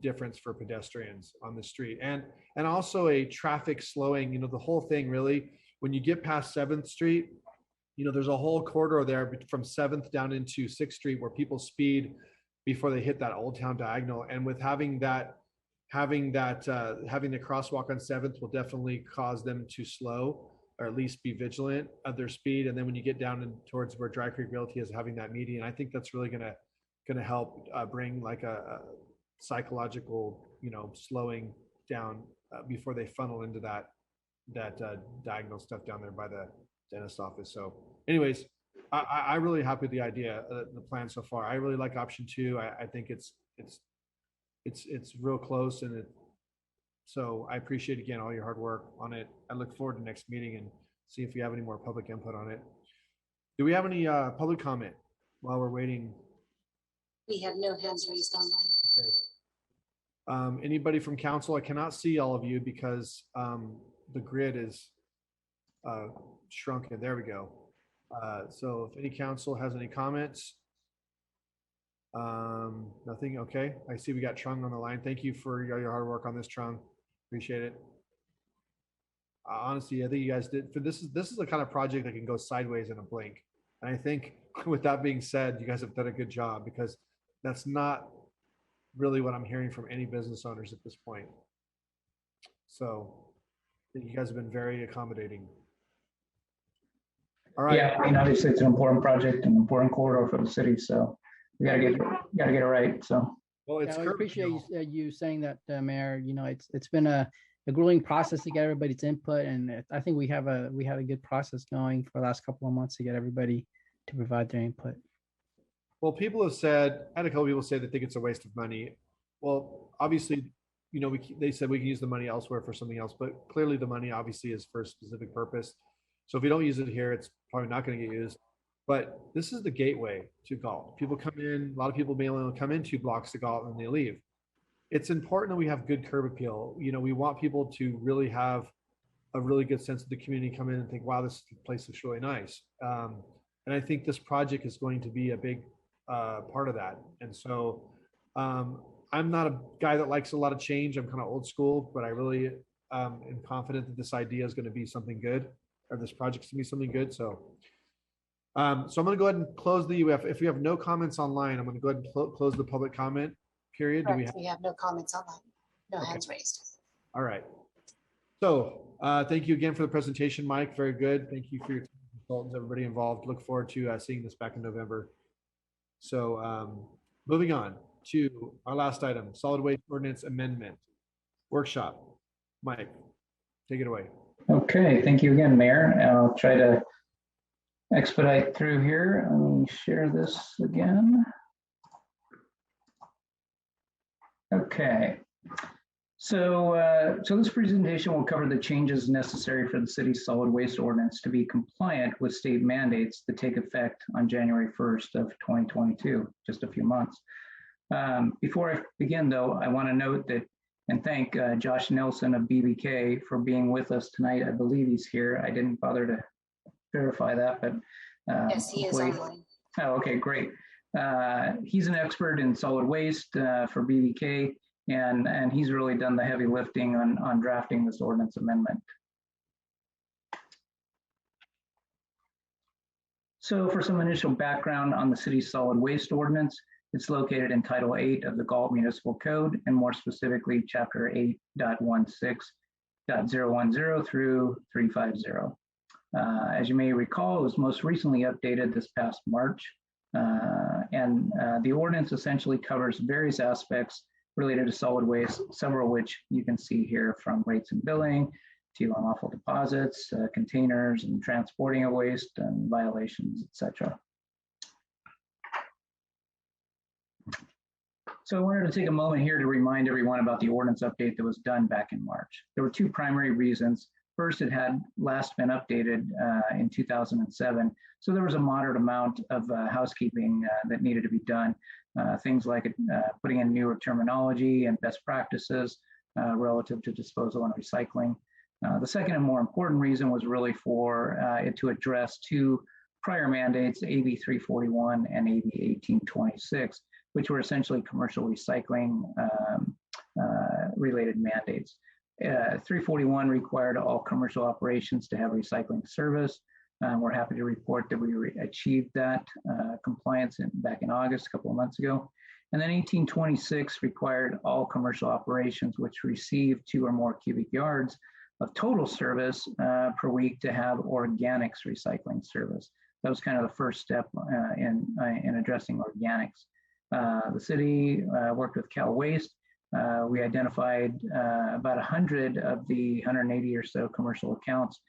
difference for pedestrians on the street, and also a traffic slowing. The whole thing really, when you get past 7th Street, there's a whole corridor there from 7th down into 6th Street where people speed before they hit that Old Town diagonal, and with having the crosswalk on 7th will definitely cause them to slow, or at least be vigilant of their speed. And then when you get down towards where Dry Creek Realty is having that median, I think that's really going to help bring like a psychological, slowing down before they funnel into that diagonal stuff down there by the dentist office. So anyways, I'm really happy with the idea, the plan so far. I really like option 2. I think it's real close, and so I appreciate again all your hard work on it. I look forward to next meeting and see if we have any more public input on it. Do we have any public comment while we're waiting? We have no hands raised online. Okay. Anybody from council? I cannot see all of you because the grid is shrunken. There we go. So if any council has any comments, nothing. Okay. I see we got Trung on the line. Thank you for your hard work on this, Trung. Appreciate it. Honestly, I think you guys did. This is the kind of project that can go sideways in a blink. And I think with that being said, you guys have done a good job, because that's not really what I'm hearing from any business owners at this point. So I think you guys have been very accommodating. All right. Yeah, obviously it's an important project, an important corridor for the city. So we gotta get it right. So. Well, I appreciate you saying that, Mayor. It's been a grueling process to get everybody's input, and I think we have a good process going for the last couple of months to get everybody to provide their input. Well, people have said, I had a couple people say they think it's a waste of money. Well, obviously, they said we can use the money elsewhere for something else, but clearly the money obviously is for a specific purpose. So if we don't use it here, it's probably not going to get used. But this is the gateway to Galt. People come in, a lot of people may only come in 2 blocks to Galt and they leave. It's important that we have good curb appeal. We want people to really have a really good sense of the community, come in and think, wow, this place looks really nice. And I think this project is going to be a big part of that. And so I'm not a guy that likes a lot of change. I'm kind of old school, but I really am confident that this idea is going to be something good, or this project's going to be something good. So I'm going to go ahead and close if we have no comments online, I'm going to go ahead and close the public comment period. Correct. We have no comments online. No hands raised. All right. So thank you again for the presentation, Mike. Very good. Thank you for your consultants, everybody involved. Look forward to seeing this back in November. So moving on to our last item, solid waste ordinance amendment workshop. Mike, take it away. Okay, thank you again, Mayor. I'll try to expedite through here. Let me share this again. Okay, so this presentation will cover the changes necessary for the city's solid waste ordinance to be compliant with state mandates that take effect on January 1st of 2022, just a few months. Before I begin, though, I want to note that and thank Josh Nelson of BBK for being with us tonight. I believe he's here. I didn't bother to verify that, but yes, he is online. Oh, okay, great. He's an expert in solid waste for BVK, and he's really done the heavy lifting on drafting this ordinance amendment. So for some initial background on the city's solid waste ordinance, it's located in Title 8 of the Galt Municipal Code, and more specifically, Chapter 8.16.010 through 350. As you may recall, it was most recently updated this past March, and the ordinance essentially covers various aspects related to solid waste, several of which you can see here, from rates and billing to unlawful deposits, containers and transporting of waste and violations, etc. So I wanted to take a moment here to remind everyone about the ordinance update that was done back in March. There were two primary reasons. First, it had last been updated in 2007. So there was a moderate amount of housekeeping that needed to be done. Things like putting in newer terminology and best practices relative to disposal and recycling. The second and more important reason was really for it to address two prior mandates, AB 341 and AB 1826, which were essentially commercial recycling related mandates. 341 required all commercial operations to have recycling service. We're happy to report that we achieved that compliance back in August, a couple of months ago. And then 1826 required all commercial operations which receive 2 or more cubic yards of total service per week to have organics recycling service. That was kind of the first step in addressing organics. The city worked with Cal Waste. We identified about 100 of the 180 or so commercial accounts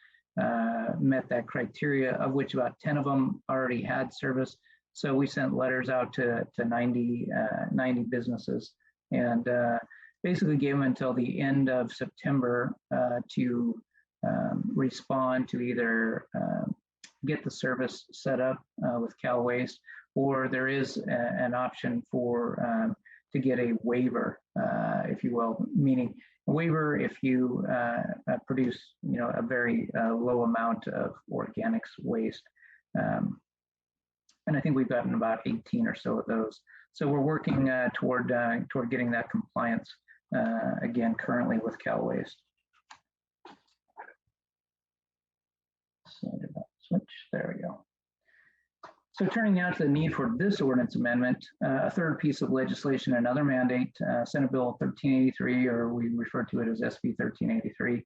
met that criteria, of which about 10 of them already had service. So we sent letters out to 90 businesses, and basically gave them until the end of September to respond to either get the service set up with Cal Waste, or there is an option for to get a waiver, if you will, meaning a waiver if you produce, a very low amount of organics waste. And I think we've gotten about 18 or so of those. So we're working toward getting that compliance again currently with Cal Waste. So did that switch? There we go. So turning now to the need for this ordinance amendment, a third piece of legislation, another mandate, Senate Bill 1383, or we refer to it as SB 1383,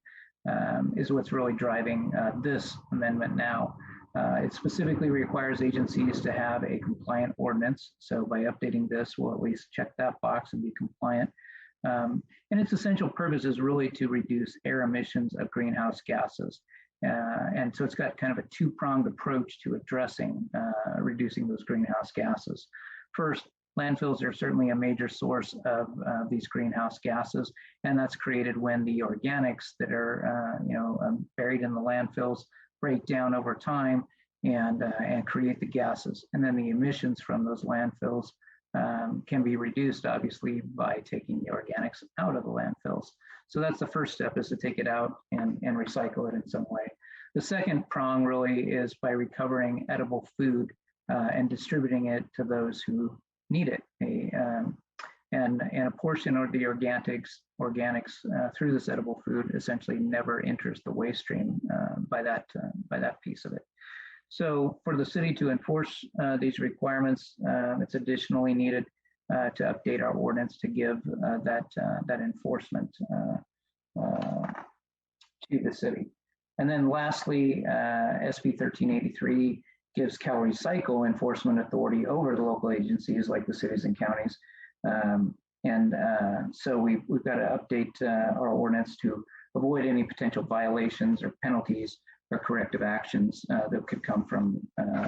is what's really driving this amendment now. It specifically requires agencies to have a compliant ordinance. So by updating this, we'll at least check that box and be compliant. And its essential purpose is really to reduce air emissions of greenhouse gases. And so it's got kind of a two-pronged approach to addressing reducing those greenhouse gases. First, landfills are certainly a major source of these greenhouse gases, and that's created when the organics that are buried in the landfills break down over time and create the gases. And then the emissions from those landfills can be reduced, obviously, by taking the organics out of the landfills. So that's the first step, is to take it out and recycle it in some way. The second prong really is by recovering edible food and distributing it to those who need it. And a portion of the organics through this edible food essentially never enters the waste stream by that piece of it. So for the city to enforce these requirements, it's additionally needed to update our ordinance to give that enforcement to the city. And then lastly, SB 1383 gives Cal Recycle enforcement authority over the local agencies like the cities and counties. So we've got to update our ordinance to avoid any potential violations or penalties or corrective actions that could come from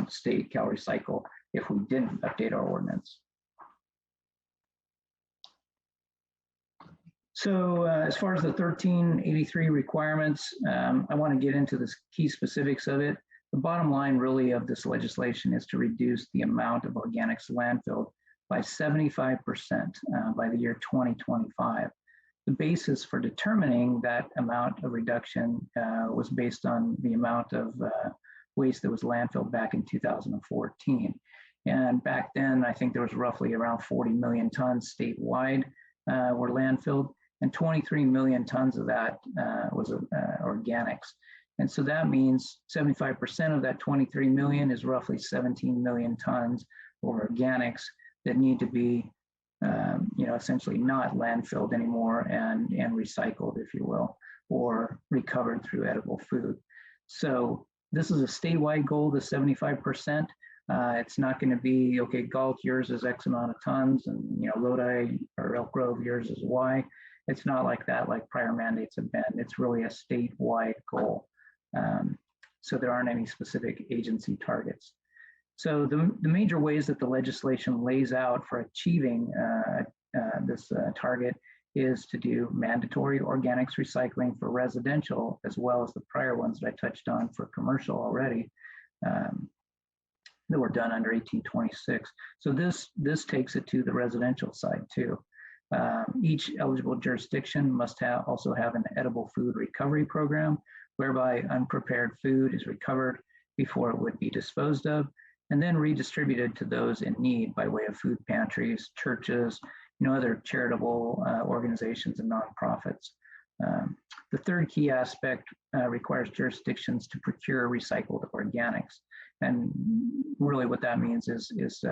state Cal Recycle if we didn't update our ordinance. So as far as the 1383 requirements, I want to get into the key specifics of it. The bottom line really of this legislation is to reduce the amount of organics landfilled by 75% by the year 2025. The basis for determining that amount of reduction was based on the amount of waste that was landfilled back in 2014. And back then, I think there was roughly around 40 million tons statewide were landfilled, and 23 million tons of that was organics. And so that means 75% of that 23 million is roughly 17 million tons of organics that need to be, essentially not landfilled anymore and recycled, if you will, or recovered through edible food. So this is a statewide goal, the 75%. It's not going to be, okay, Galt, yours is X amount of tons, and Lodi or Elk Grove, yours is Y. It's not like that, like prior mandates have been. It's really a statewide goal. So there aren't any specific agency targets. So the major ways that the legislation lays out for achieving this target is to do mandatory organics recycling for residential, as well as the prior ones that I touched on for commercial already, that were done under 1826. So this takes it to the residential side too. Each eligible jurisdiction must also have an edible food recovery program, whereby unprepared food is recovered before it would be disposed of, and then redistributed to those in need by way of food pantries, churches, other charitable organizations and nonprofits. The third key aspect requires jurisdictions to procure recycled organics. And really what that means is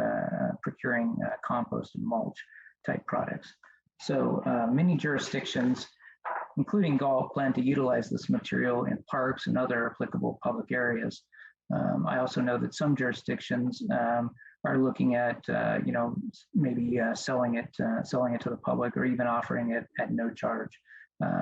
procuring compost and mulch type products. So many jurisdictions, including Galt, plan to utilize this material in parks and other applicable public areas. I also know that some jurisdictions are looking at, maybe selling it to the public, or even offering it at no charge.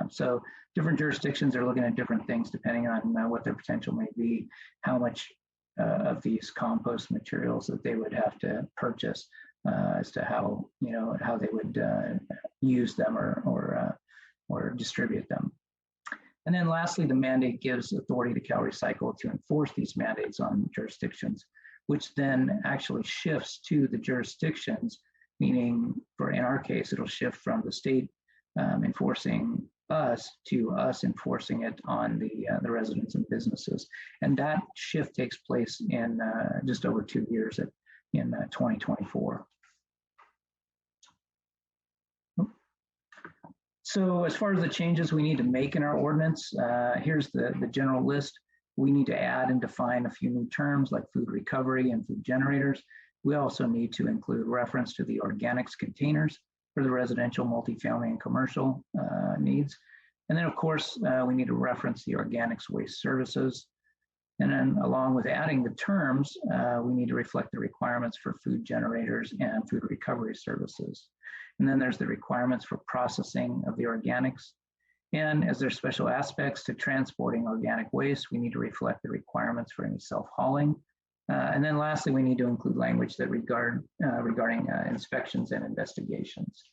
So different jurisdictions are looking at different things depending on what their potential may be, how much of these compost materials that they would have to purchase, as to how they would use them or distribute them. And then lastly, the mandate gives authority to CalRecycle to enforce these mandates on jurisdictions, which then actually shifts to the jurisdictions, meaning in our case, it'll shift from the state enforcing us to us enforcing it on the residents and businesses. And that shift takes place in just over 2 years in 2024. So as far as the changes we need to make in our ordinance, here's the general list. We need to add and define a few new terms like food recovery and food generators. We also need to include reference to the organics containers for the residential, multifamily, and commercial needs. And then of course, we need to reference the organics waste services. And then along with adding the terms, we need to reflect the requirements for food generators and food recovery services. And then there's the requirements for processing of the organics. And as there's special aspects to transporting organic waste, we need to reflect the requirements for any self-hauling. And then lastly, we need to include language that regarding inspections and investigations.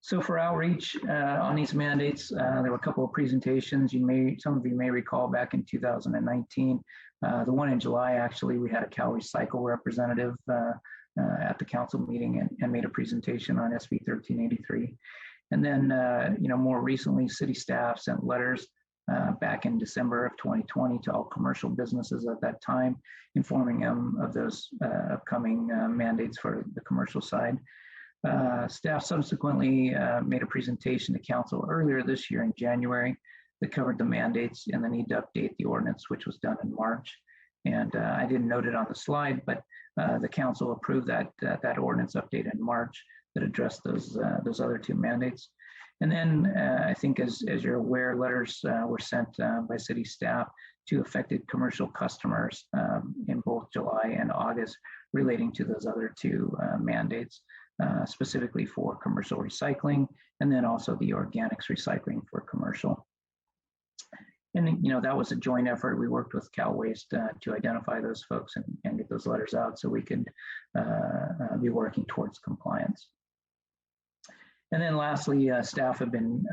So for outreach on these mandates, there were a couple of presentations. Some of you may recall back in 2019, the one in July, actually, we had a CalRecycle representative at the council meeting and made a presentation on SB 1383. And then, more recently, city staff sent letters back in December of 2020 to all commercial businesses at that time, informing them of those upcoming mandates for the commercial side. Staff subsequently made a presentation to council earlier this year in January that covered the mandates and the need to update the ordinance, which was done in March. And I didn't note it on the slide, but the council approved that ordinance update in March that addressed those other two mandates. And then I think as you're aware, letters were sent by city staff to affected commercial customers in both July and August relating to those other two mandates. Specifically for commercial recycling, and then also the organics recycling for commercial. And that was a joint effort. We worked with Cal Waste to identify those folks and get those letters out so we could be working towards compliance. And then lastly, staff have been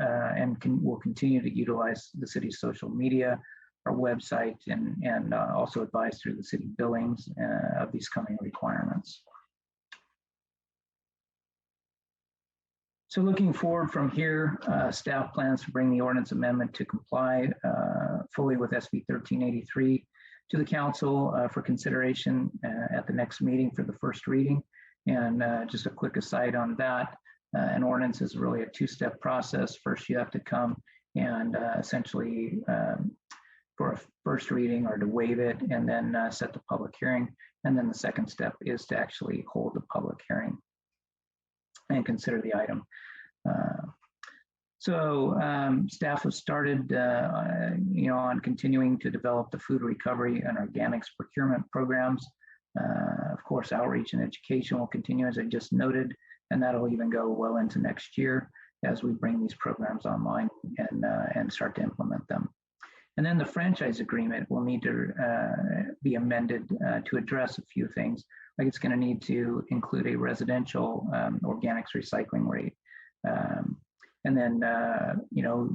will continue to utilize the city's social media, our website, and also advise through the city billings of these coming requirements. So looking forward from here, staff plans to bring the ordinance amendment to comply fully with SB 1383 to the council for consideration at the next meeting for the first reading. And just a quick aside on that, an ordinance is really a two-step process. First, you have to come and essentially for a first reading or to waive it, and then set the public hearing. And then the second step is to actually hold the public hearing and consider the item. Staff has started, on continuing to develop the food recovery and organics procurement programs. Of course, outreach and education will continue, as I just noted, and that'll even go well into next year as we bring these programs online and start to implement them. And then the franchise agreement will need to be amended to address a few things. Like it's going to need to include a residential organics recycling rate. And then,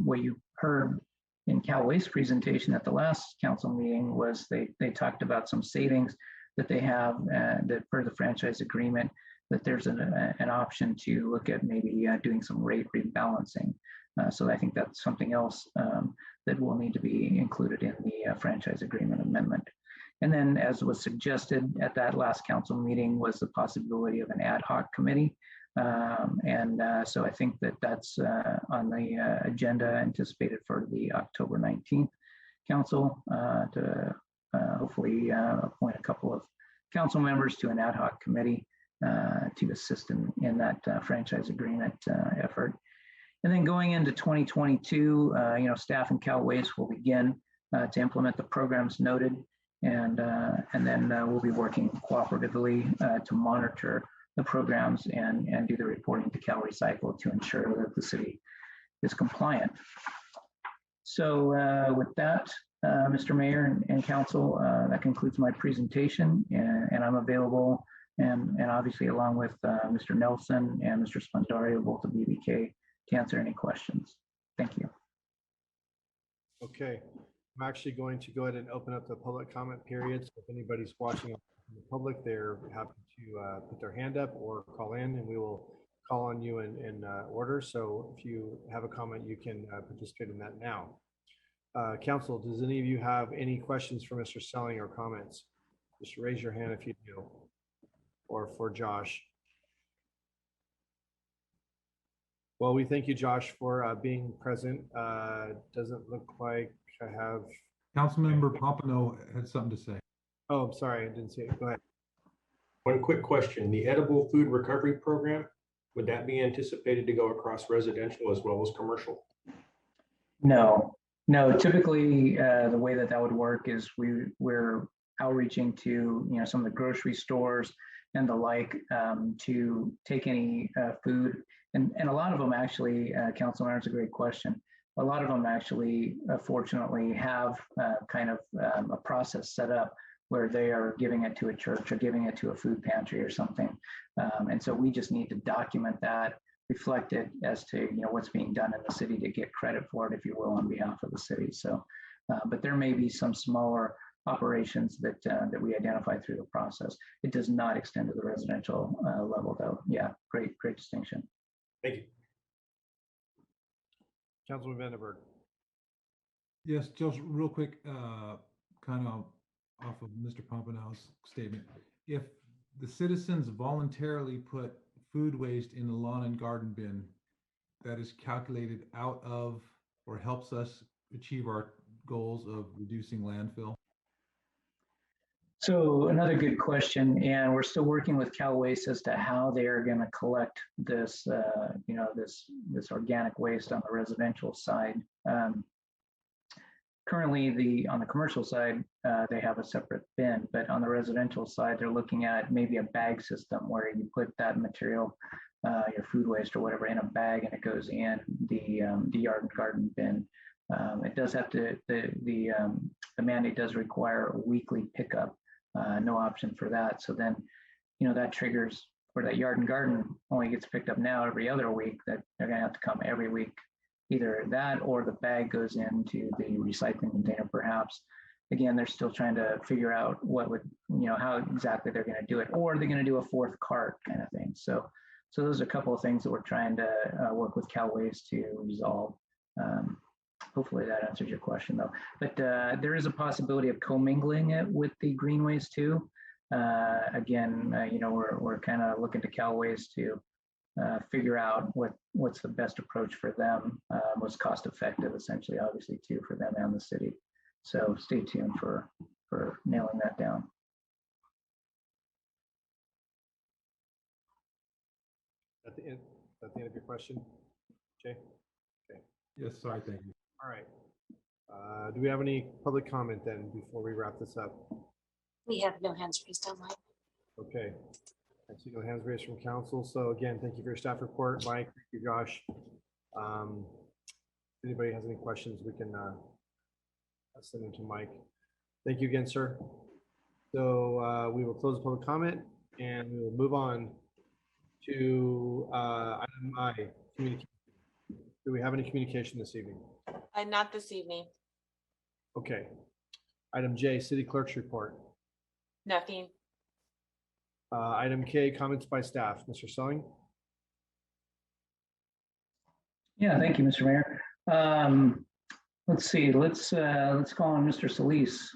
what you heard in Cal Waste presentation at the last council meeting was they talked about some savings that they have that per the franchise agreement, that there's an option to look at maybe doing some rate rebalancing. So I think that's something else that will need to be included in the franchise agreement amendment. And then, as was suggested at that last council meeting, was the possibility of an ad hoc committee. So I think that that's on the agenda anticipated for the October 19th council to hopefully appoint a couple of council members to an ad hoc committee to assist in that franchise agreement effort. And then going into 2022, staff and Cal Waste will begin to implement the programs noted, and then we'll be working cooperatively to monitor the programs and do the reporting to Cal Recycle to ensure that the city is compliant. So with that, Mr. Mayor and Council, that concludes my presentation, and I'm available, and obviously along with Mr. Nelson and Mr. Spandario, both of BBK, to answer any questions. Thank you. Okay, I'm actually going to go ahead and open up the public comment period. So if anybody's watching in the public, they're happy to put their hand up or call in, and we will call on you in order. So if you have a comment, you can participate in that now. Council, does any of you have any questions for Mr. Selling or comments? Just raise your hand if you do, or for Josh. Well, we thank you, Josh, for being present. Doesn't look like I have. Councilmember Pompano had something to say. Oh, I'm sorry, I didn't see it. Go ahead. One quick question. The edible food recovery program, would that be anticipated to go across residential as well as commercial? No. Typically, the way that would work is we're outreaching to some of the grocery stores and the like to take any food. And a lot of them actually, Councilman, it's a great question. A lot of them actually, fortunately, have kind of a process set up where they are giving it to a church or giving it to a food pantry or something. And so we just need to document that, reflect it as to what's being done in the city to get credit for it, if you will, on behalf of the city. So, but there may be some smaller operations that we identify through the process. It does not extend to the residential level, though. Yeah, great distinction. Thank you. Councilman Vandenberg. Yes, just real quick, kind of off of Mr. Pompano's statement. If the citizens voluntarily put food waste in the lawn and garden bin, that is calculated out of or helps us achieve our goals of reducing landfill? So another good question, and we're still working with Cal Waste as to how they are going to collect this, this organic waste on the residential side. Currently, on the commercial side, they have a separate bin, but on the residential side, they're looking at maybe a bag system where you put that material, your food waste or whatever, in a bag, and it goes in the yard and garden bin. It does have to, the mandate does require a weekly pickup. No option for that. So then, that triggers where that yard and garden only gets picked up now every other week, that they're going to have to come every week. Either that or the bag goes into the recycling container, perhaps. Again, they're still trying to figure out what would, how exactly they're going to do it, or they're going to do a fourth cart kind of thing. So those are a couple of things that we're trying to work with Cal Waste to resolve. hopefully that answers your question though. But there is a possibility of commingling it with the greenways too. Again, we're kind of looking to Calways to figure out what's the best approach for them, most cost effective, essentially, obviously too, for them and the city. So stay tuned for nailing that down. At the end of your question, Jay? Okay. Yes, sorry, thank you. All right. Do we have any public comment then before we wrap this up? We have no hands raised online. Okay. I see no hands raised from council. So again, thank you for your staff report. Mike, thank you, Josh. If anybody has any questions, we can send them to Mike. Thank you again, sir. So we will close the public comment and we will move on to item I, communication. Do we have any communication this evening? Not this evening. Okay. Item J, city clerk's report. Nothing. Item K, comments by staff. Mr. Selling? Yeah, thank you, Mr. Mayor. Let's see, let's call on Mr. Solis.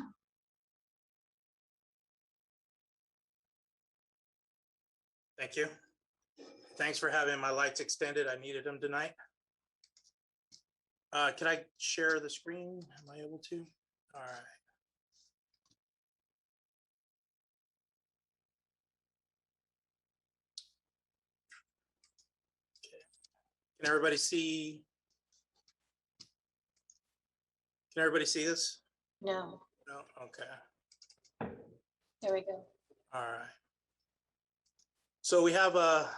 Thank you. Thanks for having my lights extended. I needed them tonight. Can I share the screen? Am I able to? All right. Okay. Can everybody see? Can everybody see this? No, No. Okay. there we go. All right. So we have a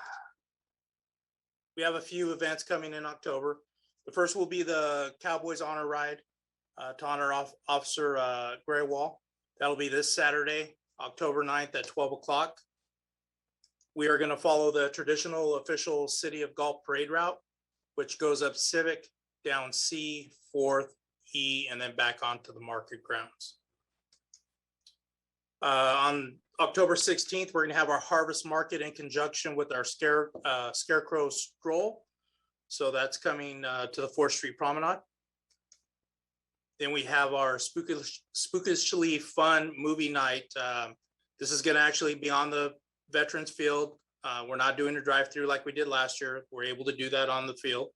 few events coming in October. The first will be the Cowboys Honor Ride to honor Officer Graywall. That'll be this Saturday, October 9th at 12 o'clock. We are going to follow the traditional official City of Galt parade route, which goes up Civic, down C, 4th, E, and then back onto the market grounds. On October 16th, we're going to have our harvest market in conjunction with our Scarecrow Stroll. So that's coming to the 4th Street Promenade. Then we have our spookishly fun movie night. This is going to actually be on the Veterans Field. We're not doing a drive-through like we did last year. We're able to do that on the field.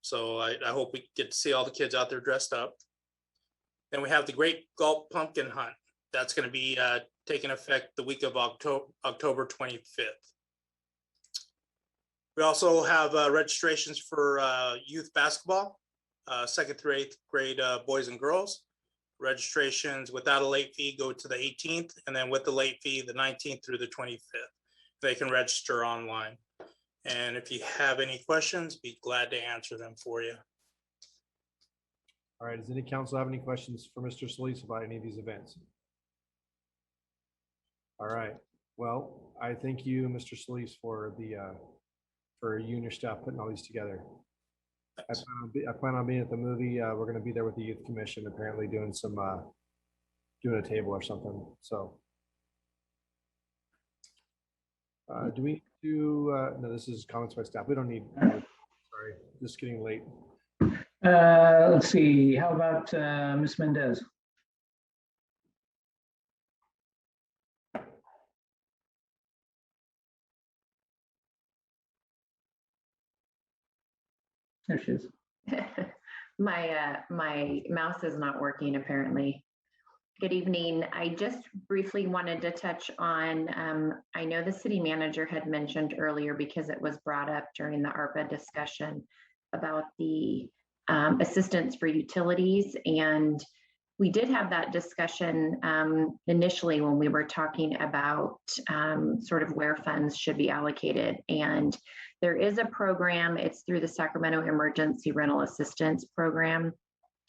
So I hope we get to see all the kids out there dressed up. Then we have the Great Galt Pumpkin Hunt. That's going to be taking effect the week of October 25th. We also have registrations for youth basketball, 2nd through 8th grade boys and girls. Registrations without a late fee go to the 18th, and then with the late fee, the 19th through the 25th. They can register online. And if you have any questions, be glad to answer them for you. All right. Does any council have any questions for Mr. Solis about any of these events? All right. Well, I thank you, Mr. Solis, for you and your staff putting all these together. I plan on being at the movie. We're going to be there with the youth commission, apparently doing a table or something. So, do we do? No, this is comments by staff. We don't need. Sorry, just getting late. Let's see. How about Ms. Mendez? There she is. My mouse is not working apparently. Good evening. I just briefly wanted to touch on, I know the city manager had mentioned earlier because it was brought up during the ARPA discussion about the assistance for utilities. And we did have that discussion initially when we were talking about sort of where funds should be allocated. And there is a program, it's through the Sacramento Emergency Rental Assistance Program.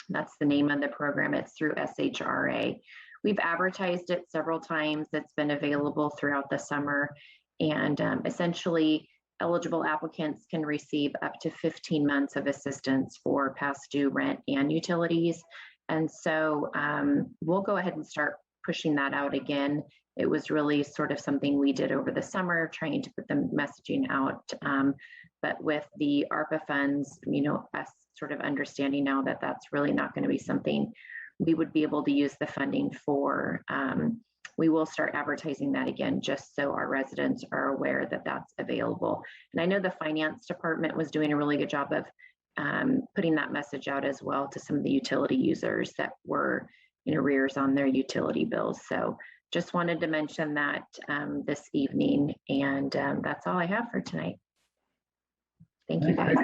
That's the name of the program. It's through SHRA. We've advertised it several times. It's been available throughout the summer. And essentially, eligible applicants can receive up to 15 months of assistance for past due rent and utilities. And so we'll go ahead and start pushing that out again. It was really sort of something we did over the summer, trying to put the messaging out. But with the ARPA funds, us sort of understanding now that that's really not going to be something we would be able to use the funding for. We will start advertising that again, just so our residents are aware that that's available. And I know the finance department was doing a really good job of putting that message out as well to some of the utility users that were in arrears on their utility bills. So just wanted to mention that this evening, and that's all I have for tonight. Thank you, guys.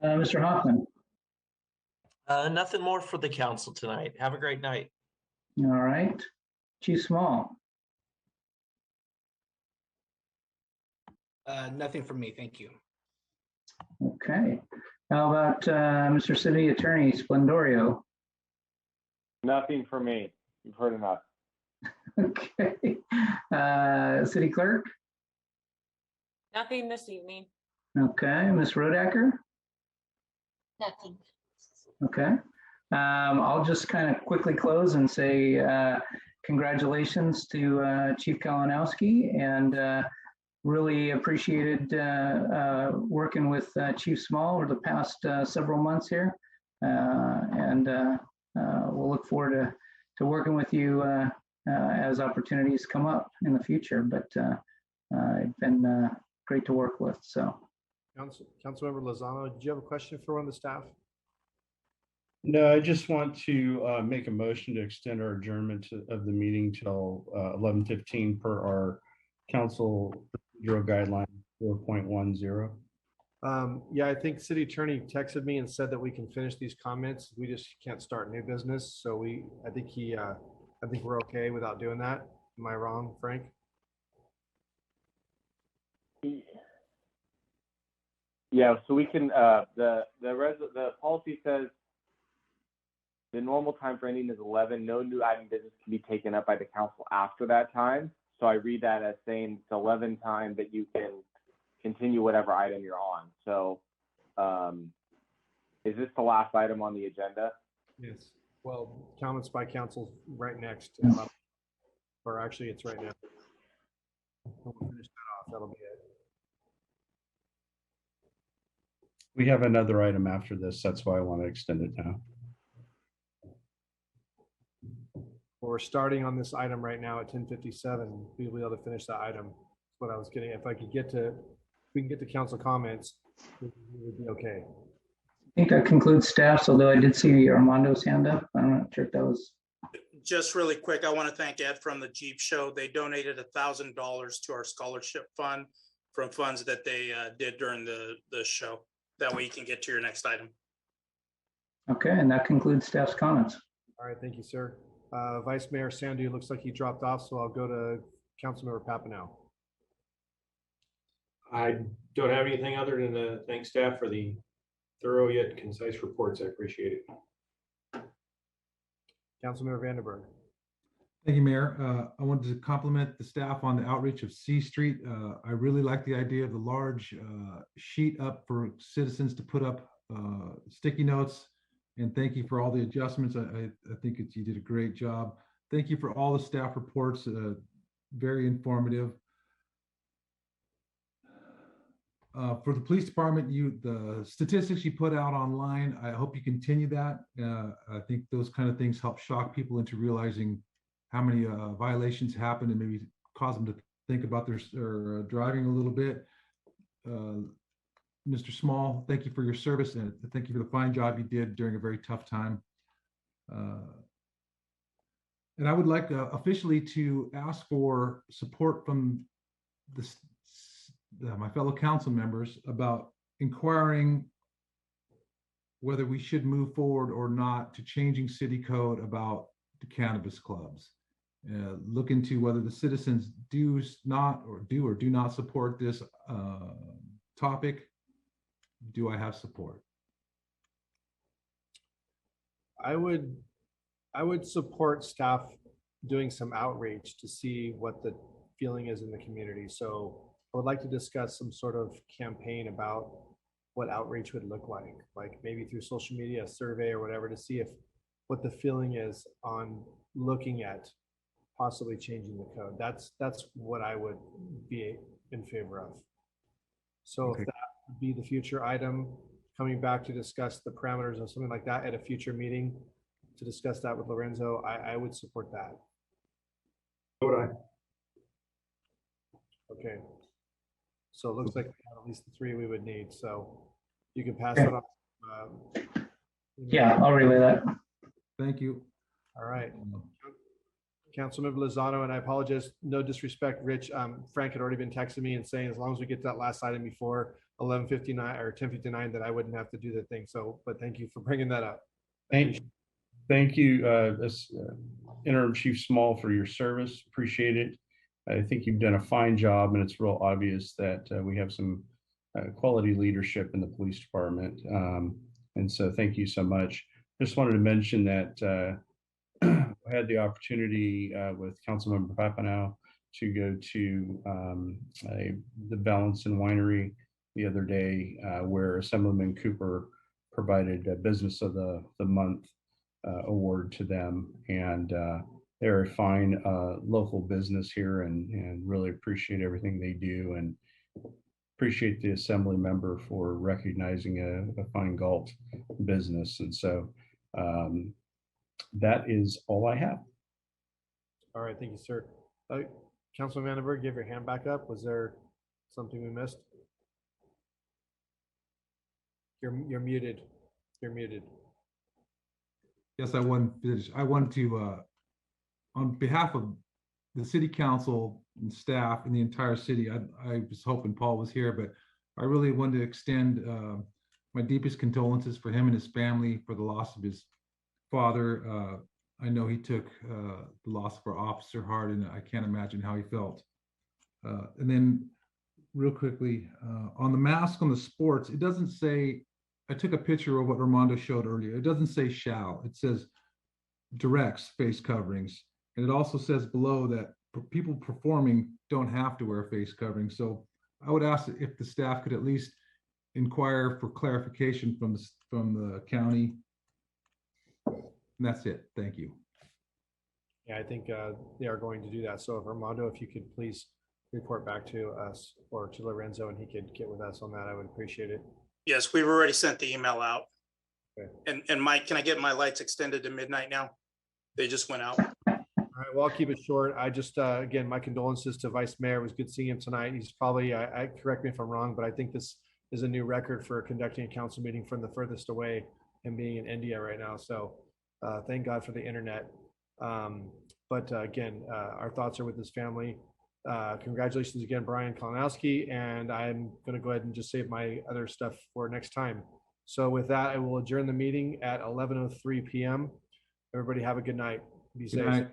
Mr. Hoffman. Nothing more for the council tonight. Have a great night. All right. Chief Small. Nothing from me. Thank you. Okay. How about Mr. City Attorney Splendorio? Nothing for me. You've heard enough. Okay. City Clerk? Nothing this evening. Okay. Ms. Rodacker? Nothing. Okay. I'll just kind of quickly close and say congratulations to Chief Kalinowski, and really appreciated working with Chief Small over the past several months here. And we'll look forward to working with you as opportunities come up in the future. But it's been great to work with. So, Councilmember Lozano, did you have a question for one of the staff? No, I just want to make a motion to extend our adjournment of the meeting till 11:15 per our council procedural guideline 4.10. Yeah, I think city attorney texted me and said that we can finish these comments. We just can't start new business. So I think we're okay without doing that. Am I wrong, Frank? Yeah, so we can, the policy says the normal time for ending is 11. No new item business can be taken up by the council after that time. So I read that as saying it's 11 time that you can continue whatever item you're on. So is this the last item on the agenda? Yes. Well, comments by council right next. Or actually, it's right now. We'll finish that off. That'll be it. We have another item after this. That's why I want to extend it now. We're starting on this item right now at 10:57. We'll be able to finish that item. That's what I was getting. If we can get to council comments, it would be okay. I think that concludes staffs, although I did see Armando's hand up. I'm not sure if that was. Just really quick, I want to thank Ed from the Jeep Show. They donated $1,000 to our scholarship fund from funds that they did during the show. That way you can get to your next item. Okay, and that concludes staff's comments. All right, thank you, sir. Vice Mayor Sandu looks like he dropped off, so I'll go to Councilmember Papineau. I don't have anything other than to thank staff for the thorough yet concise reports. I appreciate it. Councilmember Vandenberg. Thank you, Mayor. I wanted to compliment the staff on the outreach of C Street. I really like the idea of the large sheet up for citizens to put up sticky notes. And thank you for all the adjustments. I think you did a great job. Thank you for all the staff reports, very informative. For the police department, the statistics you put out online, I hope you continue that. I think those kind of things help shock people into realizing how many violations happen and maybe cause them to think about their driving a little bit. Mr. Small, thank you for your service and thank you for the fine job you did during a very tough time. And I would like officially to ask for support from my fellow council members about inquiring whether we should move forward or not to changing city code about the cannabis clubs. Look into whether the citizens do or do not support this topic. Do I have support? I would support staff doing some outreach to see what the feeling is in the community. So I would like to discuss some sort of campaign about what outreach would look like maybe through social media, a survey or whatever, to see what the feeling is on looking at possibly changing the code. That's what I would be in favor of. So Okay. if that would be the future item, coming back to discuss the parameters of something like that at a future meeting, to discuss that with Lorenzo, I would support that. So would I. Okay. So it looks like we have at least the three we would need. So you can pass it on. Yeah, I'll relay that. Thank you. All right. Councilmember Lozano, and I apologize, no disrespect, Rich. Frank had already been texting me and saying as long as we get to that last item before 11:59 or 10:59, that I wouldn't have to do the thing. So, but thank you for bringing that up. Thank you, Interim Chief Small, for your service. Appreciate it. I think you've done a fine job, and it's real obvious that we have some quality leadership in the police department. And so thank you so much. Just wanted to mention that I had the opportunity with Councilmember Papineau to go to the Balance and Winery the other day, where Assemblyman Cooper provided a Business of the Month award to them. And they're a fine local business here, and really appreciate everything they do, and appreciate the Assembly member for recognizing a fine Galt business. And so that is all I have. All right, thank you, sir. Councilman Vandenberg, give your hand back up. Was there something we missed? You're muted. You're muted. Yes, I wanted to, on behalf of the city council and staff and the entire city, I was hoping Paul was here, but I really wanted to extend my deepest condolences for him and his family for the loss of his father. I know he took the loss of our officer hard, and I can't imagine how he felt. And then real quickly, on the mask on the sports, it doesn't say, I took a picture of what Armando showed earlier. It doesn't say shall, it says directs face coverings. And it also says below that people performing don't have to wear face coverings. So I would ask if the staff could at least inquire for clarification from the county. And that's it. Thank you. Yeah, I think they are going to do that. So if Armando, if you could please report back to us or to Lorenzo, and he could get with us on that, I would appreciate it. Yes, we've already sent the email out. Okay. And Mike, can I get my lights extended to midnight now? They just went out. All right, well, I'll keep it short. I just, again, my condolences to Vice Mayor. It was good seeing him tonight. He's probably, I correct me if I'm wrong, but I think this is a new record for conducting a council meeting from the furthest away, and being in India right now. So thank God for the internet. But again, our thoughts are with his family. Congratulations again, Brian Kalinowski, and I'm going to go ahead and just save my other stuff for next time. So with that, I will adjourn the meeting at 11:03 p.m. Everybody have a good night. Be safe. Good night.